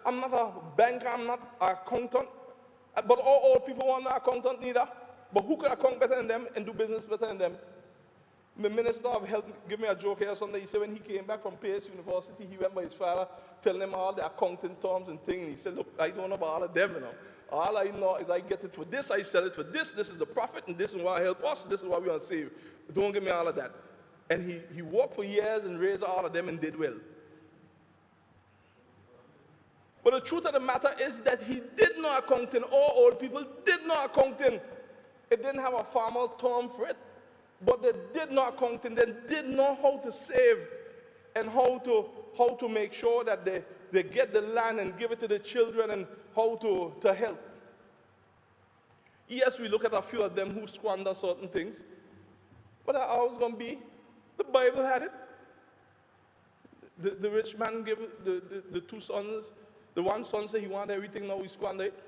Speaker 3: I'm not a banker, I'm not an accountant. But all old people want an accountant neither. But who can account better than them and do business better than them? The Minister of Health gave me a joke here Sunday. He said when he came back from Pace University, he went by his father, telling him all the accounting terms and things. And he said, look, I don't know about all of them, you know. All I know is I get it for this, I sell it for this, this is the profit, and this is what help us, this is what we want to save. Don't give me all of that. And he worked for years and raised all of them and did well. But the truth of the matter is that he did no accounting. All old people did no accounting. It didn't have a formal term for it, but they did no accounting. They did know how to save and how to make sure that they get the land and give it to the children and how to help. Yes, we look at a few of them who squander certain things, but they're always going to be. The Bible had it. The rich man gave the two sons. The one son said he wanted everything, now he squandered it.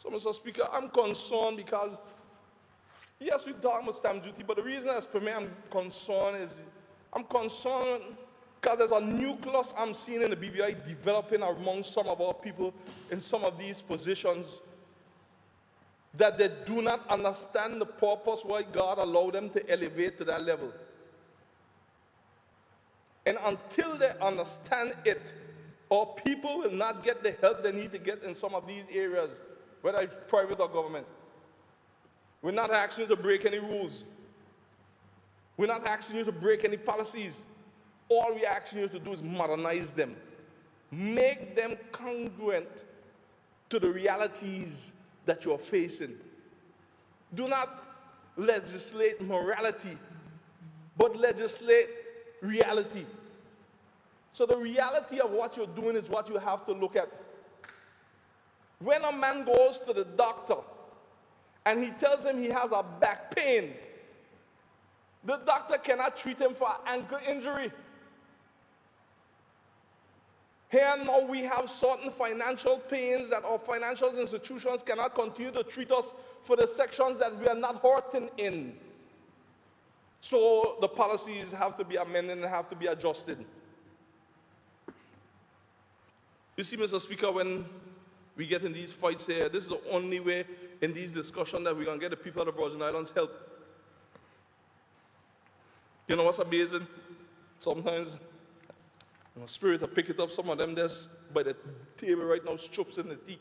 Speaker 3: So, Mr. Speaker, I'm concerned because, yes, we talk about stamp duty, but the reason as Premier I'm concerned is, I'm concerned because there's a nucleus I'm seeing in the BVI developing among some of our people in some of these positions that they do not understand the purpose why God allowed them to elevate to that level. And until they understand it, our people will not get the help they need to get in some of these areas, whether it's private or government. We're not asking you to break any rules. We're not asking you to break any policies. All we're asking you to do is modernize them. Make them congruent to the realities that you're facing. Do not legislate morality, but legislate reality. So the reality of what you're doing is what you have to look at. When a man goes to the doctor and he tells him he has a back pain, the doctor cannot treat him for an ankle injury. Here now we have certain financial pains that our financial institutions cannot continue to treat us for the sections that we are not hurting in. So the policies have to be amended and have to be adjusted. You see, Mr. Speaker, when we get in these fights here, this is the only way in these discussions that we're going to get the people of the Virgin Islands help. You know what's amazing? Sometimes my spirit, I pick it up, some of them there's by the table right now, strops in the teeth.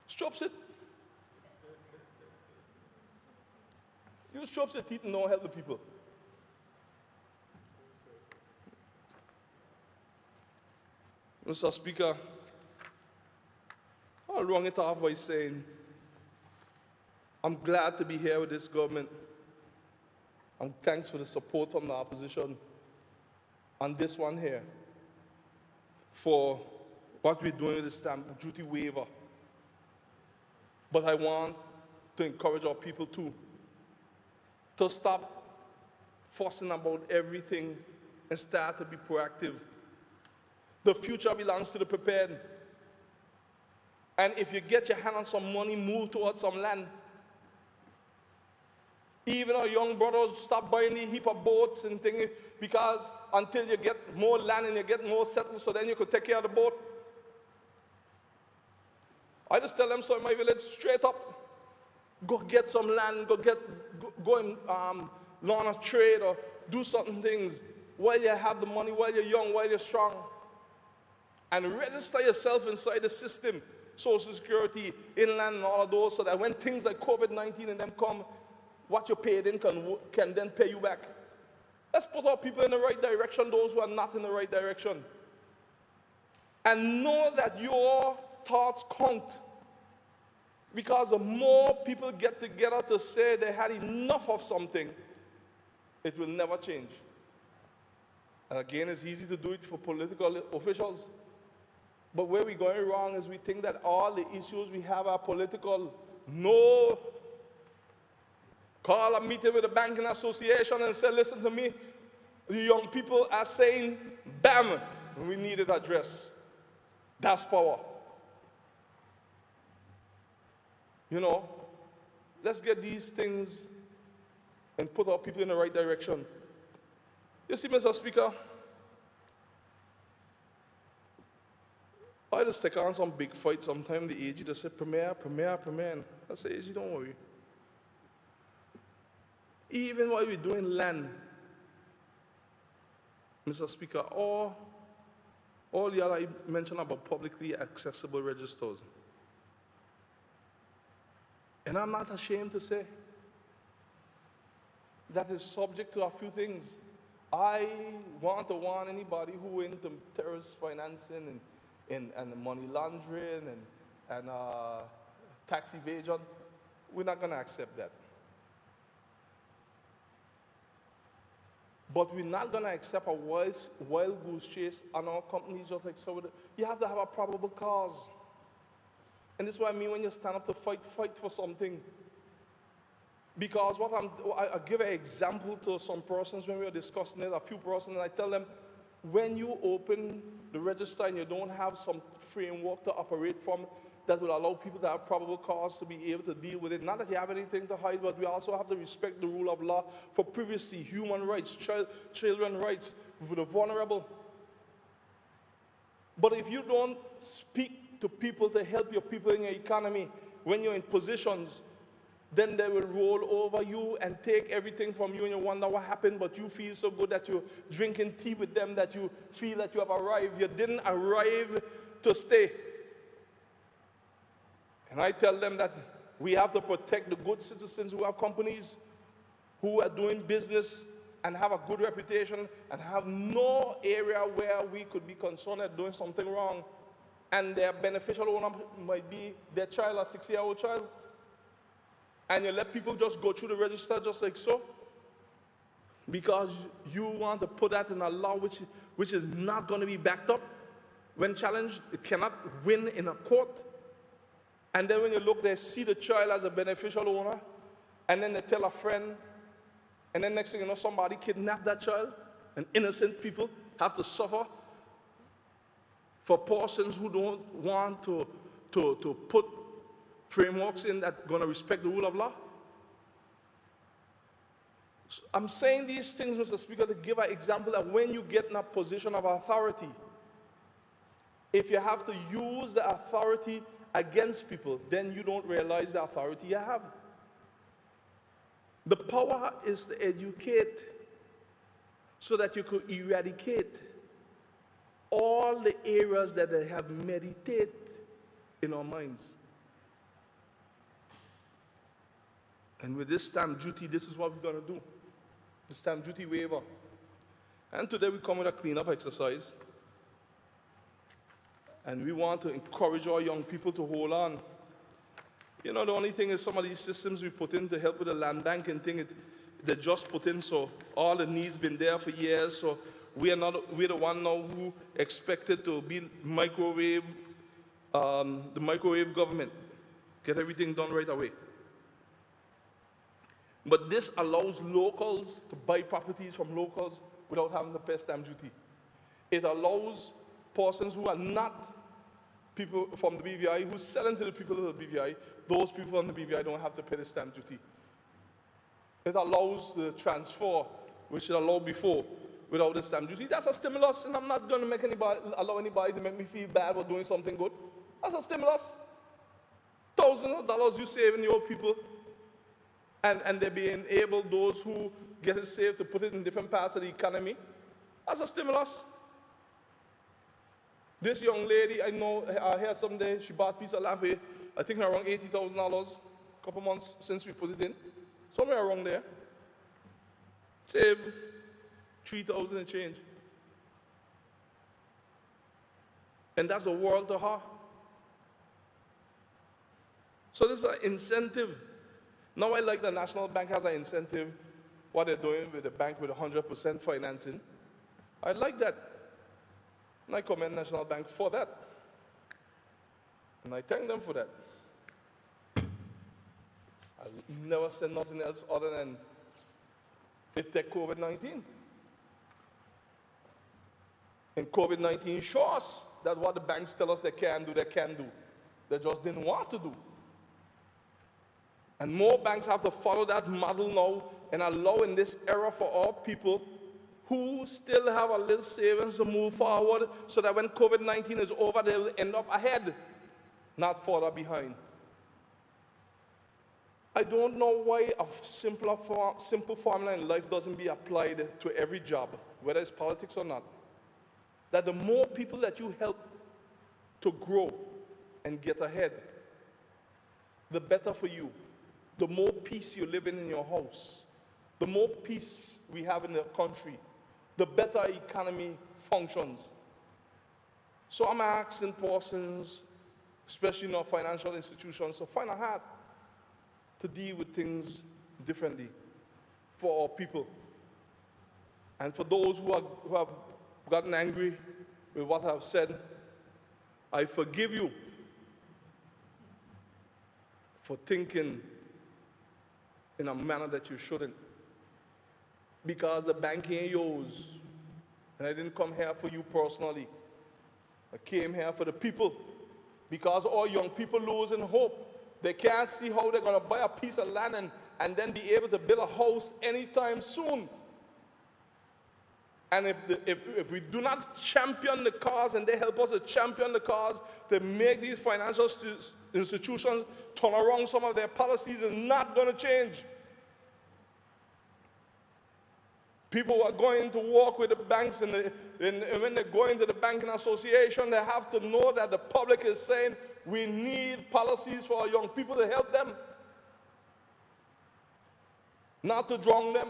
Speaker 3: Strops it. You strops the teeth and don't help the people. Mr. Speaker, I'll run it off by saying, I'm glad to be here with this government. And thanks for the support from the opposition on this one here for what we're doing with the stamp duty waiver. But I want to encourage our people too to stop fussing about everything and start to be proactive. The future belongs to the prepared. And if you get your hand on some money, move towards some land. Even our young brothers stop buying a heap of boats and things because until you get more land and you get more settled, so then you could take care of the boat. I just tell them so in my village, straight up, go get some land, go and learn a trade or do certain things while you have the money, while you're young, while you're strong. And register yourself inside the system, Social Security, Inland, and all of those, so that when things like COVID-19 and them come, what you paid in can then pay you back. Let's put our people in the right direction, those who are not in the right direction. And know that your thoughts count. Because the more people get together to say they had enough of something, it will never change. And again, it's easy to do it for political officials. But where we're going wrong is we think that all the issues we have are political. No. Call a meeting with the banking association and say, listen to me, the young people are saying, bam, we need it addressed. That's power. You know, let's get these things and put our people in the right direction. You see, Mr. Speaker, I just take on some big fight sometimes. The AG just say, Premier. And I say, AG, don't worry. Even while we're doing land, Mr. Speaker, all the other I mentioned about publicly accessible registers. And I'm not ashamed to say that is subject to a few things. I want to warn anybody who into terrorist financing and money laundering and tax evasion. We're not going to accept that. But we're not going to accept a wild goose chase on our companies just like so. You have to have a probable cause. And this is what I mean when you stand up to fight for something. Because I give an example to some persons when we were discussing it, a few persons, and I tell them, when you open the register and you don't have some framework to operate from that will allow people to have probable cause to be able to deal with it, not that you have anything to hide, but we also have to respect the rule of law for privacy, human rights, children's rights, for the vulnerable. But if you don't speak to people to help your people in your economy, when you're in positions, then they will roll over you and take everything from you and you wonder what happened, but you feel so good that you're drinking tea with them that you feel that you have arrived. You didn't arrive to stay. And I tell them that we have to protect the good citizens who have companies, who are doing business and have a good reputation and have no area where we could be concerned at doing something wrong. And their beneficial owner might be their child, a 6-year-old child. And you let people just go through the register just like so, because you want to put that in a law which is not going to be backed up. When challenged, it cannot win in a court. And then when you look, they see the child as a beneficial owner, and then they tell a friend, and then next thing you know, somebody kidnapped that child, and innocent people have to suffer for persons who don't want to put frameworks in that are going to respect the rule of law. So I'm saying these things, Mr. Speaker, to give an example that when you get in a position of authority, if you have to use the authority against people, then you don't realize the authority you have. The power is to educate so that you could eradicate all the areas that they have meditated in our minds. And with this stamp duty, this is what we're going to do. The stamp duty waiver. And today we come with a cleanup exercise. And we want to encourage our young people to hold on. You know, the only thing is some of these systems we put in to help with the land banking thing, they just put in, so all the needs been there for years. So we're the one now who expected to be the microwave government. Get everything done right away. But this allows locals to buy properties from locals without having to pay stamp duty. It allows persons who are not people from the BVI, who selling to the people of the BVI, those people from the BVI don't have to pay the stamp duty. It allows the transfer, which it allowed before, without the stamp duty. That's a stimulus, and I'm not going to allow anybody to make me feel bad about doing something good. That's a stimulus. Thousands of dollars you save in your people, and they're being able, those who get it saved, to put it in different parts of the economy. That's a stimulus. This young lady, I know, I heard someday, she bought a piece of land for, I think around $80,000, a couple months since we put it in. Somewhere around there. Save $3,000 and change. And that's a world to her. So this is an incentive. Now I like the National Bank has an incentive, what they're doing with the bank with 100% financing. I like that. And I commend National Bank for that. And I thank them for that. I never said nothing else other than it take COVID-19. And COVID-19 shows us that what the banks tell us they can do, they can do. They just didn't want to do. And more banks have to follow that model now and allow in this era for our people who still have a little savings to move forward so that when COVID-19 is over, they'll end up ahead, not further behind. I don't know why a simple formula in life doesn't be applied to every job, whether it's politics or not. That the more people that you help to grow and get ahead, the better for you. The more peace you live in your house, the more peace we have in the country, the better economy functions. So I'm asking persons, especially in our financial institutions, to find a heart to deal with things differently for our people. And for those who have gotten angry with what I've said, I forgive you for thinking in a manner that you shouldn't. Because the bank ain't yours. And I didn't come here for you personally. I came here for the people. Because all young people losing hope. They can't see how they're going to buy a piece of land and then be able to build a house anytime soon. And if we do not champion the cause and they help us to champion the cause to make these financial institutions turn around some of their policies, it's not going to change. People are going to work with the banks and when they go into the banking association, they have to know that the public is saying, we need policies for our young people to help them, not to drown them.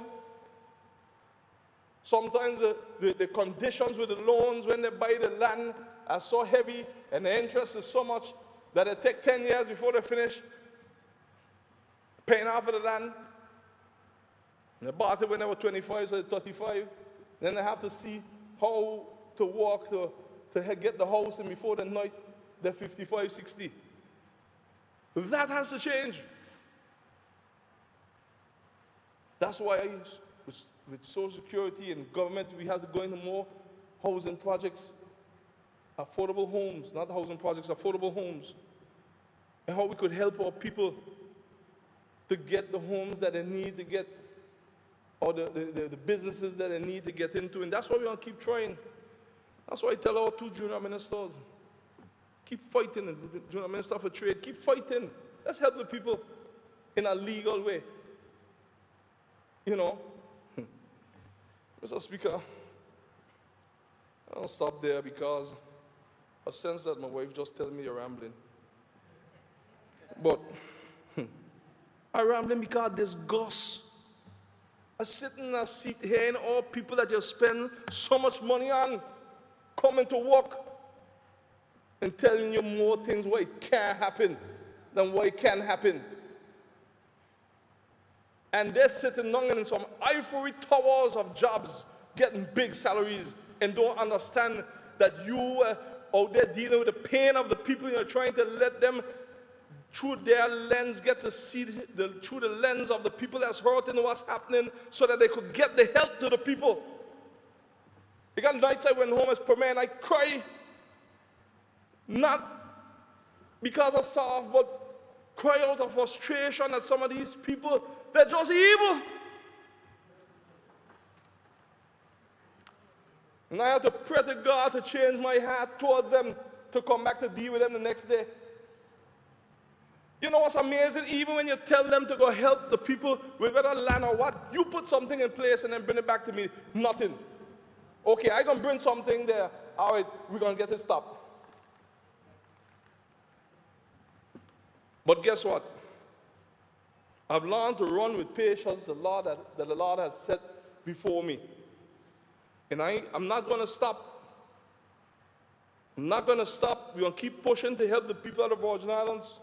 Speaker 3: Sometimes the conditions with the loans when they buy the land are so heavy and the interest is so much that it takes 10 years before they finish paying off of the land. And they bought it when they were 25, so they're 35. Then they have to see how to work to get the house, and before the night, they're 55, 60. That has to change. That's why with Social Security and government, we have to go into more housing projects, affordable homes, not housing projects, affordable homes. And how we could help our people to get the homes that they need to get, or the businesses that they need to get into. And that's why we're going to keep trying. That's why I tell our two junior ministers, keep fighting, and the Junior Minister for Trade, keep fighting. Let's help the people in a legal way. You know, Mr. Speaker, I don't stop there because I sense that my wife just tells me you're rambling. But I'm rambling because this Gus is sitting in a seat here and all people that you spend so much money on coming to work and telling you more things why it can't happen than why it can happen. And they're sitting down in some ivory towers of jobs, getting big salaries, and don't understand that you out there dealing with the pain of the people, and you're trying to let them, through their lens, get to see through the lens of the people that's hurting what's happening so that they could get the help to the people. You got nights I went home as per man, I cry. Not because of sorrow, but cry out of frustration at some of these people. They're just evil. And I have to pray to God to change my heart towards them, to come back to deal with them the next day. You know what's amazing? Even when you tell them to go help the people with whether land or what, you put something in place and then bring it back to me. Nothing. Okay, I'm going to bring something there. All right, we're going to get it stopped. But guess what? I've learned to run with patience the law that the Lord has set before me. And I'm not going to stop. I'm not going to stop. We're going to keep pushing to help the people of the Virgin Islands.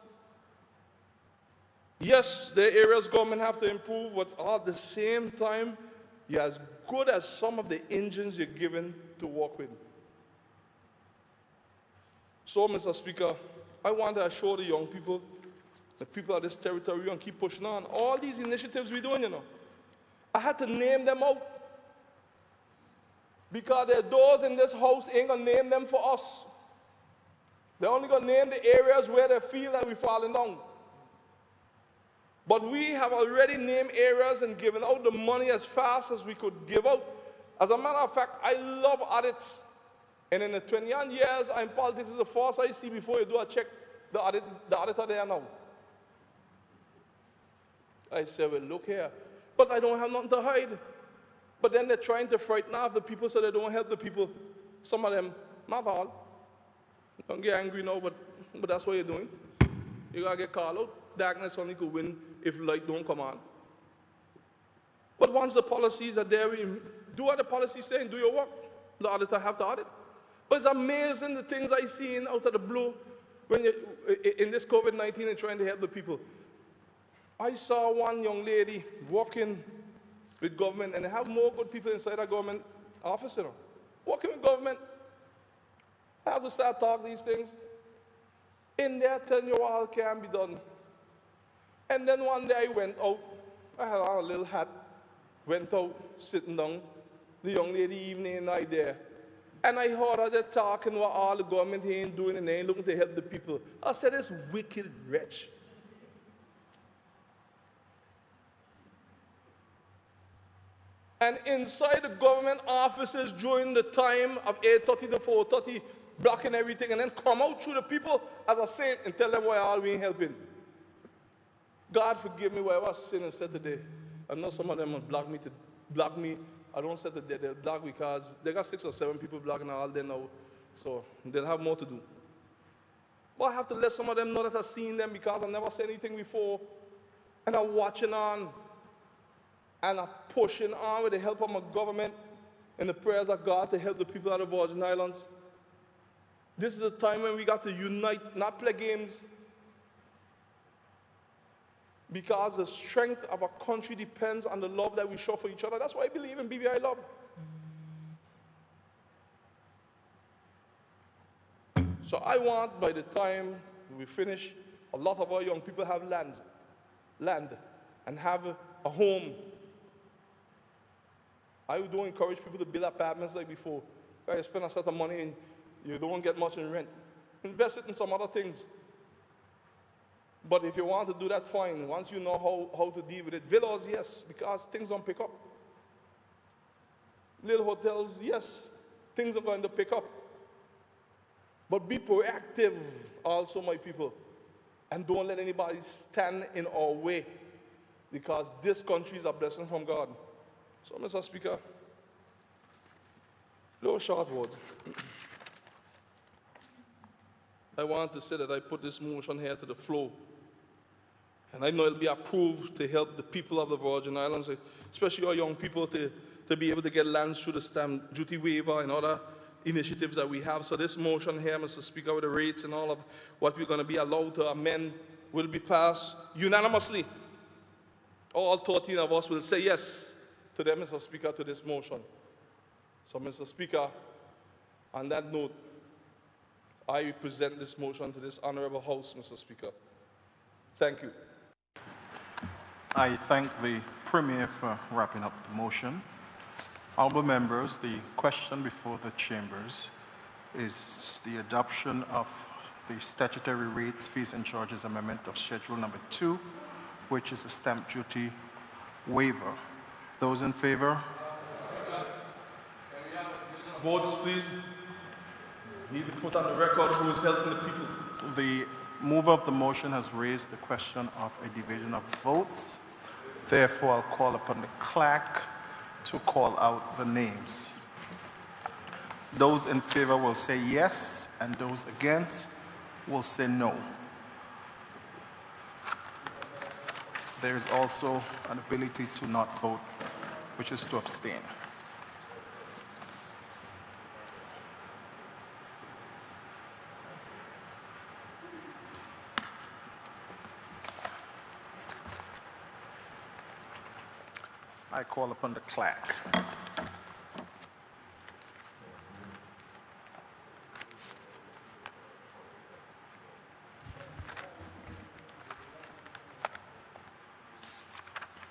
Speaker 3: Yes, there are areas government have to improve, but at the same time, you're as good as some of the engines you're given to work with. So, Mr. Speaker, I want to assure the young people, the people of this territory, we're going to keep pushing on. All these initiatives we're doing, I had to name them out. Because there are those in this house ain't going to name them for us. They're only going to name the areas where they feel that we're falling down. But we have already named areas and given out the money as fast as we could give out. As a matter of fact, I love audits. And in the 21 years I'm in politics, it's the first I see before you do a check, the auditor there now. I say, well, look here. But I don't have nothing to hide. But then they're trying to frighten off the people so they don't help the people. Some of them, not all. Don't get angry now, but that's what you're doing. You gotta get called out. Darkness only could win if light don't come on. But once the policies are there, we do what the policies say and do your work. The auditor have to audit. But it's amazing the things I see out of the blue when you in this COVID-19 and trying to help the people. I saw one young lady working with government, and they have more good people inside a government office, working with government. I have to start talking these things. In there, telling you what all can be done. And then one day I went out. I had on a little hat. Went out, sitting down. The young lady evening night there. And I heard her there talking what all the government ain't doing and they ain't looking to help the people. I said, this wicked wretch. And inside the government offices during the time of 8:30 to 4:30, blocking everything, and then come out through the people as a saint and tell them why all we ain't helping. God forgive me where I was sin and said today. I know some of them will block me. I don't say that they'll block because they got 6 or 7 people blocking all day now. So they'll have more to do. But I have to let some of them know that I've seen them because I've never said anything before. And I'm watching on. And I'm pushing on with the help of my government and the prayers of God to help the people of the Virgin Islands. This is a time when we got to unite, not play games. Because the strength of a country depends on the love that we show for each other. That's why I believe in BVI love. So I want, by the time we finish, a lot of our young people have land, and have a home. I don't encourage people to build apartments like before. You spend a certain money and you don't get much in rent. Invest it in some other things. But if you want to do that, fine. Once you know how to deal with it. Villas, yes, because things don't pick up. Little hotels, yes, things are going to pick up. But be proactive also, my people. And don't let anybody stand in our way. Because this country is a blessing from God. So, Mr. Speaker, those short words. I want to say that I put this motion here to the floor. And I know it'll be approved to help the people of the Virgin Islands, especially our young people, to be able to get lands through the stamp duty waiver and other initiatives that we have. So this motion here, Mr. Speaker, with the rates and all of what we're going to be allowed to amend will be passed unanimously. All 13 of us will say yes to them, Mr. Speaker, to this motion. So, Mr. Speaker, on that note, I present this motion to this honorable House, Mr. Speaker. Thank you.
Speaker 1: I thank the Premier for wrapping up the motion. Honourable members, the question before the chambers is the adoption of the statutory rates, fees and charges amendment of Schedule Number 2, which is a stamp duty waiver. Those in favor?
Speaker 3: Votes, please. Need to put on the record who is helping the people.
Speaker 1: The mover of the motion has raised the question of a division of votes. Therefore, I'll call upon the clerk to call out the names. Those in favor will say yes, and those against will say no. There is also an ability to not vote, which is to abstain. I call upon the clerk.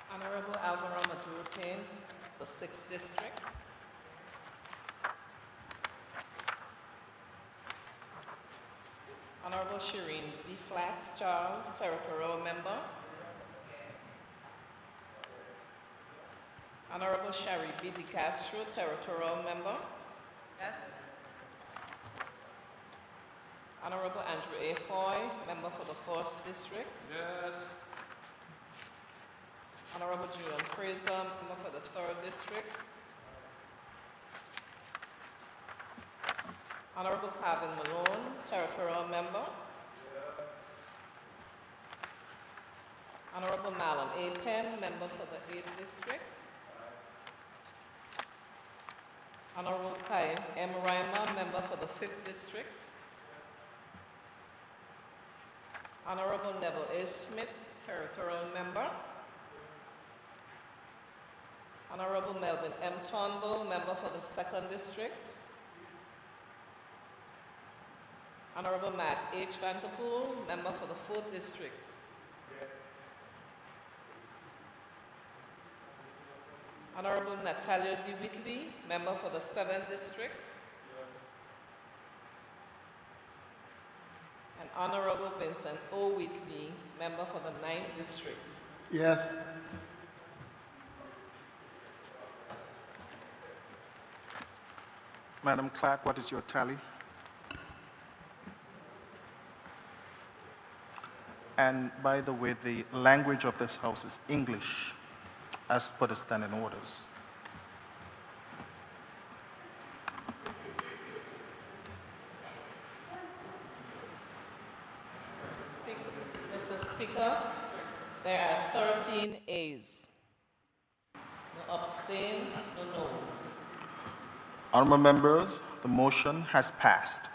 Speaker 2: Honorable Alvaro Maduro-Payne, the 6th District. Honorable Shireen D. Flats Charles, Territorial Member. Honorable Shari B. De Castro, Territorial Member.
Speaker 10: Yes.
Speaker 2: Honorable Andrew A. Foy, Member for the 4th District.
Speaker 3: Yes.
Speaker 2: Honorable Julian Fraser, Member for the 3rd District. Honorable Calvin Malone, Territorial Member. Honorable Malcolm A. Penn, Member for the 8th District. Honorable Kai M. Reimer, Member for the 5th District. Honorable Neville A. Smith, Territorial Member. Honorable Melvin M. Turnbull, Member for the 2nd District. Honorable Matt H. Vanterpool, Member for the 4th District. Honorable Natalia D. Whitley, Member for the 7th District. And Honorable Vincent O. Whitley, Member for the 9th District.
Speaker 6: Yes.
Speaker 1: Madam Clerk, what is your tally? And by the way, the language of this House is English, as per the standing orders.
Speaker 2: Mr. Speaker, there are 13 ayes. No abstain, no noes.
Speaker 1: Honourable members, the motion has passed.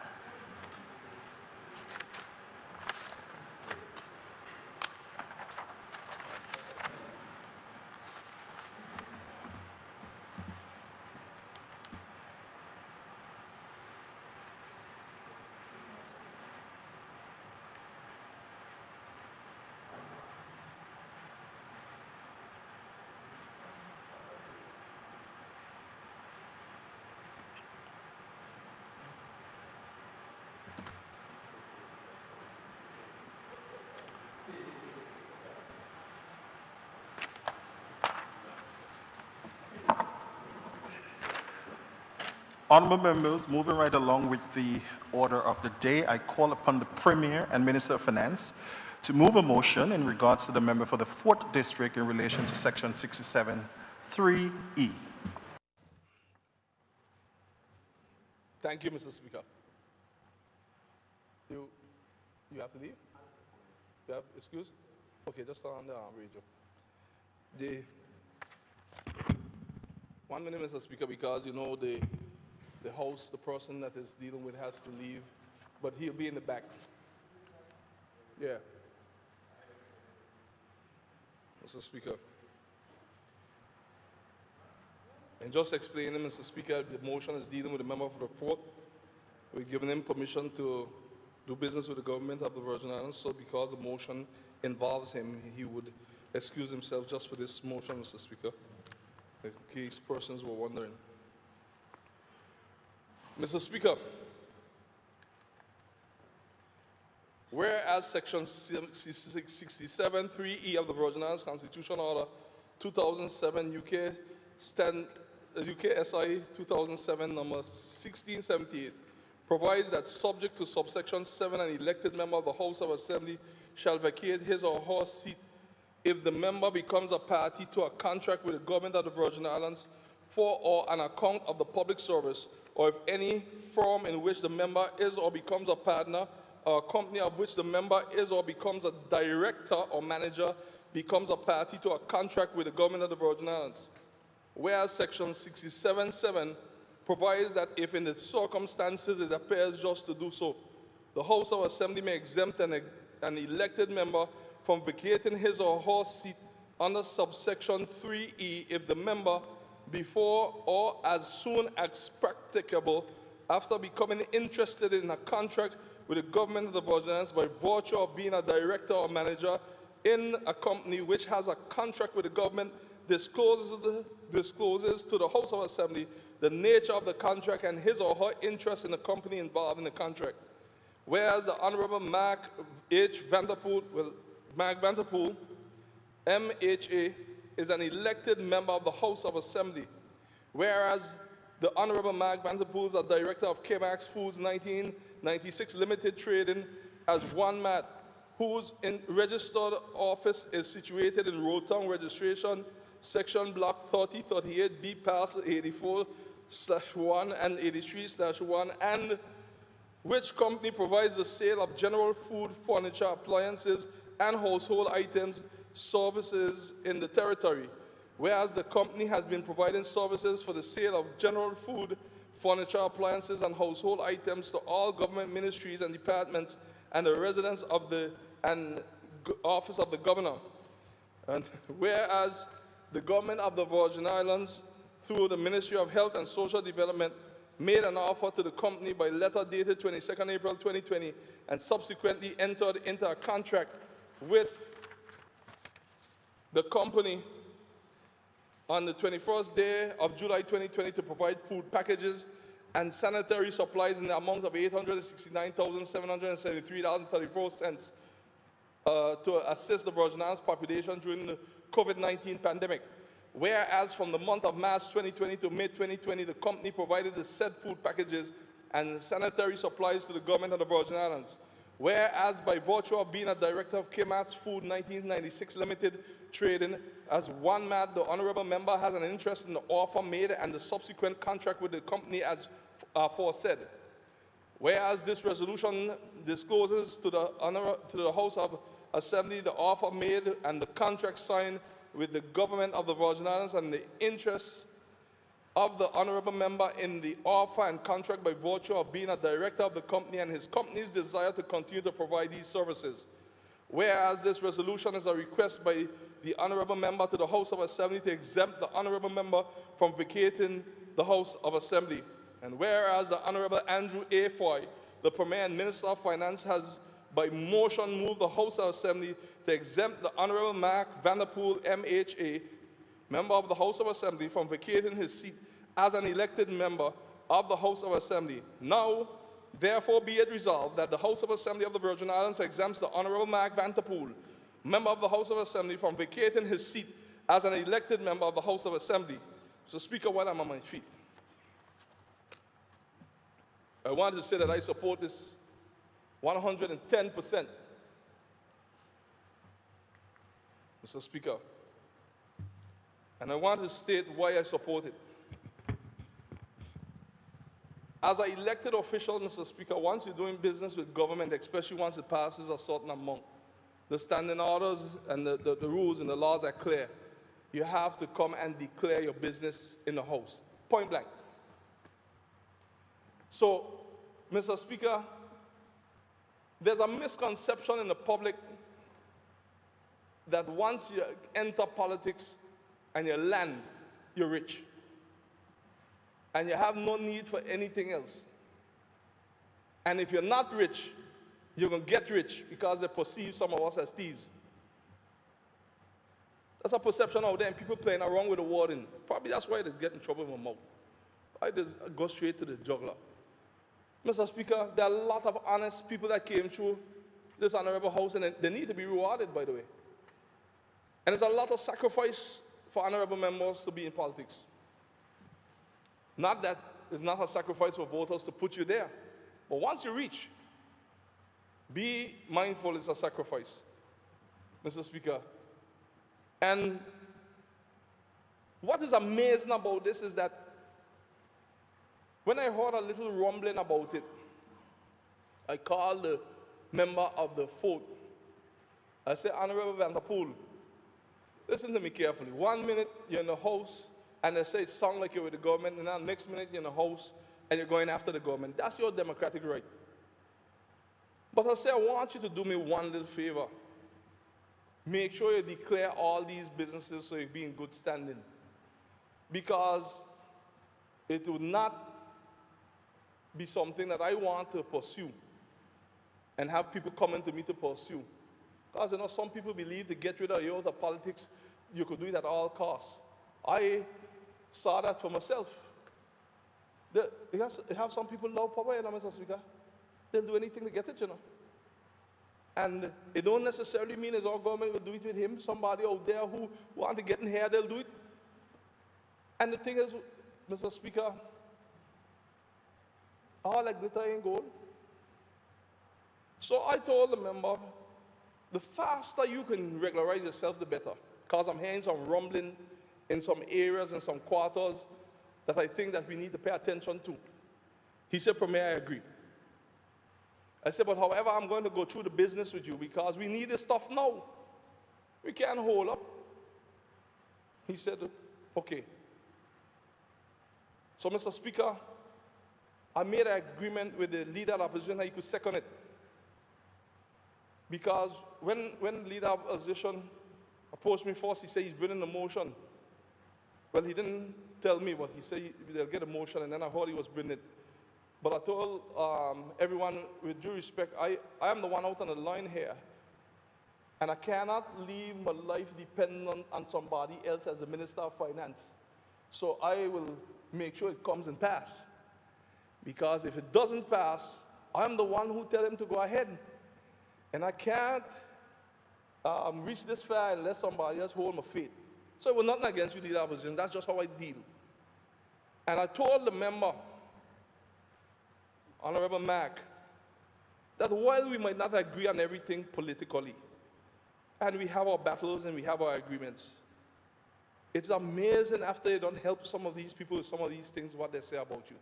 Speaker 1: Honourable members, moving right along with the order of the day, I call upon the Premier and Minister of Finance to move a motion in regards to the member for the 4th District in relation to Section 67(3)(e).
Speaker 3: Thank you, Mr. Speaker. You have to leave? You have excuse? Okay, just turn on the radio. 1 minute, Mr. Speaker, because you know the host, the person that is dealing with has to leave, but he'll be in the back. Yeah. Mr. Speaker. And just explaining, Mr. Speaker, the motion is dealing with the member for the 4th. We've given him permission to do business with the government of the Virgin Islands, so because the motion involves him, he would excuse himself just for this motion, Mr. Speaker, in case persons were wondering. Mr. Speaker, whereas Section 67(3)(e) of the Virgin Islands Constitution Order 2007 UK SI 2007 number 1678 provides that subject to subsection 7, an elected member of the House of Assembly shall vacate his or her seat if the member becomes a party to a contract with the government of the Virgin Islands for or on account of the public service, or if any firm in which the member is or becomes a partner, or a company of which the member is or becomes a director or manager becomes a party to a contract with the government of the Virgin Islands. Whereas Section 67(7) provides that if in the circumstances it appears just to do so, the House of Assembly may exempt an elected member from vacating his or her seat under subsection 3E if the member, before or as soon as practicable after becoming interested in a contract with the government of the Virgin Islands by virtue of being a director or manager in a company which has a contract with the government, discloses to the House of Assembly the nature of the contract and his or her interest in the company involved in the contract. Whereas the Honorable Mark Vanderpool, MHA, is an elected member of the House of Assembly. Whereas the Honorable Mark Vanderpool is a director of K-Max Foods 1996 Limited Trading as one man whose registered office is situated in Rotown Registration, Section Block 3038B, Parcel 84/1 and 83/1, and which company provides the sale of general food, furniture, appliances, and household items services in the territory. Whereas the company has been providing services for the sale of general food, furniture, appliances, and household items to all government ministries and departments and the residents of the office of the governor. And whereas the government of the Virgin Islands, through the Ministry of Health and Social Development, made an offer to the company by letter dated 22nd April 2020 and subsequently entered into a contract with the company on the 21st day of July 2020 to provide food packages and sanitary supplies in the amount of $869,773.34 to assist the Virgin Islands population during the COVID-19 pandemic. Whereas from the month of March 2020 to May 2020, the company provided the said food packages and sanitary supplies to the government of the Virgin Islands. Whereas by virtue of being a director of K-Max Food 1996 Limited Trading, as one man, the honorable member has an interest in the offer made and the subsequent contract with the company as aforesaid. Whereas this resolution discloses to the House of Assembly the offer made and the contract signed with the government of the Virgin Islands and the interests of the honorable member in the offer and contract by virtue of being a director of the company and his company's desire to continue to provide these services. Whereas this resolution is a request by the honorable member to the House of Assembly to exempt the honorable member from vacating the House of Assembly. And whereas the Honorable Andrew A. Foy, the Premier and Minister of Finance, has by motion moved the House of Assembly to exempt the Honorable Mark Vanderpool, MHA, member of the House of Assembly, from vacating his seat as an elected member of the House of Assembly. Now, therefore, be it resolved that the House of Assembly of the Virgin Islands exempts the Honorable Mark Vanderpool, member of the House of Assembly, from vacating his seat as an elected member of the House of Assembly. So, Speaker, while I'm on my feet, I wanted to say that I support this 110%. Mr. Speaker, and I want to state why I support it. As an elected official, Mr. Speaker, once you're doing business with government, especially once it passes a certain amount, the standing orders and the rules and the laws are clear. You have to come and declare your business in the House, point blank. So, Mr. Speaker, there's a misconception in the public that once you enter politics and you land, you're rich. And you have no need for anything else. And if you're not rich, you're going to get rich because they perceive some of us as thieves. That's a perception out there, and people playing around with the word. And probably that's why they get in trouble with my mouth. I just go straight to the jugular. Mr. Speaker, there are a lot of honest people that came through this honorable House, and they need to be rewarded, by the way. And there's a lot of sacrifice for honorable members to be in politics. Not that it's not a sacrifice for voters to put you there, but once you reach, be mindful it's a sacrifice, Mr. Speaker. And what is amazing about this is that when I heard a little rumbling about it, I called the member of the fort. I said, Honorable Vanderpool, listen to me carefully. 1 minute you're in the House and they say it sounds like you're with the government, and then the next minute you're in the House and you're going after the government. That's your democratic right. But I say, I want you to do me one little favor. make sure you declare all these businesses so you be in good standing. Because it would not be something that I want to pursue and have people coming to me to pursue. Because, you know, some people believe to get rid of you, the politics, you could do it at all costs. I saw that for myself. You have some people love power, you know, Mr. Speaker. They'll do anything to get it, you know. And it don't necessarily mean as our government will do it with him. Somebody out there who want to get in here, they'll do it. And the thing is, Mr. Speaker, all like glitter ain't gold. So I told the member, the faster you can regularize yourself, the better. Because I'm hearing some rumbling in some areas and some quarters that I think that we need to pay attention to. He said, Premier, I agree. I said, but however, I'm going to go through the business with you because we need this stuff now. We can't hold up. He said, okay. So, Mr. Speaker, I made an agreement with the leader of the opposition that he could second it. Because when the leader of the opposition approached me first, he said he's bringing a motion. Well, he didn't tell me, but he said they'll get a motion, and then I heard he was bringing it. But I told everyone, with due respect, I am the one out on the line here. And I cannot leave my life dependent on somebody else as the Minister of Finance. So I will make sure it comes and pass. Because if it doesn't pass, I'm the one who tell him to go ahead. And I can't reach this far unless somebody else hold my feet. So it was nothing against you, leader of opposition. That's just how I deal. And I told the member, Honorable Mac, that while we might not agree on everything politically, and we have our battles and we have our agreements, it's amazing after you don't help some of these people with some of these things, what they say about you.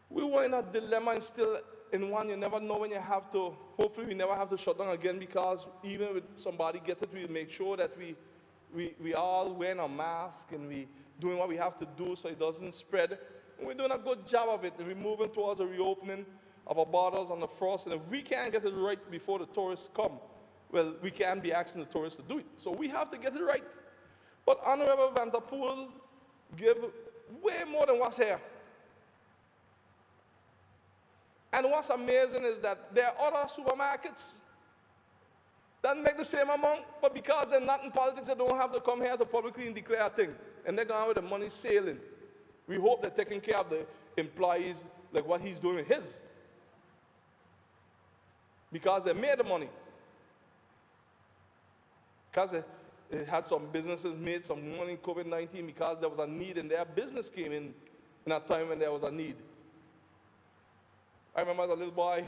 Speaker 3: We were in a dilemma and still in one, you never know when you have to, hopefully we never have to shut down again, because even with somebody get it, we make sure that we all wearing a mask and we doing what we have to do so it doesn't spread. And we're doing a good job of it, and we're moving towards a reopening of our borders on the first. And if we can't get it right before the tourists come, well, we can't be asking the tourists to do it. So we have to get it right. But Honorable Vanterpool give way more than what's here. And what's amazing is that there are other supermarkets that make the same amount, but because they're not in politics, they don't have to come here to publicly declare a thing. And they're going with the money sailing. We hope they're taking care of the employees like what he's doing with his. Because they made the money. Because they had some businesses made some money in COVID-19 because there was a need and their business came in a time when there was a need. I remember as a little boy,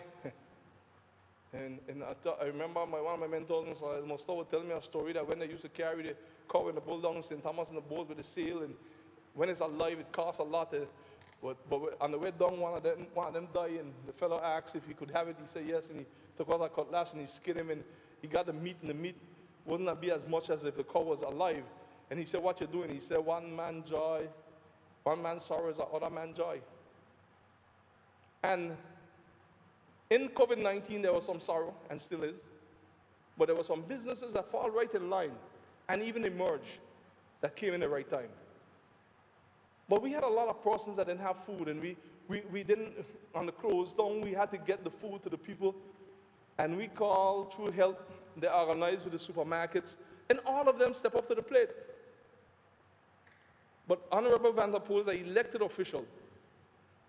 Speaker 3: and I remember one of my mentors, Mustafa, would tell me a story that when they used to carry the cow and the bull down in St. Thomas in the boat with the sail, and when it's alive, it costs a lot. But on the way down, one of them died, and the fellow asked if he could have it. He said yes, and he took out a cutlass and he skinned him, and he got the meat, and the meat wouldn't be as much as if the cow was alive. And he said, "What you doing?" He said, "One man joy, one man's sorrow is another man's joy." And in COVID-19, there was some sorrow, and still is. But there were some businesses that fall right in line and even emerge that came in the right time. But we had a lot of persons that didn't have food, and we didn't, on the closed down, we had to get the food to the people. And we called through help, they organized with the supermarkets, and all of them step up to the plate. But Honorable Vanterpool is an elected official.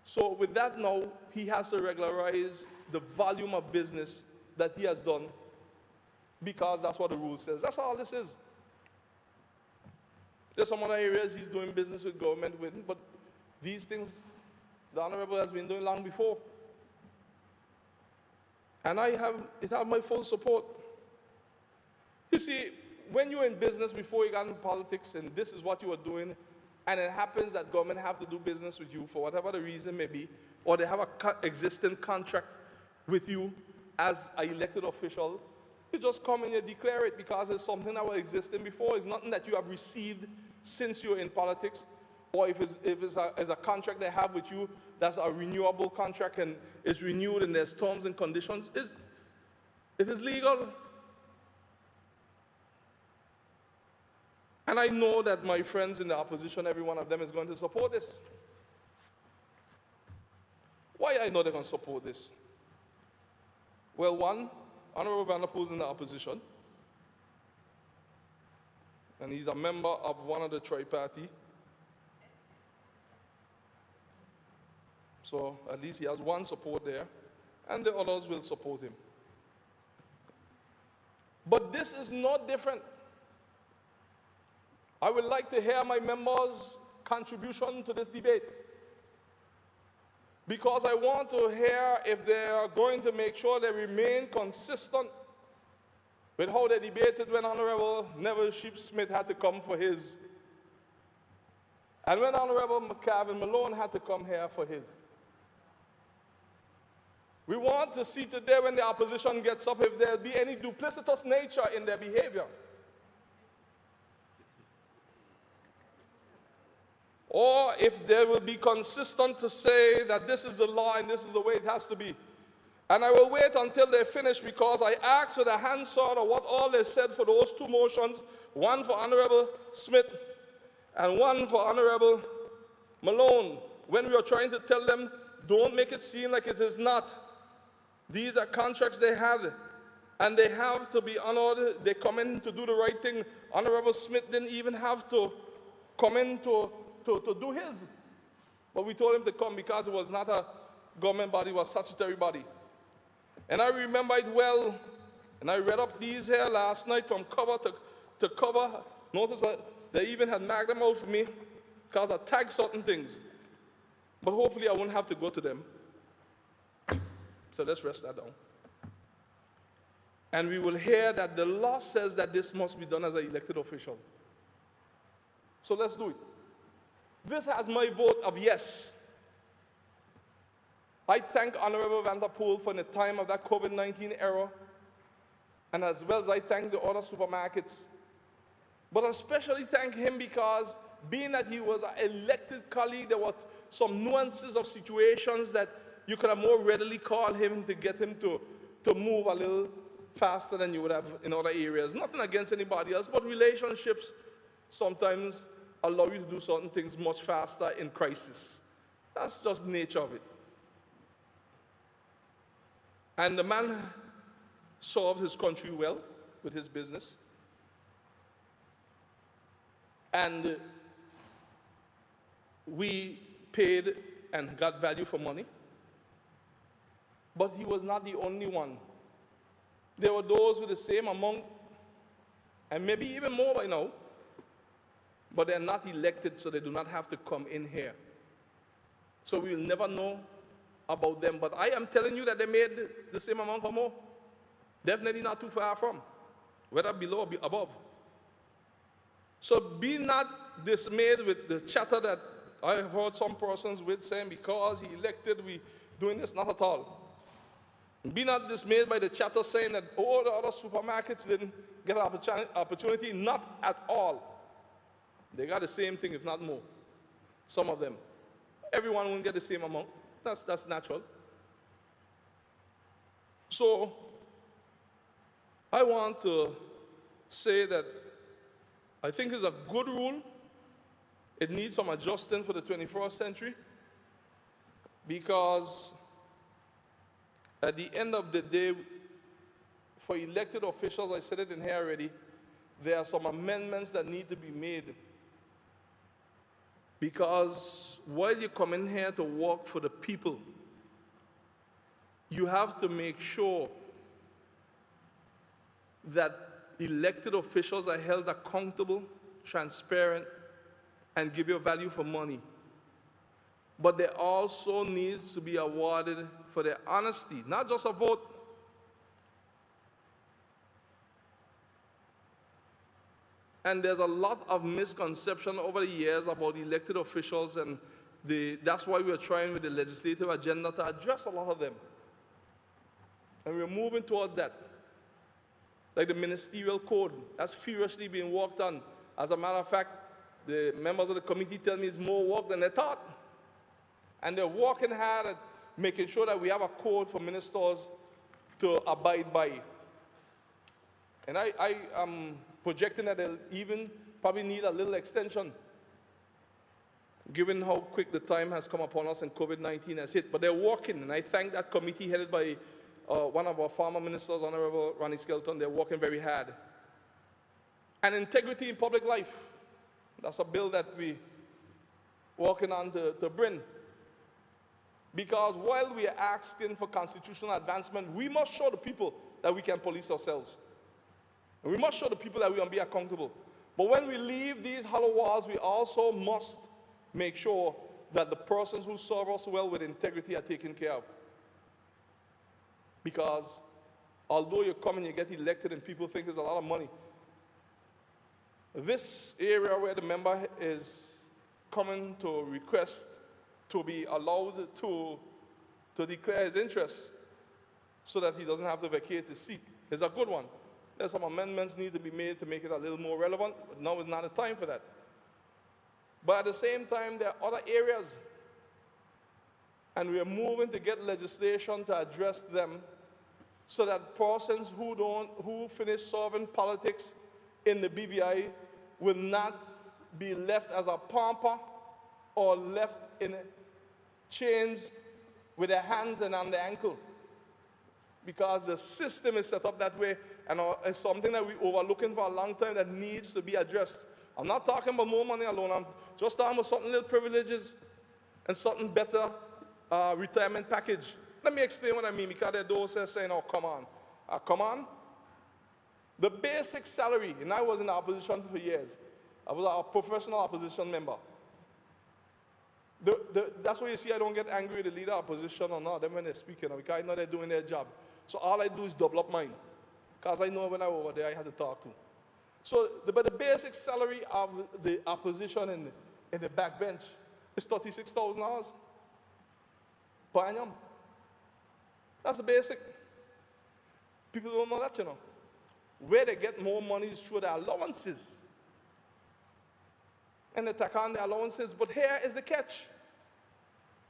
Speaker 3: So with that now, he has to regularize the volume of business that he has done, because that's what the rule says. That's all this is. There's some other areas he's doing business with government with, but these things the Honorable has been doing long before. And it has my full support. You see, when you're in business before you got into politics, and this is what you are doing, and it happens that government have to do business with you for whatever the reason may be, or they have an existing contract with you as an elected official, you just come and you declare it because it's something that was existing before. It's nothing that you have received since you're in politics, or if it's a contract they have with you that's a renewable contract and it's renewed and there's terms and conditions. It is legal. And I know that my friends in the opposition, every one of them is going to support this. Why I know they're going to support this? Well, one, Honorable Vanderpool is in the opposition. And he's a member of one of the tri-party. So at least he has one support there, and the others will support him. But this is not different. I would like to hear my members' contribution to this debate, because I want to hear if they are going to make sure they remain consistent with how they debated when Honorable Neville Sheep-Smith had to come for his, and when Honorable McCavin Malone had to come here for his. We want to see today when the opposition gets up if there'll be any duplicitous nature in their behavior. Or if they will be consistent to say that this is the law and this is the way it has to be. And I will wait until they finish, because I asked with a Hansard of what all they said for those two motions, one for Honorable Smith and one for Honorable Malone, when we were trying to tell them, don't make it seem like it is not. These are contracts they had, and they have to be honored. They come in to do the right thing. Honorable Smith didn't even have to come in to do his. But we told him to come because it was not a government body, it was a statutory body. And I remember it well, and I read up these here last night from cover to cover. Notice that they even had marked them out for me because I tagged certain things. But hopefully I won't have to go to them. So let's rest that down. And we will hear that the law says that this must be done as an elected official. So let's do it. This has my vote of yes. I thank Honorable Vanderpool for the time of that COVID-19 era, and as well as I thank the other supermarkets. But I especially thank him because, being that he was an elected colleague, there were some nuances of situations that you could have more readily called him to get him to move a little faster than you would have in other areas. Nothing against anybody else, but relationships sometimes allow you to do certain things much faster in crisis. That's just the nature of it. And the man served his country well with his business. And we paid and got value for money. But he was not the only one. There were those with the same amount, and maybe even more by now, but they're not elected, so they do not have to come in here. So we will never know about them. But I am telling you that they made the same amount or more. Definitely not too far from, whether below or above. So be not dismayed with the chatter that I have heard some persons with saying, because he elected, we doing this. Not at all. Be not dismayed by the chatter saying that all the other supermarkets didn't get an opportunity. Not at all. They got the same thing, if not more. Some of them. Everyone won't get the same amount. That's natural. So I want to say that I think it's a good rule. It needs some adjusting for the 21st century, because at the end of the day, for elected officials, I said it in here already, there are some amendments that need to be made. Because while you come in here to work for the people, you have to make sure that elected officials are held accountable, transparent, and give you value for money. But they also need to be awarded for their honesty, not just a vote. And there's a lot of misconception over the years about elected officials, and that's why we're trying with the legislative agenda to address a lot of them. And we're moving towards that. Like the ministerial code, that's furiously being worked on. As a matter of fact, the members of the committee tell me it's more work than they thought. And they're working hard at making sure that we have a code for ministers to abide by. And I am projecting that they'll even probably need a little extension, given how quick the time has come upon us and COVID-19 has hit. But they're working, and I thank that committee headed by one of our former ministers, Honorable Ronnie Skelton. They're working very hard. And integrity in public life. That's a bill that we're working on to bring. Because while we are asking for constitutional advancement, we must show the people that we can police ourselves. And we must show the people that we can be accountable. But when we leave these hollow walls, we also must make sure that the persons who serve us well with integrity are taken care of. Because although you come and you get elected and people think there's a lot of money, this area where the member is coming to request to be allowed to declare his interest so that he doesn't have to vacate his seat is a good one. There's some amendments need to be made to make it a little more relevant, but now is not the time for that. But at the same time, there are other areas, and we are moving to get legislation to address them so that persons who finish serving politics in the BVI will not be left as a pauper or left in chains with their hands and on their ankle, because the system is set up that way, and it's something that we're overlooking for a long time that needs to be addressed. I'm not talking about more money alone. I'm just talking about certain little privileges and something better retirement package. Let me explain what I mean, because there are those that are saying, oh, come on. Come on. The basic salary, and I was in the opposition for years. I was a professional opposition member. That's why you see I don't get angry with the leader of opposition or not, them when they're speaking, because I know they're doing their job. So all I do is double up mine, because I know when I was over there I had to talk to. So but the basic salary of the opposition in the backbench is $36,000 per annum. That's the basic. People don't know that, you know. Where they get more money is through their allowances. And they tack on their allowances. But here is the catch.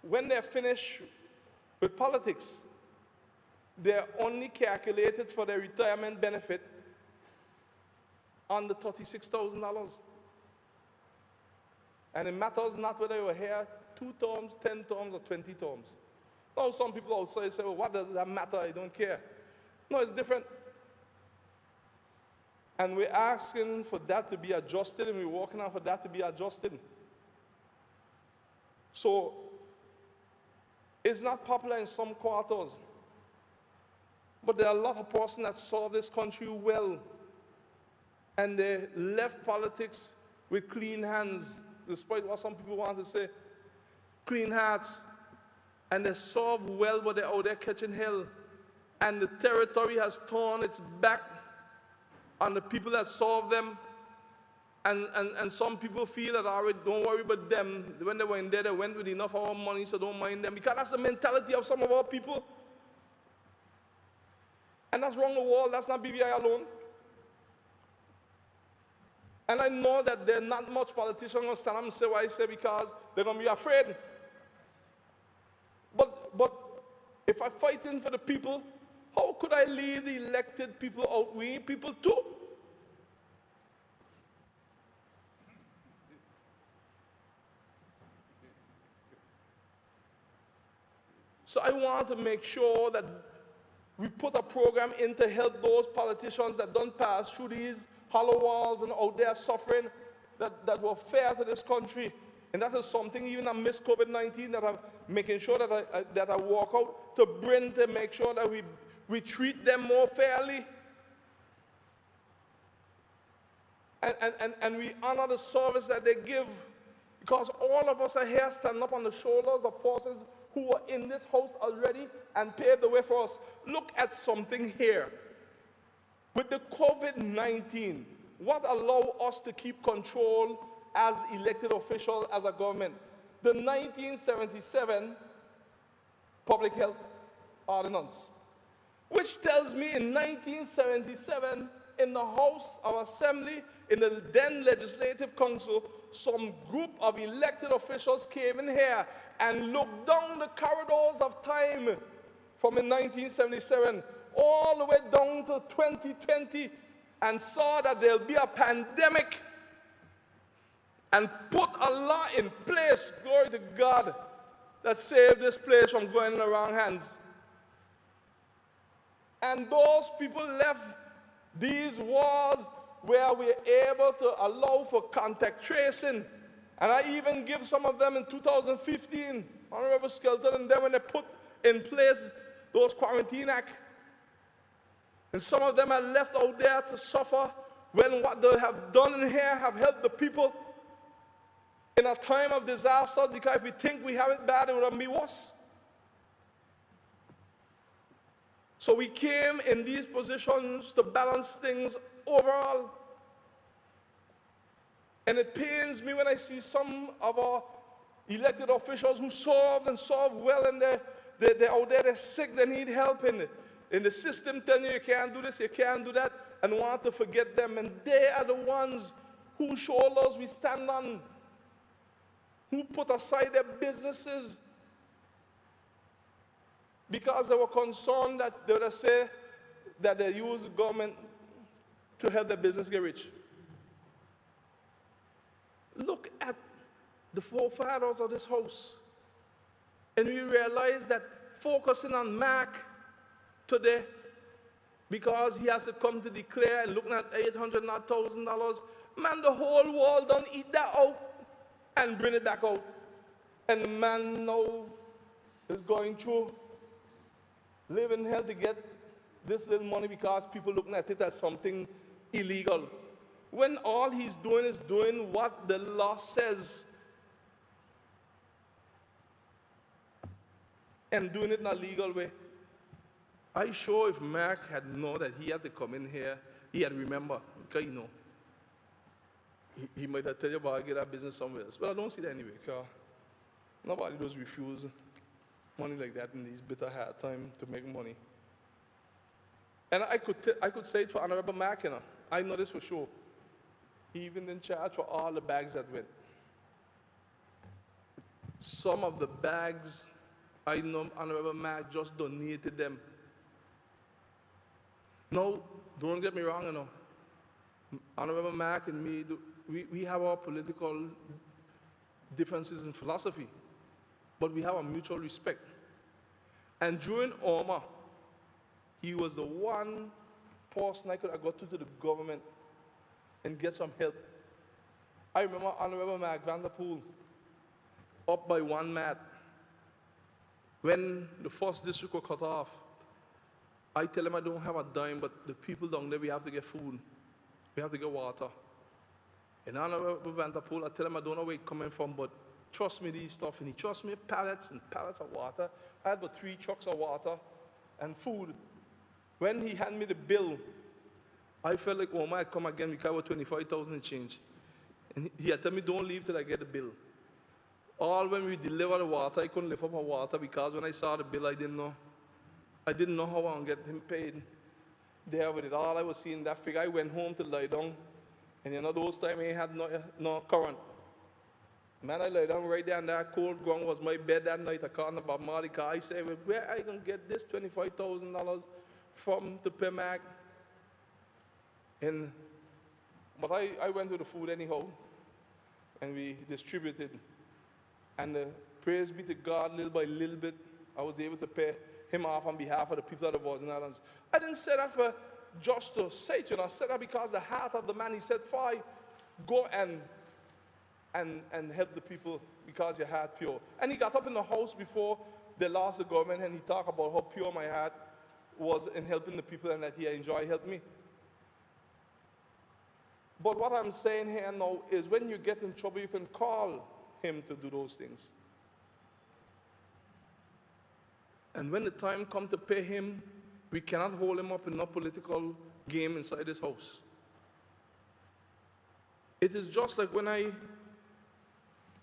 Speaker 3: When they're finished with politics, they're only calculated for their retirement benefit on the $36,000. And it matters not whether you were here 2 terms, 10 terms, or 20 terms. Now, some people outside say, well, what does that matter? I don't care. No, it's different. And we're asking for that to be adjusted, and we're working on for that to be adjusted. So, it's not popular in some quarters, but there are a lot of persons that saw this country well, and they left politics with clean hands, despite what some people want to say, clean hearts, and they serve well, but they're out there catching hell, and the territory has turned its back on the people that serve them, and some people feel that, all right, don't worry about them. When they were in there, they went with enough of our money, so don't mind them, because that's the mentality of some of our people. And that's wrong the world. That's not BVI alone. And I know that there are not much politicians going to stand up and say what I say, because they're going to be afraid. But if I'm fighting for the people, how could I leave the elected people out? We need people too. So I want to make sure that we put a program in to help those politicians that don't pass through these hollow walls and out there suffering, that were fair to this country. And that is something, even amidst COVID-19, that I'm making sure that I walk out to bring, to make sure that we treat them more fairly. And we honor the service that they give. Because all of us are here standing up on the shoulders of persons who are in this house already and paved the way for us. Look at something here. With the COVID-19, what allowed us to keep control as elected officials, as a government? The 1977 Public Health Ordinance, which tells me in 1977, in the House of Assembly, in the then Legislative Council, some group of elected officials came in here and looked down the corridors of time from in 1977 all the way down to 2020, and saw that there'll be a pandemic and put a law in place, glory to God, that saved this place from going in the wrong hands. And those people left these walls where we're able to allow for contact tracing. And I even give some of them in 2015, Honorable Skelton and them, when they put in place those Quarantine Act. And some of them are left out there to suffer when what they have done in here have helped the people in a time of disaster, because if we think we have it bad, it would be worse. So we came in these positions to balance things overall. And it pains me when I see some of our elected officials who served and served well, and they're out there, they're sick, they need help in the system, telling you can't do this, you can't do that, and want to forget them. And they are the ones whose shoulders we stand on, who put aside their businesses because they were concerned that they would say that they use the government to help their business get rich. Look at the forefathers of this house, and we realize that focusing on Mac today, because he has to come to declare and looking at $800,000, man, the whole world don't eat that out and bring it back out. And the man now is going through living hell to get this little money because people looking at it as something illegal, when all he's doing is doing what the law says and doing it in a legal way. I sure if Mark had known that he had to come in here, he had remembered, because he might have tell you about get that business somewhere else. But I don't see that anyway, because nobody does refuse money like that in these bitter hard times to make money. And I could say it for Honorable Mark, I know this for sure. He even in charge for all the bags that went. Some of the bags, I know Honorable Mark just donated them. No, don't get me wrong, Honorable Mark and me, we have our political differences in philosophy, but we have a mutual respect. And during Irma, he was the one person I could have got to the government and get some help. I remember Honorable Mark Vanderpool up by one mat. When the first district was cut off, I tell him I don't have a dime, but the people down there, we have to get food. We have to get water. And Honorable Vanderpool, I tell him I don't know where it's coming from, but trust me these stuff. And he trusts me pallets and pallets of water. I had about 3 trucks of water and food. When he handed me the bill, I felt like, oh, I'd come again because I was 25,000 and change. And he had told me, don't leave till I get the bill. All when we delivered the water, I couldn't lift up my water because when I saw the bill, I didn't know. I didn't know how I'm going to get him paid. There with it all, I was seeing that figure. I went home to lie down. And those times I had no current. Man, I lay down right there, and that cold ground was my bed that night. I called about Marty car. I said, well, where are you going to get this $25,000 from to pay Mac? But I went to the food anyhow, and we distributed. And praise be to God, little by little bit, I was able to pay him off on behalf of the people of the Virgin Islands. I didn't say that for just to say it, I said that because the heart of the man, he said, fine, go and help the people because your heart pure. And he got up in the house before they lost the government, and he talked about how pure my heart was in helping the people and that he enjoyed helping me. But what I'm saying here now is when you get in trouble, you can call him to do those things. And when the time comes to pay him, we cannot hold him up in no political game inside this house. It is just like when I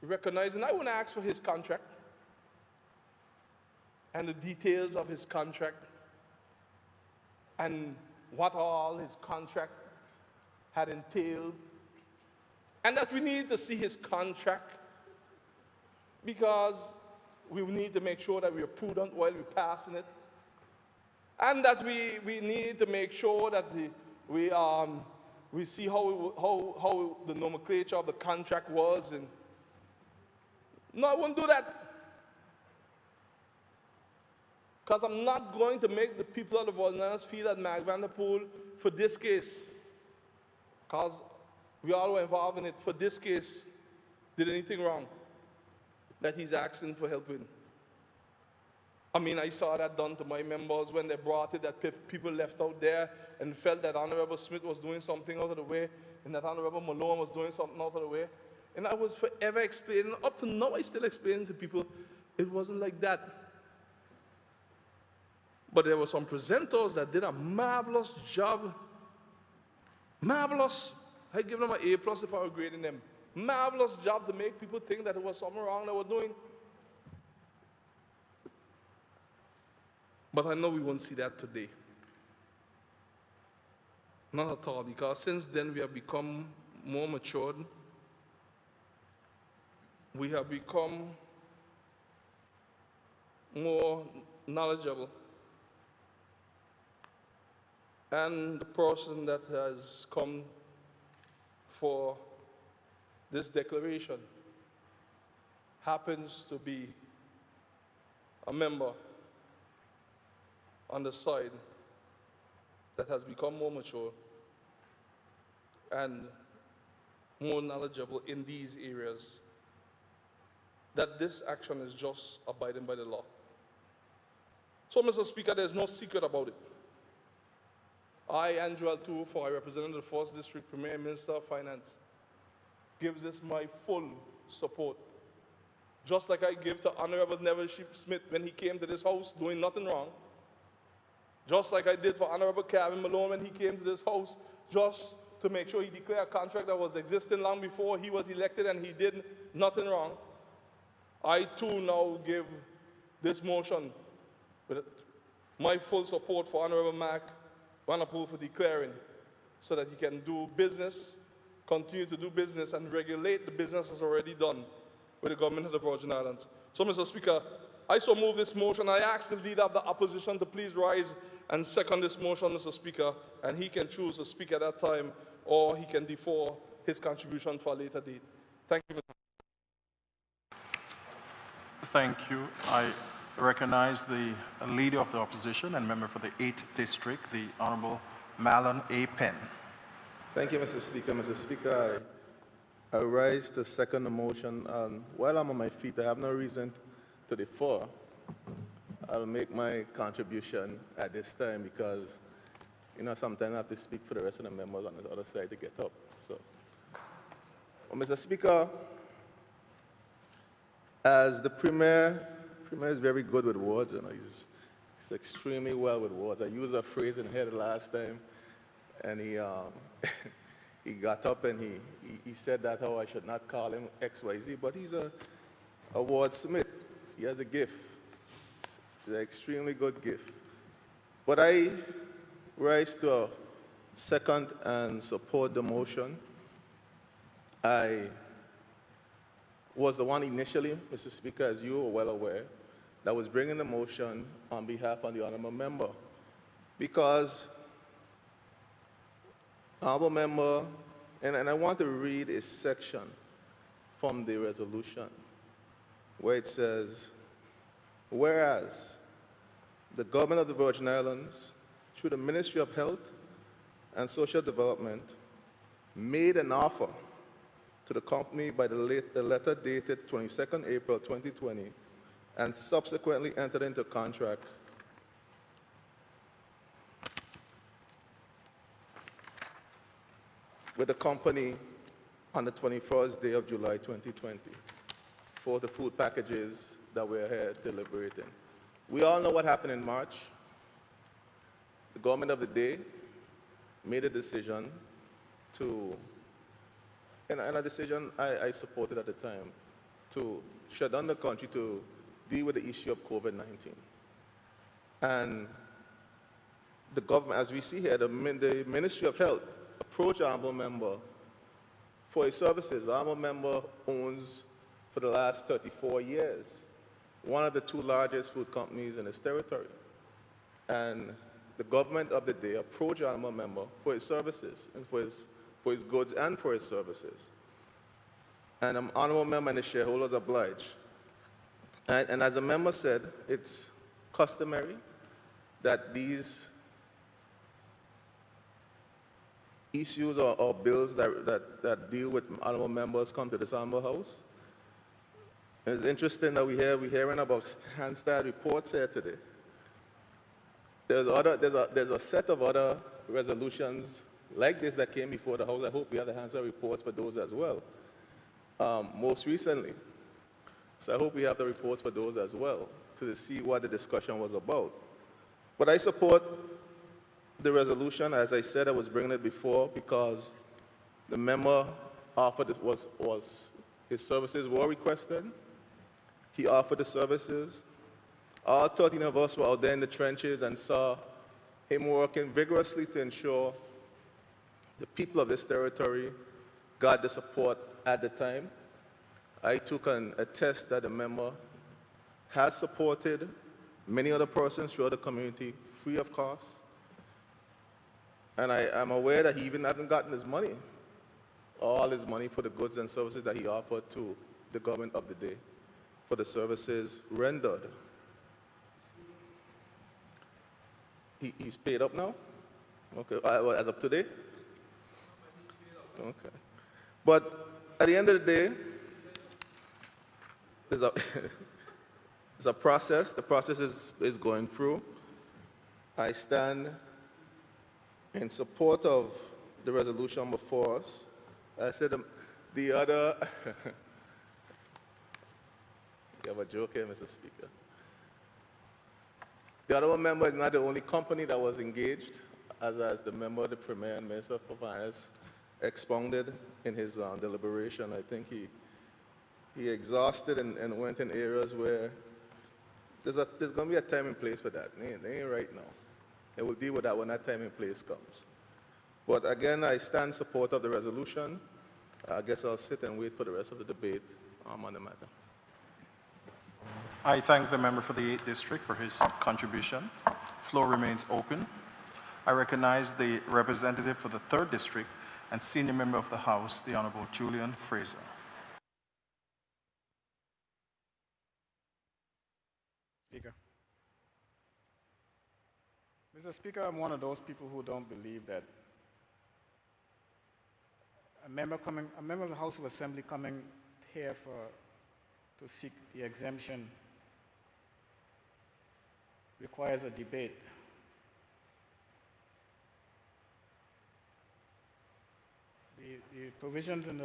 Speaker 3: recognize, and I want to ask for his contract and the details of his contract and what all his contract had entailed, and that we need to see his contract because we need to make sure that we are prudent while we're passing it, and that we need to make sure that We see how the nomenclature of the contract was, and no, I won't do that. Because I'm not going to make the people of the Virgin Islands feel that Mark Vanderpool, for this case, because we all were involved in it, for this case, did anything wrong that he's asking for help in. I mean, I saw that done to my members when they brought it, that people left out there and felt that Honorable Smith was doing something out of the way and that Honorable Malone was doing something out of the way. And I was forever explaining, up to now I still explain to people, it wasn't like that. But there were some presenters that did a marvelous job. Marvelous. I'd give them an A+ if I were grading them. Marvelous job to make people think that there was something wrong they were doing. But I know we won't see that today. Not at all, because since then we have become more matured. We have become more knowledgeable. And the person that has come for this declaration happens to be a member on the side that has become more mature and more knowledgeable in these areas, that this action is just abiding by the law. So, Mr. Speaker, there's no secret about it. I, Andrew Altufo, I represent the 1st District Premier and Minister of Finance, gives this my full support. Just like I give to Honorable Neville Smith when he came to this house doing nothing wrong. Just like I did for Honorable Kevin Malone when he came to this house just to make sure he declared a contract that was existing long before he was elected and he did nothing wrong. I too now give this motion with my full support for Honorable Mark Vanderpool for declaring, so that he can do business, continue to do business, and regulate the business as already done with the government of the Virgin Islands. So, Mr. Speaker, I so move this motion. I ask the Leader of the Opposition to please rise and second this motion, Mr. Speaker, and he can choose to speak at that time, or he can defer his contribution for a later date. Thank you, Mr.
Speaker 1: Thank you. I recognize the Leader of the Opposition and member for the 8th District, the Honorable Marlon A. Penn.
Speaker 9: Thank you, Mr. Speaker. Mr. Speaker, I rise to second the motion. While I'm on my feet, I have no reason to defer. I'll make my contribution at this time because, you know, sometimes I have to speak for the rest of the members on the other side to get up. So, well, Mr. Speaker, as the Premier is very good with words, you know, he's extremely well with words. I used a phrase in here the last time, and he he got up and he said that how I should not call him XYZ, but he's a wordsmith. He has a gift. It's an extremely good gift. But I rise to second and support the motion. I was the one initially, Mr. Speaker, as you are well aware, that was bringing the motion on behalf of the honorable member. Because honorable member, and I want to read a section from the resolution where it says, whereas the government of the Virgin Islands, through the Ministry of Health and Social Development, made an offer to the company by the letter dated 22nd April 2020 and subsequently entered into contract with the company on the 21st day of July 2020 for the food packages that we're here deliberating. We all know what happened in March. The government of the day made a decision to, and a decision I supported at the time, to shut down the country to deal with the issue of COVID-19. And the government, as we see here, the Ministry of Health approached the honorable member for his services. The honorable member owns, for the last 34 years, one of the two largest food companies in this territory. And the government of the day approach the honorable member for his services and for his goods and for his services. And the honorable member and the shareholders oblige. And as the member said, it's customary that these issues or bills that deal with honorable members come to this honorable house. And it's interesting that we're hearing about Hansard reports here today. There's a set of other resolutions like this that came before the House. I hope we have the Hansard reports for those as well, most recently. So I hope we have the reports for those as well to see what the discussion was about. But I support the resolution. As I said, I was bringing it before because the member offered it his services were requested. He offered the services. All 13 of us were out there in the trenches and saw him working vigorously to ensure the people of this territory got the support at the time. I too can attest that the member has supported many other persons throughout the community free of cost. And I'm aware that he even hasn't gotten his money, all his money for the goods and services that he offered to the government of the day, for the services rendered. He's paid up now? Okay, as of today? Okay. But at the end of the day, there's a process. The process is going through. I stand in support of the resolution before us. I said the other, you have a joke here, Mr. Speaker. The other member is not the only company that was engaged, as the member, the Premier and Minister for Finance expounded in his deliberation. I think he exhausted and went in areas where there's going to be a time and place for that. It ain't right now. And we'll deal with that when that time and place comes. But again, I stand in support of the resolution. I guess I'll sit and wait for the rest of the debate on the matter.
Speaker 1: I thank the member for the 8th District for his contribution. Floor remains open. I recognize the representative for the 3rd District and senior member of the House, the Honorable Julian Fraser.
Speaker 15: Speaker. Mr. Speaker, I'm one of those people who don't believe that a member of the House of Assembly coming here to seek the exemption requires a debate. The provisions in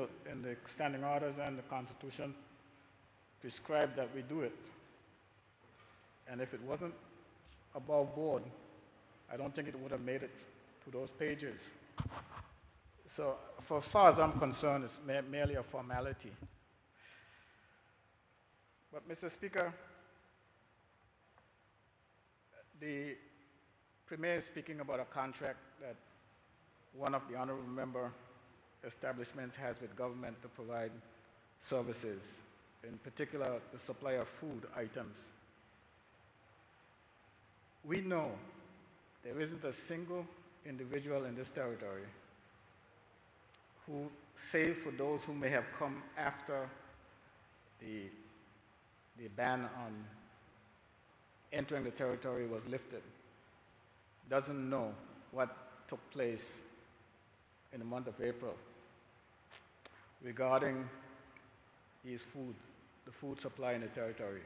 Speaker 15: the standing orders and the Constitution prescribe that we do it. And if it wasn't above board, I don't think it would have made it to those pages. So, for as far as I'm concerned, it's merely a formality. But, Mr. Speaker, the Premier is speaking about a contract that one of the honorable member establishments has with government to provide services, in particular the supply of food items. We know there isn't a single individual in this territory who, save for those who may have come after the ban on entering the territory was lifted, doesn't know what took place in the month of April regarding the food supply in the territory.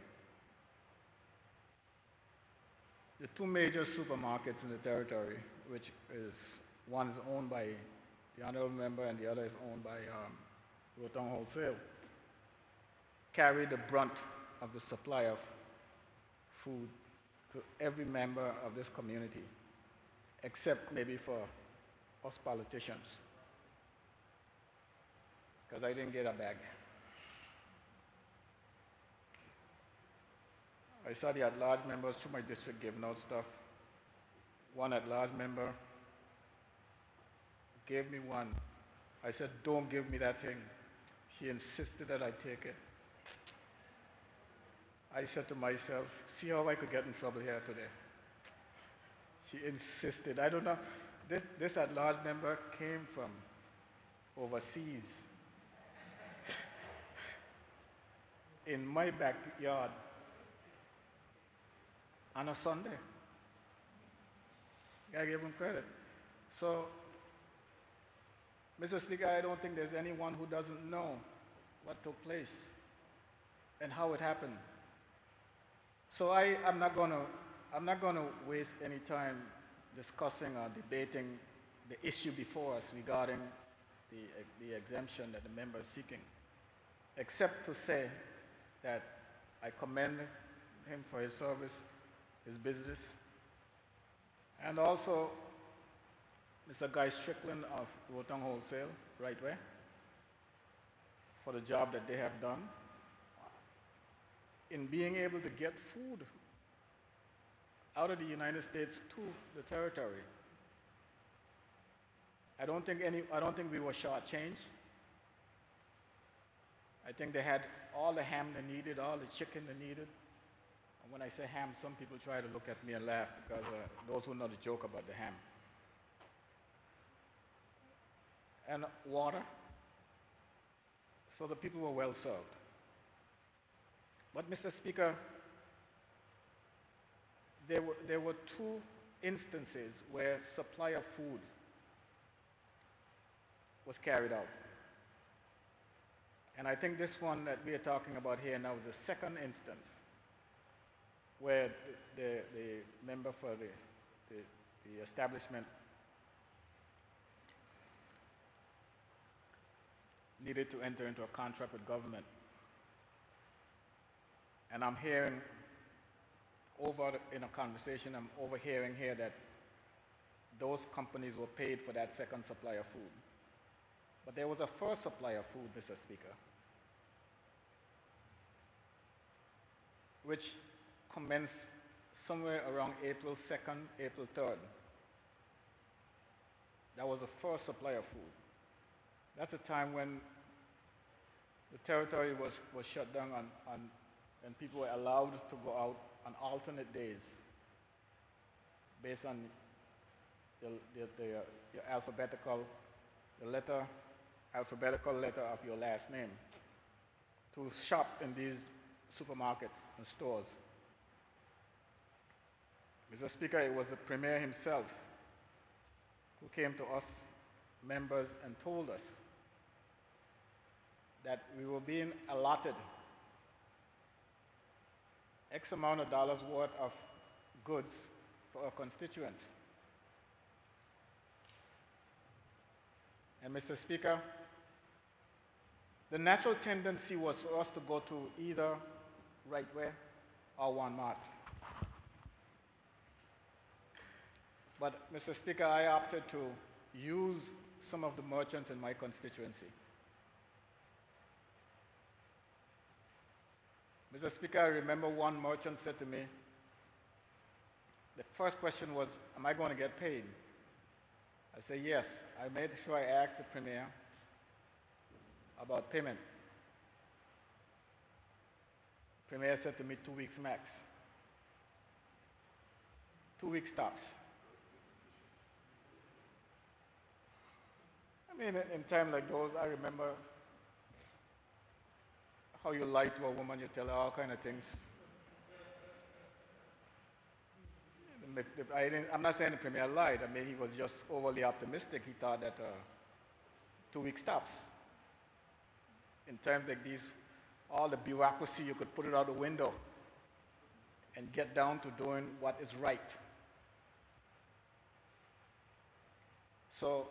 Speaker 15: The two major supermarkets in the territory, which is, one is owned by the honorable member and the other is owned by Rotong Wholesale, carry the brunt of the supply of food to every member of this community, except maybe for us politicians, because I didn't get a bag. I saw the at-large members through my district giving out stuff. One at-large member gave me one. I said, don't give me that thing. She insisted that I take it. I said to myself, see how I could get in trouble here today. She insisted. I don't know. This at-large member came from overseas in my backyard on a Sunday. I give him credit. So, Mr. Speaker, I don't think there's anyone who doesn't know what took place and how it happened. So I'm not going to waste any time discussing or debating the issue before us regarding the exemption that the member is seeking, except to say that I commend him for his service, his business, and also Mr. Guy Strickland of Rotong Wholesale, Right Way, for the job that they have done in being able to get food out of the United States to the territory. I don't think we were shortchanged. I think they had all the ham they needed, all the chicken they needed. And when I say ham, some people try to look at me and laugh because those who know the joke about the ham. And water. So the people were well served. But Mr. Speaker, there were two instances where supply of food was carried out. And I think this one that we are talking about here now is the second instance where the member for the establishment needed to enter into a contract with government. And I'm hearing in a conversation, I'm overhearing here that those companies were paid for that second supply of food. But there was a first supply of food, Mr. Speaker, which commenced somewhere around April 2nd, April 3rd. That was the first supply of food. That's a time when the territory was shut down and people were allowed to go out on alternate days based on your alphabetical letter of your last name to shop in these supermarkets and stores. Mr. Speaker, it was the Premier himself who came to us members and told us that we were being allotted X amount of dollars worth of goods for our constituents. And Mr. Speaker, the natural tendency was for us to go to either Right Way or Walmart. But Mr. Speaker, I opted to use some of the merchants in my constituency. Mr. Speaker, I remember one merchant said to me, the first question was, am I going to get paid? I said, yes. I made sure I asked the Premier about payment. The Premier said to me, 2 weeks max. 2 weeks tops. I mean, in times like those, I remember how you lie to a woman, you tell her all kind of things. I'm not saying the Premier lied. I mean, he was just overly optimistic. He thought that 2 weeks tops. In times like these, all the bureaucracy, you could put it out the window and get down to doing what is right. So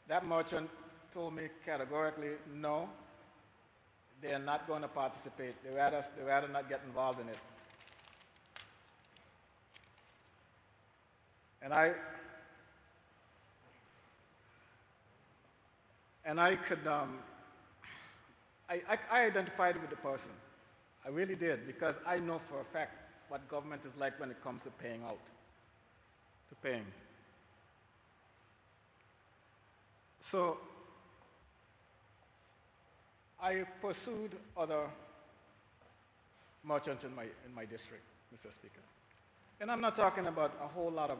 Speaker 15: that merchant told me categorically, no, they are not going to participate. They rather not get involved in it. And I could, I identified with the person. I really did, because I know for a fact what government is like when it comes to paying out, to paying. So I pursued other merchants in my district, Mr. Speaker. And I'm not talking about a whole lot of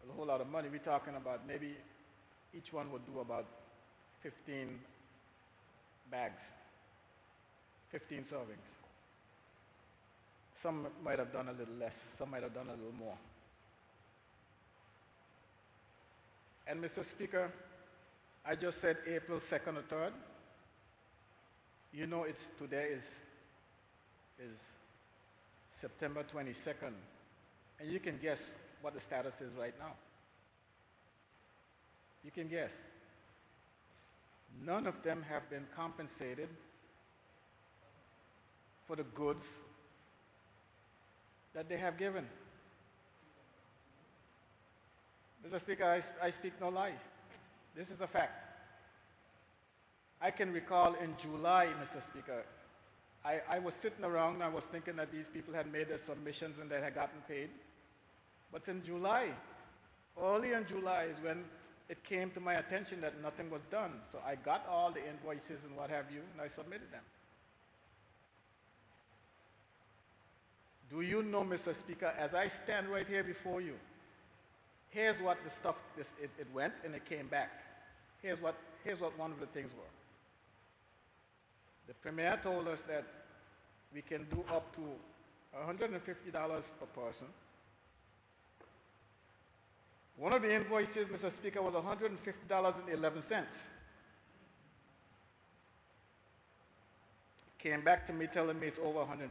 Speaker 15: a whole lot of money. We're talking about maybe each one would do about 15 bags, 15 servings. Some might have done a little less, some might have done a little more. And Mr. Speaker, I just said April 2nd or 3rd. You know today is September 22nd, and you can guess what the status is right now. You can guess. None of them have been compensated for the goods that they have given. Mr. Speaker, I speak no lie. This is a fact. I can recall in July, Mr. Speaker, I was sitting around and I was thinking that these people had made their submissions and they had gotten paid. But in July, early in July is when it came to my attention that nothing was done. So I got all the invoices and what have you, and I submitted them. Do you know, Mr. Speaker, as I stand right here before you, here's what the stuff, it went and it came back. Here's what one of the things were. The Premier told us that we can do up to $150 per person. One of the invoices, Mr. Speaker, was $150.11. Came back to me telling me it's over $150.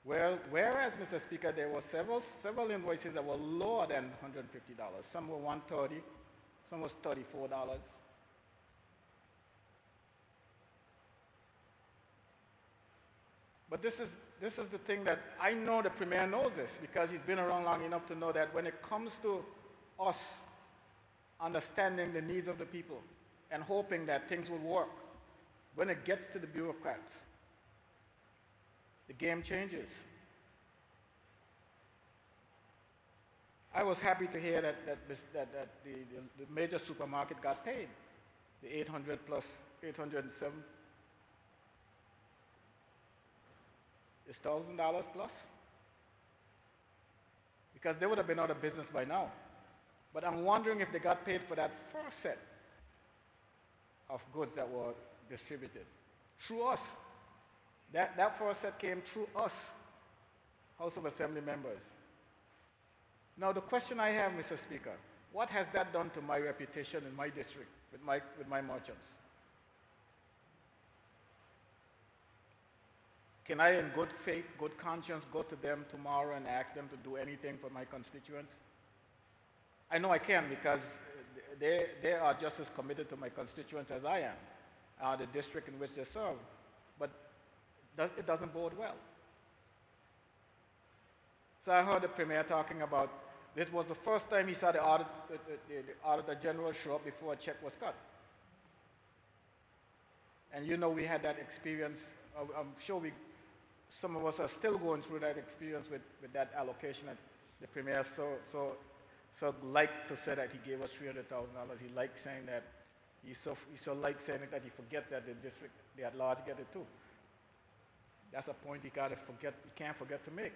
Speaker 15: Well, whereas, Mr. Speaker, there were several invoices that were lower than $150. Some were $130, some was $34. But this is the thing that I know the Premier knows this because he's been around long enough to know that when it comes to us understanding the needs of the people and hoping that things will work, when it gets to the bureaucrats, the game changes. I was happy to hear that the major supermarket got paid, the 800 plus 807. It's $1,000 plus? Because they would have been out of business by now. But I'm wondering if they got paid for that first set of goods that were distributed through us. That first set came through us, House of Assembly members. Now the question I have, Mr. Speaker, what has that done to my reputation in my district with my merchants? Can I, in good faith, good conscience, go to them tomorrow and ask them to do anything for my constituents? I know I can because they are just as committed to my constituents as I am, the district in which they serve. But it doesn't bode well. So I heard the Premier talking about this was the first time he saw the Auditor General show up before a check was cut. And you know we had that experience. I'm sure some of us are still going through that experience with that allocation that the Premier so liked to say that he gave us $300,000. He liked saying that, he so liked saying it that he forgets that the district, the at large, get it too. That's a point he can't forget to make.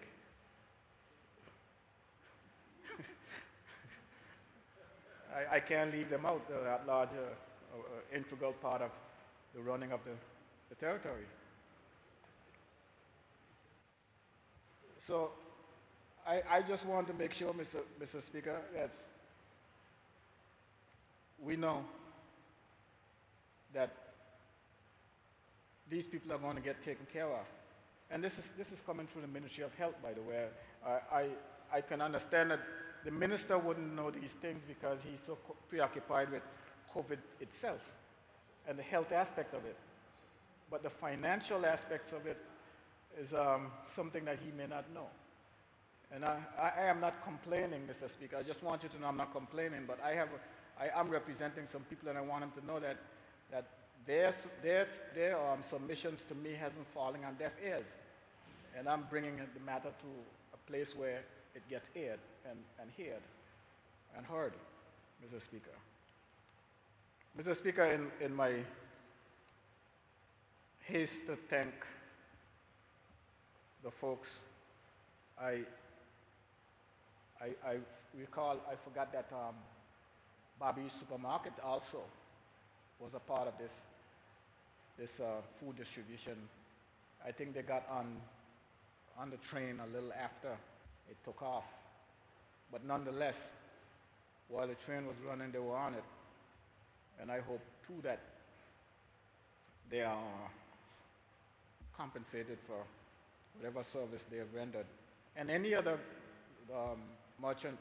Speaker 15: I can't leave them out, the at large, integral part of the running of the territory. So I just want to make sure, Mr. Speaker, that we know that these people are going to get taken care of. And this is coming through the Ministry of Health, by the way. I can understand that the minister wouldn't know these things because he's so preoccupied with COVID itself and the health aspect of it. But the financial aspects of it is something that he may not know. And I am not complaining, Mr. Speaker. I just want you to know I'm not complaining, but I am representing some people, and I want them to know that their submissions to me hasn't fallen on deaf ears. And I'm bringing the matter to a place where it gets aired and heard and heard, Mr. Speaker. Mr. Speaker, in my haste to thank the folks. I recall, I forgot that Bobby's Supermarket also was a part of this food distribution. I think they got on the train a little after it took off. But nonetheless, while the train was running, they were on it. And I hope, too, that they are compensated for whatever service they have rendered. And any other merchant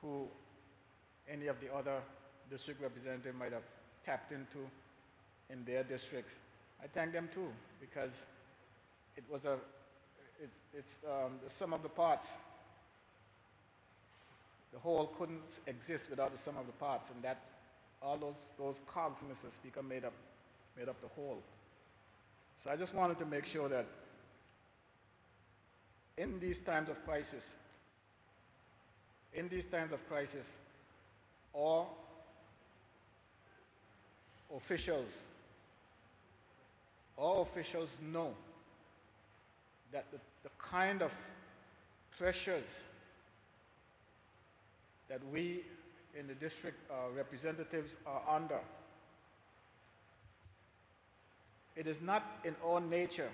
Speaker 15: who any of the other district representatives might have tapped into in their districts, I thank them too, because it was it's the sum of the parts. The whole couldn't exist without the sum of the parts, and that all those cogs, Mr. Speaker, made up the whole. So I just wanted to make sure that in these times of crisis, all officials know that the kind of pressures that we in the district representatives are under, it is not in our nature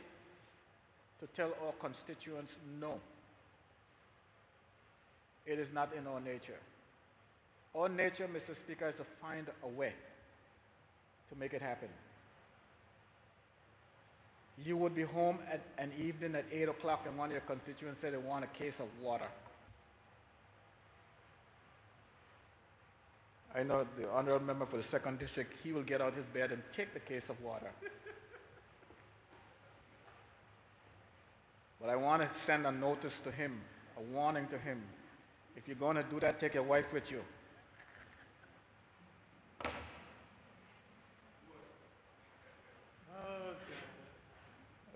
Speaker 15: to tell our constituents no. It is not in our nature. Our nature, Mr. Speaker, is to find a way to make it happen. You would be home at an evening at 8 o'clock and one of your constituents said they want a case of water. I know the honorable member for the 2nd District, he will get out his bed and take the case of water. But I want to send a notice to him, a warning to him. If you're going to do that, take your wife with you.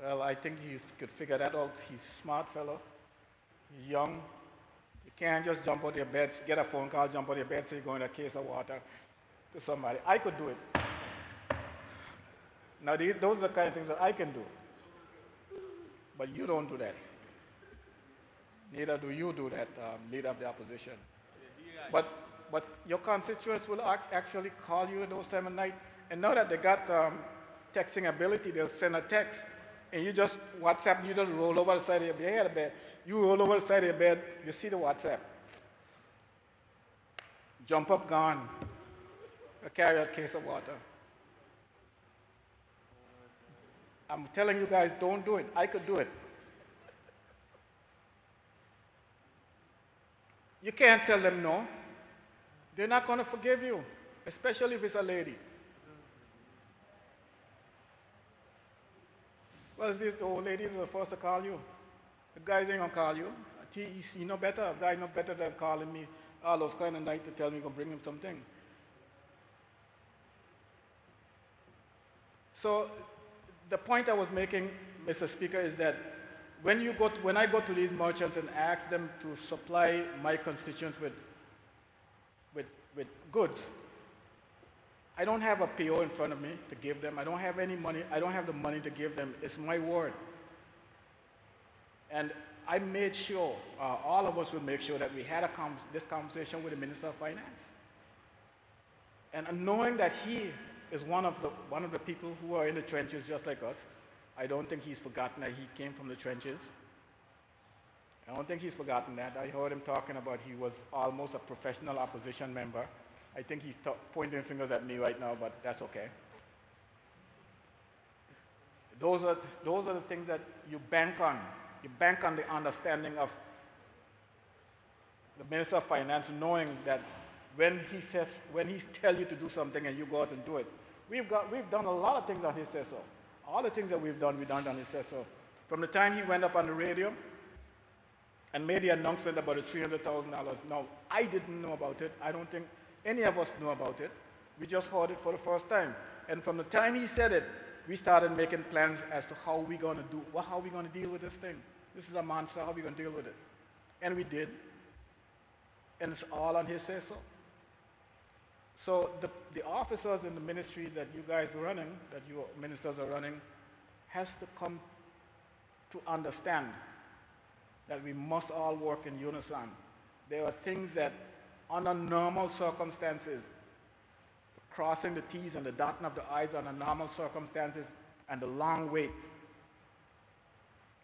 Speaker 15: Well, I think he could figure that out. He's a smart fellow. He's young. You can't just jump out of your bed, get a phone call, jump out of your bed, say you're going to a case of water to somebody. I could do it. Now, those are the kind of things that I can do. But you don't do that. Neither do you do that, leader of the opposition. But your constituents will actually call you at those times of night. And now that they got texting ability, they'll send a text. And you just WhatsApp, you just roll over the side of your bed. You roll over the side of your bed, you see the WhatsApp. Jump up, gone. Carry a case of water. I'm telling you guys, don't do it. I could do it. You can't tell them no. They're not going to forgive you, especially if it's a lady. Well, the old ladies are the first to call you. The guys ain't going to call you. You know better. A guy know better than calling me all those kind of nights to tell me you're going to bring him something. So the point I was making, Mr. Speaker, is that when I go to these merchants and ask them to supply my constituents with goods, I don't have a PO in front of me to give them. I don't have any money. I don't have the money to give them. It's my word. And I made sure, all of us would make sure that we had this conversation with the Minister of Finance. And knowing that he is one of the people who are in the trenches just like us, I don't think he's forgotten that he came from the trenches. I don't think he's forgotten that. I heard him talking about he was almost a professional opposition member. I think he's pointing fingers at me right now, but that's okay. Those are the things that you bank on. You bank on the understanding of the Minister of Finance, knowing that when he tells you to do something and you go out and do it. We've done a lot of things on his say-so. All the things that we've done on his say-so. From the time he went up on the radio and made the announcement about the $300,000. Now, I didn't know about it. I don't think any of us knew about it. We just heard it for the first time. And from the time he said it, we started making plans as to how we're going to deal with this thing. This is a monster, how are we going to deal with it? And we did. And it's all on his say-so. So the officers in the ministries that you guys are running, that your ministers are running, has to come to understand that we must all work in unison. There are things that, under normal circumstances, crossing the T's and the dotting of the I's under normal circumstances and the long wait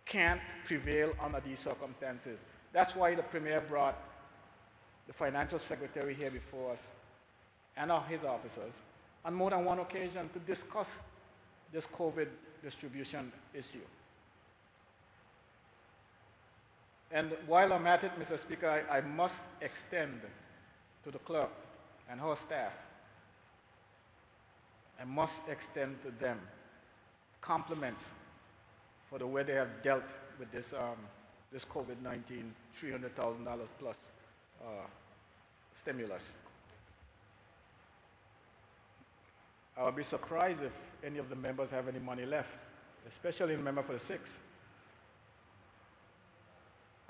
Speaker 15: can't prevail under these circumstances. That's why the Premier brought the Financial Secretary here before us and his officers on more than one occasion to discuss this COVID distribution issue. And while I'm at it, Mr. Speaker, I must extend to the clerk and her staff, I must extend to them compliments for the way they have dealt with this, this COVID-19 $300,000 plus stimulus. I would be surprised if any of the members have any money left, especially the member for the 6.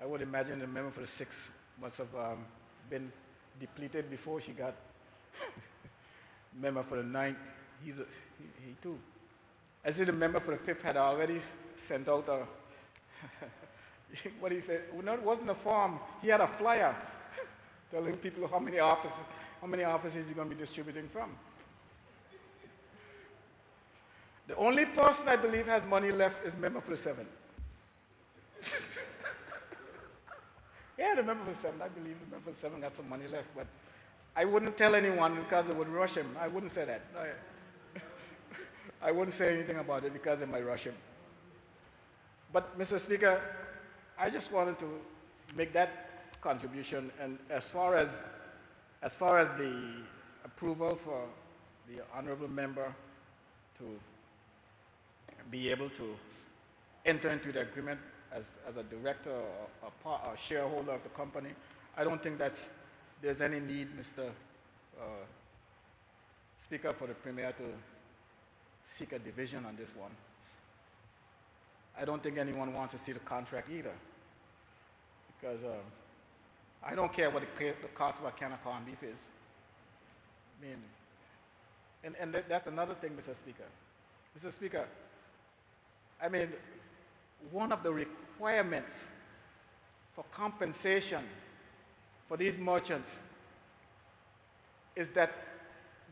Speaker 15: I would imagine the member for the 6 must have been depleted before she got member for the 9th. He too. I see the member for the 5th had already sent out a, what he said, no, it wasn't a form, he had a flyer telling people how many offices he's going to be distributing from. The only person I believe has money left is member for the 7th. Yeah, the member for the 7th, I believe the member for the 7th got some money left, but I wouldn't tell anyone because they would rush him. I wouldn't say that. I wouldn't say anything about it because they might rush him. But, Mr. Speaker, I just wanted to make that contribution. And as far as the approval for the honorable member to be able to enter into the agreement as a director or a shareholder of the company, I don't think there's any need, Mr. Speaker, for the Premier to seek a division on this one. I don't think anyone wants to see the contract either, because I don't care what the cost of a can of corned beef is. I mean, and that's another thing, Mr. Speaker. Mr. Speaker, I mean, one of the requirements for compensation for these merchants is that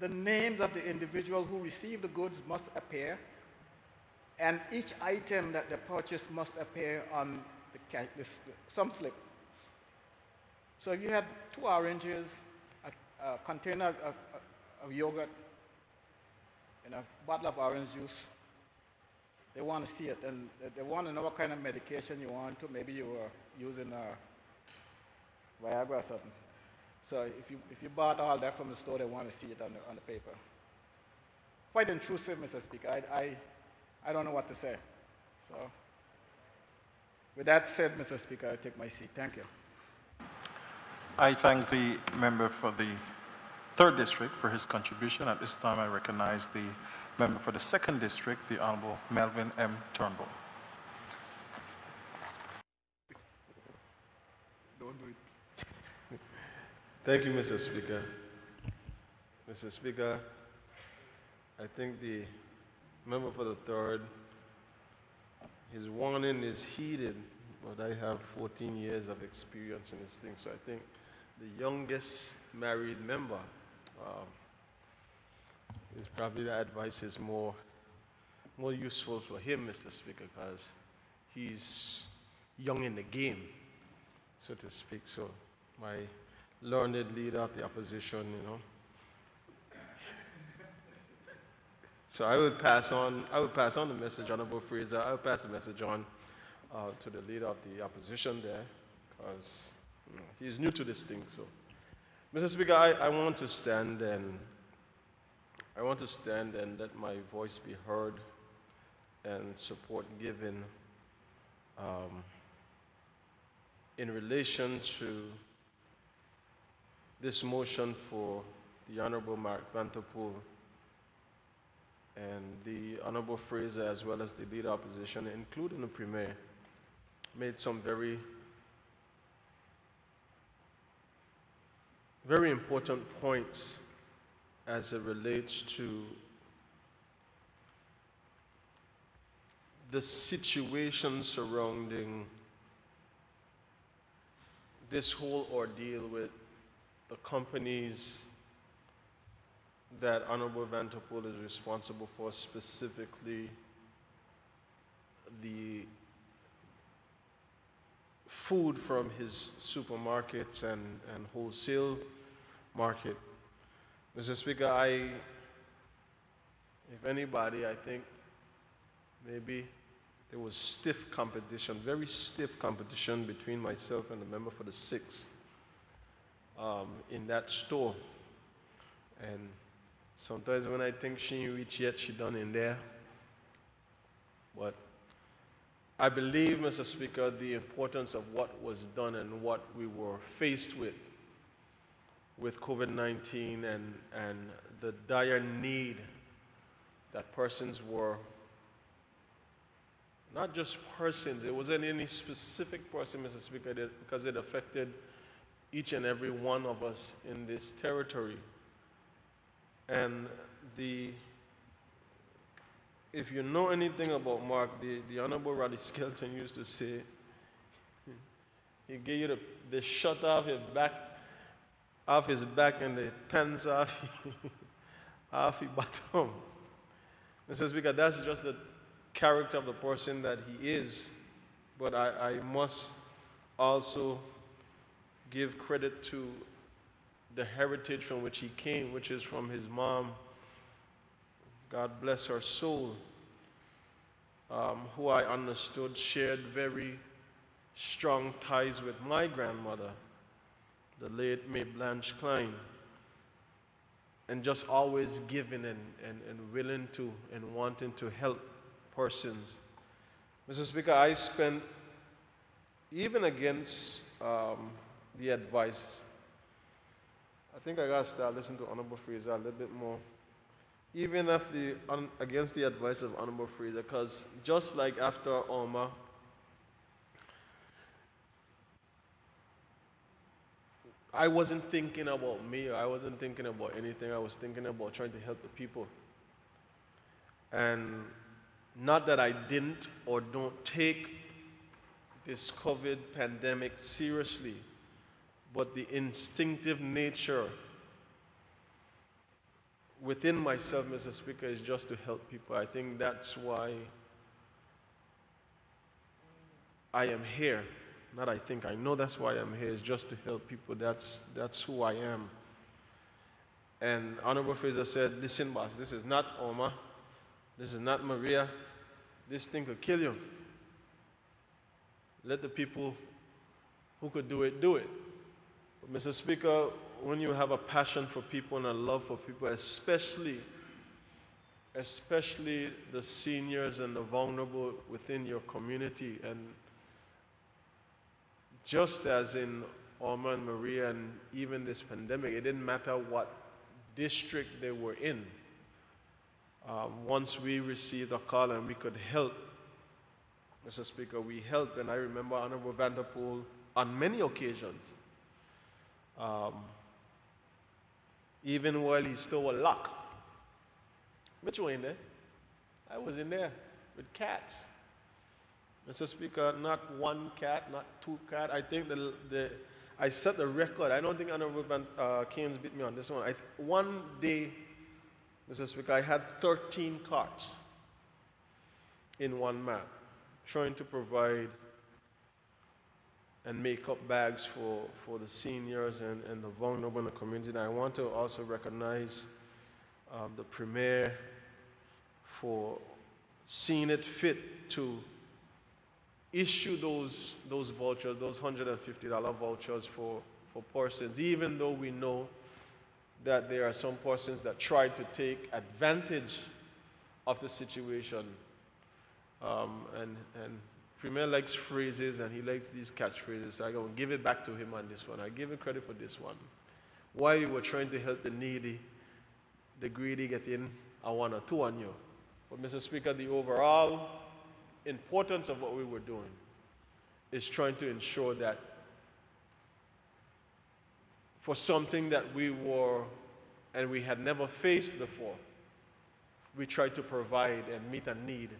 Speaker 15: the names of the individual who received the goods must appear, and each item that they purchased must appear on the sum slip. So you had 2 oranges, a container of yogurt, and a bottle of orange juice. They want to see it, and they want to know what kind of medication you want to. Maybe you were using Viagra or something. So if you bought all that from the store, they want to see it on the paper. Quite intrusive, Mr. Speaker. I don't know what to say. So with that said, Mr. Speaker, I take my seat. Thank you.
Speaker 1: I thank the member for the 3rd District for his contribution. At this time, I recognize the member for the 2nd District, the Honorable Melvin M. Turnbull.
Speaker 12: Don't do it. Thank you, Mr. Speaker. Mr. Speaker, I think the member for the 3rd, his warning is heeded, but I have 14 years of experience in this thing, so I think the youngest married member is probably the advice is more useful for him, Mr. Speaker, because he's young in the game, so to speak. So my learned leader of the opposition, you know. So I would pass on the message, Honorable Fraser. I would pass the message on to the leader of the opposition there, because he's new to this thing. So, Mr. Speaker, I want to stand and let my voice be heard and support given in relation to this motion for the Honorable Mark Vanterpool and the Honorable Fraser, as well as the leader opposition, including the Premier, made some very important points as it relates to the situation surrounding this whole ordeal with the companies that Honorable Vanterpool is responsible for, specifically the food from his supermarkets and wholesale market. Mr. Speaker, if anybody, I think maybe there was stiff competition, very stiff competition between myself and the member for the 6th in that store. And sometimes when I think she ain't reached yet, she done in there. But I believe, Mr. Speaker, the importance of what was done and what we were faced with COVID-19 and the dire need that persons were, not just persons, it wasn't any specific person, Mr. Speaker, because it affected each and every one of us in this territory. And if you know anything about Mark, the Honorable Roddy Skelton used to say, he gave you the shut off his back and the pants off his bottom. Mr. Speaker, that's just the character of the person that he is. But I must also give credit to the heritage from which he came, which is from his mom, God bless her soul, who I understood shared very strong ties with my grandmother, the late May Blanche Klein, and just always giving and willing to and wanting to help persons. Mr. Speaker, I spent, even against the advice, I think I got to start listening to Honorable Fraser a little bit more, even against the advice of Honorable Fraser, because just like after Irma, I wasn't thinking about me, I wasn't thinking about anything, I was thinking about trying to help the people. And not that I didn't or don't take this COVID pandemic seriously, but the instinctive nature within myself, Mr. Speaker, is just to help people. I think that's why I am here. Not I think, I know that's why I'm here, is just to help people. That's who I am. And Honorable Fraser said, listen, boss, this is not Irma, this is not Maria, this thing could kill you. Let the people who could do it, do it. But Mr. Speaker, when you have a passion for people and a love for people, especially the seniors and the vulnerable within your community, and just as in Irma and Maria and even this pandemic, it didn't matter what district they were in. Once we received a call and we could help, Mr. Speaker, we helped. And I remember Honorable Vanterpool on many occasions, even while he stole a lock. Which one in there? I was in there with cats. Mr. Speaker, not one cat, not two cats. I think I set the record. I don't think Honorable Keynes beat me on this one. One day, Mr. Speaker, I had 13 carts in one map, trying to provide and make up bags for the seniors and the vulnerable in the community. And I want to also recognize the Premier for seeing it fit to issue those vouchers, those $150 vouchers for persons, even though we know that there are some persons that try to take advantage of the situation. And Premier likes phrases and he likes these catchphrases, so I'm going to give it back to him on this one. I give him credit for this one. While you were trying to help the needy, the greedy get in a one or two on you. But Mr. Speaker, the overall importance of what we were doing is trying to ensure that for something that we were and we had never faced before, we tried to provide and meet a need.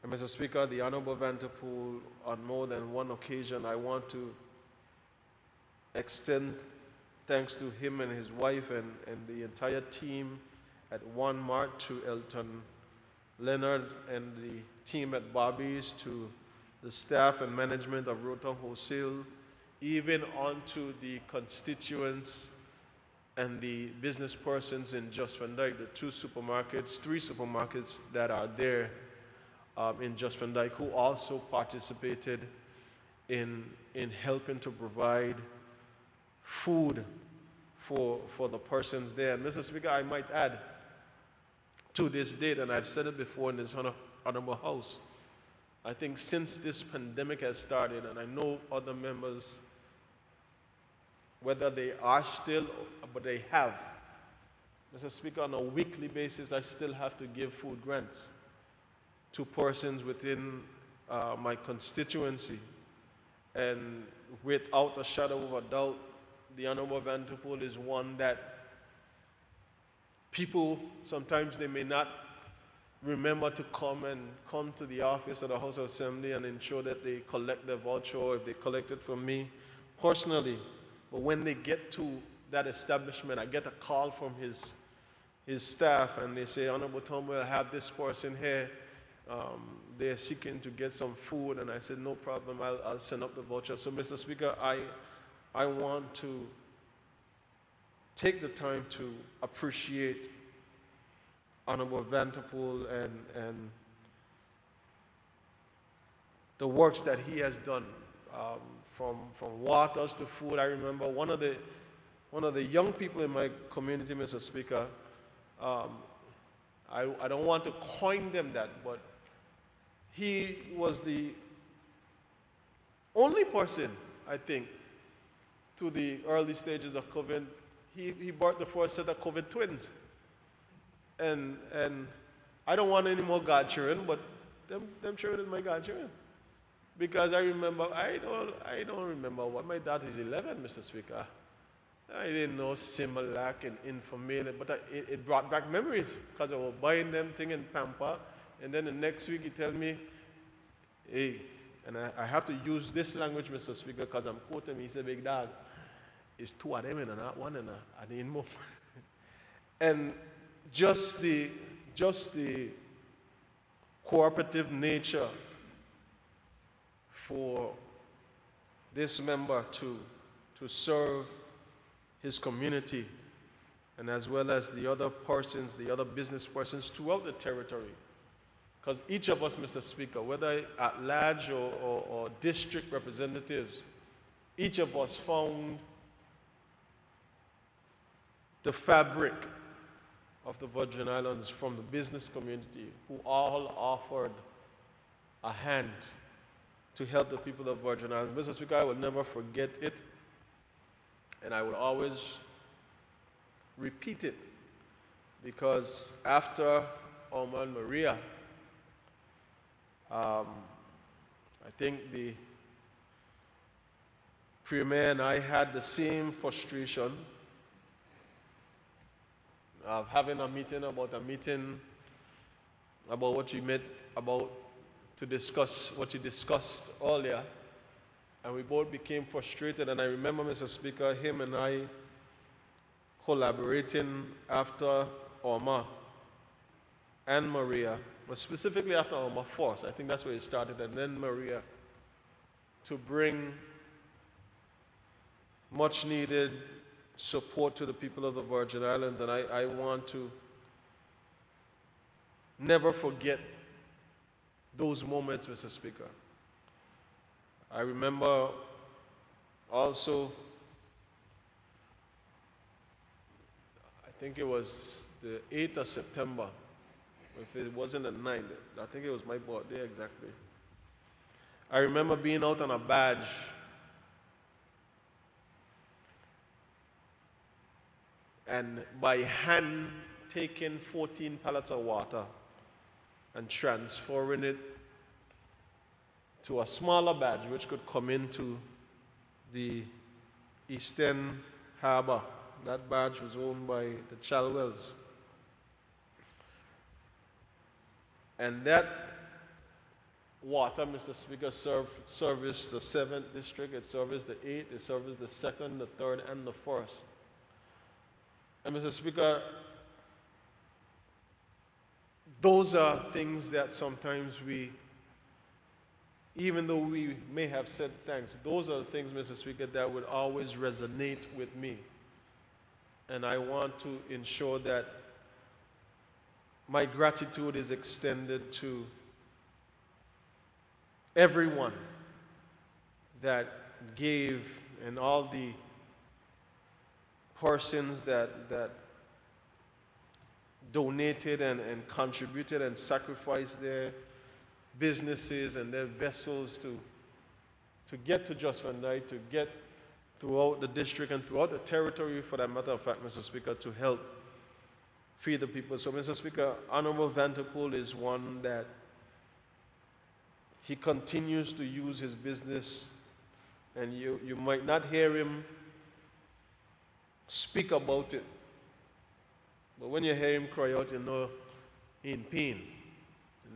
Speaker 12: And Mr. Speaker, the Honorable Vanterpool, on more than one occasion, I want to extend thanks to him and his wife and the entire team at Walmart, to Elton Leonard and the team at Bobby's, to the staff and management of Rotom Wholesale, even onto the constituents and the business persons in Just Van Dyke, the three supermarkets that are there in Just Van Dyke, who also participated in helping to provide food for the persons there. And Mr. Speaker, I might add, to this date, and I've said it before in this honorable House, I think since this pandemic has started, and I know other members, whether they are still, but they have, Mr. Speaker, on a weekly basis, I still have to give food grants to persons within my constituency. And without a shadow of a doubt, the Honorable Vanterpool is one that people, sometimes they may not remember to come to the office of the House of Assembly and ensure that they collect their voucher, or if they collect it from me personally. But when they get to that establishment, I get a call from his staff, and they say, Honorable Tom, we'll have this person here. They're seeking to get some food. And I said, no problem, I'll send up the voucher. So, Mr. Speaker, I want to take the time to appreciate Honorable Vanterpool and the works that he has done, from waters to food. I remember one of the young people in my community, Mr. Speaker, I don't want to coin them that, but he was the only person, I think, to the early stages of COVID. He brought the first set of COVID twins. And I don't want any more godchildren, but them children is my godchildren. Because I remember, I don't remember what my daughter's 11, Mr. Speaker. I didn't know Similac and Infamil, but it brought back memories, because I was buying them thing in Pampa, and then the next week he tell me, hey, and I have to use this language, Mr. Speaker, because I'm quoting him. He said, big dog, it's two of them and not one, and I need more. And just the cooperative nature for this member to serve his community, and as well as the other persons, the other business persons throughout the territory. Because each of us, Mr. Speaker, whether at large or district representatives, each of us found the fabric of the Virgin Islands from the business community, who all offered a hand to help the people of Virgin Islands. Mr. Speaker, I will never forget it, and I will always repeat it, because after Irma and Maria, I think the Premier and I had the same frustration of having a meeting about what you met about to discuss what you discussed earlier, and we both became frustrated. And I remember, Mr. Speaker, him and I collaborating after Irma and Maria, but specifically after Irma first. I think that's where it started, and then Maria, to bring much needed support to the people of the Virgin Islands. And I want to never forget those moments, Mr. Speaker. I remember also, I think it was the 8th of September, if it wasn't the 9th, I think it was my birthday exactly. I remember being out on a badge and by hand taking 14 pallets of water and transferring it to a smaller badge which could come into the Eastern Harbor. That badge was owned by the Chalwells. And that water, Mr. Speaker, service the 7th district, it services the 8th, it services the 2nd, the 3rd, and the 1st. And Mr. Speaker, those are things that sometimes we, even though we may have said thanks, those are the things, Mr. Speaker, that would always resonate with me. And I want to ensure that my gratitude is extended to everyone that gave, and all the persons that donated and contributed and sacrificed their businesses and their vessels to get to Just Van Dyke, to get throughout the district and throughout the territory, for that matter of fact, Mr. Speaker, to help feed the people. So, Mr. Speaker, Honorable Vanterpool is one that he continues to use his business, and you might not hear him speak about it, but when you hear him cry out, you know he's in pain.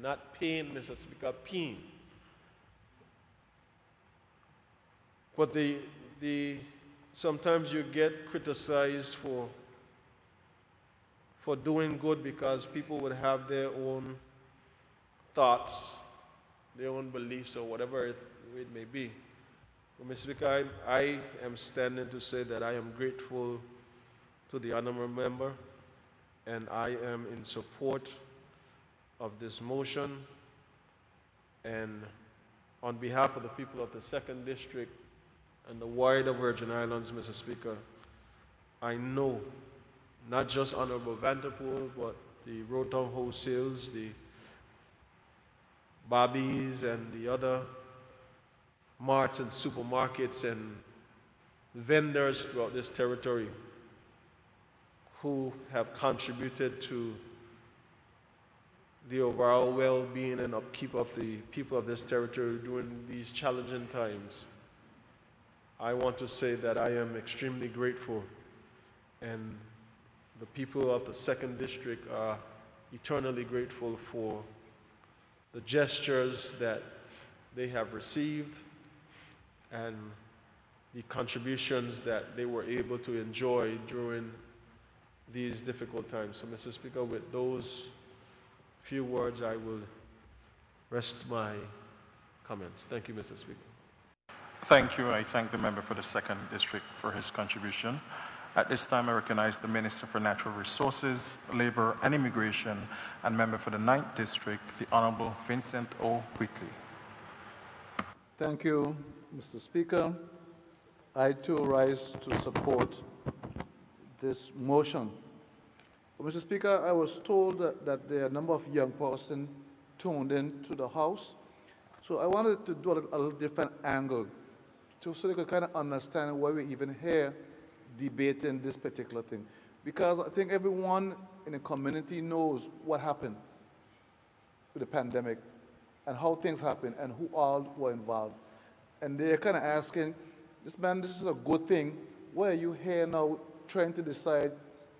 Speaker 12: Not pain, Mr. Speaker, pain. But sometimes you get criticized for doing good because people would have their own thoughts, their own beliefs, or whatever it may be. But Mr. Speaker, I am standing to say that I am grateful to the honorable member, and I am in support of this motion. And on behalf of the people of the 2nd District and the wider Virgin Islands, Mr. Speaker, I know not just Honorable Vanterpool, but the Rotown Wholesales, the Barbies, and the other marts and supermarkets and vendors throughout this territory who have contributed to the overall well-being and upkeep of the people of this territory during these challenging times. I want to say that I am extremely grateful, and the people of the 2nd District are eternally grateful for the gestures that they have received and the contributions that they were able to enjoy during these difficult times. So, Mr. Speaker, with those few words, I will rest my comments. Thank you, Mr. Speaker.
Speaker 1: Thank you. I thank the member for the 2nd District for his contribution. At this time, I recognize the Minister for Natural Resources, Labor and Immigration, and member for the 9th District, the Honorable Vincent O. Whitley.
Speaker 6: Thank you, Mr. Speaker. I too rise to support this motion. Mr. Speaker, I was told that there are a number of young persons tuned in to the House, so I wanted to do a little different angle so they could kind of understand why we're even here debating this particular thing. Because I think everyone in the community knows what happened with the pandemic and how things happened and who all were involved. And they're kind of asking, this is a good thing. Why are you here now trying to decide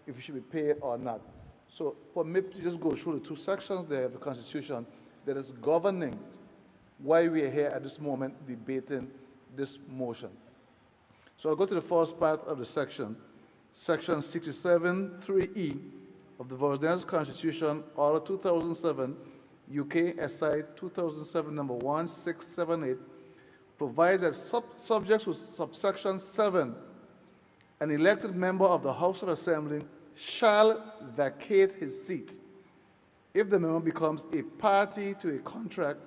Speaker 6: if you should be paid or not? So for me to just go through the 2 sections there of the Constitution that is governing why we are here at this moment debating this motion. So I'll go to the first part of the section, Section 67, 3E of the Virgin Islands Constitution, Order 2007, UK SI 2007 number 1678, provides that subject to subsection 7, an elected member of the House of Assembly shall vacate his seat if the member becomes a party to a contract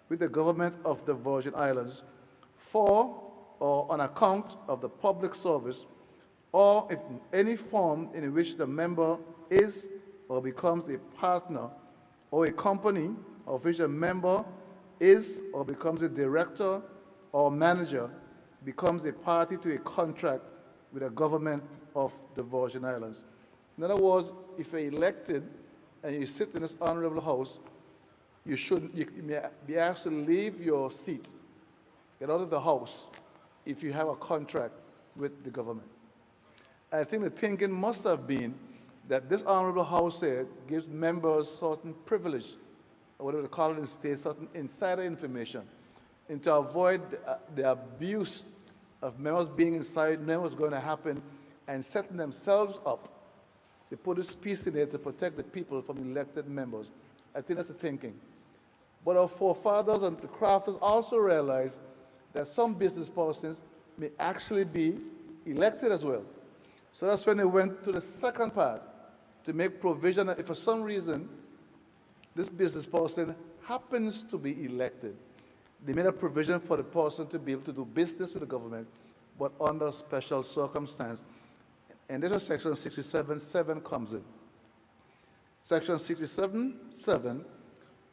Speaker 6: with the government of the Virgin Islands for or on account of the public service, or in any form in which the member is or becomes a partner, or a company of which a member is or becomes a director or manager, becomes a party to a contract with the government of the Virgin Islands. In other words, if you're elected and you sit in this honorable House, you may be asked to leave your seat, get out of the House, if you have a contract with the government. I think the thinking must have been that this honorable House here gives members certain privilege or whatever they call it in the States, certain insider information, and to avoid the abuse of members being inside, knowing what's going to happen, and setting themselves up. They put this piece in there to protect the people from elected members. I think that's the thinking. But our forefathers and the crafters also realized that some business persons may actually be elected as well. So that's when they went to the second part, to make provision that if for some reason this business person happens to be elected, they made a provision for the person to be able to do business with the government, but under special circumstance. And this is Section 67.7 comes in. Section 67.7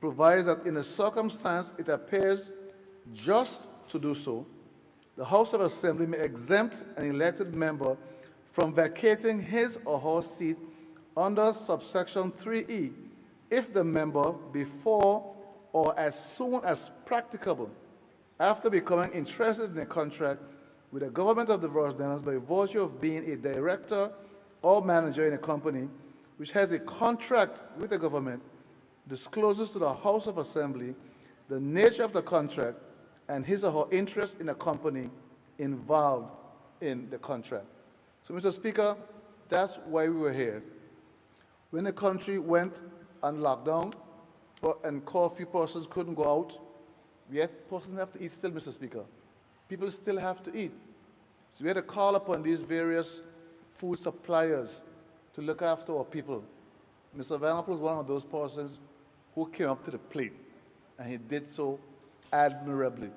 Speaker 6: provides that in a circumstance it appears just to do so, the House of Assembly may exempt an elected member from vacating his or her seat under subsection 3E if the member, before or as soon as practicable, after becoming interested in a contract with the government of the Virgin Islands by virtue of being a director or manager in a company which has a contract with the government, discloses to the House of Assembly the nature of the contract and his or her interest in a company involved in the contract. So, Mr. Speaker, that's why we were here. When the country went on lockdown and few persons couldn't go out, yet persons have to eat still, Mr. Speaker. People still have to eat. So we had to call upon these various food suppliers to look after our people. Mr. Vanderpool is one of those persons who came up to the plate, and he did so admirably.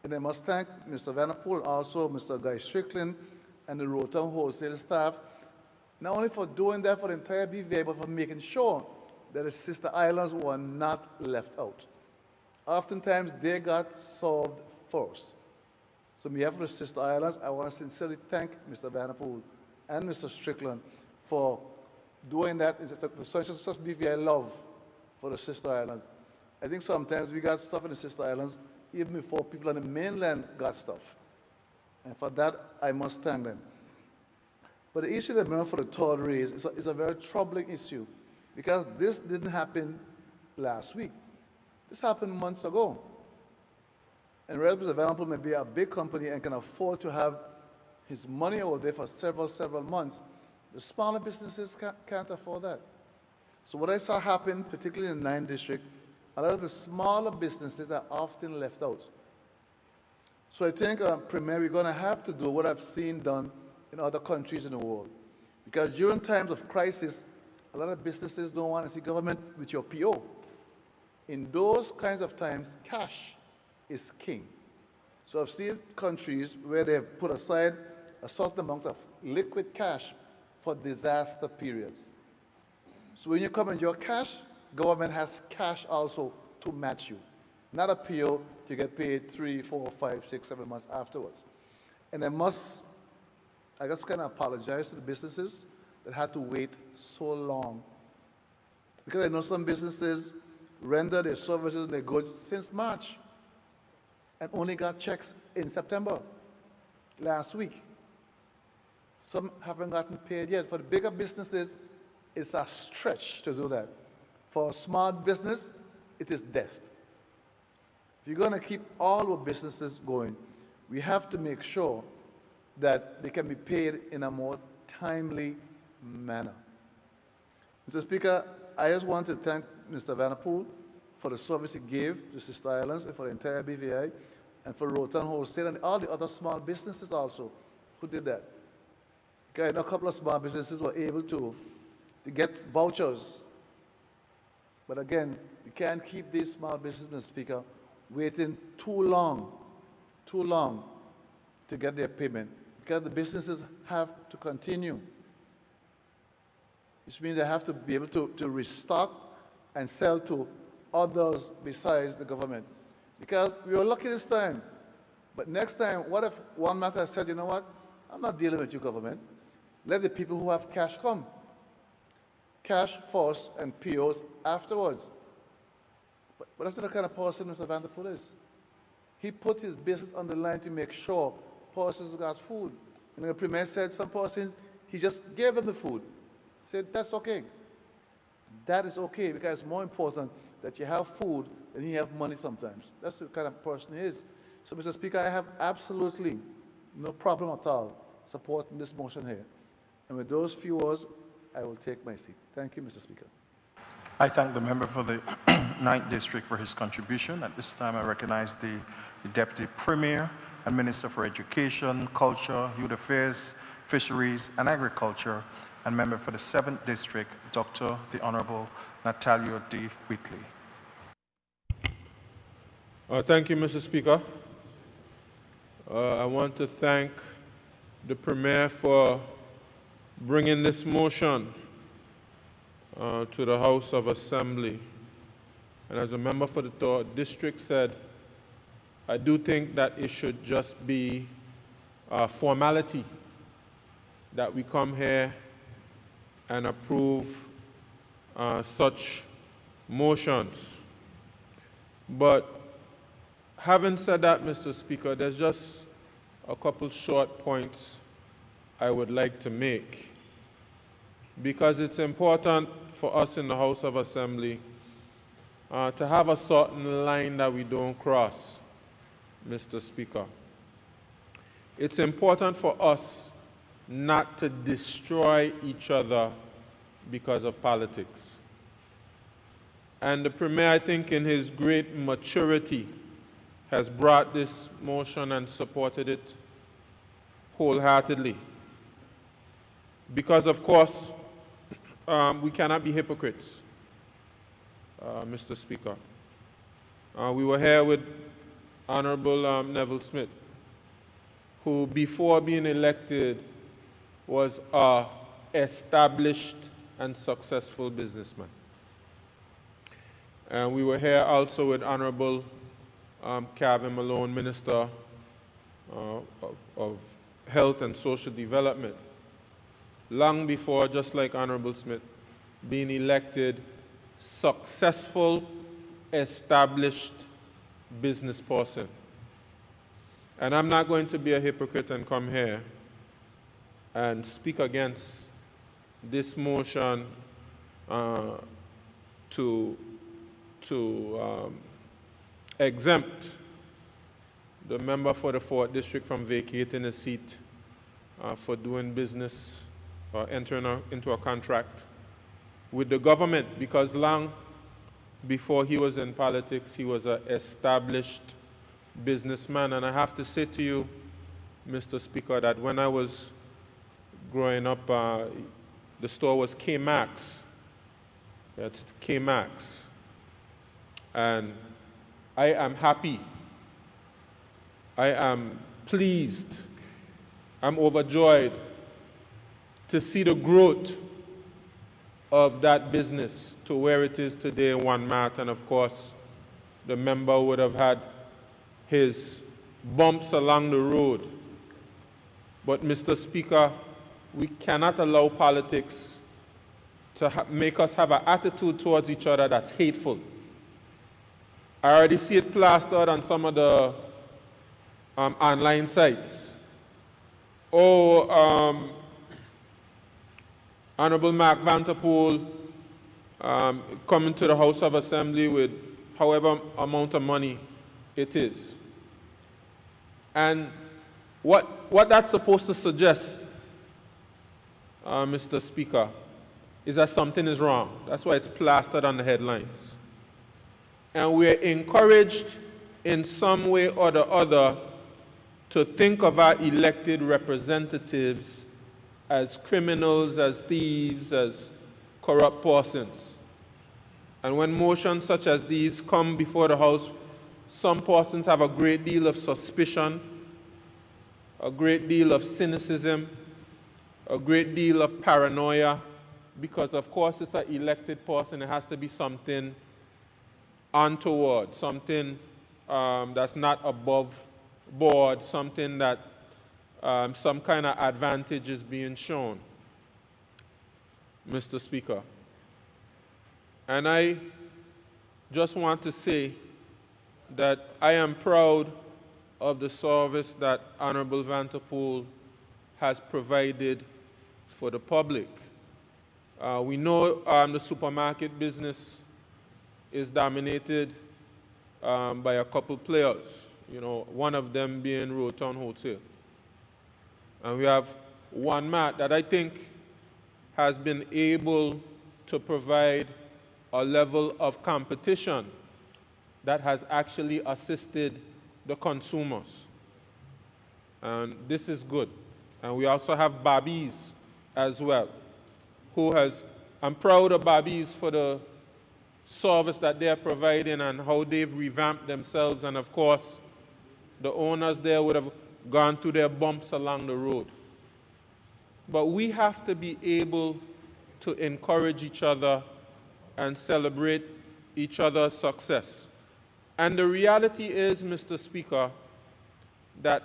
Speaker 6: And I must thank Mr. Vanderpool, also Mr. Guy Strickland, and the Rotown wholesale staff, not only for doing that for the entire BVI, but for making sure that the sister islands were not left out. Oftentimes, they got solved first. So on behalf of the sister islands, I want to sincerely thank Mr. Vanderpool and Mr. Strickland for doing that in such BVI love for the sister islands. I think sometimes we got stuff in the sister islands even before people on the mainland got stuff. And for that, I must thank them. But the issue that the member for the third raised is a very troubling issue, because this didn't happen last week. This happened months ago. And Red Mr. Vanderpool may be a big company and can afford to have his money over there for several months. The smaller businesses can't afford that. So what I saw happen, particularly in the 9th District, a lot of the smaller businesses are often left out. So I think, Premier, we're going to have to do what I've seen done in other countries in the world. Because during times of crisis, a lot of businesses don't want to see government with your PO. In those kinds of times, cash is king. So I've seen countries where they have put aside a certain amount of liquid cash for disaster periods. So when you come in your cash, government has cash also to match you, not a PO to get paid 3, 4, 5, 6, 7 months afterwards. And I guess kind of apologize to the businesses that had to wait so long. Because I know some businesses render their services and their goods since March and only got checks in September, last week. Some haven't gotten paid yet. For the bigger businesses, it's a stretch to do that. For a small business, it is death. If you're going to keep all our businesses going, we have to make sure that they can be paid in a more timely manner. Mr. Speaker, I just want to thank Mr. Vanderpool for the service he gave to Sister Islands and for the entire BVI, and for Rotown Wholesale and all the other small businesses also who did that. Okay, I know a couple of small businesses were able to get vouchers. But again, you can't keep these small businesses, Mr. Speaker, waiting too long to get their payment, because the businesses have to continue. Which means they have to be able to restock and sell to others besides the government. Because we were lucky this time. But next time, what if one matter said, you know what, I'm not dealing with you, government. Let the people who have cash come. Cash first and POs afterwards. But that's not the kind of person Mr. Vanderpool is. He put his business on the line to make sure persons got food. And the Premier said some persons, he just gave them the food. He said, that's okay. That is okay, because it's more important that you have food, then you have money sometimes. That's the kind of person he is. So, Mr. Speaker, I have absolutely no problem at all supporting this motion here. And with those few words, I will take my seat. Thank you, Mr. Speaker.
Speaker 1: I thank the member for the 9th District for his contribution. At this time, I recognize the Deputy Premier and Minister for Education, Culture, Youth Affairs, Fisheries, and Agriculture, and member for the 7th District, Dr. the Honorable Natalio D. Whitley.
Speaker 4: Thank you, Mr. Speaker. I want to thank the Premier for bringing this motion to the House of Assembly. And as a member for the 3rd District said, I do think that it should just be a formality that we come here and approve such motions. But having said that, Mr. Speaker, there's just a couple short points I would like to make, because it's important for us in the House of Assembly to have a certain line that we don't cross, Mr. Speaker. It's important for us not to destroy each other because of politics. And the Premier, I think, in his great maturity, has brought this motion and supported it wholeheartedly. Because, of course, we cannot be hypocrites, Mr. Speaker. We were here with Honorable Neville Smith, who before being elected was an established and successful businessman. And we were here also with Honorable Calvin Malone, Minister of Health and Social Development, long before, just like Honorable Smith, being elected successful, established business person. And I'm not going to be a hypocrite and come here and speak against this motion to exempt the member for the 4th District from vacating a seat for doing business or entering into a contract with the government, because long before he was in politics, he was an established businessman. And I have to say to you, Mr. Speaker, that when I was growing up, the store was K-Max. That's K-Max. And I am happy. I am pleased. I'm overjoyed to see the growth of that business to where it is today in Walmart. And of course, the member would have had his bumps along the road. But Mr. Speaker, we cannot allow politics to make us have an attitude towards each other that's hateful. I already see it plastered on some of the online sites. Honorable Mark Vanterpool coming to the House of Assembly with however amount of money it is. And what that's supposed to suggest, Mr. Speaker, is that something is wrong. That's why it's plastered on the headlines. And we're encouraged in some way or the other to think of our elected representatives as criminals, as thieves, as corrupt persons. And when motions such as these come before the House, some persons have a great deal of suspicion, a great deal of cynicism, a great deal of paranoia, because of course it's an elected person. It has to be something untoward, something that's not above board, something that some kind of advantage is being shown, Mr. Speaker. And I just want to say that I am proud of the service that Honorable Vanterpool has provided for the public. We know the supermarket business is dominated by a couple players, you know, one of them being Rotown Hotel. And we have one mat that I think has been able to provide a level of competition that has actually assisted the consumers. And this is good. And we also have Barbies as well, I'm proud of Barbies for the service that they're providing and how they've revamped themselves. And of course, the owners there would have gone through their bumps along the road. But we have to be able to encourage each other and celebrate each other's success. And the reality is, Mr. Speaker, that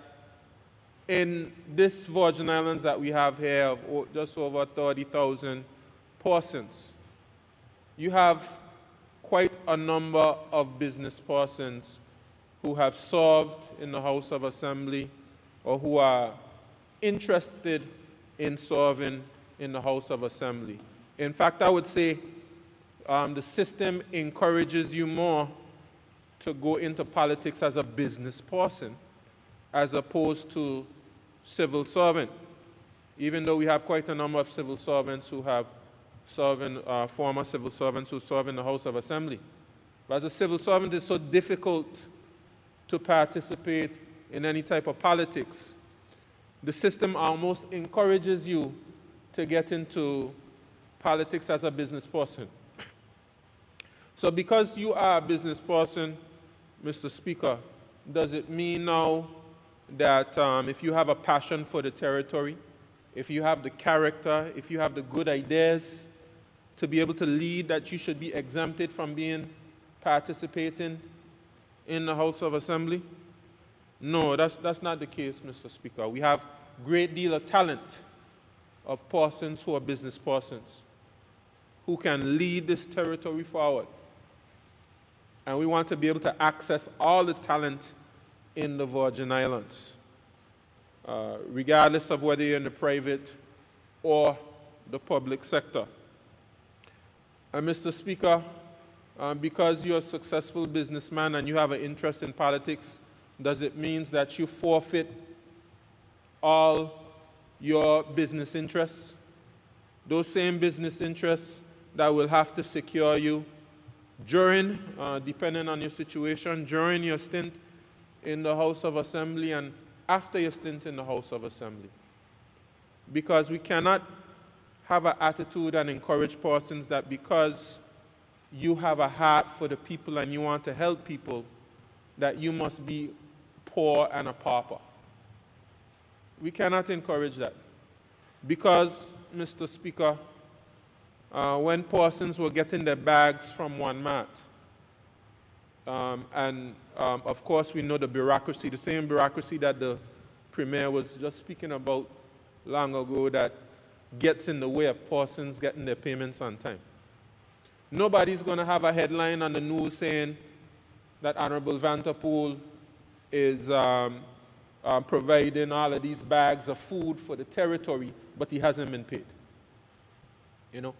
Speaker 4: in this Virgin Islands that we have here of just over 30,000 persons, you have quite a number of business persons who have served in the House of Assembly or who are interested in serving in the House of Assembly. In fact, I would say the system encourages you more to go into politics as a business person as opposed to civil servant, even though we have quite a number of civil servants who have served in, former civil servants who serve in the House of Assembly. But as a civil servant, it's so difficult to participate in any type of politics. The system almost encourages you to get into politics as a business person. So because you are a business person, Mr. Speaker, does it mean now that if you have a passion for the territory, if you have the character, if you have the good ideas to be able to lead, that you should be exempted from participating in the House of Assembly? No, that's not the case, Mr. Speaker. We have a great deal of talent of persons who are business persons who can lead this territory forward. And we want to be able to access all the talent in the Virgin Islands, regardless of whether you're in the private or the public sector. And Mr. Speaker, because you're a successful businessman and you have an interest in politics, does it mean that you forfeit all your business interests? Those same business interests that will have to secure you during, depending on your situation, during your stint in the House of Assembly and after your stint in the House of Assembly. Because we cannot have an attitude and encourage persons that because you have a heart for the people and you want to help people, that you must be poor and a pauper. We cannot encourage that. Because, Mr. Speaker, when persons were getting their bags from one mat, of course we know the bureaucracy, the same bureaucracy that the Premier was just speaking about long ago that gets in the way of persons getting their payments on time. Nobody's going to have a headline on the news saying that Honorable Vanterpool is providing all of these bags of food for the territory, but he hasn't been paid. You know,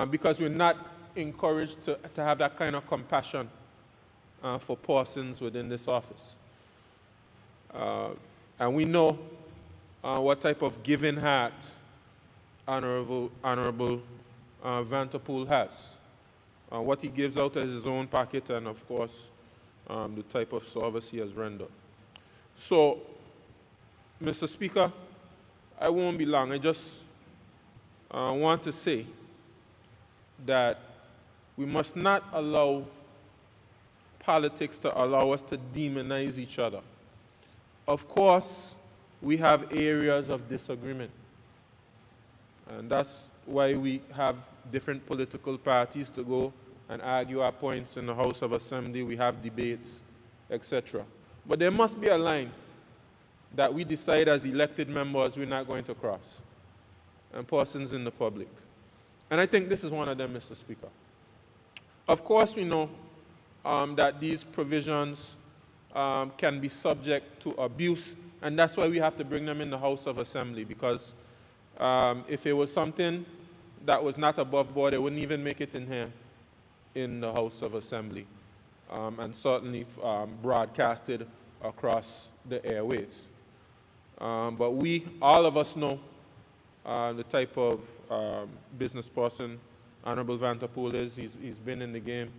Speaker 4: because we're not encouraged to have that kind of compassion for persons within this office. And we know what type of giving heart Honorable Vanterpool has. What he gives out as his own pocket and, of course, the type of service he has rendered. So, Mr. Speaker, I won't be long. I just want to say that we must not allow politics to allow us to demonize each other. Of course, we have areas of disagreement. And that's why we have different political parties to go and argue our points in the House of Assembly. We have debates, etc. But there must be a line that we decide as elected members we're not going to cross, and persons in the public. And I think this is one of them, Mr. Speaker. Of course, we know that these provisions can be subject to abuse, and that's why we have to bring them in the House of Assembly, because if it was something that was not above board, it wouldn't even make it in here. in the House of Assembly, and certainly broadcasted across the airways. But all of us know the type of business person Honorable Vanterpool is. He's been in the game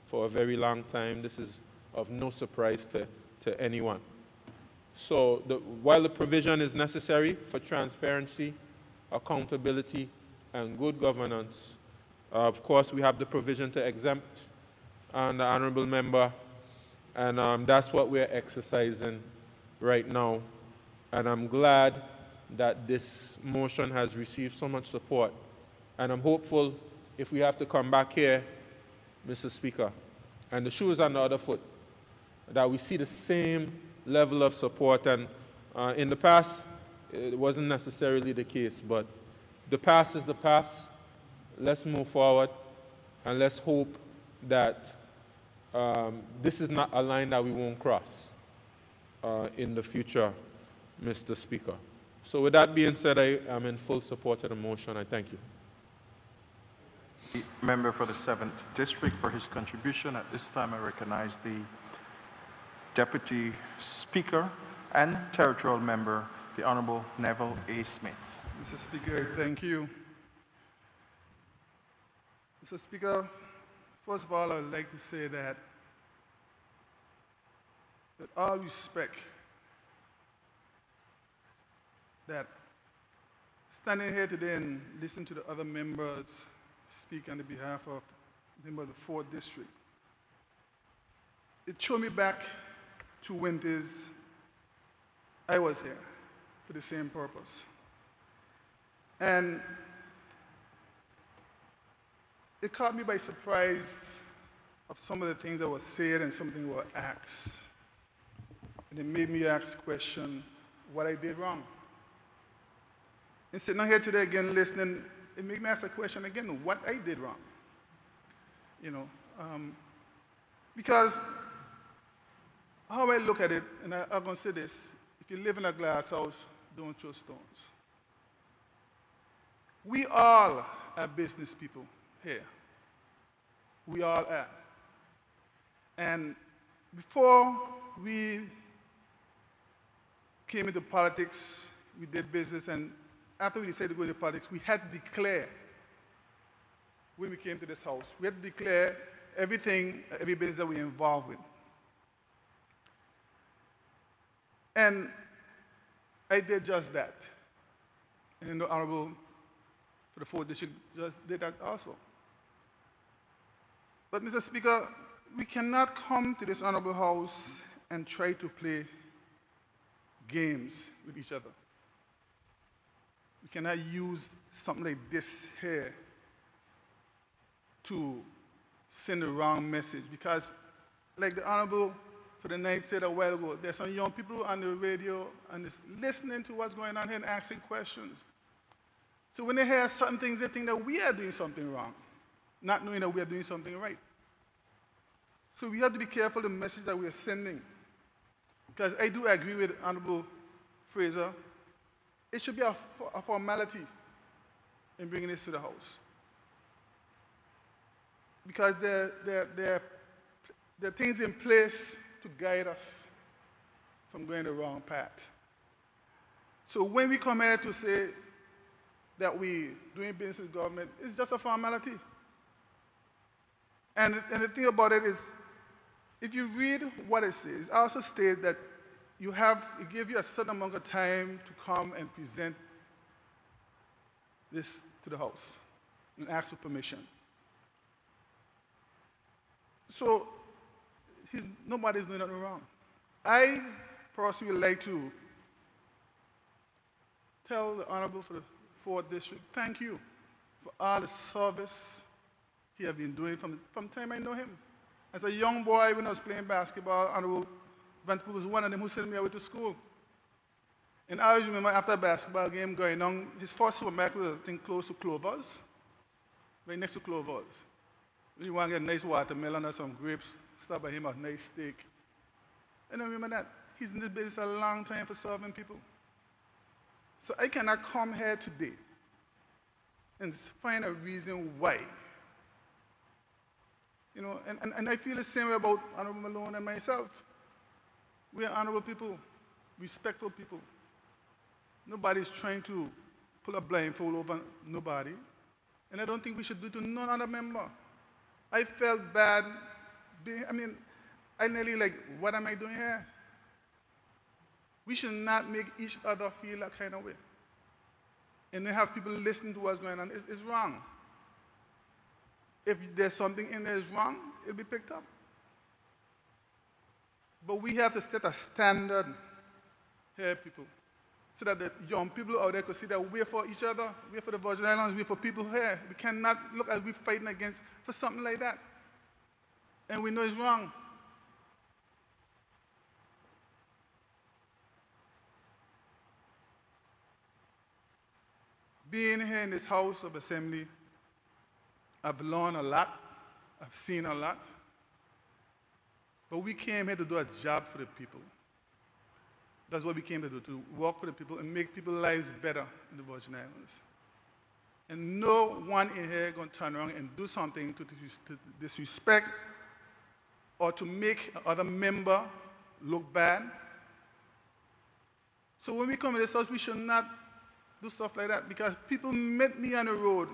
Speaker 4: for a very long time. This is of no surprise to anyone. So while the provision is necessary for transparency, accountability, and good governance, of course, we have the provision to exempt the honorable member, and that's what we're exercising right now. And I'm glad that this motion has received so much support. And I'm hopeful if we have to come back here, Mr. Speaker, and the shoe is on the other foot, that we see the same level of support. And in the past, it wasn't necessarily the case, but the past is the past. Let's move forward, and let's hope that this is not a line that we won't cross in the future, Mr. Speaker. So with that being said, I am in full support of the motion. I thank you.
Speaker 1: The member for the 7th District for his contribution. At this time, I recognize the Deputy Speaker and Territorial Member, the Honorable Neville A. Smith.
Speaker 13: Mr. Speaker, thank you. Mr. Speaker, first of all, I would like to say that with all respect, that standing here today and listening to the other members speak on the behalf of members of the 4th District, it threw me back to winters I was here for the same purpose. And it caught me by surprise of some of the things that were said and some things were asked. And it made me ask the question, what I did wrong. And sitting here today again listening, it made me ask the question again, what I did wrong. You know, because how I look at it, and I'm going to say this, if you live in a glass house, don't throw stones. We all are business people here. We all are. And before we came into politics, we did business, and after we decided to go into politics, we had to declare, when we came to this house, we had to declare everything, every business that we're involved with. And I did just that. And the Honorable for the 4th District just did that also. But Mr. Speaker, we cannot come to this Honorable House and try to play games with each other. We cannot use something like this here to send the wrong message, because like the Honorable for the night said a while ago, there's some young people on the radio and listening to what's going on here and asking questions. So when they hear certain things, they think that we are doing something wrong, not knowing that we are doing something right. So we have to be careful the message that we are sending. Because I do agree with Honorable Fraser, it should be a formality in bringing this to the House. Because there are things in place to guide us from going the wrong path. So when we come here to say that we're doing business with government, it's just a formality. And the thing about it is, if you read what it says, it also states that it gives you a certain amount of time to come and present this to the House and ask for permission. So nobody's doing nothing wrong. I personally would like to tell the Honorable for the 4th District, thank you for all the service he has been doing from the time I know him. As a young boy, when I was playing basketball, Honorable Vanterpool was one of them who sent me away to school. And I always remember after a basketball game going on, his first supermarket was, I think, close to Clover's, right next to Clover's. When you want to get a nice watermelon or some grapes, stop by him a nice steak. And I remember that. He's in this business a long time for serving people. So I cannot come here today and find a reason why You know, and I feel the same way about Honorable Malone and myself. We are honorable people, respectful people. Nobody's trying to pull a blindfold over nobody. And I don't think we should do it to none other member. I felt bad. I nearly like, what am I doing here? We should not make each other feel that kind of way. And then have people listen to what's going on. It's wrong. If there's something in there is wrong, it'll be picked up. But we have to set a standard here, people, so that the young people out there could see that we're for each other, we're for the Virgin Islands, we're for people here. We cannot look as we're fighting against for something like that. And we know it's wrong. Being here in this House of Assembly, I've learned a lot, I've seen a lot, but we came here to do a job for the people. That's what we came to do, to work for the people and make people's lives better in the Virgin Islands. And no one in here is going to turn around and do something to disrespect or to make another member look bad. So when we come to this house, we should not do stuff like that, because people met me on the road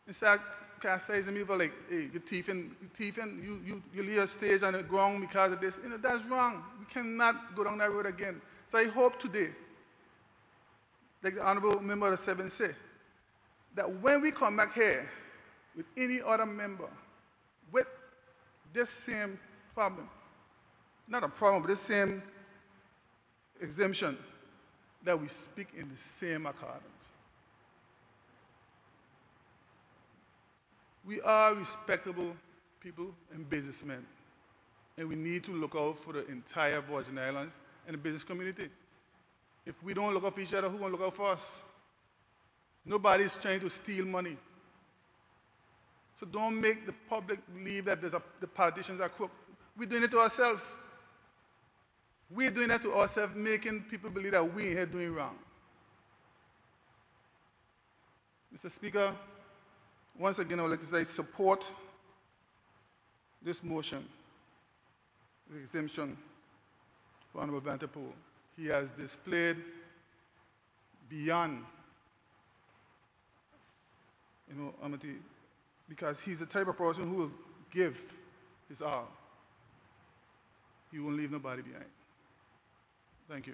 Speaker 13: and start criticizing me for like, hey, you're thieving, you leave a stage on the ground because of this. You know, that's wrong. We cannot go down that road again. So I hope today, like the Honorable Member of the 7th said, that when we come back here with any other member with this same problem, not a problem, but this same exemption, that we speak in the same accordance. We are respectable people and businessmen, and we need to look out for the entire Virgin Islands and the business community. If we don't look out for each other, who's going to look out for us? Nobody's trying to steal money. So don't make the public believe that the politicians are crooked. We're doing it to ourselves. We're doing that to ourselves, making people believe that we're here doing wrong. Mr. Speaker, once again, I would like to say support this motion, the exemption for Honorable Vanterpool. He has displayed beyond, amity, because he's the type of person who will give his all. He won't leave nobody behind. Thank you.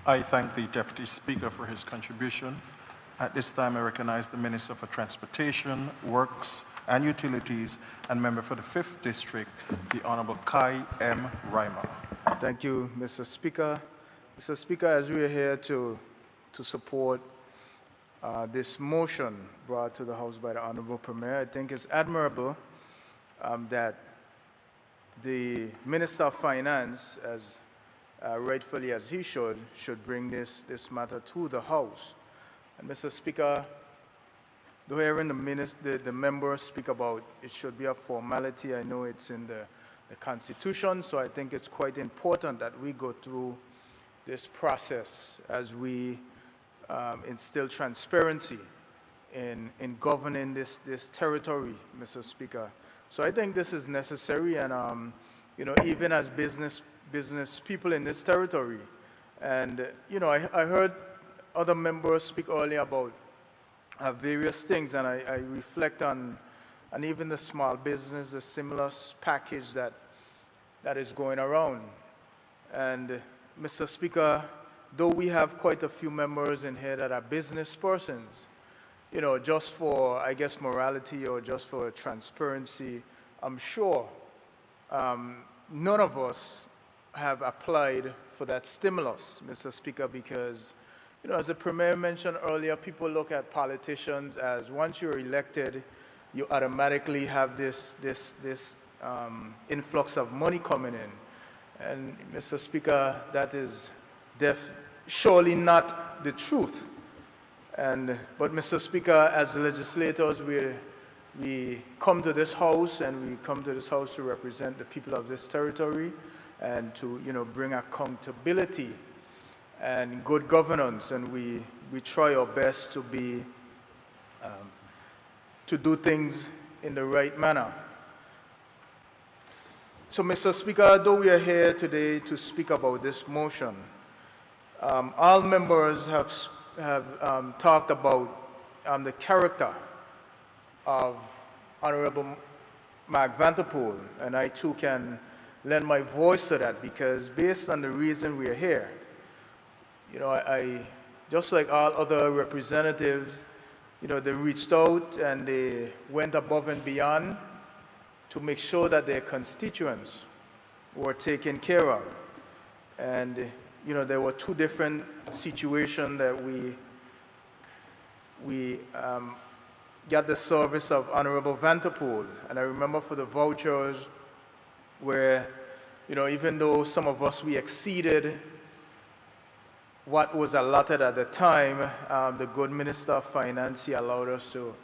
Speaker 1: I thank the Deputy Speaker for his contribution. At this time, I recognize the Minister for Transportation, Works and Utilities, and member for the 5th District, the Honorable Kai M. Reimer.
Speaker 5: Thank you, Mr. Speaker. Mr. Speaker, as we are here to support this motion brought to the House by the Honorable Premier, I think it's admirable that the Minister of Finance, as rightfully as he should bring this matter to the House. And Mr. Speaker, though hearing the members speak about it should be a formality, I know it's in the Constitution, so I think it's quite important that we go through this process as we instill transparency in governing this territory, Mr. Speaker. So I think this is necessary, and even as business people in this territory, and I heard other members speak earlier about various things, and I reflect on, and even the small business, the stimulus package that is going around. And Mr. Speaker, though we have quite a few members in here that are business persons, just for, I guess, morality or just for transparency, I'm sure none of us have applied for that stimulus, Mr. Speaker, because, as the Premier mentioned earlier, people look at politicians as once you're elected, you automatically have this influx of money coming in. And, Mr. Speaker, that is surely not the truth. But, Mr. Speaker, as legislators, we come to this House, and we come to this House to represent the people of this territory and to, bring accountability and good governance. And we try our best to do things in the right manner. So, Mr. Speaker, though we are here today to speak about this motion, all members have talked about the character of Honorable Mark Vanterpool, and I too can lend my voice to that because based on the reason we are here, you know, I just like all other representatives, you know, they reached out and they went above and beyond to make sure that their constituents were taken care of. And, you know, there were two different situations that we got the service of Honorable Vanterpool. And I remember for the vouchers where, you know, even though some of us, we exceeded what was allotted at the time, the good Minister of Finance, he allowed us to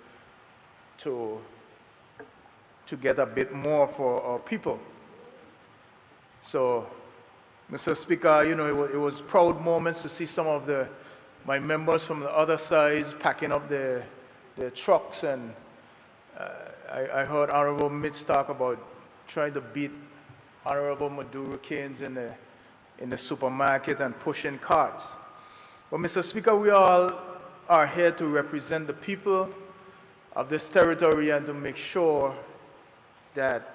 Speaker 5: get a bit more for our people. So, Mr. Speaker, you know, it was proud moments to see some of my members from the other sides packing up their trucks, and I heard Honorable Mitch talk about trying to beat Honorable Maduro Keynes in the supermarket and pushing carts. But Mr. Speaker, we all are here to represent the people of this territory and to make sure that,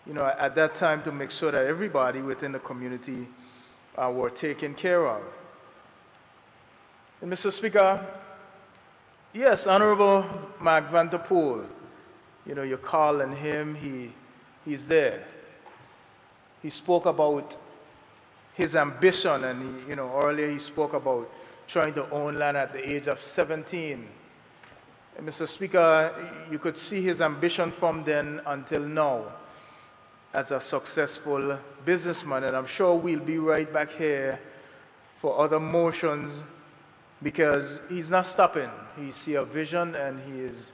Speaker 5: you know, at that time to make sure that everybody within the community were taken care of. And Mr. Speaker, yes, Honorable Mark Vanterpool, you know, you call on him, he's there. He spoke about his ambition, and you know, earlier he spoke about trying to own land at the age of 17. And Mr. Speaker, you could see his ambition from then until now as a successful businessman, and I'm sure we'll be right back here for other motions because he's not stopping. He sees a vision and he is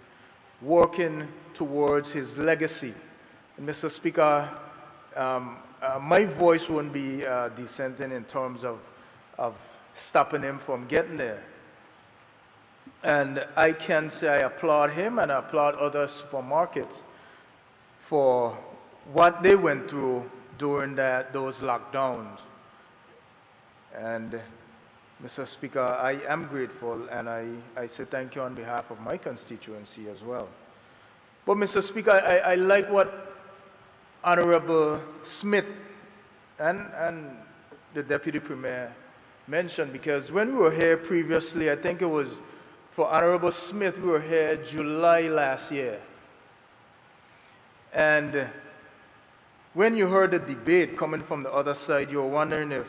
Speaker 5: working towards his legacy. And Mr. Speaker, my voice won't be dissenting in terms of stopping him from getting there. And I can say I applaud him and I applaud other supermarkets for what they went through during those lockdowns. And Mr. Speaker, I am grateful and I say thank you on behalf of my constituency as well. But Mr. Speaker, I like what Honorable Smith and the Deputy Premier mentioned, because when we were here previously, I think it was for Honorable Smith, we were here July last year. And when you heard the debate coming from the other side, you were wondering if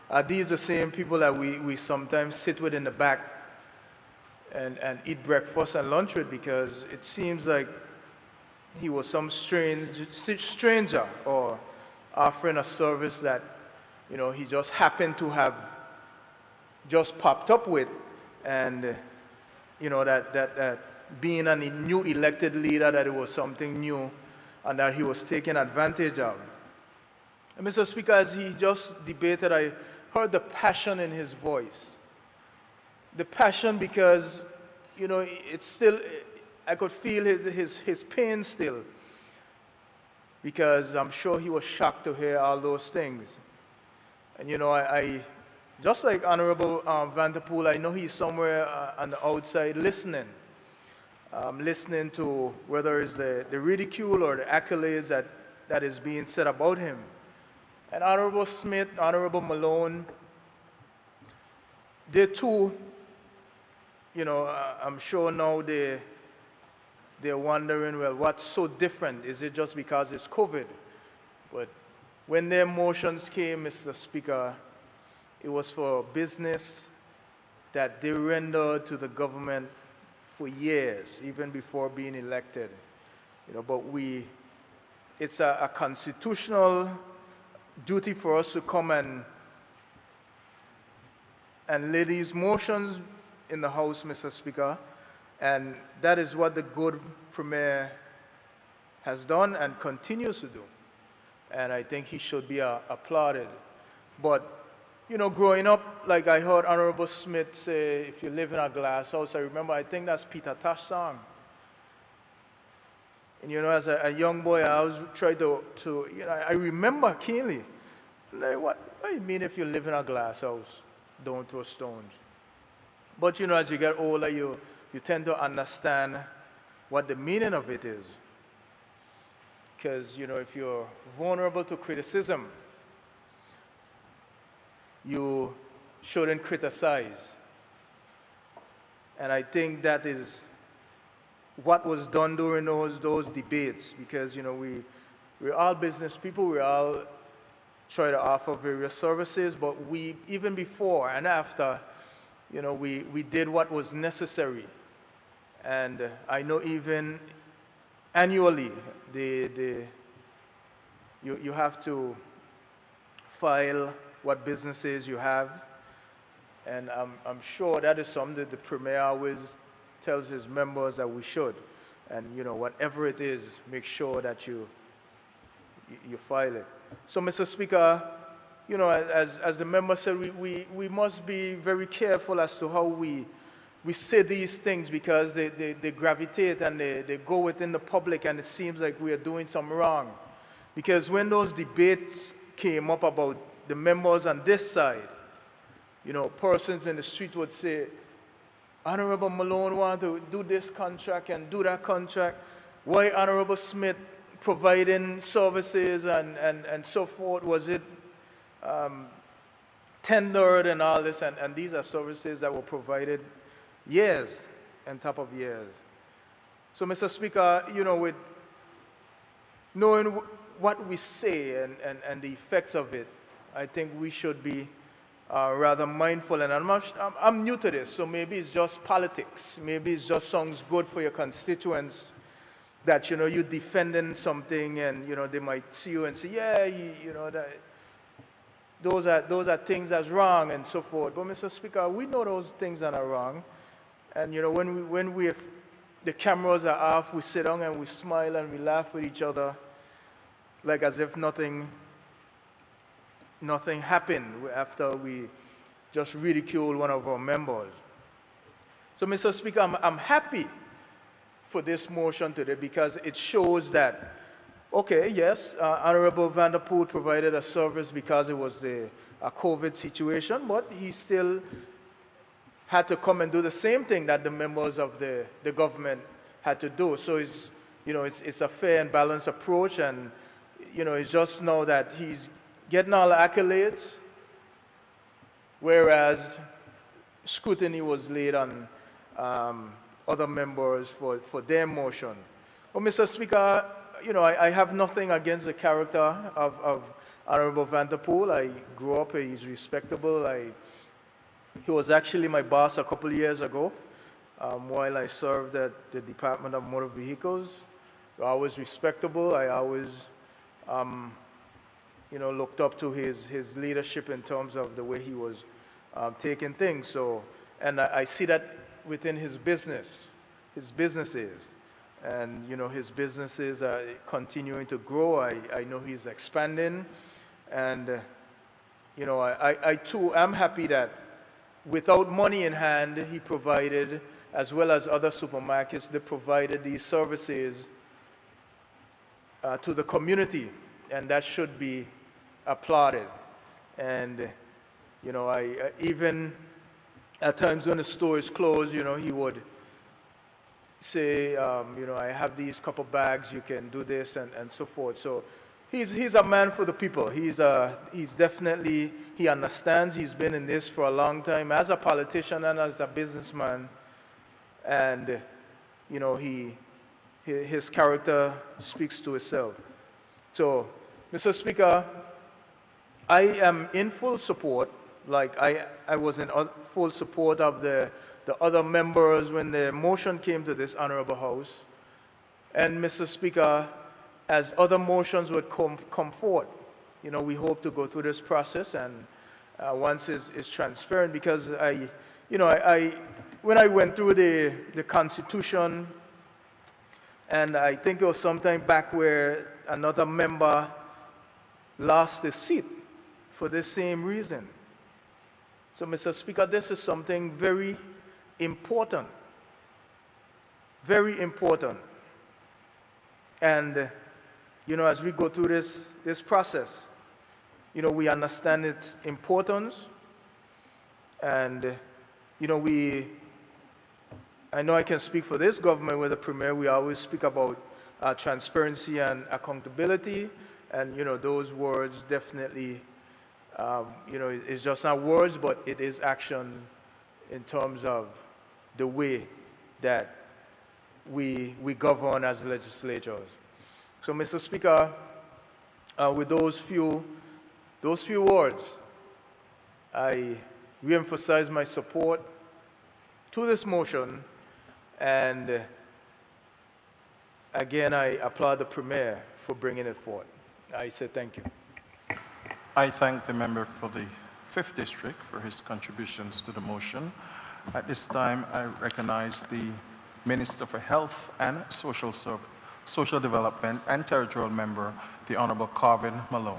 Speaker 5: are these the same people that we sometimes sit with in the back and eat breakfast and lunch with, because it seems like he was some stranger or offering a service that, you know, he just happened to have just popped up with, and you know, that being a new elected leader, that it was something new and that he was taking advantage of. And Mr. Speaker, as he just debated, I heard the passion in his voice. The passion because, you know, it's still, I could feel his pain still, because I'm sure he was shocked to hear all those things. And you know, I just like Honorable Vanterpool, I know he's somewhere on the outside listening, listening to whether it's the ridicule or the accolades that is being said about him. And Honorable Smith, Honorable Malone, they too, you know, I'm sure now they're wondering, well, what's so different? Is it just because it's COVID? But when their motions came, Mr. Speaker, it was for business that they rendered to the government for years, even before being elected. You know, but it's a constitutional duty for us to come and lay these motions in the House, Mr. Speaker, and that is what the good Premier has done and continues to do. And I think he should be applauded. But you know, growing up, like I heard Honorable Smith say, if you live in a glass house, I remember, I think that's Peter Tosh's song. And you know, as a young boy, I was trying to you know, I remember keenly, like, what do you mean if you live in a glass house, don't throw stones? But you know, as you get older, you tend to understand what the meaning of it is. Because, you know, if you're vulnerable to criticism, you shouldn't criticize. And I think that is what was done during those debates, because, you know, we're all business people, we all try to offer various services, but we, even before and after, you know, we did what was necessary. And I know even annually, you have to file what businesses you have, and I'm sure that is something that the Premier always tells his members that we should. And you know, whatever it is, make sure that you file it. So, Mr. Speaker, you know, as the member said, we must be very careful as to how we say these things, because they gravitate and they go within the public, and it seems like we are doing something wrong. Because when those debates came up about the members on this side, you know, persons in the street would say, Honorable Malone want to do this contract and do that contract. Why Honorable Smith providing services and so forth? Was it tendered and all this? And these are services that were provided years on top of years. So, Mr. Speaker, you know, with knowing what we say and the effects of it, I think we should be rather mindful. And I'm new to this, so maybe it's just politics. Maybe it just sounds good for your constituents that, you know, you're defending something, and, you know, they might see you and say, yeah, you know, that those are things that's wrong and so forth. But, Mr. Speaker, we know those things that are wrong. And, you know, when the cameras are off, we sit down and we smile and we laugh with each other, like as if nothing happened after we just ridiculed one of our members. So, Mr. Speaker, I'm happy for this motion today, because it shows that, okay, yes, Honorable Vanderpool provided a service because it was a COVID situation, but he still had to come and do the same thing that the members of the government had to do. So it's, you know, it's a fair and balanced approach, and, you know, it's just now that he's getting all the accolades, whereas scrutiny was laid on other members for their motion. Well, Mr. Speaker, you know, I have nothing against the character of Honorable Vanderpool. I grew up, he's respectable. He was actually my boss a couple of years ago while I served at the Department of Motor Vehicles. I was respectable. I always, you know, looked up to his leadership in terms of the way he was taking things. So, and I see that within his businesses. And, you know, his businesses are continuing to grow. I know he's expanding. And, you know, I too am happy that without money in hand, he provided, as well as other supermarkets, they provided these services to the community. And that should be applauded. And, you know, I even at times when the store is closed, you know, he would say, you know, I have these couple bags, you can do this, and so forth. So he's a man for the people. He's definitely, he understands. He's been in this for a long time as a politician and as a businessman. And, you know, his character speaks to itself. So, Mr. Speaker, I am in full support, like I was in full support of the other members when the motion came to this Honorable House. And, Mr. Speaker, as other motions would come forth, you know, we hope to go through this process, and once it's transparent, because you know, when I went through the Constitution, and I think it was sometime back where another member lost his seat for the same reason. So, Mr. Speaker, this is something very important. Very important. And, as we go through this process, we understand its importance. And, I know I can speak for this government with the Premier. We always speak about transparency and accountability. And, those words definitely, it's just not words, but it is action in terms of the way that we govern as legislators. So, Mr. Speaker, with those few words, I reemphasize my support to this motion, and again, I applaud the Premier for bringing it forward. I say thank you.
Speaker 1: I thank the member for the 5th District for his contributions to the motion. At this time, I recognize the Minister for Health and Social Development and Territorial Member, the Honorable Carvin Malone.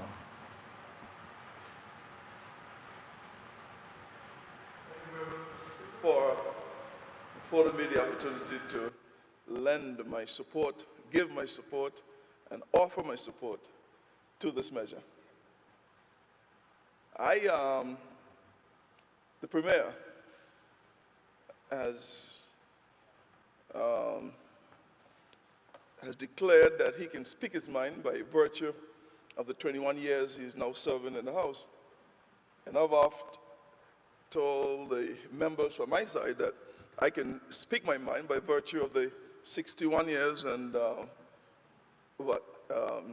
Speaker 7: For affording me the opportunity to lend my support, give my support, and offer my support to this measure. The Premier has declared that he can speak his mind by virtue of the 21 years he is now serving in the House. And I've often told the members from my side that I can speak my mind by virtue of the 61 years and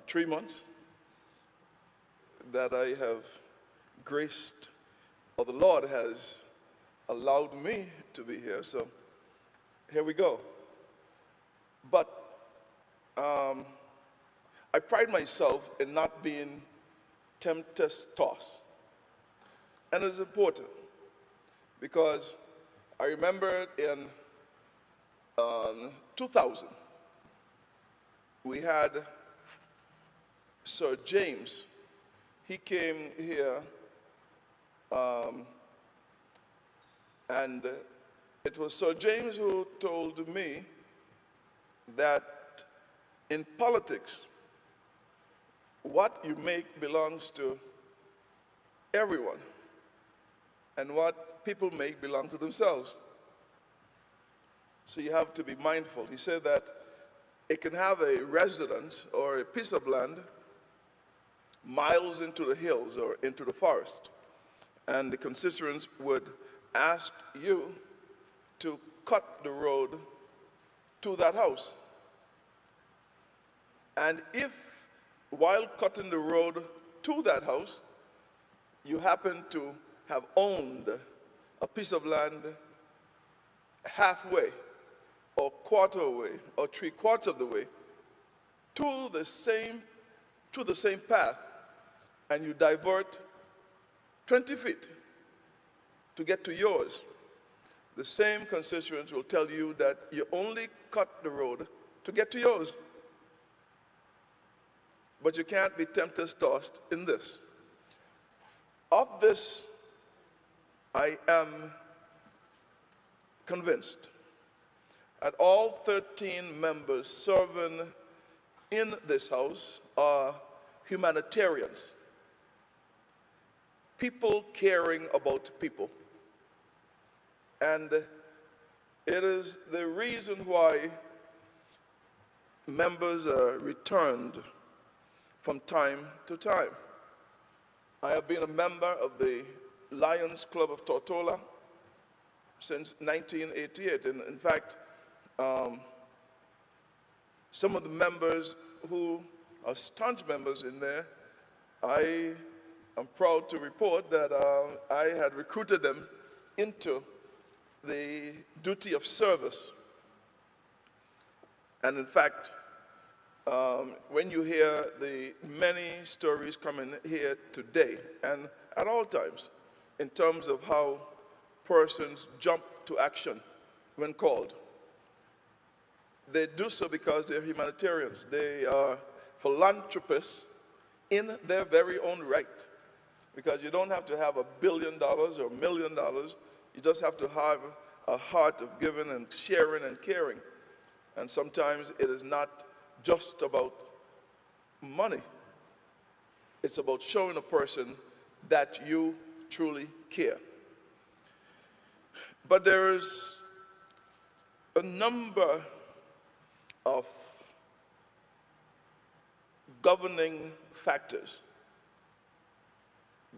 Speaker 7: 3 months that I have graced, or the Lord has allowed me to be here. So here we go. But I pride myself in not being tempest-tossed. And it's important because I remember in 2000, we had Sir James. He came here, and it was Sir James who told me that in politics, what you make belongs to everyone, and what people make belong to themselves. So you have to be mindful. He said that it can have a residence or a piece of land miles into the hills or into the forest, and the constituents would ask you to cut the road to that house. And if, while cutting the road to that house, you happen to have owned a piece of land halfway, or quarter way, or 3/4 of the way to the same path, and you divert 20 feet to get to yours, the same constituents will tell you that you only cut the road to get to yours. But you can't be tempest-tossed in this. Of this, I am convinced that all 13 members serving in this House are humanitarians, people caring about people. And it is the reason why members are returned from time to time. I have been a member of the Lions Club of Tortola since 1988. And in fact, some of the members who are staunch members in there, I am proud to report that I had recruited them into the duty of service. And in fact, when you hear the many stories coming here today and at all times in terms of how persons jump to action when called, they do so because they're humanitarians. They are philanthropists in their very own right, because you don't have to have $1 billion or $1 million. You just have to have a heart of giving and sharing and caring. And sometimes it is not just about money. It's about showing a person that you truly care. But there's a number of governing factors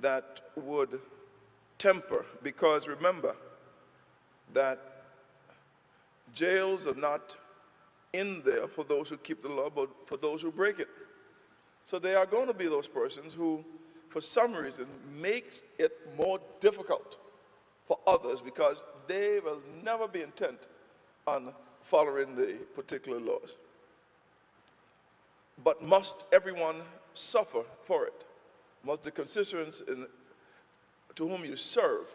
Speaker 7: that would temper, because remember that jails are not in there for those who keep the law, but for those who break it. So there are going to be those persons who, for some reason, make it more difficult for others because they will never be intent on following the particular laws. But must everyone suffer for it? Must the constituents to whom you serve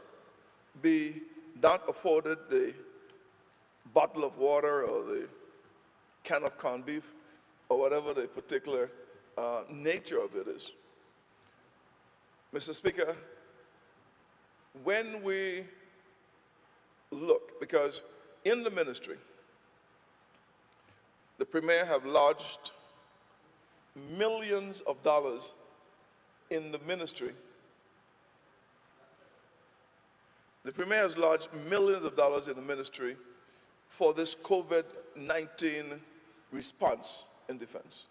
Speaker 7: be not afforded the bottle of water or the can of corned beef or whatever the particular nature of it is? Mr. Speaker, when we look, because in the ministry, the Premier have lodged millions of dollars in the ministry. The Premier has lodged millions of dollars in the ministry for this COVID-19 response in defense.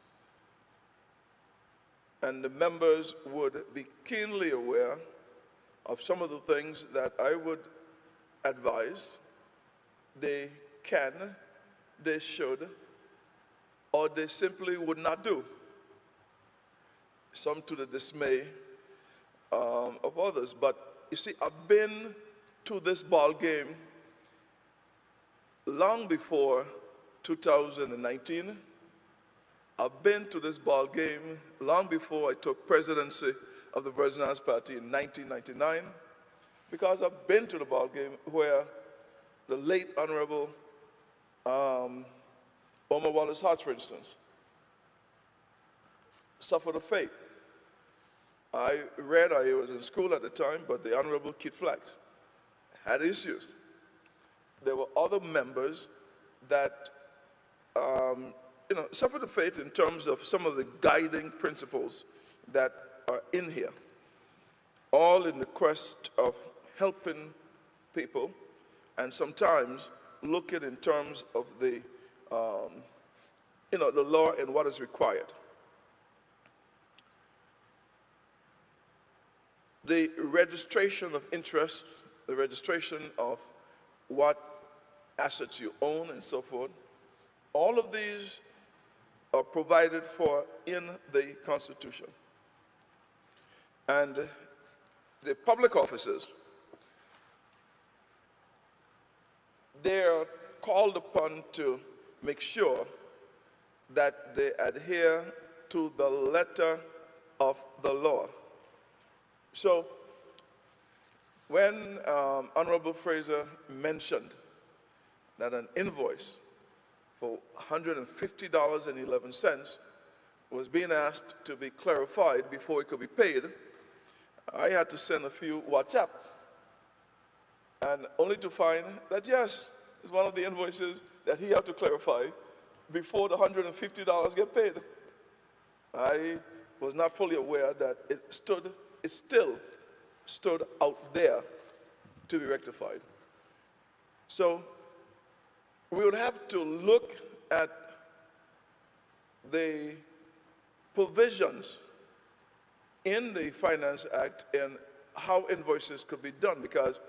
Speaker 7: And the members would be keenly aware of some of the things that I would advise they can, they should, or they simply would not do. Some to the dismay of others. But you see, I've been to this ball game long before 2019. I've been to this ball game long before I took presidency of the Virgin Islands Party in 1999, because I've been to the ball game where the late Honorable Omar Wallace Hart, for instance, suffered a fate. I was in school at the time, but the Honorable Keith Flax had issues. There were other members that suffered a fate in terms of some of the guiding principles that are in here, all in the quest of helping people, and sometimes looking in terms of the law and what is required. The registration of interest, the registration of what assets you own and so forth, all of these are provided for in the Constitution. And the public officers, they are called upon to make sure that they adhere to the letter of the law. So when Honorable Fraser mentioned that an invoice for $150.11 was being asked to be clarified before it could be paid, I had to send a few WhatsApp, and only to find that, yes, it's one of the invoices that he had to clarify before the $150 get paid. I was not fully aware that it still stood out there to be rectified. So we would have to look at the provisions in the Finance Act and how invoices could be done, because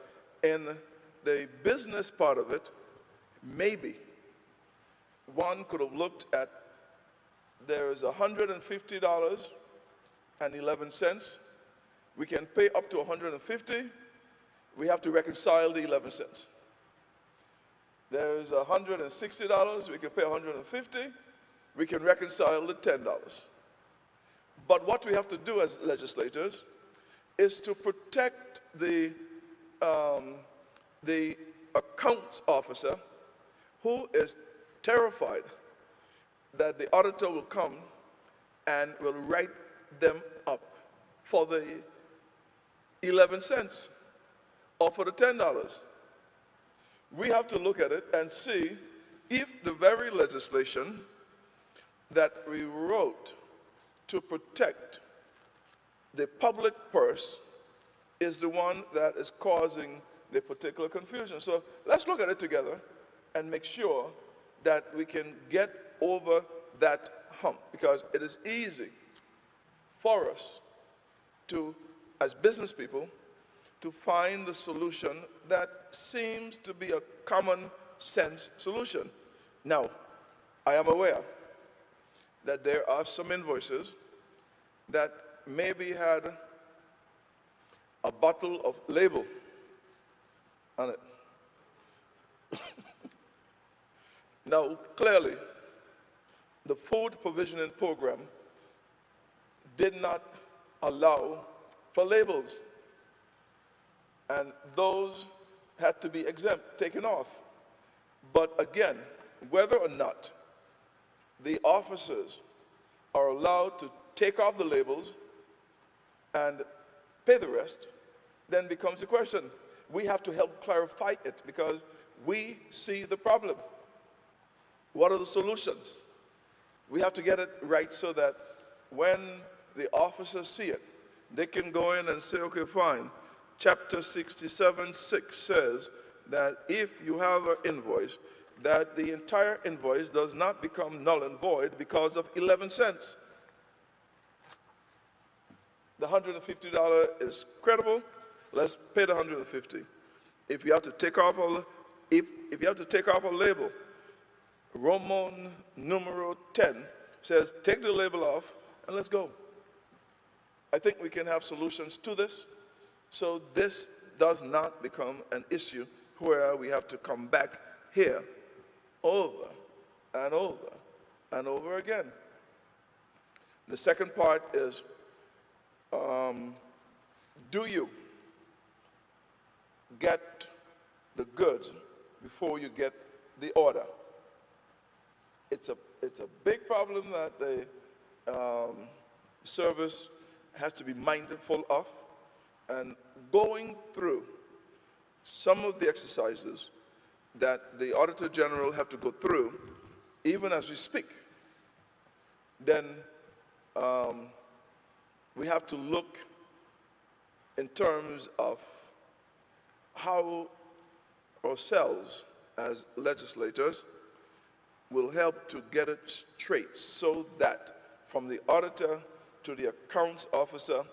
Speaker 7: in the business part of it, maybe one could have looked at, there is $150.11. We can pay up to $150. We have to reconcile the 11 cents. There's $160. We can pay $150. We can reconcile the $10. But what we have to do as legislators is to protect the accounts officer who is terrified that the auditor will come and will write them up for the 11 cents or for the $10. We have to look at it and see if the very legislation that we wrote to protect the public purse is the one that is causing the particular confusion. So let's look at it together and make sure that we can get over that hump, because it is easy for us to, as business people, to find the solution that seems to be a common sense solution. Now, I am aware that there are some invoices that maybe had a bottle of label on it. Now, clearly, the food provisioning program did not allow for labels, and those had to be exempt, taken off. But again, whether or not the officers are allowed to take off the labels and pay the rest, then becomes the question. We have to help clarify it because we see the problem. What are the solutions? We have to get it right so that when the officers see it, they can go in and say, okay, fine. Chapter 67:6 says that if you have an invoice, that the entire invoice does not become null and void because of 11 cents. The $150 is credible. Let's pay the $150. If you have to take off if you have to take off a label, Roman numero 10 says take the label off and let's go. I think we can have solutions to this, so this does not become an issue where we have to come back here over and over and over again. The second part is, do you get the goods before you get the order? It's a big problem that the service has to be mindful of, and going through some of the exercises that the Auditor General have to go through, even as we speak, then we have to look in terms of how ourselves as legislators will help to get it straight so that from the auditor to the accounts officer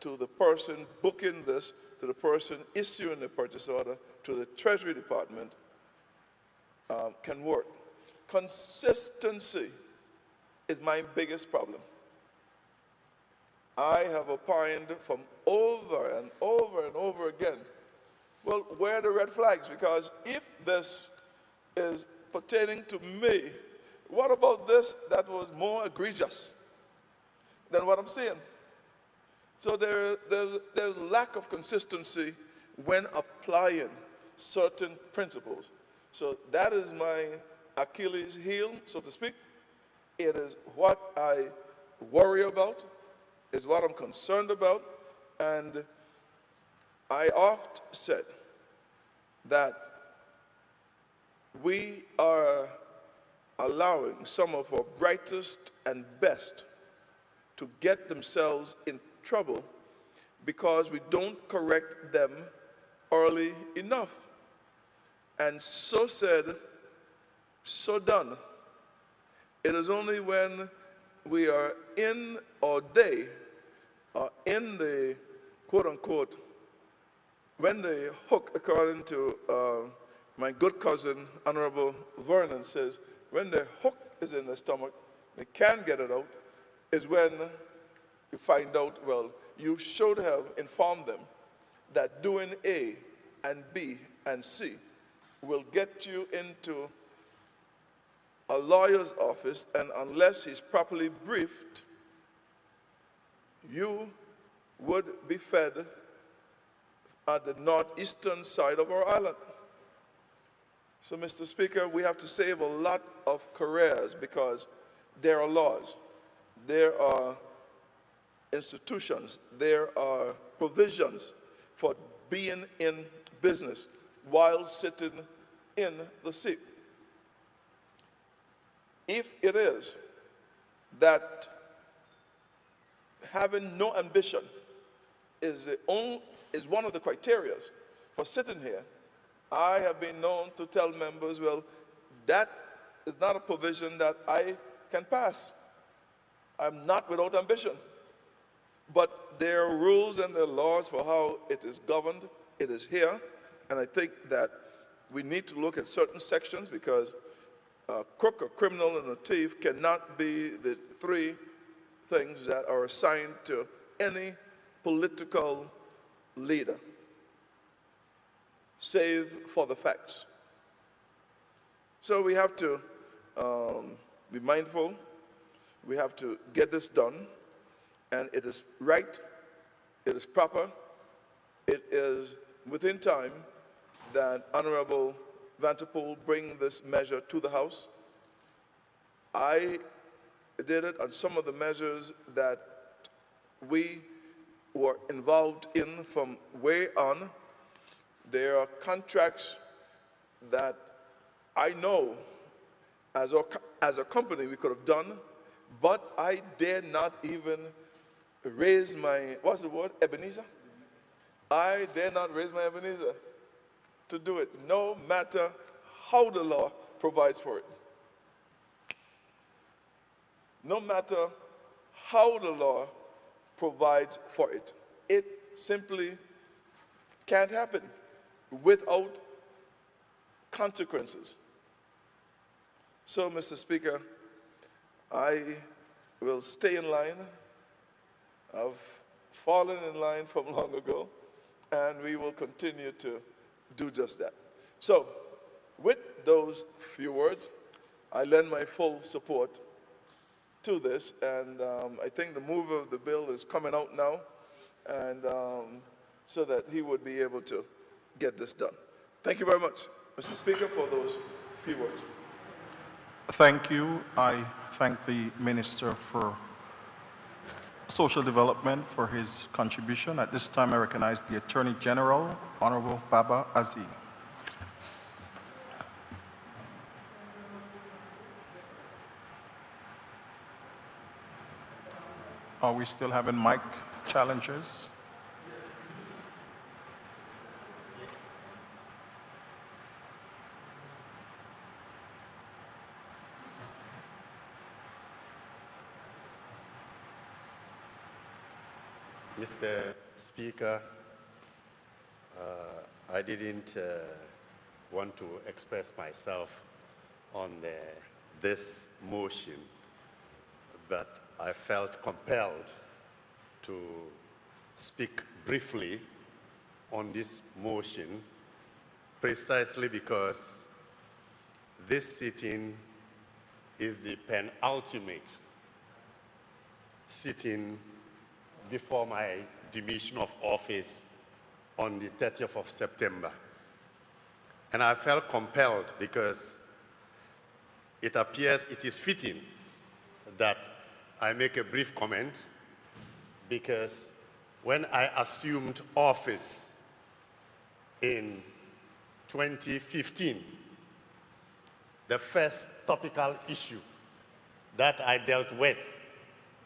Speaker 7: to the person booking this to the person issuing the purchase order to the Treasury Department can work. Consistency is my biggest problem. I have opined from over and over and over again, well, where are the red flags? Because if this is pertaining to me, what about this that was more egregious than what I'm seeing? So there's lack of consistency when applying certain principles. So that is my Achilles heel, so to speak. It is what I worry about, is what I'm concerned about, and I oft said that we are allowing some of our brightest and best to get themselves in trouble because we don't correct them early enough. And so said, so done. It is only when we are in, or they are in the quote-unquote, when the hook, according to my good cousin, Honorable Vernon, says, when the hook is in the stomach, they can't get it out, is when you find out, well, you should have informed them that doing A and B and C will get you into a lawyer's office, and unless he's properly briefed, you would be fed at the northeastern side of our island. So, Mr. Speaker, we have to save a lot of careers because there are laws, there are institutions, there are provisions for being in business while sitting in the seat. If it is that having no ambition is one of the criteria for sitting here, I have been known to tell members, well, that is not a provision that I can pass. I'm not without ambition. But there are rules and there are laws for how it is governed. It is here. And I think that we need to look at certain sections, because a crook, a criminal, and a thief cannot be the three things that are assigned to any political leader, save for the facts. So we have to be mindful. We have to get this done. And it is right, it is proper, it is within time that Honorable Vanterpool bring this measure to the House. I did it on some of the measures that we were involved in from way on. There are contracts that I know as a company we could have done, but I dare not even raise my, what's the word, Ebenezer? I dare not raise my Ebenezer to do it, no matter how the law provides for it. No matter how the law provides for it. It simply can't happen without consequences. So, Mr. Speaker, I will stay in line. I've fallen in line from long ago, and we will continue to do just that. So, with those few words, I lend my full support to this, and I think the mover of the bill is coming out now, and so that he would be able to get this done. Thank you very much, Mr. Speaker, for those few words.
Speaker 1: Thank you. I thank the Minister for Social Development for his contribution. At this time, I recognize the Attorney General, Honorable Baba Aziz. Are we still having mic challenges?
Speaker 14: Mr. Speaker, I didn't want to express myself on this motion, but I felt compelled to speak briefly on this motion, precisely because this sitting is the penultimate sitting before my demission of office on the 30th of September. And I felt compelled because it appears it is fitting that I make a brief comment, because when I assumed office in 2015, the first topical issue that I dealt with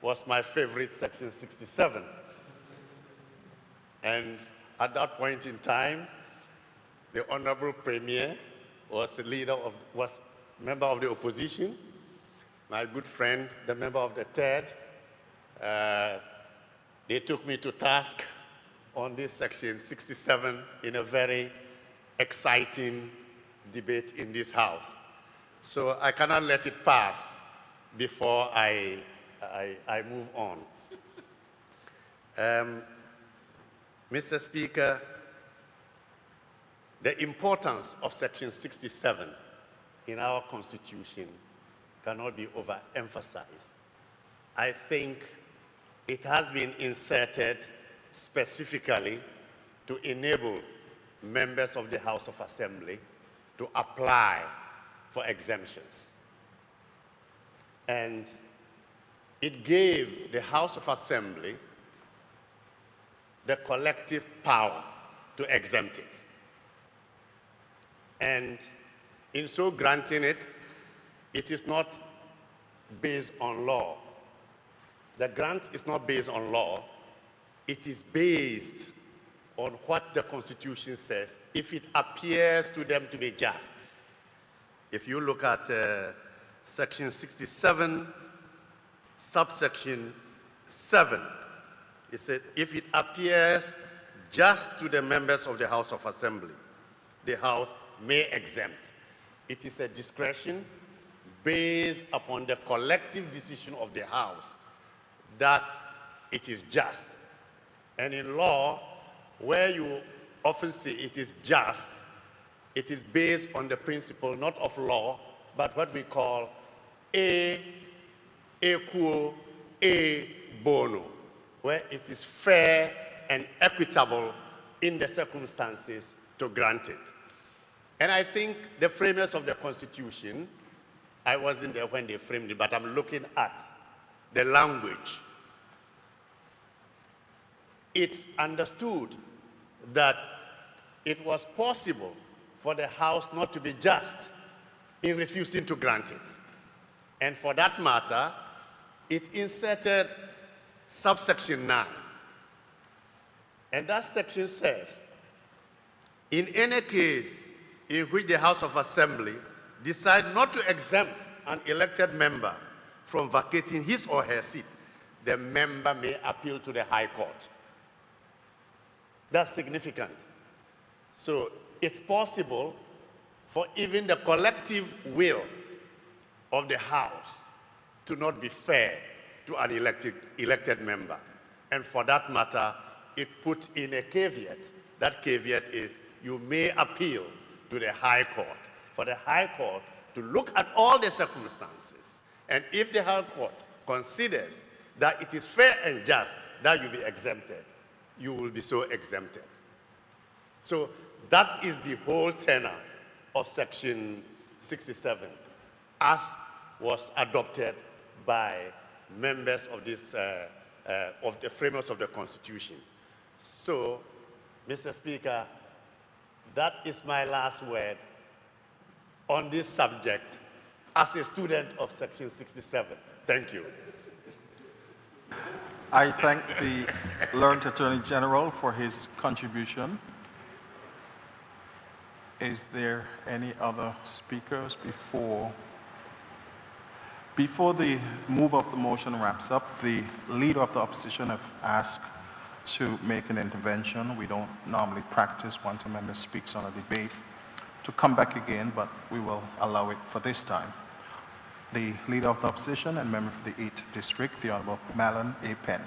Speaker 14: was my favorite Section 67. And at that point in time, the Honorable Premier was member of the opposition. My good friend, the member of the third, they took me to task on this Section 67 in a very exciting debate in this House. So I cannot let it pass before I move on. Mr. Speaker, the importance of Section 67 in our Constitution cannot be overemphasized. I think it has been inserted specifically to enable members of the House of Assembly to apply for exemptions. And it gave the House of Assembly the collective power to exempt it. And in so granting it, it is not based on law. The grant is not based on law. It is based on what the Constitution says, if it appears to them to be just. If you look at Section 67, subsection 7, it said, if it appears just to the members of the House of Assembly, the House may exempt. It is a discretion based upon the collective decision of the House that it is just. And in law, where you often say it is just, it is based on the principle not of law, but what we call a quo, a bono, where it is fair and equitable in the circumstances to grant it. And I think the framers of the Constitution, I wasn't there when they framed it, but I'm looking at the language. It's understood that it was possible for the House not to be just in refusing to grant it. And for that matter, it inserted subsection 9. And that section says, in any case in which the House of Assembly decide not to exempt an elected member from vacating his or her seat, the member may appeal to the High Court. That's significant. So it's possible for even the collective will of the House to not be fair to an elected member. And for that matter, it put in a caveat. That caveat is you may appeal to the High Court, for the High Court to look at all the circumstances. And if the High Court considers that it is fair and just that you be exempted, you will be so exempted. So that is the whole tenor of Section 67, as was adopted by members of this, of the framers of the Constitution. So, Mr. Speaker, that is my last word on this subject as a student of Section 67. Thank you.
Speaker 1: I thank the learned Attorney General for his contribution. Is there any other speakers before the move of the motion wraps up? The leader of the opposition have asked to make an intervention. We don't normally practice once a member speaks on a debate to come back again, but we will allow it for this time. The leader of the opposition and member for the 8th District, the Honorable Marlon A. Penn.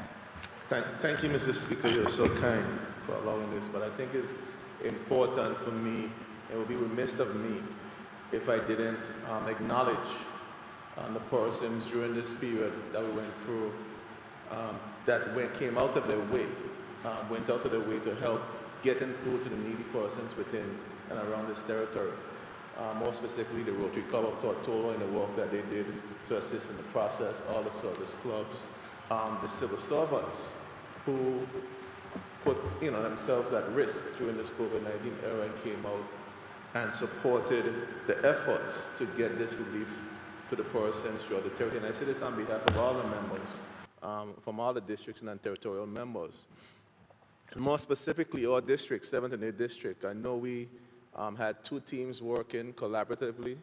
Speaker 9: Thank you, Mr. Speaker. You're so kind for allowing this, but I think it's important for me, it would be remiss of me if I didn't acknowledge the persons during this period that we went through came out of their way, went out of their way to help getting food to the needy persons within and around this territory. More specifically, the Rotary Club of Tortola and the work that they did to assist in the process, all the service clubs, the civil servants who put themselves at risk during this COVID-19 era and came out and supported the efforts to get this relief to the persons throughout the territory. And I say this on behalf of all the members from all the districts and territorial members. And more specifically, our district, 7th and 8th District, I know we had 2 teams working collaboratively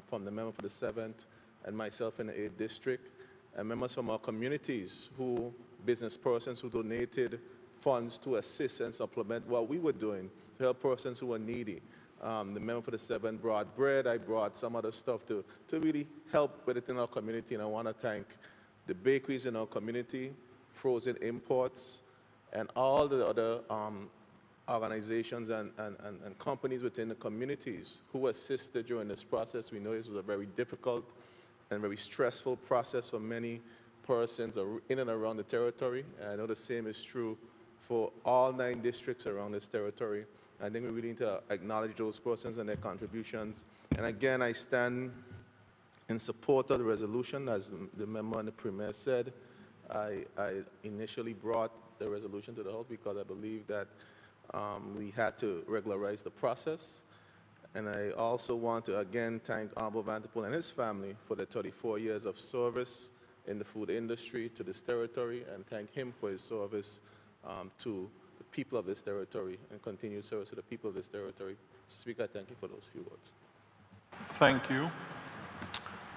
Speaker 9: from the member for the 7th and myself in the 8th District, and members from our communities business persons who donated funds to assist and supplement what we were doing to help persons who were needy. The member for the 7th brought bread. I brought some other stuff to really help with it in our community, and I want to thank the bakeries in our community, Frozen Imports, and all the other organizations and companies within the communities who assisted during this process. We know this was a very difficult and very stressful process for many persons in and around the territory. And I know the same is true for all 9 districts around this territory. I think we really need to acknowledge those persons and their contributions. And again, I stand in support of the resolution, as the member and the Premier said. I initially brought the resolution to the House because I believe that we had to regularize the process. And I also want to again thank Honorable Vanterpool and his family for their 34 years of service in the food industry to this territory, and thank him for his service to the people of this territory and continued service to the people of this territory. Mr. Speaker, I thank you for those few words.
Speaker 1: Thank you.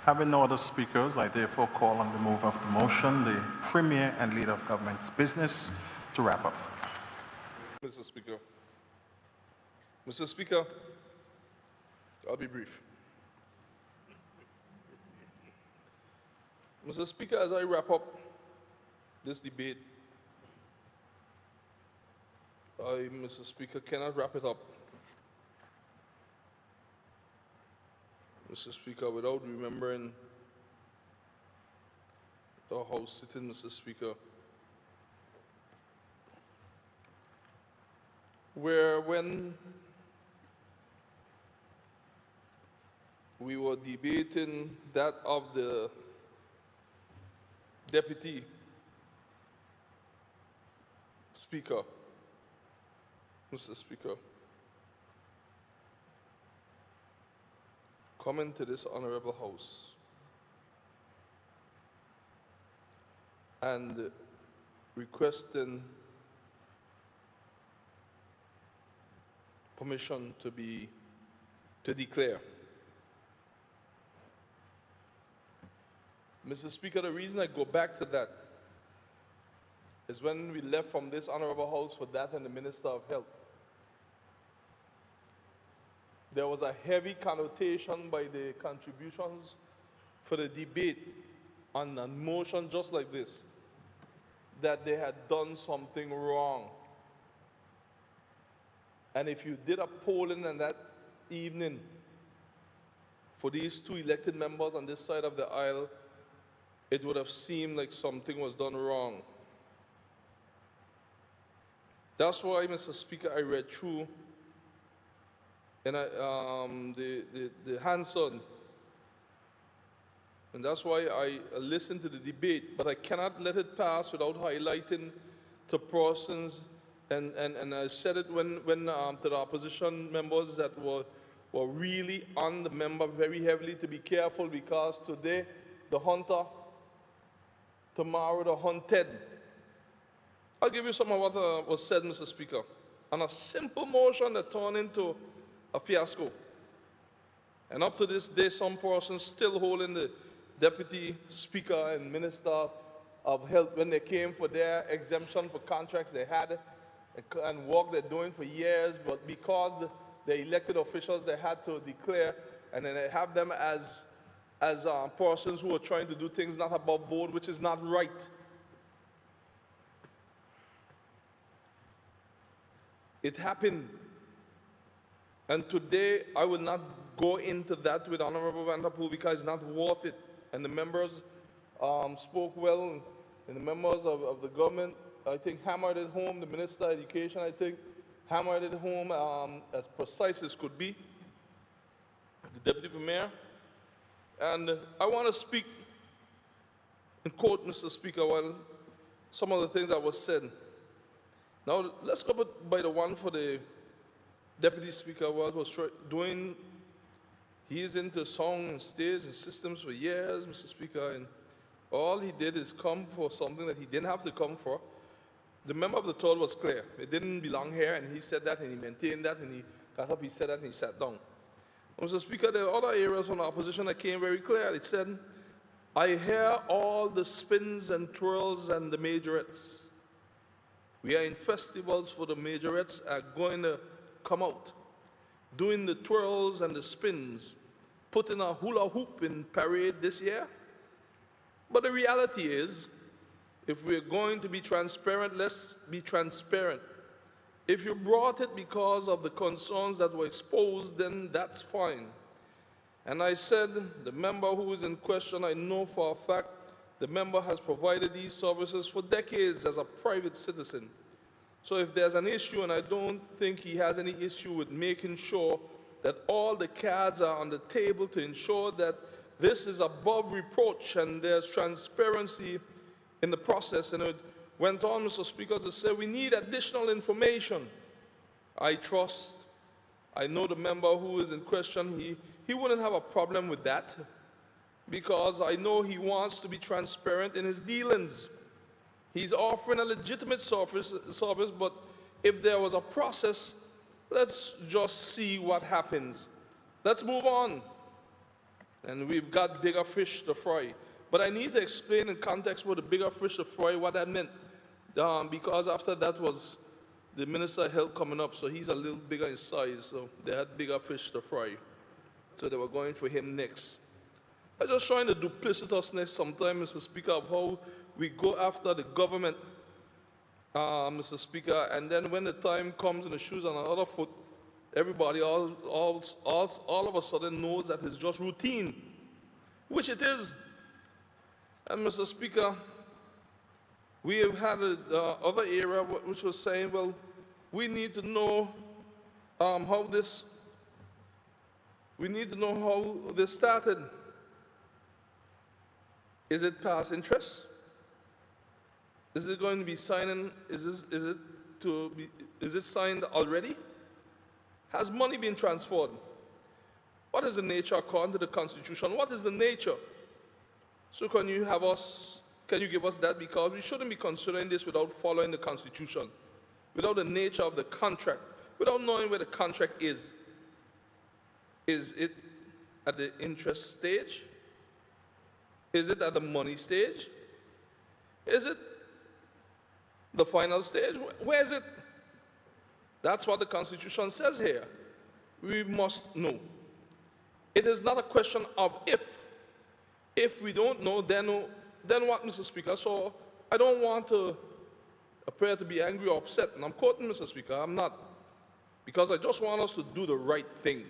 Speaker 1: Having no other speakers, I therefore call on the mover of the motion, the Premier and Leader of Government's business, to wrap up.
Speaker 3: Mr. Speaker. Mr. Speaker, I'll be brief. Mr. Speaker, as I wrap up this debate, I, Mr. Speaker, cannot wrap it up, Mr. Speaker, without remembering the House sitting, Mr. Speaker, where when we were debating that of the Deputy Speaker, Mr. Speaker, coming to this honorable House and requesting permission to declare. Mr. Speaker, the reason I go back to that is when we left from this honorable House for that and the Minister of Health, there was a heavy connotation by the contributions for the debate on a motion just like this, that they had done something wrong. And if you did a polling on that evening for these two elected members on this side of the aisle, it would have seemed like something was done wrong. That's why, Mr. Speaker, I read through and the Hansard, and that's why I listened to the debate, but I cannot let it pass without highlighting to persons, and I said it when to the opposition members that were really on the member very heavily to be careful, because today the hunter, tomorrow the hunted. I'll give you some of what was said, Mr. Speaker, on a simple motion that turned into a fiasco. And up to this day, some persons still holding the Deputy Speaker and Minister of Health when they came for their exemption for contracts they had and work they're doing for years, but because the elected officials, they had to declare, and then they have them as persons who are trying to do things not above board, which is not right. It happened. And today, I will not go into that with Honorable Vanderpool because it's not worth it. And the members spoke well, and the members of the government, I think, hammered it home. The Minister of Education, I think, hammered it home as precise as could be. The Deputy Premier. And I want to speak and quote, Mr. Speaker, while some of the things that was said. Now, let's go by the one for the Deputy Speaker was doing. He is into song and stage and systems for years, Mr. Speaker, and all he did is come for something that he didn't have to come for. The member of the third was clear. It didn't belong here, and he said that, and he maintained that, and he got up, he said that, and he sat down. Mr. Speaker, there are other areas from the opposition that came very clear. It said, I hear all the spins and twirls and the majorettes. We are in festivals for the majorettes are going to come out, doing the twirls and the spins, putting a hula hoop in parade this year. But the reality is, if we're going to be transparent, let's be transparent. If you brought it because of the concerns that were exposed, then that's fine. And I said, the member who is in question, I know for a fact the member has provided these services for decades as a private citizen. So if there's an issue, and I don't think he has any issue with making sure that all the cards are on the table to ensure that this is above reproach and there's transparency in the process. And it went on, Mr. Speaker, to say we need additional information. I know the member who is in question, he wouldn't have a problem with that. because I know he wants to be transparent in his dealings. He's offering a legitimate service, but if there was a process, let's just see what happens. Let's move on. And we've got bigger fish to fry. But I need to explain in context what the bigger fish to fry, what that meant. Because after that was the Minister of Health coming up, so he's a little bigger in size, so they had bigger fish to fry. So they were going for him next. I'm just trying to duplicitousness sometimes, Mr. Speaker, of how we go after the government, Mr. Speaker, and then when the time comes and the shoes on another foot, everybody all of a sudden knows that it's just routine, which it is. And Mr. Speaker, we have had other era which was saying, well, we need to know how this started. Is it past interest? Is it going to be signing? Is it signed already? Has money been transferred? What is the nature according to the Constitution? What is the nature? So can you give us that? Because we shouldn't be considering this without following the Constitution, without the nature of the contract, without knowing where the contract is. Is it at the interest stage? Is it at the money stage? Is it the final stage? Where is it? That's what the Constitution says here. We must know. It is not a question of if. If we don't know, then what, Mr. Speaker? So I don't want to appear to be angry or upset, and I'm quoting Mr. Speaker. I'm not, because I just want us to do the right thing,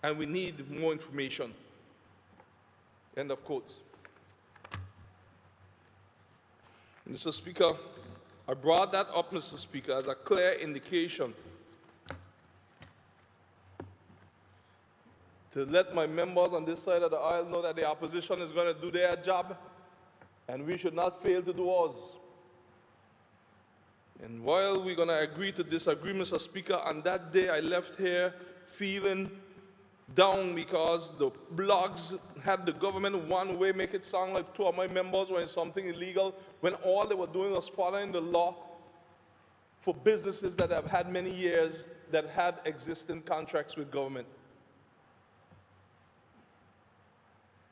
Speaker 3: and we need more information. End of quotes. Mr. Speaker, I brought that up, Mr. Speaker, as a clear indication to let my members on this side of the aisle know that the opposition is going to do their job, and we should not fail to do ours. And while we're going to agree to disagree, Mr. Speaker, on that day I left here feeling down because the blogs had the government one way, make it sound like two of my members were in something illegal, when all they were doing was following the law for businesses that have had many years that had existing contracts with government.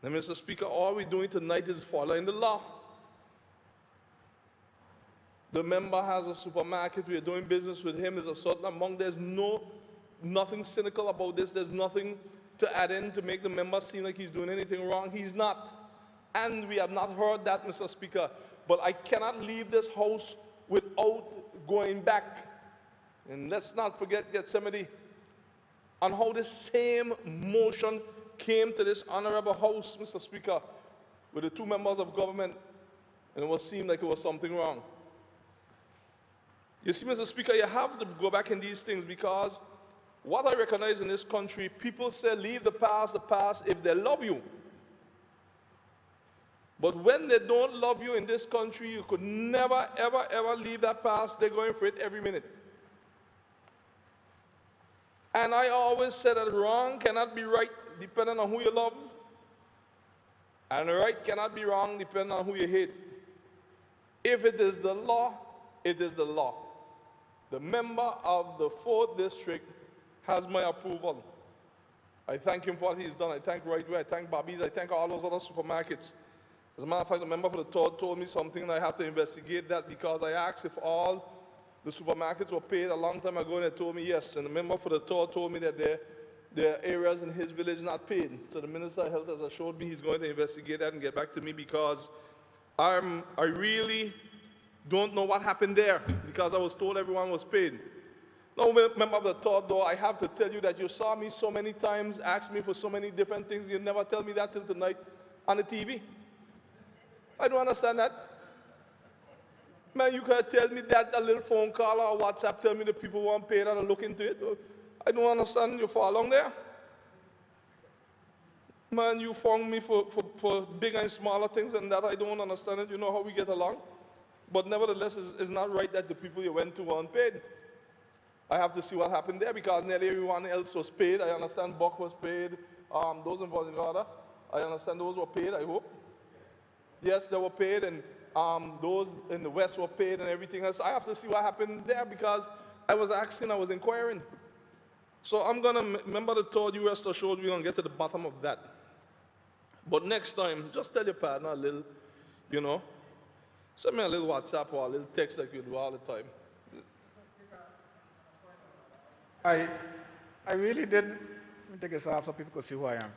Speaker 3: And Mr. Speaker, all we're doing tonight is following the law. The member has a supermarket, we're doing business with him, there's a certain amount, there's nothing cynical about this. There's nothing to add in to make the member seem like he's doing anything wrong. He's not. And we have not heard that, Mr. Speaker. But I cannot leave this house without going back. And let's not forget Gethsemane, on how this same motion came to this honorable house, Mr. Speaker, with the two members of government, and it seemed like it was something wrong. You see, Mr. Speaker, you have to go back in these things, because what I recognize in this country, people say leave the past if they love you. But when they don't love you in this country, you could never, ever, ever leave that past. They're going for it every minute. And I always said that wrong cannot be right depending on who you love, and right cannot be wrong depending on who you hate. If it is the law, it is the law. The member of the 4th District has my approval. I thank him for what he's done. I thank Rightway, I thank Bobby's, I thank all those other supermarkets. As a matter of fact, the member for the 3rd told me something, and I have to investigate that, because I asked if all the supermarkets were paid a long time ago, and they told me yes. And the member for the 3rd told me that there are areas in his village not paid. So the Minister of Health has assured me he's going to investigate that and get back to me, because I really don't know what happened there, because I was told everyone was paid. Now, member of the 3rd, though, I have to tell you that you saw me so many times, asked me for so many different things. You never tell me that till tonight on the TV. I don't understand that. Man, you can tell me that a little phone call or WhatsApp, tell me the people weren't paid and I look into it. I don't understand you for along there. Man, you phone me for bigger and smaller things, and that I don't understand it. You know how we get along. But nevertheless, it's not right that the people you went to weren't paid. I have to see what happened there, because nearly everyone else was paid. I understand Buck was paid, those involved in order. I understand those were paid, I hope. Yes, they were paid, and those in the West were paid and everything else. I have to see what happened there because I was asking, I was inquiring. So I'm going to, remember the third, you rest assured we're going to get to the bottom of that. But next time, just tell your partner a little, you know, send me a little WhatsApp or a little text like you do all the time.
Speaker 15: I really didn't, let me take this off so people could see who I am.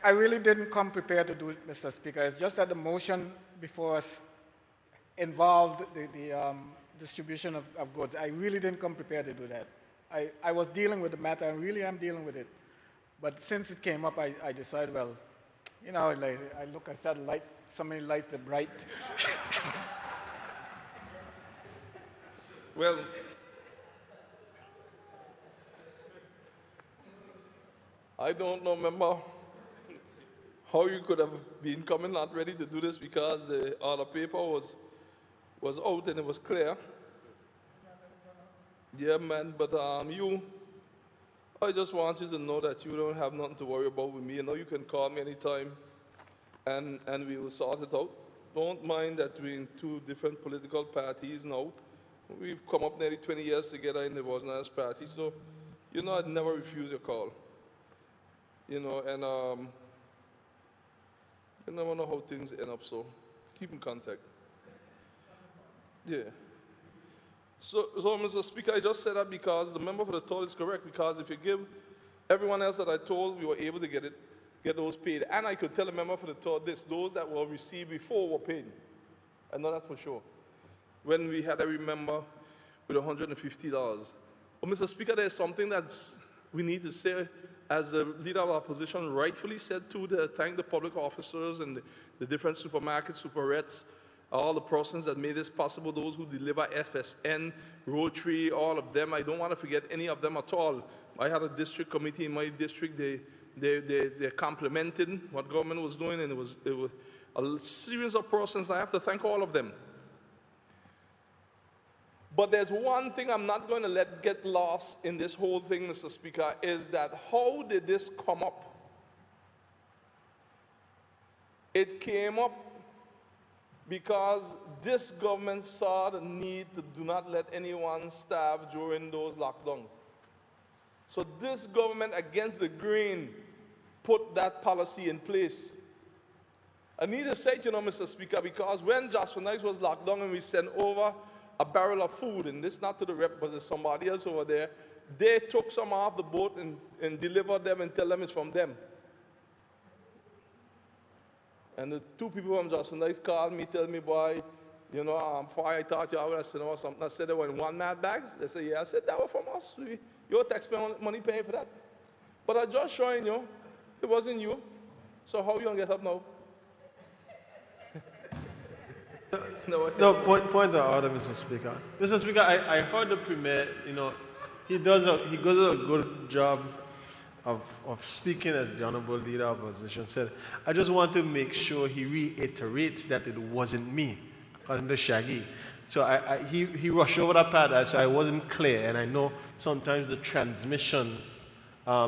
Speaker 15: I really didn't come prepared to do it, Mr. Speaker. It's just that the motion before us involved the distribution of goods. I really didn't come prepared to do that. I was dealing with the matter, and really am dealing with it. But since it came up, I decided, well, you know, like, I look, I saw the lights, so many lights are bright.
Speaker 3: Well, I don't know, remember how you could have been coming not ready to do this because the other paper was out and it was clear. Yeah, man, but I just want you to know that you don't have nothing to worry about with me. You know, you can call me anytime and we will sort it out. Don't mind that we're in two different political parties now. We've come up nearly 20 years together in the Virgin Islands Party, so, you know, I'd never refuse your call. You know, and you never know how things end up, so keep in contact. Yeah. So Mr. Speaker, I just said that because the member for the third is correct, because if you give everyone else that I told, we were able to get those paid. And I could tell the member for the third this, those that were received before were paid. I know that for sure. When we had every member with $150. But Mr. Speaker, there's something that we need to say, as the leader of our opposition rightfully said too, to thank the public officers and the different supermarkets, superettes, all the persons that made this possible, those who deliver FSN, Rotary, all of them. I don't want to forget any of them at all. I had a district committee in my district. They complimented what government was doing, and it was a series of persons. I have to thank all of them. But there's one thing I'm not going to let get lost in this whole thing, Mr. Speaker, is that how did this come up? It came up because this government saw the need to do not let anyone starve during those lockdowns. So this government, against the grain, put that policy in place. I need to say it, you know, Mr. Speaker, because when Jasper Nice was locked down and we sent over a barrel of food, and this not to the rep, but there's somebody else over there, they took some off the boat and delivered them and tell them it's from them. And the two people from Jasper Nice called me, tell me, boy, you know, I thought you would have sent over something. I said they were in one mad bags. They said, yeah. I said, that was from us. Your taxpayer money paying for that. But I just showing you, it wasn't you. So how you going to get up now?
Speaker 12: No, point of order, Mr. Speaker. Mr. Speaker, I heard the Premier, you know, he goes a good job of speaking, as the Honorable Leader of Opposition said. I just want to make sure he reiterates that it wasn't me, according to Shaggy. So he rushed over that part, so I wasn't clear, and I know sometimes the transmission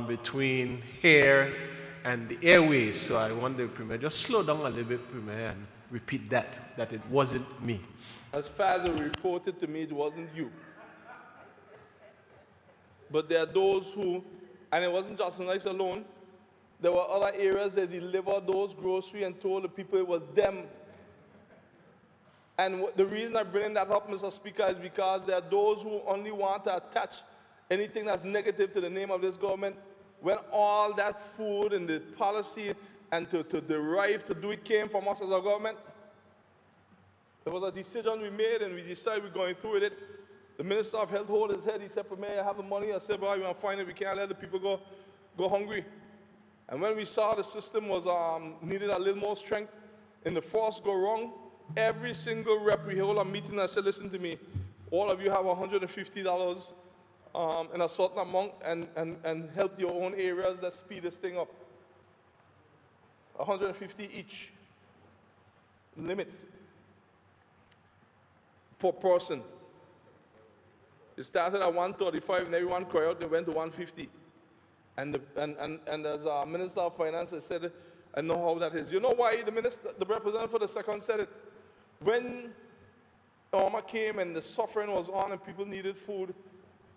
Speaker 12: between here and the airways, so I want the Premier just slow down a little bit, Premier, and repeat that it wasn't me.
Speaker 3: As far as it reported to me, it wasn't you. But there are those who, and it wasn't Jasper Nice alone, there were other areas that delivered those groceries and told the people it was them. And the reason I'm bringing that up, Mr. Speaker, is because there are those who only want to attach anything that's negative to the name of this government, when all that food and the policy and to derive to do it came from us as a government. There was a decision we made, and we decided we're going through with it. The Minister of Health hold his head. He said, Premier, I have the money. I said, boy, we want to find it. We can't let the people go hungry. And when we saw the system was needed a little more strength, in the first go wrong, every single rep, we hold a meeting and I said, listen to me, all of you have $150 in a certain amount and help your own areas that speed this thing up. 150 each limit per person. It started at 135 and everyone cried out, they went to 150. And as Minister of Finance, I said, I know how that is. You know why the representative for the second said it? When Irma came and the suffering was on and people needed food,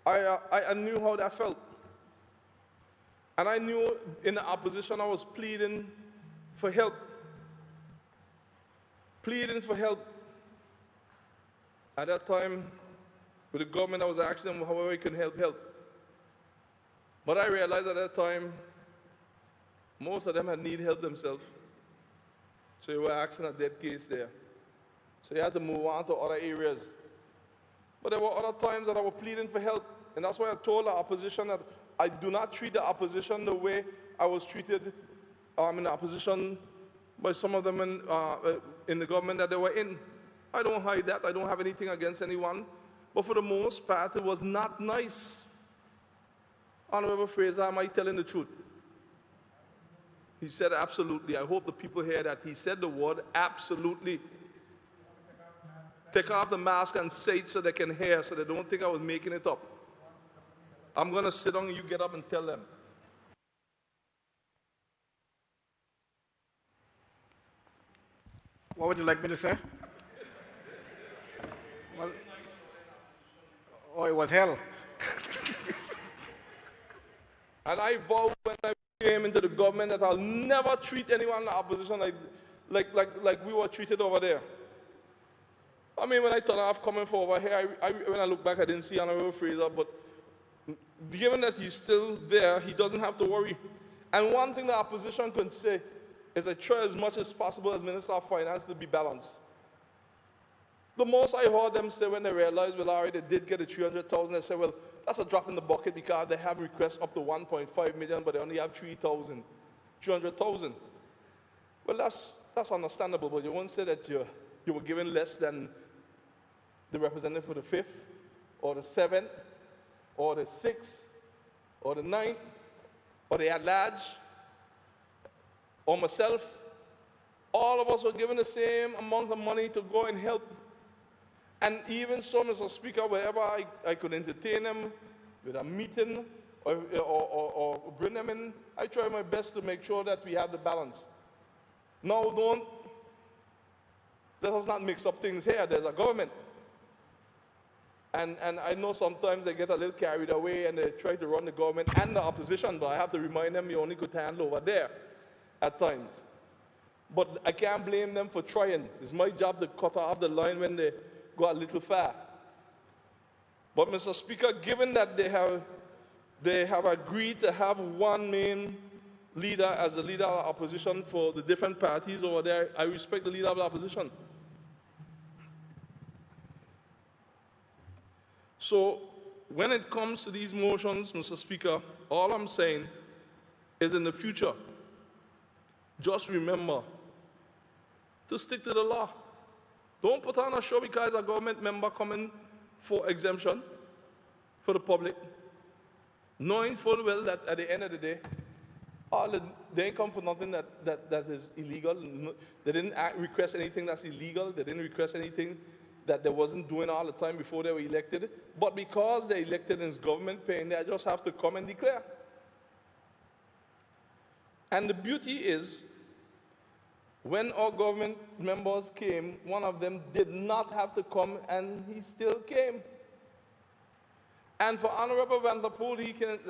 Speaker 3: I knew how that felt. And I knew in the opposition I was pleading for help. Pleading for help. At that time, with the government, I was asking them however I could help. But I realized at that time, most of them had need help themselves. So you were asking a dead case there. So you had to move on to other areas. But there were other times that I was pleading for help. And that's why I told the opposition that I do not treat the opposition the way I was treated in the opposition by some of them in the government that they were in. I don't hide that. I don't have anything against anyone. But for the most part, it was not nice. Honorable Fraser, am I telling the truth? He said absolutely. I hope the people hear that. He said the word absolutely. Take off the mask and say it so they can hear, so they don't think I was making it up. I'm going to sit down and you get up and tell them.
Speaker 15: What would you like me to say? Well, oh, it was hell.
Speaker 3: And I vowed when I came into the government that I'll never treat anyone in the opposition like we were treated over there. I mean, when I thought of coming for over here, when I look back, I didn't see Honorable Fraser, but given that he's still there, he doesn't have to worry. And one thing the opposition can say is I try as much as possible as Minister of Finance to be balanced. The most I heard them say when they realized, well, all right, they did get the 300,000, they said, well, that's a drop in the bucket because they have requests up to 1.5 million, but they only have 300,000. Well, that's understandable, but you won't say that you were given less than the representative for the 5th, or the 7th, or the 6th, or the 9th, or the at-large, or myself. All of us were given the same amount of money to go and help. And even so, Mr. Speaker, wherever I could entertain them with a meeting or bring them in, I try my best to make sure that we have the balance. Now, let us not mix up things here. There's a government. And I know sometimes they get a little carried away and they try to run the government and the opposition, but I have to remind them you only could handle over there at times. But I can't blame them for trying. It's my job to cut off the line when they go a little far. But Mr. Speaker, given that they have agreed to have one main leader as the leader of the opposition for the different parties over there, I respect the leader of the opposition. So when it comes to these motions, Mr. Speaker, all I'm saying is in the future, just remember to stick to the law. Don't put on a show because a government member coming for exemption for the public, knowing full well that at the end of the day, they ain't come for nothing that is illegal. They didn't request anything that's illegal. They didn't request anything that they wasn't doing all the time before they were elected. But because they're elected in this government paying, they just have to come and declare. And the beauty is, when our government members came, one of them did not have to come, and he still came. And for Honorable Vanderpool,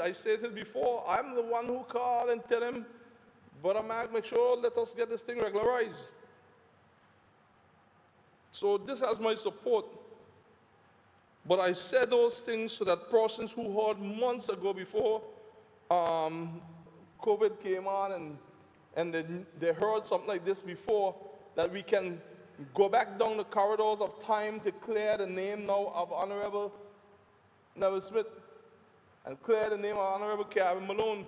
Speaker 3: I stated before, I'm the one who called and tell him, Brother Mark, make sure, let us get this thing regularized. So this has my support. But I said those things so that persons who heard months ago before COVID came on and they heard something like this before, that we can go back down the corridors of time to clear the name now of Honorable Neville Smith and clear the name of Honorable Calvin Malone,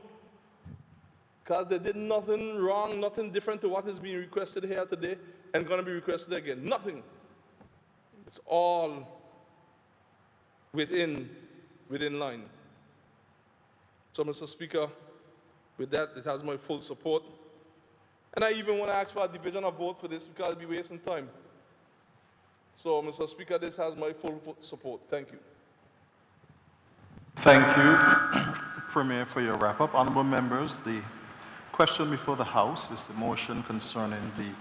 Speaker 3: because they did nothing wrong, nothing different to what is being requested here today and going to be requested again. Nothing. It's all within line. So, Mr. Speaker, with that, it has my full support. And I even want to ask for a division of vote for this because I'll be wasting time. So, Mr. Speaker, this has my full support. Thank you.
Speaker 1: Thank you. Premier, for your wrap-up. Honorable members, the question before the House is the motion concerning the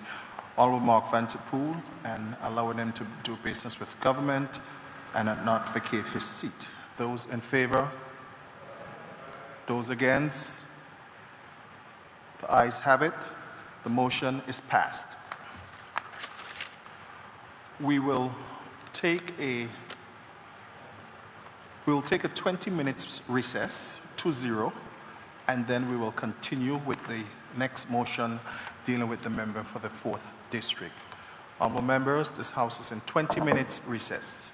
Speaker 1: Honorable Mark Vanterpool and allowing him to do business with government and not vacate his seat. Those in favor? Those against? The ayes have it. The motion is passed. We will take a 20 minutes recess, 2-0, and then we will continue with the next motion dealing with the member for the 4th District. Honorable members, this House is in 20 minutes recess.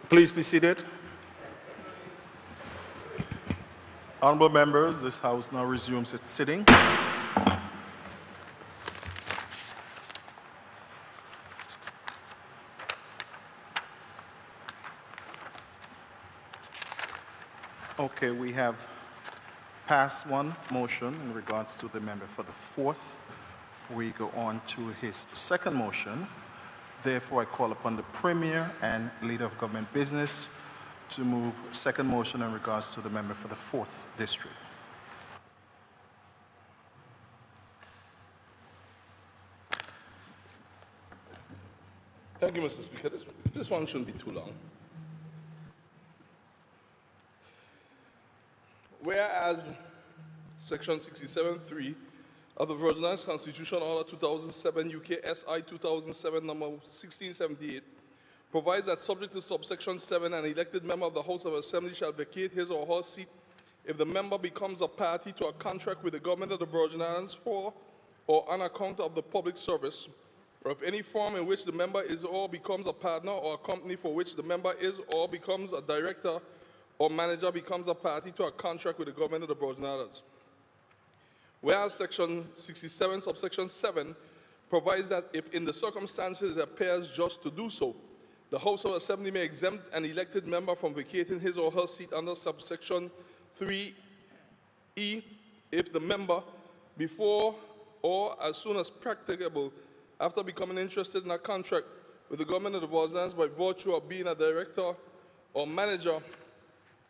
Speaker 1: Please be seated. Honorable members, this House now resumes its sitting. Okay, we have passed one motion in regards to the member for the 4th. We go on to his second motion. Therefore, I call upon the Premier and Leader of Government Business to move second motion in regards to the member for the 4th District.
Speaker 3: Thank you, Mr. Speaker. This one shouldn't be too long. Whereas Section 67(3) of the Virgin Islands Constitution, Order 2007, UK SI 2007, number 1678, provides that subject to subsection 7, an elected member of the House of Assembly shall vacate his or her seat if the member becomes a party to a contract with the government of the Virgin Islands for or on account of the public service, or if any form in which the member is or becomes a partner, or a company for which the member is or becomes a director or manager becomes a party to a contract with the government of the Virgin Islands. Whereas Section 67, subsection 7, provides that if in the circumstances it appears just to do so, the House of Assembly may exempt an elected member from vacating his or her seat under subsection 3E if the member, before or as soon as practicable after becoming interested in a contract with the government of the Virgin Islands by virtue of being a director or manager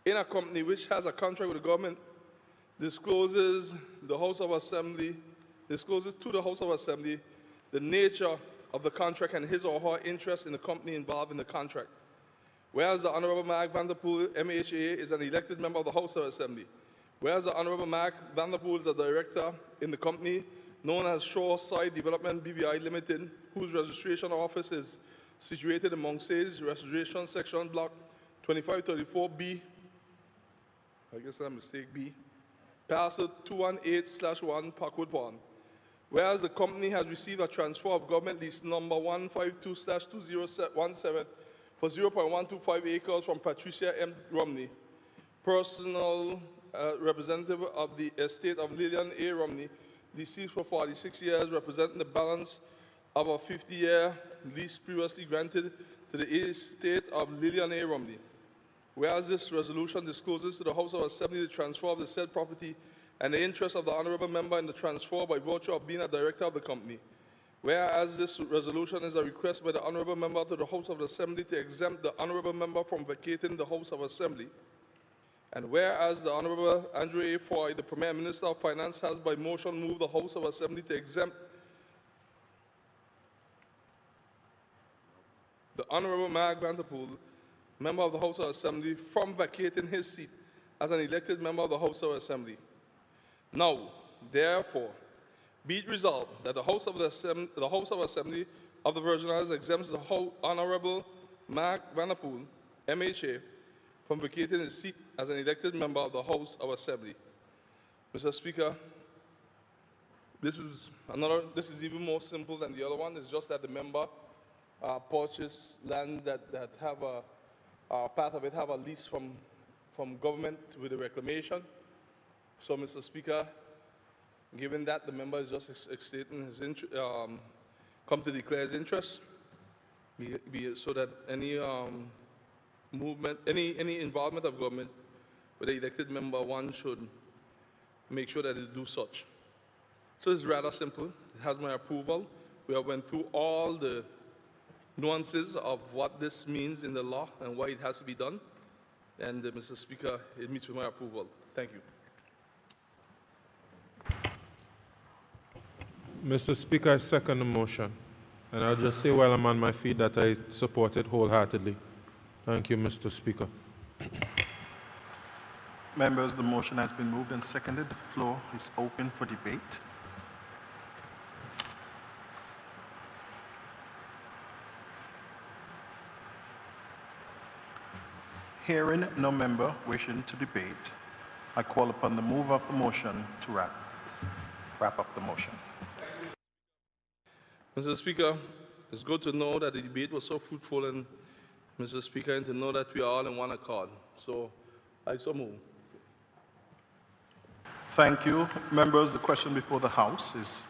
Speaker 3: in a company which has a contract with the government, discloses to the House of Assembly the nature of the contract and his or her interest in the company involved in the contract. Whereas the Honorable Mark Vanderpool, MHA, is an elected member of the House of Assembly. Whereas the Honorable Mark Vanderpool is a director in the company known as Shoreside Development BVI Limited, whose registration office is situated in Monksage, Registration Section Block 2534B, I guess that's a mistake, B, parcel 218/1, Parkwood Pond. Whereas the company has received a transfer of government lease number 152/2017 for 0.125 acres from Patricia M. Romney, personal representative of the estate of Lillian A. Romney, deceased for 46 years, representing the balance of a 50-year lease previously granted to the estate of Lillian A. Romney. Whereas this resolution discloses to the House of Assembly the transfer of the said property and the interest of the honourable member in the transfer by virtue of being a director of the company. Whereas this resolution is a request by the honourable member to the House of Assembly to exempt the honourable member from vacating the House of Assembly. And whereas the Honourable Andrew A. Foy, the Premier Minister of Finance, has by motion moved the House of Assembly to exempt the Honourable Mark Vanderpool, member of the House of Assembly, from vacating his seat as an elected member of the House of Assembly. Now, therefore, be it resolved that the House of Assembly of the Virgin Islands exempts the Honourable Mark Vanderpool, MHA, from vacating his seat as an elected member of the House of Assembly. Mr. Speaker, this is even more simple than the other one. It's just that the member purchased land that have part of it have a lease from government with the reclamation. So, Mr. Speaker, given that the member is just stating his come to declare his interest, be it so that any movement, any involvement of government with the elected member, one should make sure that they do such. So it's rather simple. It has my approval. We have went through all the nuances of what this means in the law and why it has to be done. And Mr. Speaker, it meets with my approval. Thank you.
Speaker 4: Mr. Speaker, I second the motion. And I'll just say while I'm on my feet that I support it wholeheartedly. Thank you, Mr. Speaker.
Speaker 1: Members, the motion has been moved and seconded. The floor is open for debate. Hearing no member wishing to debate, I call upon the mover of the motion to wrap up the motion.
Speaker 3: Mr. Speaker, it's good to know that the debate was so fruitful and Mr. Speaker, and to know that we are all in one accord. So I so move.
Speaker 1: Thank you. Members, the question before the House is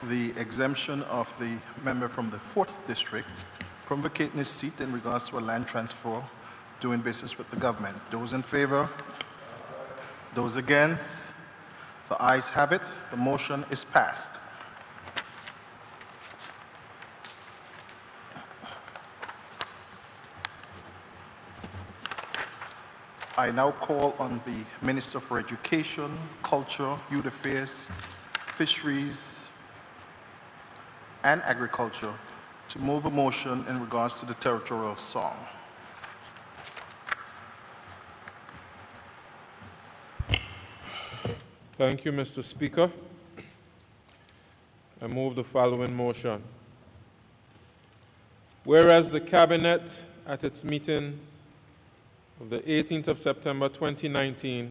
Speaker 1: the exemption of the member from the 4th District from vacating his seat in regards to a land transfer doing business with the government. Those in favor? Those against? The ayes have it. The motion is passed. I now call on the Minister for Education, Culture, Youth Affairs, Fisheries, and Agriculture to move a motion in regards to the territorial song.
Speaker 4: Thank you, Mr. Speaker. I move the following motion. Whereas the Cabinet, at its meeting of the 18th of September 2019,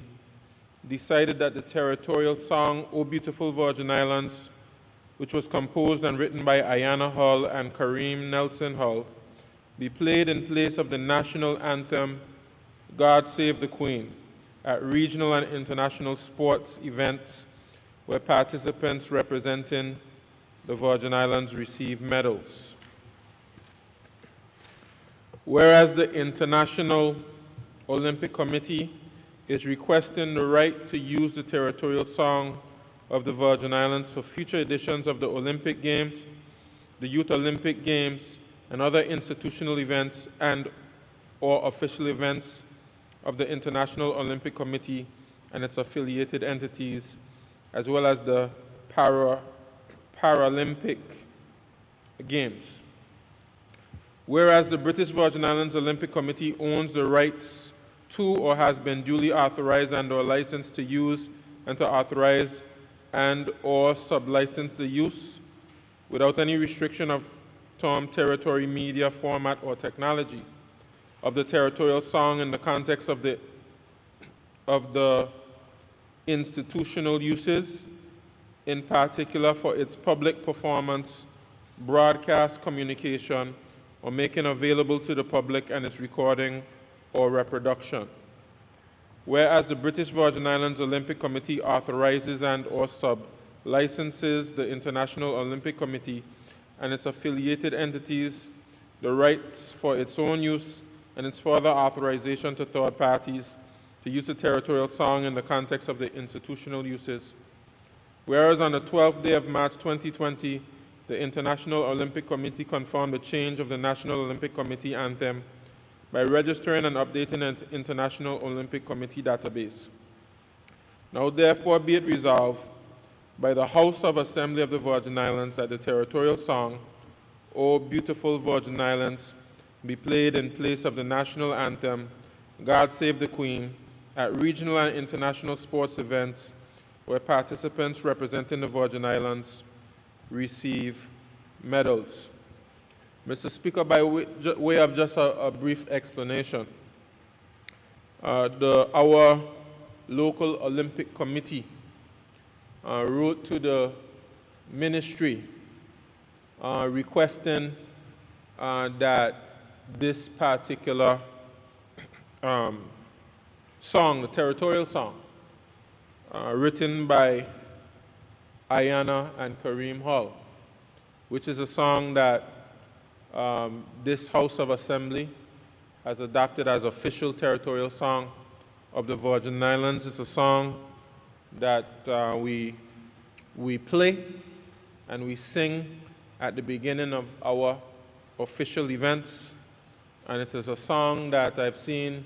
Speaker 4: decided that the territorial song, O Beautiful Virgin Islands, which was composed and written by Ayanna Hull and Kareem Nelson Hull, be played in place of the national anthem, God Save the Queen, at regional and international sports events where participants representing the Virgin Islands receive medals. Whereas the International Olympic Committee is requesting the right to use the territorial song of the Virgin Islands for future editions of the Olympic Games, the Youth Olympic Games, and other institutional events and/or official events of the International Olympic Committee and its affiliated entities, as well as the Paralympic Games. Whereas the British Virgin Islands Olympic Committee owns the rights to or has been duly authorized and/or licensed to use and to authorize and/or sublicense the use, without any restriction of term, territory, media, format, or technology, of the territorial song in the context of the institutional uses, in particular for its public performance, broadcast, communication, or making available to the public and its recording or reproduction. Whereas the British Virgin Islands Olympic Committee authorizes and/or sub-licenses the International Olympic Committee and its affiliated entities the rights for its own use and its further authorization to third parties to use the territorial song in the context of the institutional uses. Whereas on the 12th day of March 2020, the International Olympic Committee confirmed the change of the National Olympic Committee anthem by registering and updating an International Olympic Committee database. Now therefore be it resolved by the House of Assembly of the Virgin Islands that the territorial song, O Beautiful Virgin Islands, be played in place of the national anthem, God Save the Queen, at regional and international sports events where participants representing the Virgin Islands receive medals. Mr. Speaker, by way of just a brief explanation, our local Olympic committee wrote to the ministry requesting that this particular song, the territorial song, written by Ayanna and Kareem Hull, which is a song that this House of Assembly has adopted as official territorial song of the Virgin Islands. It's a song that we play and we sing at the beginning of our official events, and it is a song that I've seen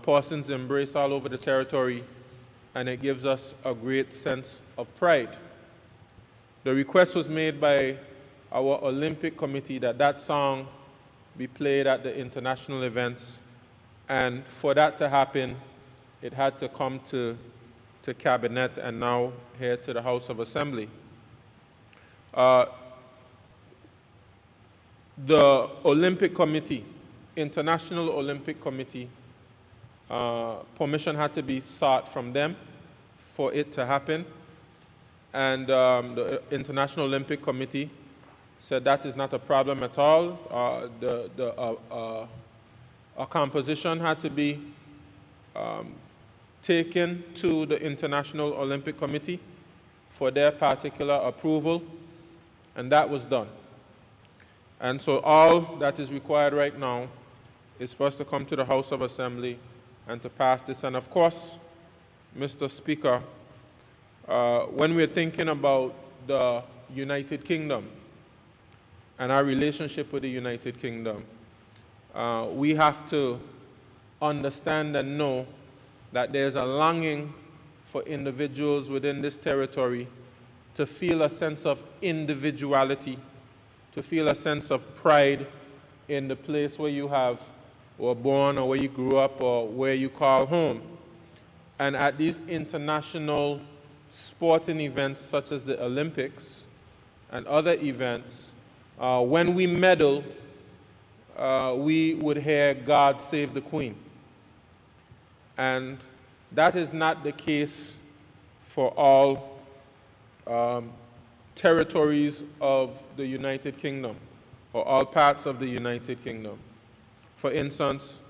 Speaker 4: persons embrace all over the territory, and it gives us a great sense of pride. The request was made by our Olympic Committee that that song be played at the international events, and for that to happen, it had to come to Cabinet and now here to the House of Assembly. The Olympic Committee, International Olympic Committee, permission had to be sought from them for it to happen, and the International Olympic Committee said that is not a problem at all. A composition had to be taken to the International Olympic Committee for their particular approval, and that was done. And so all that is required right now is for us to come to the House of Assembly and to pass this. And of course, Mr. Speaker, when we're thinking about the United Kingdom and our relationship with the United Kingdom, we have to understand and know that there's a longing for individuals within this territory to feel a sense of individuality, to feel a sense of pride in the place where you were born or where you grew up or where you call home. And at these international sporting events such as the Olympics and other events, when we medal, we would hear "God Save the Queen." And that is not the case for all territories of the United Kingdom or all parts of the United Kingdom. For instance,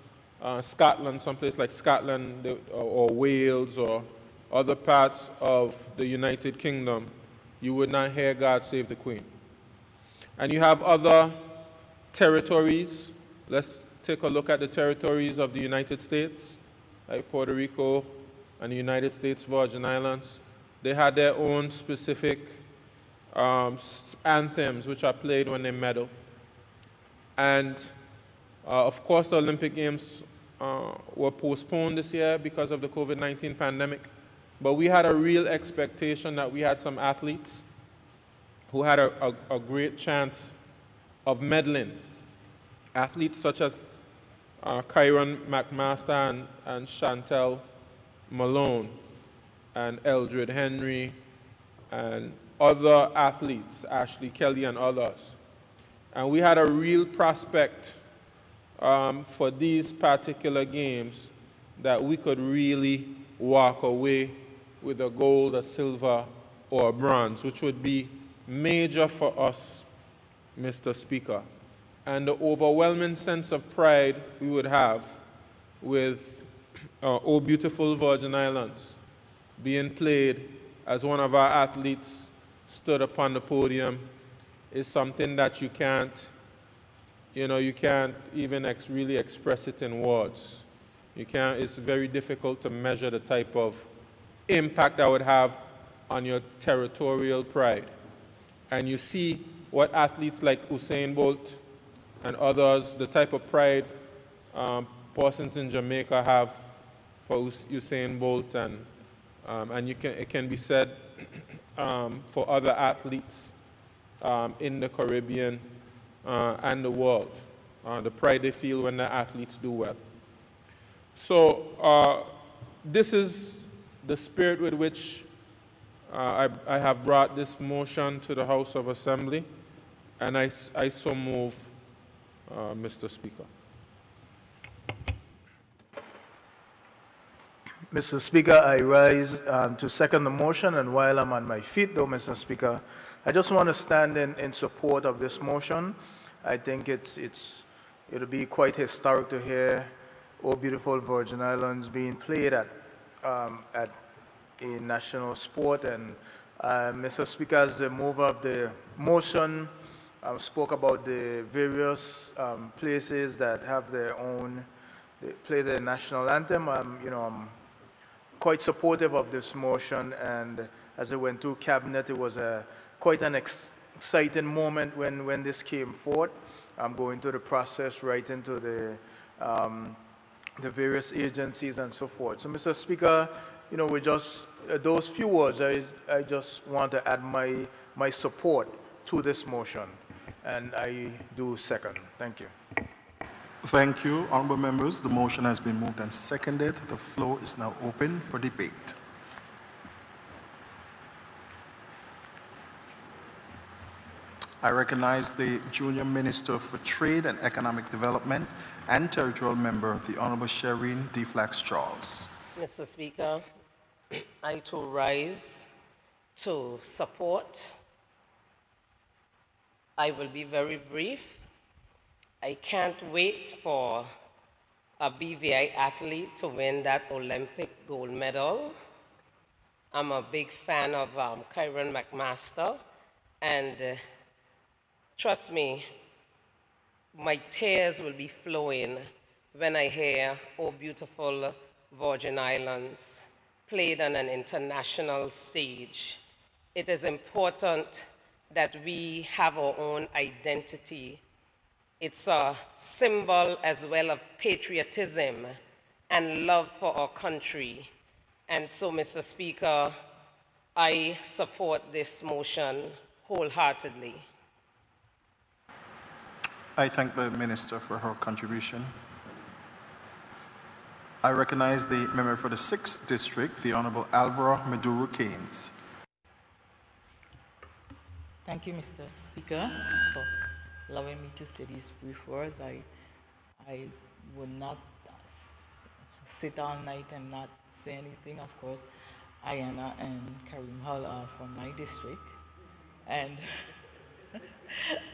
Speaker 4: Scotland, someplace like Scotland or Wales or other parts of the United Kingdom, you would not hear "God Save the Queen." And you have other territories. Let's take a look at the territories of the United States, like Puerto Rico and the United States Virgin Islands. They had their own specific anthems which are played when they medal. And of course, the Olympic Games were postponed this year because of the COVID-19 pandemic. But we had a real expectation that we had some athletes who had a great chance of medaling. Athletes such as Kyron McMaster and Chantel Malone and Eldred Henry and other athletes, Ashley Kelly and others. And we had a real prospect for these particular games that we could really walk away with a gold, a silver, or a bronze, which would be major for us, Mr. Speaker. And the overwhelming sense of pride we would have with Oh Beautiful Virgin Islands being played as one of our athletes stood upon the podium is something that you can't even really express it in words. It's very difficult to measure the type of impact that would have on your territorial pride. And you see what athletes like Usain Bolt and others, the type of pride persons in Jamaica have for Usain Bolt, and it can be said for other athletes in the Caribbean and the world, the pride they feel when their athletes do well. So this is the spirit with which I have brought this motion to the House of Assembly, and I so move, Mr. Speaker.
Speaker 5: Mr. Speaker, I rise to second the motion, and while I'm on my feet, though, Mr. Speaker, I just want to stand in support of this motion. I think it'll be quite historic to hear Oh Beautiful Virgin Islands being played at a national sport. And Mr. Speaker, as the mover of the motion, spoke about the various places that have they play their national anthem. I'm quite supportive of this motion, and as it went through cabinet, it was quite an exciting moment when this came forth. I'm going through the process right into the various agencies and so forth. So, Mr. Speaker, with just those few words, I just want to add my support to this motion, and I do second. Thank you.
Speaker 1: Thank you, honorable members. The motion has been moved and seconded. The floor is now open for debate. I recognize the Junior Minister for Trade and Economic Development and Territorial Member, the Honorable Shireen D. Flax Charles.
Speaker 11: Mr. Speaker, I too rise to support I will be very brief. I can't wait for a BVI athlete to win that Olympic gold medal. I'm a big fan of Kyron McMaster, and trust me, my tears will be flowing when I hear "Oh Beautiful Virgin Islands" played on an international stage. It is important that we have our own identity. It's a symbol as well of patriotism and love for our country. And so, Mr. Speaker, I support this motion wholeheartedly.
Speaker 1: I thank the Minister for her contribution. I recognize the member for the 6th District, the Honorable Alvaro Maduro Keynes.
Speaker 16: Thank you, Mr. Speaker, for allowing me to say these brief words. I would not sit all night and not say anything. Of course, Ayana and Karim Hall are from my district, and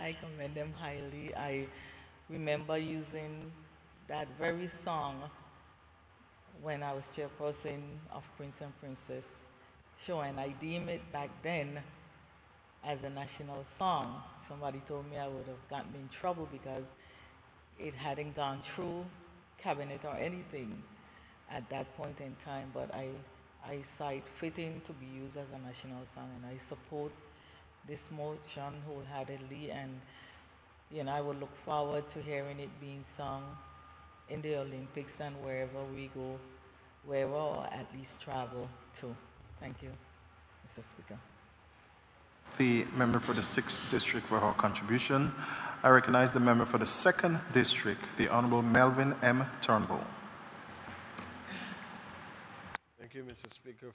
Speaker 16: I commend them highly. I remember using that very song when I was chairperson of Prince and Princess show, and I deem it back then as a national song. Somebody told me I would have gotten in trouble because it hadn't gone through cabinet or anything at that point in time, but I saw it fitting to be used as a national song, and I support this motion wholeheartedly, and I would look forward to hearing it being sung in the Olympics and wherever we go, wherever or at least travel to. Thank you, Mr. Speaker.
Speaker 1: The member for the 6th District for her contribution. I recognize the member for the 2nd District, the Honorable Melvin M. Turnbull.
Speaker 12: Thank you, Mr. Speaker,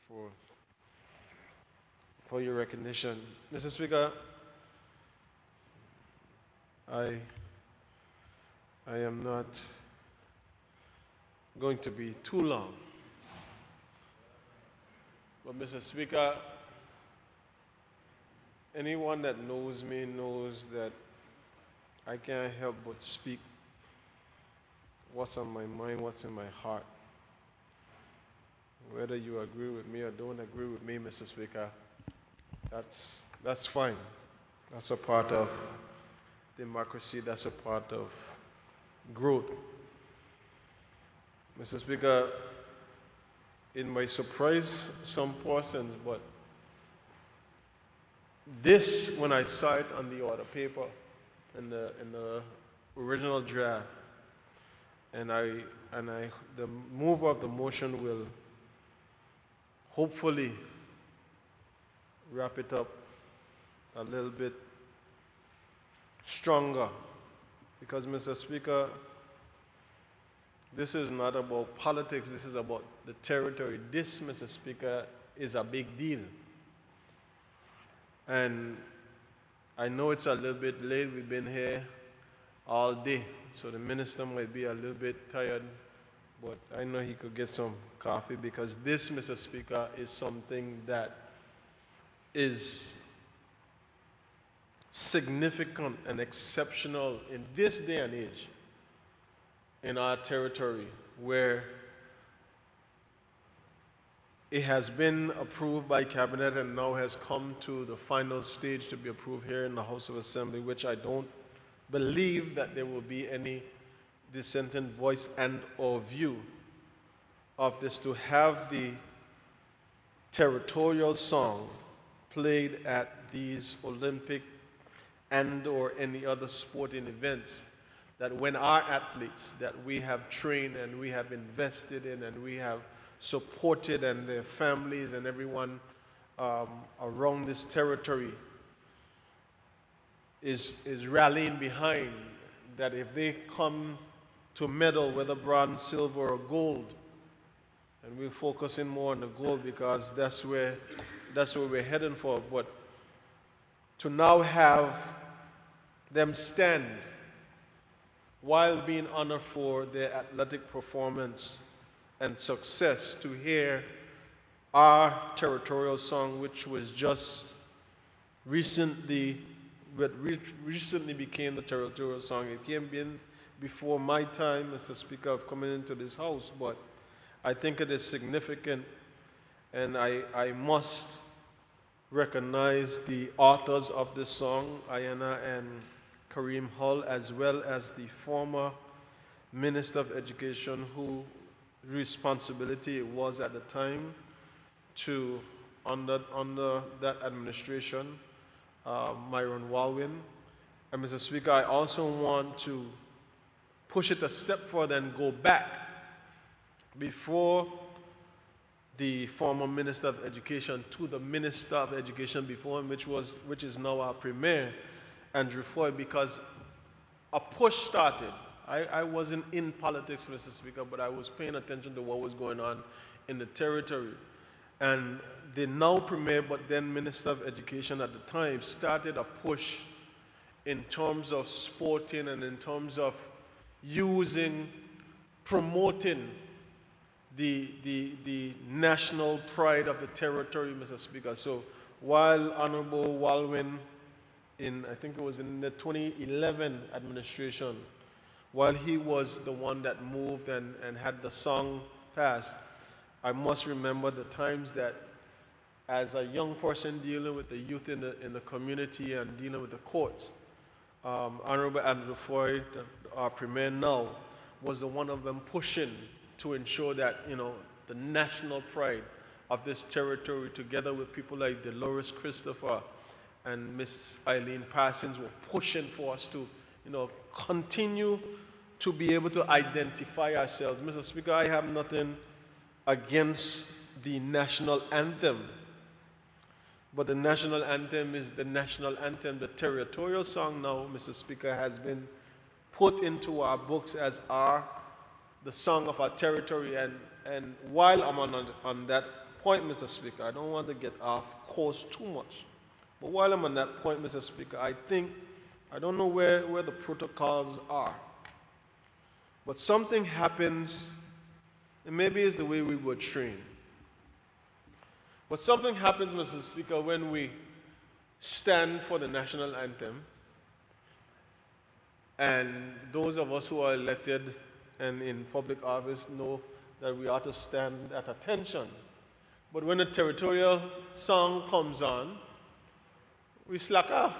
Speaker 12: for your recognition. Mr. Speaker, I am not going to be too long. But Mr. Speaker, anyone that knows me knows that I can't help but speak what's on my mind, what's in my heart. Whether you agree with me or don't agree with me, Mr. Speaker, that's fine. That's a part of democracy. That's a part of growth. Mr. Speaker, it might surprise some persons, but this, when I saw it on the order paper, in the original draft, and the mover of the motion will hopefully wrap it up a little bit stronger, because, Mr. Speaker, this is not about politics, this is about the territory. This, Mr. Speaker, is a big deal. And I know it's a little bit late, we've been here all day, so the minister might be a little bit tired, but I know he could get some coffee, because this, Mr. Speaker, is something that is significant and exceptional in this day and age in our territory, where it has been approved by cabinet and now has come to the final stage to be approved here in the House of Assembly, which I don't believe that there will be any dissenting voice and or view of this, to have the territorial song played at these Olympic and or any other sporting events, that when our athletes that we have trained and we have invested in and we have supported, and their families and everyone around this territory is rallying behind, that if they come to medal, whether bronze, silver, or gold, and we're focusing more on the gold because that's where we're heading for, but to now have them stand while being honored for their athletic performance and success, to hear our territorial song, which was just recently recently became the territorial song. It came in before my time, Mr. Speaker, of coming into this House, but I think it is significant, and I must recognize the authors of this song, Ayana and Kareem Hull, as well as the former Minister of Education, whose responsibility it was at the time to, under that administration, Myron Walwyn. And Mr. Speaker, I also want to push it a step further and go back before the former Minister of Education to the Minister of Education before him, which is now our Premier, Andrew Foy, because a push started. I wasn't in politics, Mr. Speaker, but I was paying attention to what was going on in the territory. And the now Premier, but then Minister of Education at the time, started a push in terms of sporting and in terms of promoting the national pride of the territory, Mr. Speaker. So while Honorable Walwyn, I think it was in the 2011 administration, while he was the one that moved and had the song passed, I must remember the times that as a young person dealing with the youth in the community and dealing with the courts, Honorable Andrew Foy, our Premier now, was the one of them pushing to ensure that, the national pride of this territory, together with people like Dolores Christopher and Miss Eileen Parsons, were pushing for us to, continue to be able to identify ourselves. Mr. Speaker, I have nothing against the national anthem, but the national anthem is the national anthem. The territorial song now, Mr. Speaker, has been put into our books as the song of our territory. And while I'm on that point, Mr. Speaker, I don't want to get off course too much. But while I'm on that point, Mr. Speaker, I don't know where the protocols are. But something happens, and maybe it's the way we were trained. But something happens, Mr. Speaker, when we stand for the national anthem, and those of us who are elected and in public office know that we ought to stand at attention. But when the territorial song comes on, we slack off.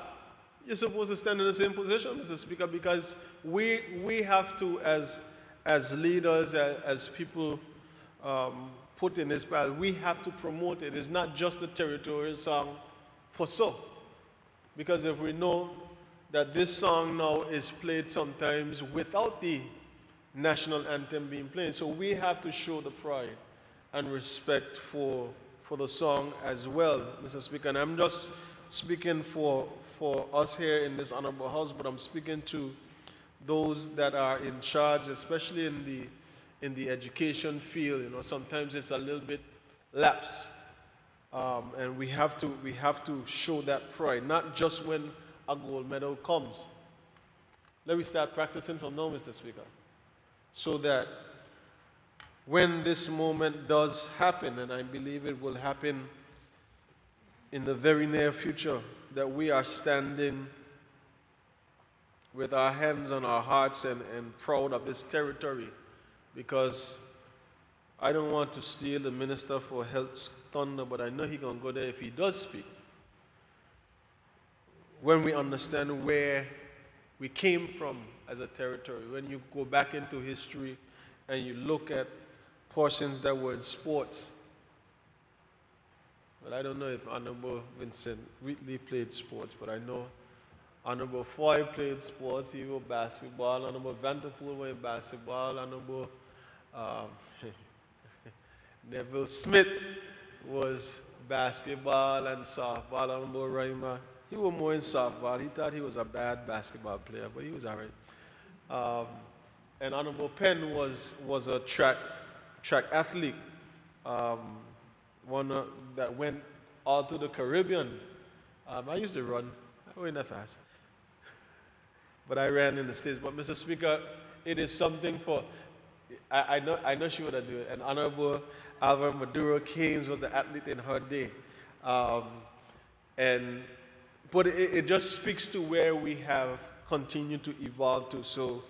Speaker 12: You're supposed to stand in the same position, Mr. Speaker, because we have to, as leaders, as people put in this battle, we have to promote it. It's not just the territorial song for so. Because if we know that this song now is played sometimes without the national anthem being played, so we have to show the pride and respect for the song as well, Mr. Speaker. And I'm just speaking for us here in this honorable house, but I'm speaking to those that are in charge, especially in the education field. Sometimes it's a little bit lapse, and we have to show that pride, not just when a gold medal comes. Let me start practicing from now, Mr. Speaker, so that when this moment does happen, and I believe it will happen in the very near future, that we are standing with our hands on our hearts and proud of this territory, because I don't want to steal the Minister for Health's thunder, but I know he's going to go there if he does speak. When we understand where we came from as a territory, when you go back into history and you look at portions that were in sports. But I don't know if Honorable Vincent Wheatley played sports, but I know Honorable Foy played sports, he was basketball, Honorable Vanderpool was basketball, Honorable Neville Smith was basketball and softball, Honorable Reimer, he was more in softball. He thought he was a bad basketball player, but he was all right. And Honorable Penn was a track athlete, one that went all to the Caribbean. I used to run. I wasn't that fast. But I ran in the States. But Mr. Speaker, it is something for, I know she would have done it. And Honorable Alva Maduro Keynes was the athlete in her day. And but it just speaks to where we have continued to evolve to. So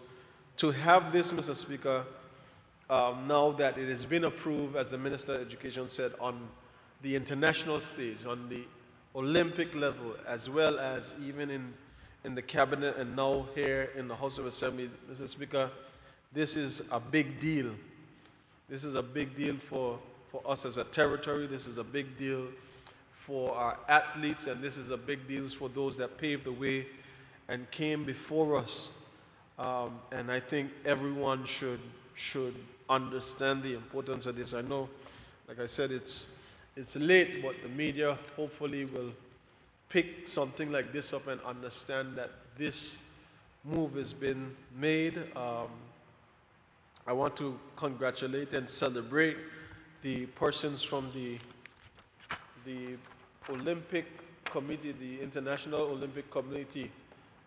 Speaker 12: to have this, Mr. Speaker, now that it has been approved, as the Minister of Education said, on the international stage, on the Olympic level, as well as even in the Cabinet and now here in the House of Assembly, Mr. Speaker, this is a big deal. This is a big deal for us as a territory. This is a big deal for our athletes, and this is a big deal for those that paved the way and came before us. And I think everyone should understand the importance of this. I know, like I said, it's late, but the media hopefully will pick something like this up and understand that this move has been made. I want to congratulate and celebrate the persons from the Olympic Committee, the International Olympic Committee,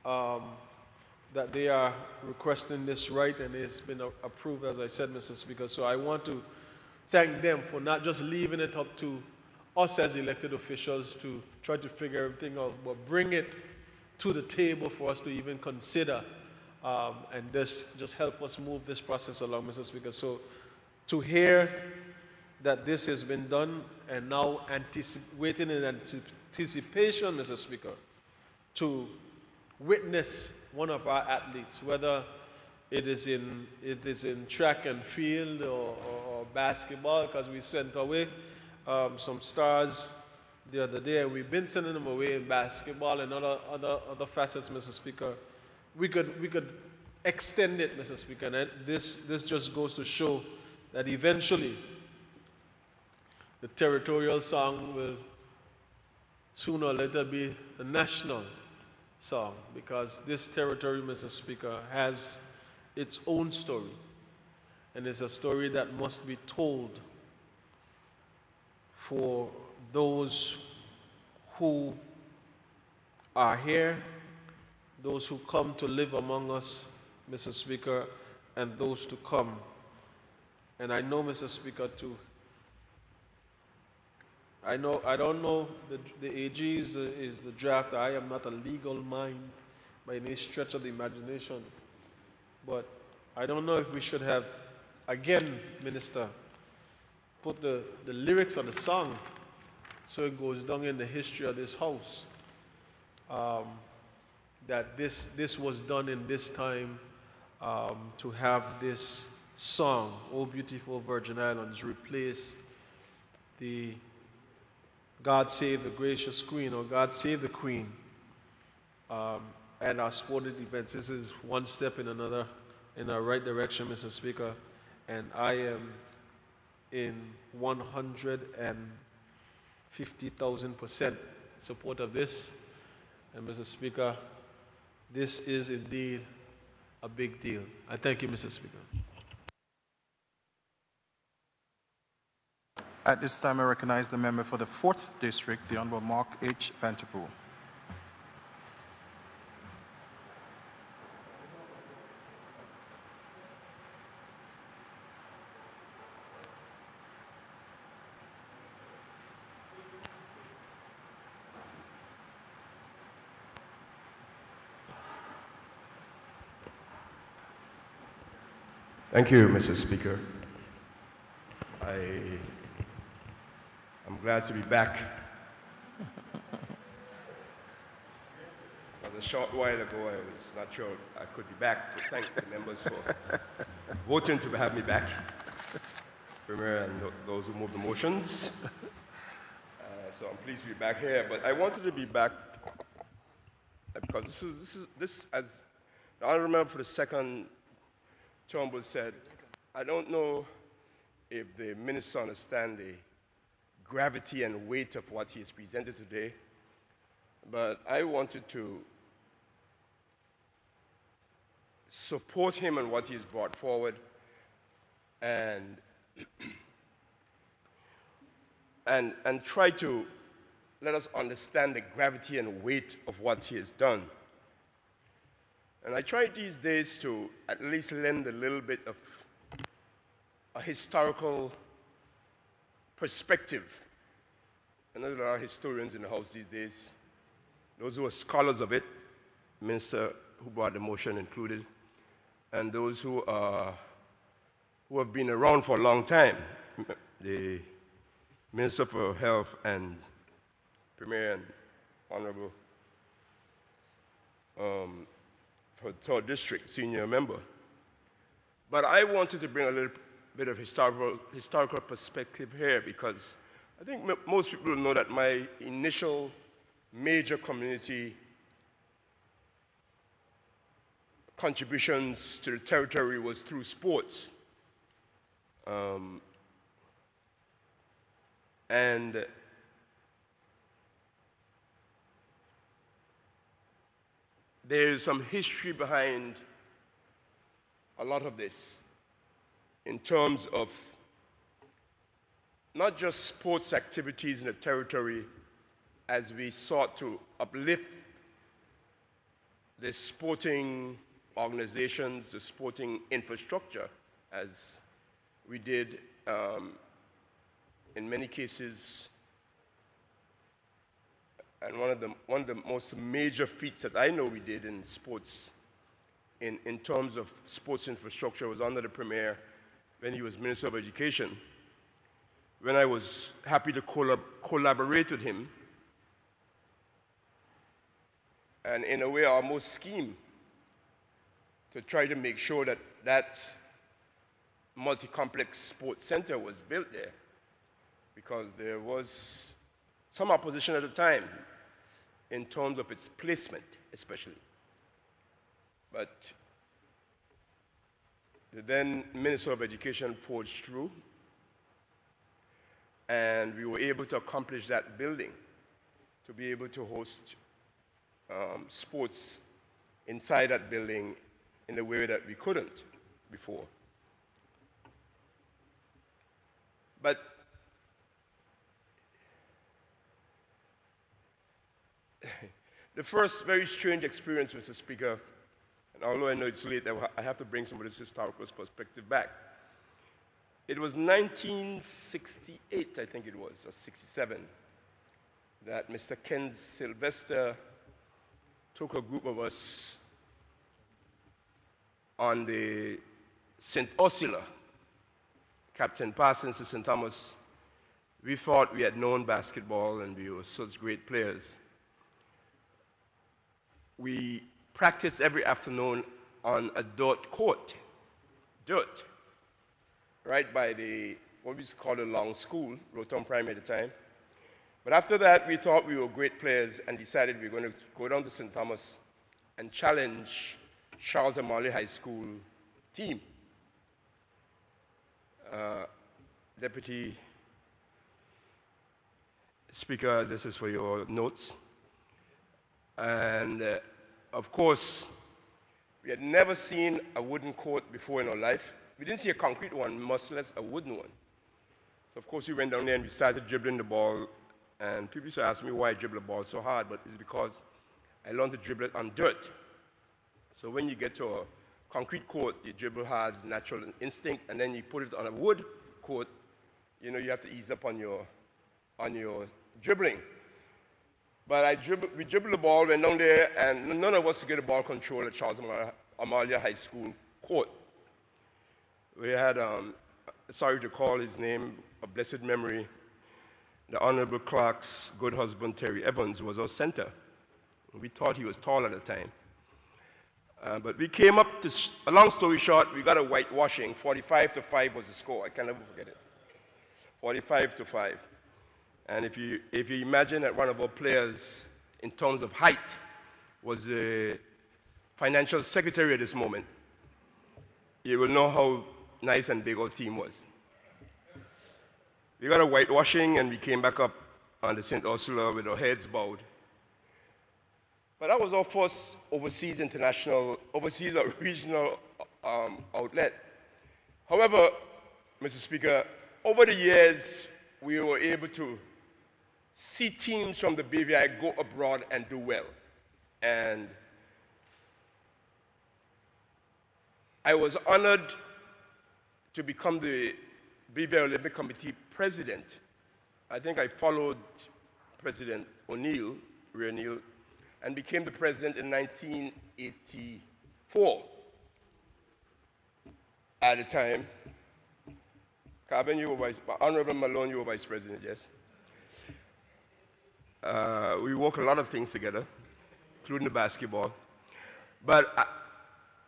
Speaker 12: that they are requesting this right, and it's been approved, as I said, Mr. Speaker. So I want to thank them for not just leaving it up to us as elected officials to try to figure everything out, but bring it to the table for us to even consider, and this just help us move this process along, Mr. Speaker. So to hear that this has been done, and now waiting in anticipation, Mr. Speaker, to witness one of our athletes, whether it is in track and field or basketball, because we sent away some stars the other day, and we've been sending them away in basketball and other facets, Mr. Speaker. We could extend it, Mr. Speaker, and this just goes to show that eventually the territorial song will sooner or later be the national song, because this territory, Mr. Speaker, has its own story, and it's a story that must be told for those who are here, those who come to live among us, Mr. Speaker, and those to come. And I know, Mr. Speaker, I don't know, the AG is the draft. I am not a legal mind by any stretch of the imagination. But I don't know if we should have, again, Minister, put the lyrics of the song so it goes down in the history of this house, that this was done in this time, to have this song, "Oh Beautiful Virgin Islands," replace the "God Save the Gracious Queen" or "God Save the Queen" at our sporting events. This is one step in the right direction, Mr. Speaker, and I am in 150,000% support of this. And Mr. Speaker, this is indeed a big deal. I thank you, Mr. Speaker.
Speaker 1: At this time, I recognize the member for the 4th District, the Honorable Mark H. Vanterpool.
Speaker 8: Thank you, Mr. Speaker. I'm glad to be back. It was a short while ago, I was not sure I could be back, but thank the members for voting to have me back. Premier and those who moved the motions. So I'm pleased to be back here, but I wanted to be back because this as the honorable member for the 2nd Turnbull said, I don't know if the minister understands the gravity and weight of what he has presented today, but I wanted to support him in what he has brought forward and try to let us understand the gravity and weight of what he has done. And I try these days to at least lend a little bit of a historical perspective. I know there are historians in the house these days. those who are scholars of it, Minister who brought the motion included, and those who have been around for a long time, the Minister for Health and Premier and Honorable for 3rd District, senior member. But I wanted to bring a little bit of historical perspective here, because I think most people know that my initial major community contributions to the territory was through sports. And there's some history behind a lot of this in terms of not just sports activities in the territory as we sought to uplift the sporting organizations, the sporting infrastructure, as we did in many cases. And one of the most major feats that I know we did in sports, in terms of sports infrastructure, was under the Premier when he was Minister of Education, when I was happy to collaborate with him, and in a way almost scheme to try to make sure that that multi-complex sports center was built there, because there was some opposition at the time in terms of its placement, especially. But the then Minister of Education forged through, and we were able to accomplish that building, to be able to host sports inside that building in a way that we couldn't before. But the first very strange experience, Mr. Speaker, and although I know it's late, I have to bring some of this historical perspective back. It was 1968, I think it was, or 67, that Mr. Ken Sylvester took a group of us on the St. Ursula, Captain Parsons to St. Thomas. We thought we had known basketball and we were such great players. We practiced every afternoon on a dirt court, right by the, what we used to call the long school, Rotom Primary at the time. But after that, we thought we were great players and decided we were going to go down to St. Thomas and challenge Charles Amalie High School team. Deputy Speaker, this is for your notes. And of course, we had never seen a wooden court before in our life. We didn't see a concrete one, much less a wooden one. So of course we went down there and we started dribbling the ball, and people used to ask me why I dribble the ball so hard, but it's because I learned to dribble it on dirt. So when you get to a concrete court, you dribble hard, natural instinct, and then you put it on a wood court, you know, you have to ease up on your dribbling. But we dribbled the ball, went down there, and none of us could get the ball control at Charles Amalie High School court. We had, sorry to call his name, a blessed memory, the Honorable Clerk's good husband, Terry Evans, was our center. We thought he was tall at the time. But we came up to, a long story short, we got a whitewashing. 45-5 was the score. I can never forget it. 45-5. And if you imagine that one of our players, in terms of height, was the financial secretary at this moment, you will know how nice and big our team was. We got a whitewashing and we came back up on the St. Ursula with our heads bowed. But that was our first overseas or regional outlet. However, Mr. Speaker, over the years, we were able to see teams from the BVI go abroad and do well. And I was honored to become the BVI Olympic Committee president. I think I followed President O'Neill, Ray O'Neill, and became the president in 1984. At the time, Carbon, you were Honorable Malone, you were vice president, yes. We worked a lot of things together, including the basketball. But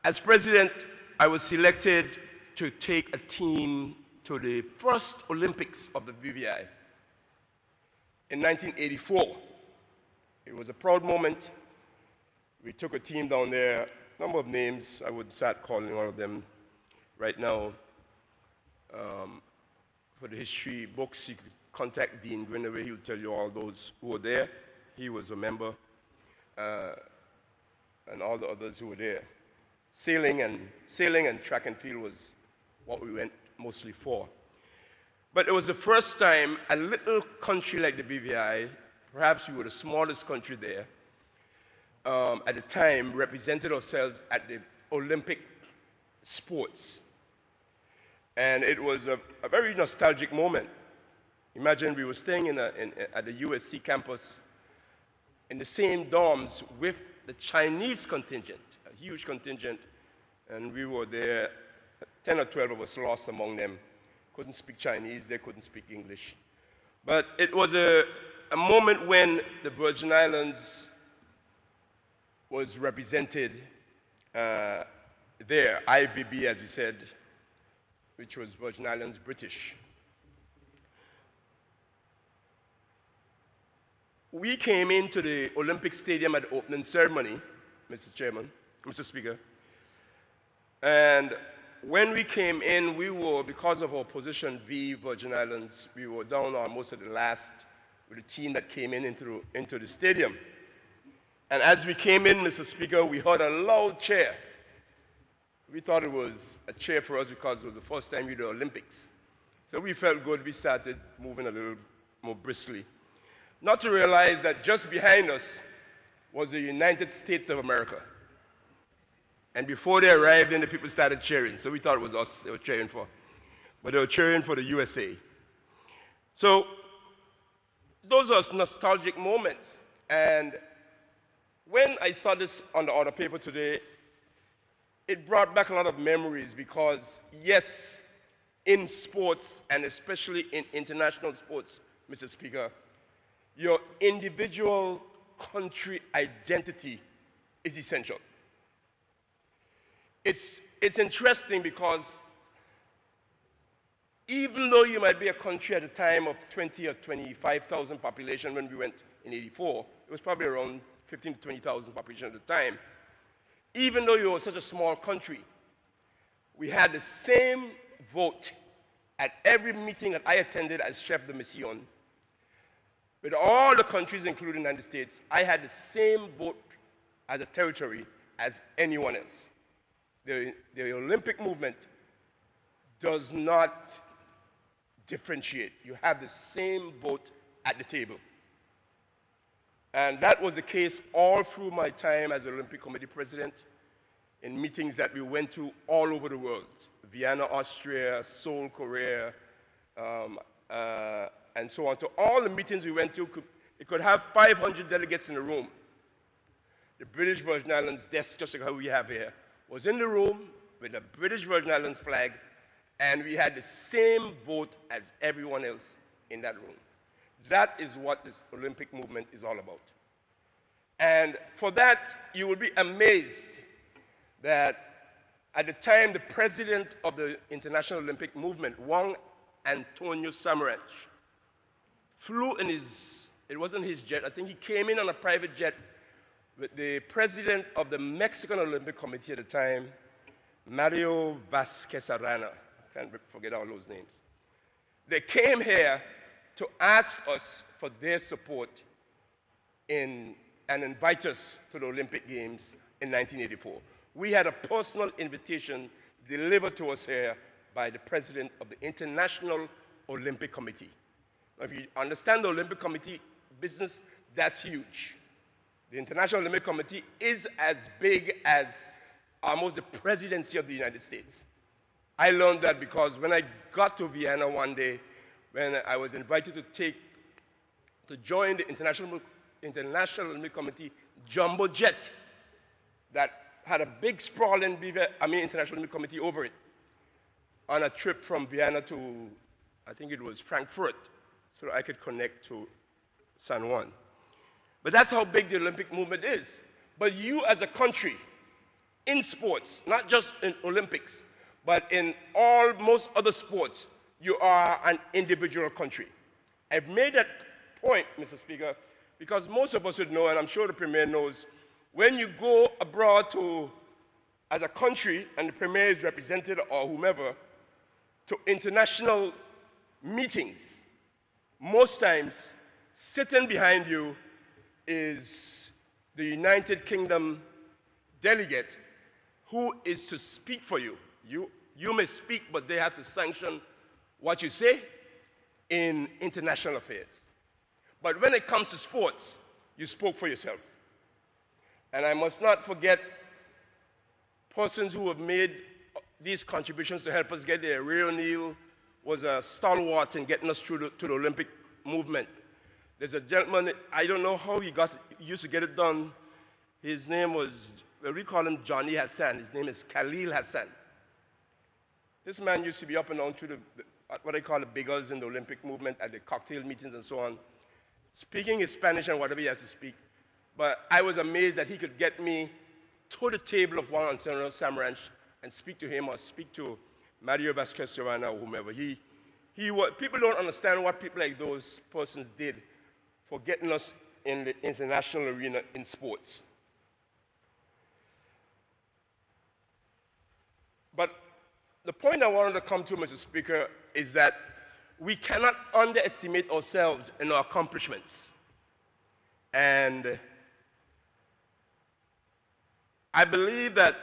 Speaker 8: as president, I was selected to take a team to the first Olympics of the BVI in 1984. It was a proud moment. We took a team down there, a number of names. I would start calling all of them right now. For the history books, you could contact Dean Greenaway. He'll tell you all those who were there. He was a member, and all the others who were there. Sailing and track and field was what we went mostly for. But it was the first time a little country like the BVI, perhaps we were the smallest country there, at the time represented ourselves at the Olympic sports. And it was a very nostalgic moment. Imagine we were staying at the USC campus in the same dorms with the Chinese contingent, a huge contingent, and we were there, 10 or 12 of us lost among them. Couldn't speak Chinese, they couldn't speak English. But it was a moment when the Virgin Islands was represented there, IVB as we said, which was Virgin Islands British. We came into the Olympic Stadium at the opening ceremony, Mr. Chairman, Mr. Speaker, and when we came in, we were, because of our position V, Virgin Islands, we were down almost at the last with the team that came in into the stadium. And as we came in, Mr. Speaker, we heard a loud cheer. We thought it was a cheer for us because it was the first time we did the Olympics. So we felt good. We started moving a little more briskly. Not to realize that just behind us was the United States of America. And before they arrived, then the people started cheering. So we thought it was us they were cheering for. But they were cheering for the USA. So those are nostalgic moments. And when I saw this on the order paper today, it brought back a lot of memories because, yes, in sports, and especially in international sports, Mr. Speaker, your individual country identity is essential. It's interesting because even though you might be a country at a time of 20 or 25,000 population when we went in 84, it was probably around 15 to 20,000 population at the time. Even though you were such a small country, we had the same vote at every meeting that I attended as chef de mission. With all the countries, including the United States, I had the same vote as a territory as anyone else. The Olympic movement does not differentiate. You have the same vote at the table. And that was the case all through my time as Olympic Committee President in meetings that we went to all over the world. Vienna, Austria, Seoul, Korea, and so on. So all the meetings we went to, it could have 500 delegates in the room. The British Virgin Islands desk, just like how we have here, was in the room with the British Virgin Islands flag, and we had the same vote as everyone else in that room. That is what this Olympic movement is all about. And for that, you will be amazed that at the time, the president of the International Olympic Movement, Juan Antonio Samaranch, flew in his, it wasn't his jet, I think he came in on a private jet with the president of the Mexican Olympic Committee at the time, Mario Vasquez Arana. I can't forget all those names. They came here to ask us for their support and invite us to the Olympic Games in 1984. We had a personal invitation delivered to us here by the president of the International Olympic Committee. Now, if you understand the Olympic Committee business, that's huge. The International Olympic Committee is as big as almost the presidency of the United States. I learned that because when I got to Vienna one day, when I was invited to join the International Olympic Committee jumbo jet that had a big sprawling International Olympic Committee over it on a trip from Vienna to, I think it was Frankfurt, so I could connect to San Juan. But that's how big the Olympic movement is. But you as a country, in sports, not just in Olympics, but in most other sports, you are an individual country. I've made that point, Mr. Speaker, because most of us would know, and I'm sure the Premier knows, when you go abroad as a country, and the Premier is represented or whomever, to international meetings, most times, sitting behind you is the United Kingdom delegate who is to speak for you. You may speak, but they have to sanction what you say in international affairs. But when it comes to sports, you spoke for yourself. And I must not forget persons who have made these contributions to help us get there. Ray O'Neill was a stalwart in getting us through to the Olympic movement. There's a gentleman, I don't know how he used to get it done. His name was, we call him Johnny Hassan. His name is Khalil Hassan. This man used to be up and down through what I call the biggers in the Olympic movement at the cocktail meetings and so on, speaking his Spanish and whatever he has to speak. But I was amazed that he could get me to the table of one on Senator Sam Ranch and speak to him or speak to Mario Vasquez-Serrano or whomever. People don't understand what people like those persons did for getting us in the international arena in sports. But the point I wanted to come to, Mr. Speaker, is that we cannot underestimate ourselves in our accomplishments. And I believe that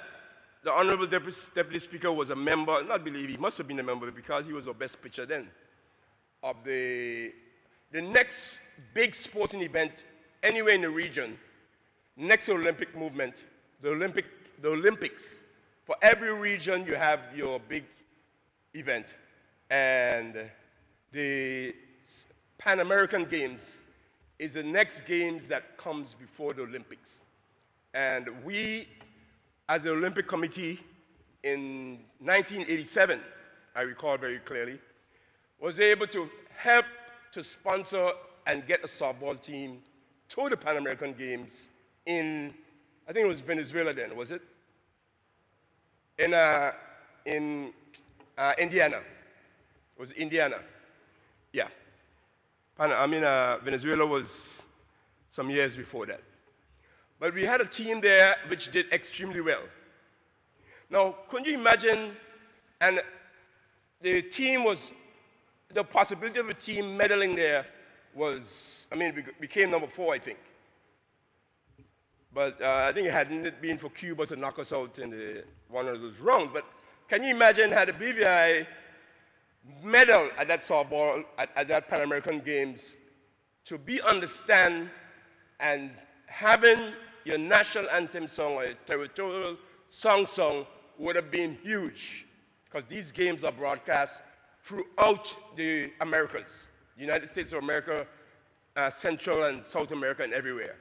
Speaker 8: the Honorable Deputy Speaker was a member, not believe, he must have been a member because he was our best pitcher then, of the next big sporting event anywhere in the region, next to the Olympic movement, the Olympics. For every region, you have your big event. And the Pan American Games is the next games that comes before the Olympics. And we, as the Olympic Committee in 1987, I recall very clearly, was able to help to sponsor and get a softball team to the Pan American Games in, I think it was Venezuela then, was it? In Indiana. Was it Indiana? Yeah. Venezuela was some years before that. But we had a team there which did extremely well. Now, could you imagine, and the team was, the possibility of a team medaling there was, we became number 4, I think. But I think it hadn't been for Cuba to knock us out in one of those rounds. But can you imagine had the BVI medal at that softball, at that Pan American Games, to be understand and having your national anthem song or your territorial song would have been huge, because these games are broadcast throughout the Americas, the United States of America, Central and South America, and everywhere.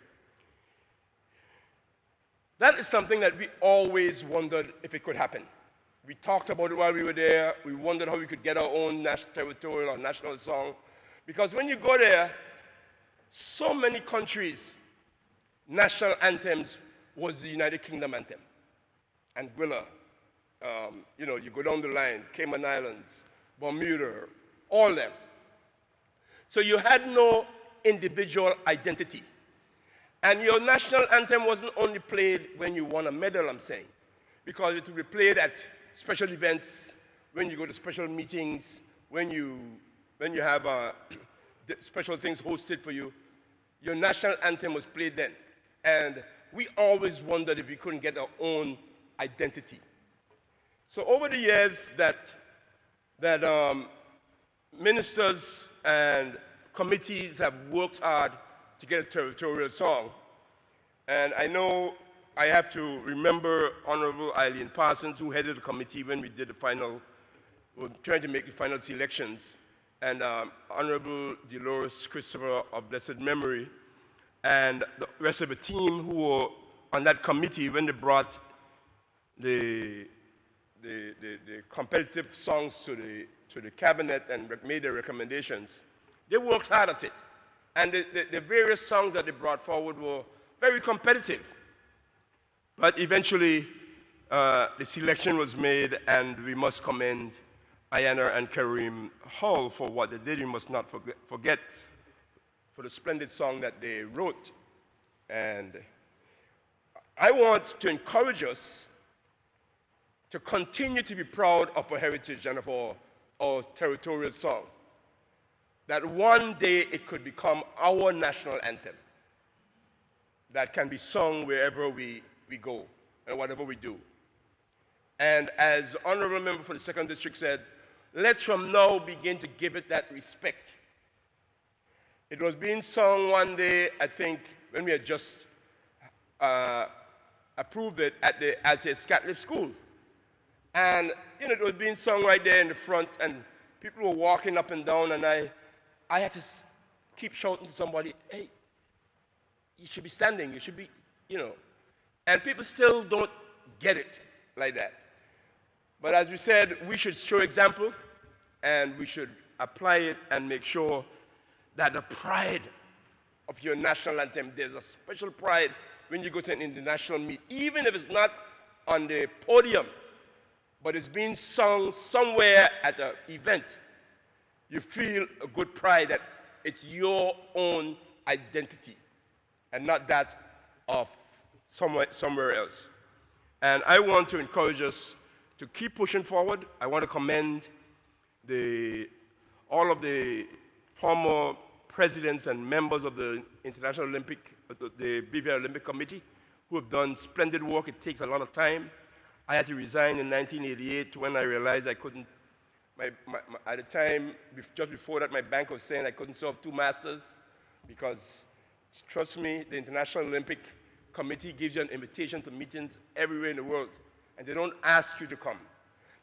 Speaker 8: That is something that we always wondered if it could happen. We talked about it while we were there. We wondered how we could get our own national territorial or national song. Because when you go there, so many countries' national anthems was the United Kingdom anthem. Anguilla, you go down the line, Cayman Islands, Bermuda, all them. So you had no individual identity. And your national anthem wasn't only played when you won a medal, I'm saying, because it would be played at special events, when you go to special meetings, when you have special things hosted for you. Your national anthem was played then. And we always wondered if we couldn't get our own identity. So over the years that ministers and committees have worked hard to get a territorial song. And I know I have to remember Honorable Eileen Parsons, who headed the committee when we did the final, trying to make the final selections, and Honorable Dolores Christopher of blessed memory, and the rest of the team who were on that committee when they brought the competitive songs to the cabinet and made their recommendations. They worked hard at it. And the various songs that they brought forward were very competitive. But eventually, the selection was made, and we must commend Ayana and Kareem Hall for what they did. We must not forget for the splendid song that they wrote. And I want to encourage us to continue to be proud of our heritage and of our territorial song. That one day it could become our national anthem that can be sung wherever we go and whatever we do. And as Honorable Member for the 2nd District said, let's from now begin to give it that respect. It was being sung one day, I think, when we had just approved it at the Altius Catholic School. And it was being sung right there in the front, and people were walking up and down, and I had to keep shouting to somebody, hey, you should be standing, you should be, And people still don't get it like that. But as we said, we should show example, and we should apply it and make sure that the pride of your national anthem, there's a special pride when you go to an international meet, even if it's not on the podium, but it's being sung somewhere at an event. You feel a good pride that it's your own identity and not that of somewhere else. And I want to encourage us to keep pushing forward. I want to commend all of the former presidents and members of the International Olympic, the BVI Olympic Committee, who have done splendid work. It takes a lot of time. I had to resign in 1988 when I realized I couldn't, at the time, just before that, my bank was saying I couldn't serve 2 masters because, trust me, the International Olympic Committee gives you an invitation to meetings everywhere in the world, and they don't ask you to come.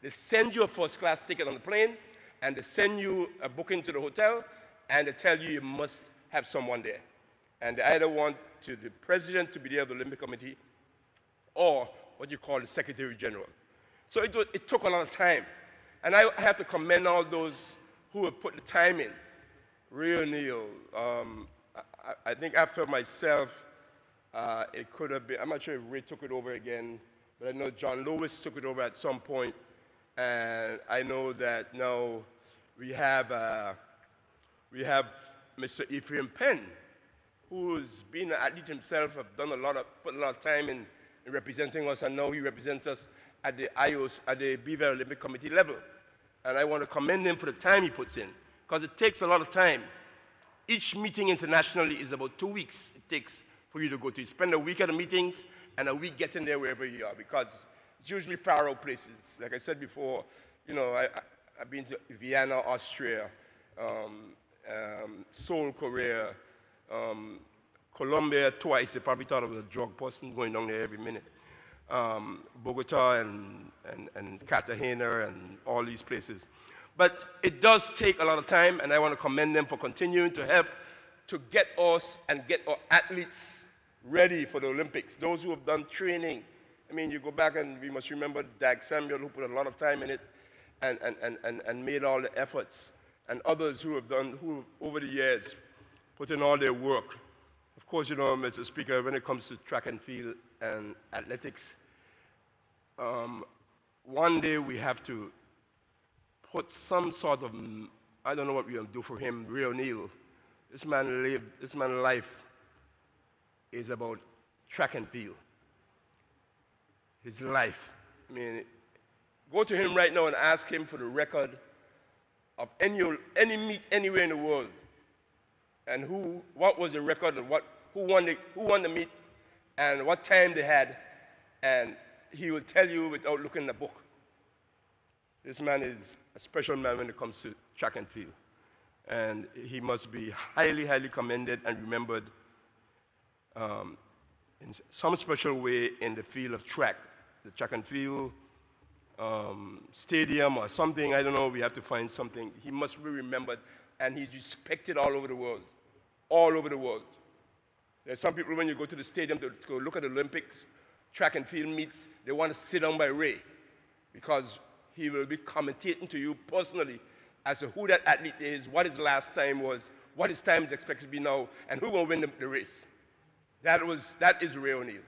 Speaker 8: They send you a first-class ticket on the plane, and they send you a booking to the hotel, and they tell you you must have someone there. And they either want the president to be there of the Olympic Committee or what you call the Secretary General. So it took a lot of time. And I have to commend all those who have put the time in. Ray O'Neill, I think after myself, it could have been, I'm not sure if Ray took it over again, but I know John Lewis took it over at some point. And I know that now we have Mr. Ephraim Penn, who's been an athlete himself, put a lot of time in representing us, and now he represents us at the BVI Olympic Committee level. And I want to commend him for the time he puts in, because it takes a lot of time. Each meeting internationally is about 2 weeks it takes for you to go to. You spend a week at the meetings and a week getting there wherever you are, because it's usually far out places. Like I said before, I've been to Vienna, Austria, Seoul, Korea, Colombia twice. They probably thought I was a drug person going down there every minute. Bogota and Cartagena and all these places. But it does take a lot of time, and I want to commend them for continuing to help to get us and get our athletes ready for the Olympics. Those who have done training. I mean, you go back and we must remember Dag Samuel, who put a lot of time in it and made all the efforts. And others who over the years put in all their work. Of course, Mr. Speaker, when it comes to track and field and athletics, one day we have to put some sort of, I don't know what we're going to do for him, Ray O'Neill. This man's life is about track and field. His life. I mean, go to him right now and ask him for the record of any meet anywhere in the world, and what was the record, and who won the meet, and what time they had, and he will tell you without looking in the book. This man is a special man when it comes to track and field, and he must be highly, highly commended and remembered in some special way in the field of track, the track and field stadium or something. I don't know. We have to find something. He must be remembered, and he's respected all over the world, all over the world. There's some people, when you go to the stadium to go look at the Olympics, track and field meets, they want to sit down by Ray because he will be commentating to you personally as to who that athlete is, what his last time was, what his time is expected to be now, and who will win the race. That is Ray O'Neal.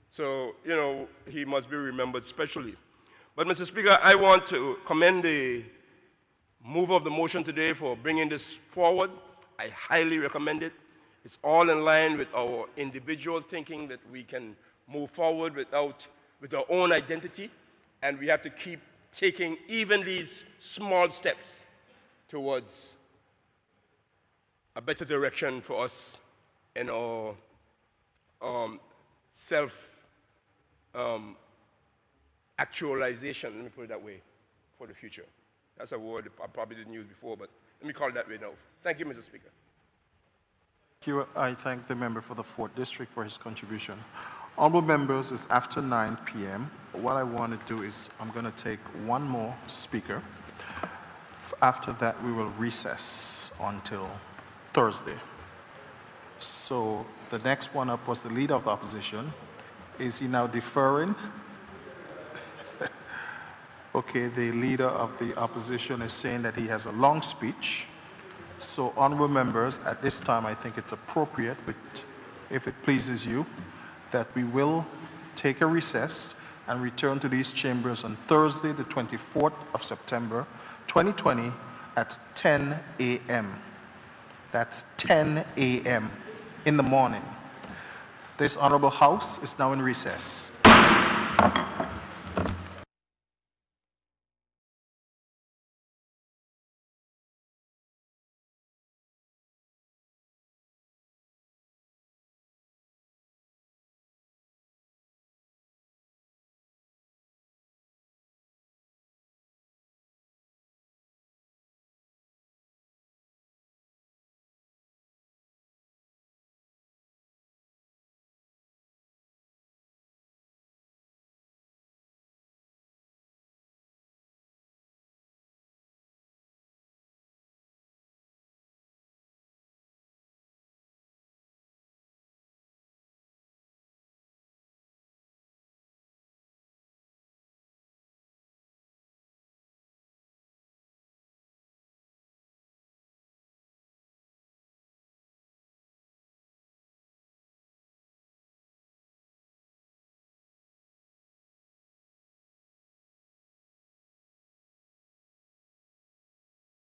Speaker 8: So, you know, he must be remembered specially. But, Mr. Speaker, I want to commend the mover of the motion today for bringing this forward. I highly recommend it. It's all in line with our individual thinking that we can move forward with our own identity, and we have to keep taking even these small steps towards a better direction for us in our self-actualization, let me put it that way, for the future. That's a word I probably didn't use before, but let me call it that way now. Thank you, Mr. Speaker.
Speaker 1: Thank you. I thank the member for the 4th District for his contribution. Honorable members, it's after 9 p.m. What I want to do is I'm going to take one more speaker. After that, we will recess until Thursday. So the next one up was the Leader of the Opposition. Is he now deferring? Okay, the Leader of the Opposition is saying that he has a long speech. So, honorable members, at this time, I think it's appropriate, if it pleases you, that we will take a recess and return to these chambers on Thursday, the 24th of September, 2020, at 10 a.m. That's 10 a.m. in the morning. This honorable House is now in recess.